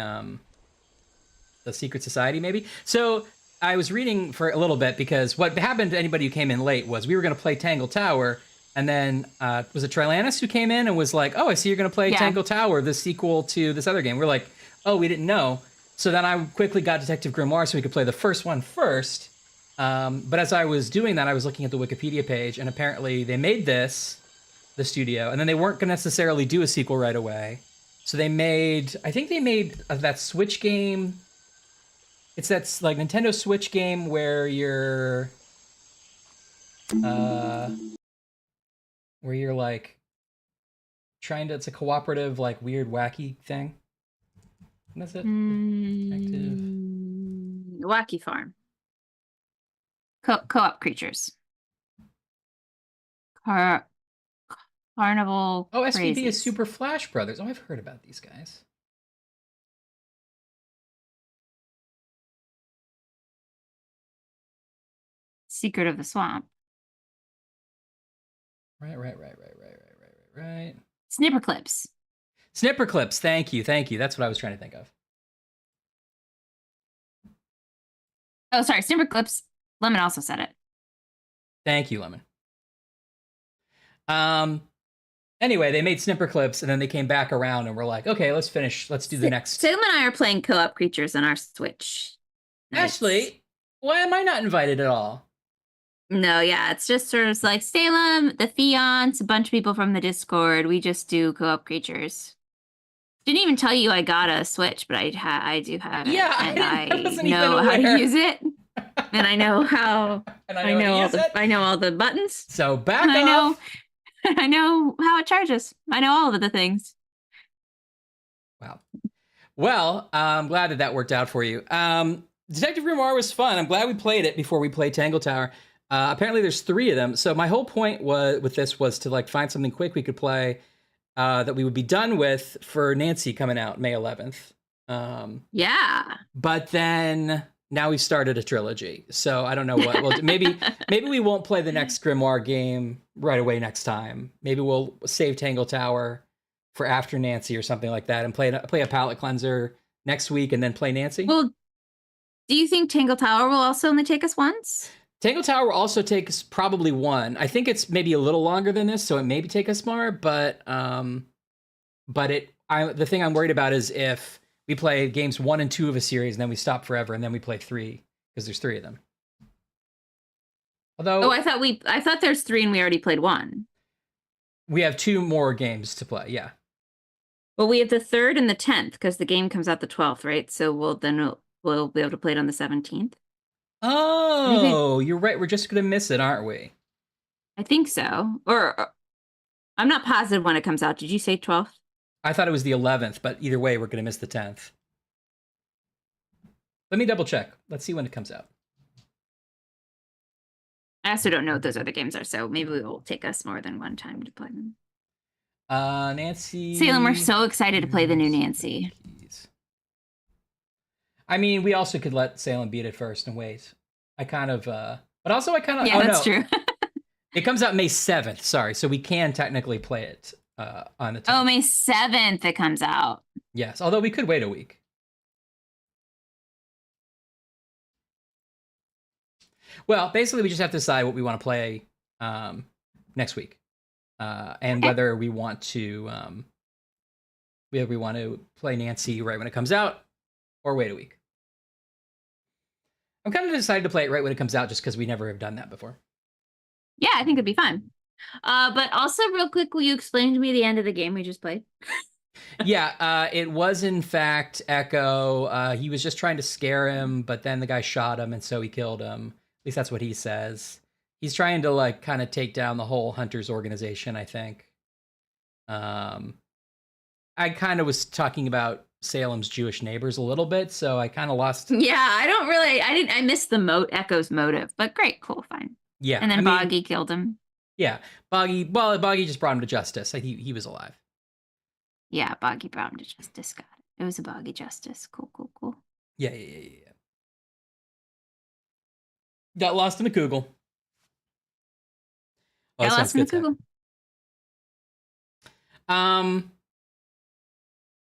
secret society, maybe. So I was reading for a little bit because what happened to anybody who came in late was we were gonna play Tangle Tower, and then was it Trilanus who came in and was like, "Oh, I see you're gonna play Tangle Tower, the sequel to this other game." We're like, "Oh, we didn't know." So then I quickly got Detective Grimoire so we could play the first one first. But as I was doing that, I was looking at the Wikipedia page, and apparently they made this, the studio, and then they weren't going to necessarily do a sequel right away. So they made, I think they made that Switch game. It's that like Nintendo Switch game where you're like trying to, it's a cooperative, like weird, wacky thing. What is it? Wacky Farm. Co-op creatures. Carnival. Oh, SVB Crazies. is Super Flash Brothers. Oh, I've heard about these guys. Secret of the Swamp. Right. Snipper Clips. Snipper Clips. Thank you. That's what I was trying to think of. Oh, sorry. Snipper Clips. Lemon also said it. Thank you, Lemon. Anyway, they made Snipper Clips, and then they came back around and were like, okay, let's finish. Let's do the next. Salem and I are playing co-op creatures on our Switch. Ashley, why am I not invited at all? No, yeah, it's just sort of like Salem, the Fiance, a bunch of people from the Discord. We just do co-op creatures. Didn't even tell you I got a Switch, but I do have it. Yeah, and I wasn't know even how to aware. use it. And I know how. And I know all the buttons. So back and off. I know how it charges. I know all of the things. Wow. Well, I'm glad that worked out for you. Detective Grimoire was fun. I'm glad we played it before we played Tangle Tower. Apparently there's 3 of them. So my whole point with this was to like find something quick we could play that we would be done with for Nancy coming out May 11th. Yeah. But then now we've started a trilogy. So I don't know what we'll do. Maybe we won't play the next Grimoire game right away next time. Maybe we'll save Tangle Tower for after Nancy or something like that and play a palate cleanser next week and then play Nancy. Well, do you think Tangle Tower will also only take us once? Tangle Tower will also take us probably one. I think it's maybe a little longer than this, so it maybe take us more. But the thing I'm worried about is if we play games 1 and 2 of a series and then we stop forever and then we play 3 because there's 3 of them. Although, I thought there's 3 and we already played 1. We have 2 more games to play. Yeah. Well, we have the 3rd and the 10th because the game comes out the 12th, right? So we'll be able to play it on the 17th. Oh, you're right. We're just going to miss it, aren't we? I think so. Or I'm not positive when it comes out. Did you say 12th? I thought it was the 11th, but either way, we're going to miss the 10th. Let me double check. Let's see when it comes out. I also don't know what those other games are, so maybe it will take us more than one time to play them. Nancy. Salem, we're so excited to play the new Nancy. I mean, we also could let Salem beat it first and wait. Yeah, Yeah, that's true. It comes out May 7th, sorry, so we can technically play it on the 10th. Oh, May 7th it comes out. Yes, although we could wait a week. Well, basically, we just have to decide what we want to play next week, and whether we want to play Nancy right when it comes out, or wait a week. I'm kind of decided to play it right when it comes out, just because we never have done that before. Yeah, I think it'd be fun. But also, real quick, will you explain to me the end of the game we just played? Yeah, it was in fact Echo. He was just trying to scare him, but then the guy shot him, and so he killed him. At least that's what he says. He's trying to like kind of take down the whole Hunters organization, I think. I kind of was talking about Salem's Jewish neighbors a little bit, so I kind of lost. Yeah, I missed the Echo's motive, but great, cool, fine. Yeah. And then Boggy killed him. Yeah. Boggy just brought him to justice. He was alive. Yeah, Boggy brought him to justice. Got it. It was a Boggy justice. Cool. Yeah. Got lost in the Kugel. Got lost in the Kugel.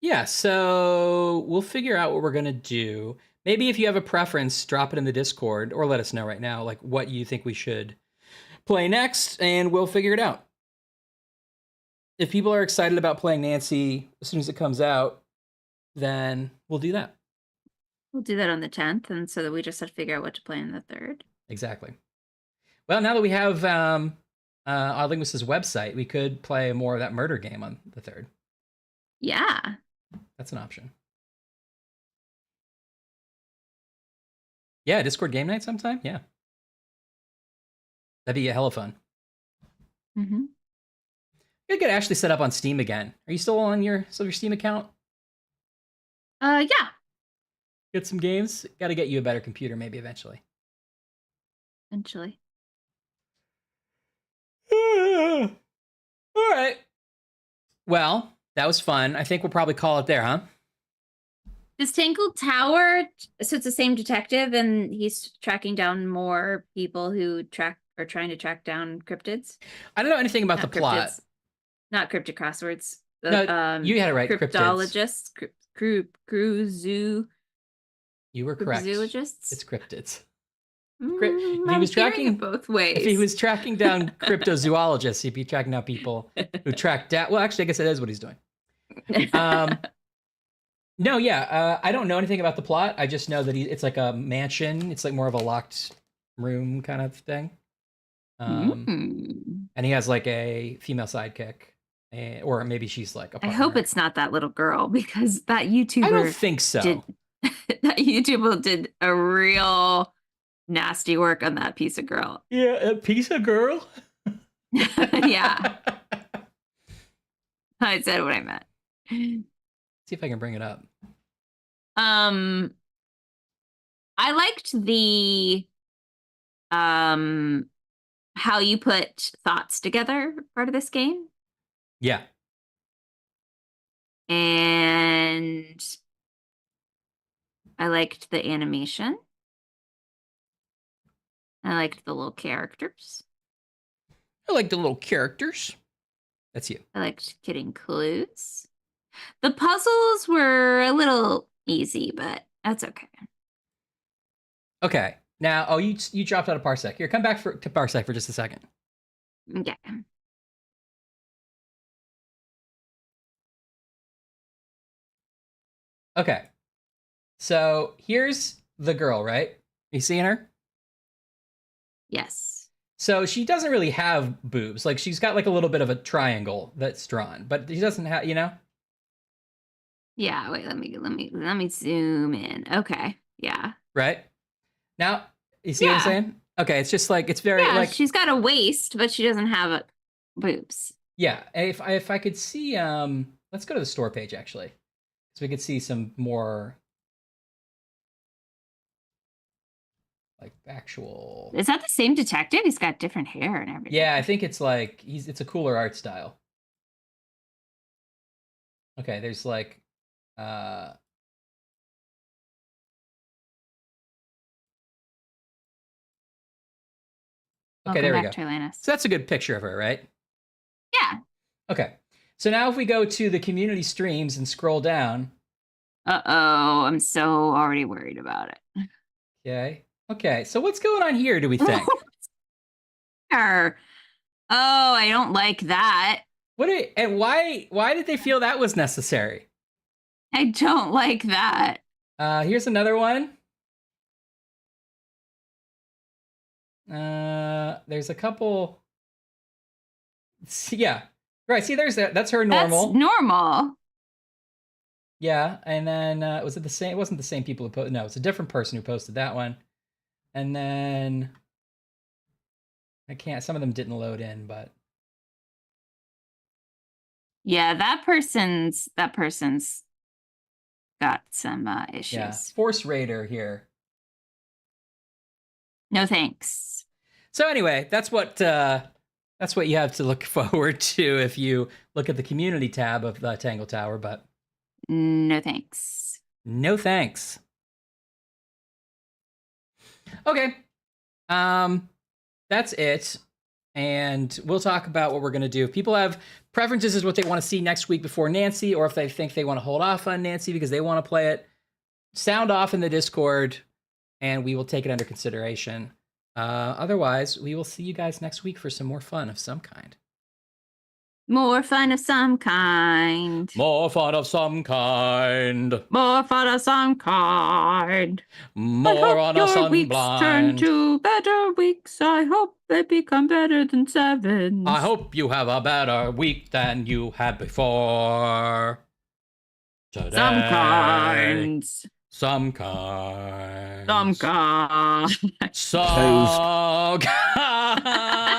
Yeah, so we'll figure out what we're going to do. Maybe if you have a preference, drop it in the Discord or let us know right now, like what you think we should play next, and we'll figure it out. If people are excited about playing Nancy as soon as it comes out, then we'll do that. We'll do that on the 10th, and so that we just have to figure out what to play on the 3rd. Exactly. Well, now that we have Odd Linguist's website, we could play more of that murder game on the 3rd. Yeah. That's an option. Yeah, Discord game night sometime? Yeah. That'd be a hella fun. Mm-hmm. Gotta get Ashley set up on Steam again. Are you still on your Steam account? Yeah. Get some games? Gotta get you a better computer maybe eventually. Eventually. All right. Well, that was fun. I think we'll probably call it there, huh? Does Tangled Tower, so it's the same detective and he's tracking down more people who are trying to track down cryptids? I don't know anything about the plot. Not cryptid crosswords. No, you had it right. Cryptologists. You were correct. Cryptozoologists? It's cryptids. He was tracking it both ways. If he was tracking down cryptozoologists, he'd be tracking down people who track down. Well, actually, I guess that is what he's doing. No, yeah, I don't know anything about the plot. I just know that it's like a mansion. It's like more of a locked room kind of thing. And he has like a female sidekick, or maybe she's like a partner. I hope it's not that little girl because that YouTuber. I don't think so. That YouTuber did a real nasty work on that piece of girl. Yeah, a piece of girl. Yeah. I said what I meant. See if I can bring it up. I liked the how you put thoughts together part of this game. Yeah. And I liked the animation. I liked the little characters. I like the little characters. That's you. I liked getting clues. The puzzles were a little easy, but that's okay. Okay. Now, oh, you dropped out of Parsec. Here, come back to Parsec for just a second. Okay. Okay. So here's the girl, right? You seeing her? Yes. So she doesn't really have boobs. Like she's got like a little bit of a triangle that's drawn, but she doesn't have, Yeah, wait, let me zoom in. Okay. Yeah. Right? Now, you see what I'm saying? Okay, it's just like it's very like she's got a waist, but she doesn't have boobs. Yeah, if I could see let's go to the store page actually. So we could see some more like actual. Is that the same detective? He's got different hair and everything. Yeah, I think it's like it's a cooler art style. Okay, there's like okay, there we go. So that's a good picture of her, right? Yeah. Okay. So now if we go to the community streams and scroll down. Uh-oh, I'm so already worried about it. Okay. Okay, so what's going on here, do we think? Oh, I don't like that. And why did they feel that was necessary? I don't like that. Here's another one. There's a couple. Yeah. Right, see there's that's her normal. That's normal. Yeah, and then was it the same? It wasn't the same people who posted. No, it's a different person who posted that one. And then some of them didn't load in, but yeah, that person's got some issues. Yeah, Force Raider here. No thanks. So anyway, that's what you have to look forward to if you look at the community tab of Tangle Tower, but no thanks. No thanks. Okay. That's it. And we'll talk about what we're going to do. If people have preferences as what they want to see next week before Nancy, or if they think they want to hold off on Nancy because they want to play it, sound off in the Discord, and we will take it under consideration. Otherwise, we will see you guys next week for some more fun of some kind. More fun of some kind. More fun of some kind. More fun of some kind. More on a your weeks sunblind. turn to better weeks. I hope they become better than sevens. I hope you have a better week than you had before. Today. Some kinds. Some kind. Some kind. Some kind.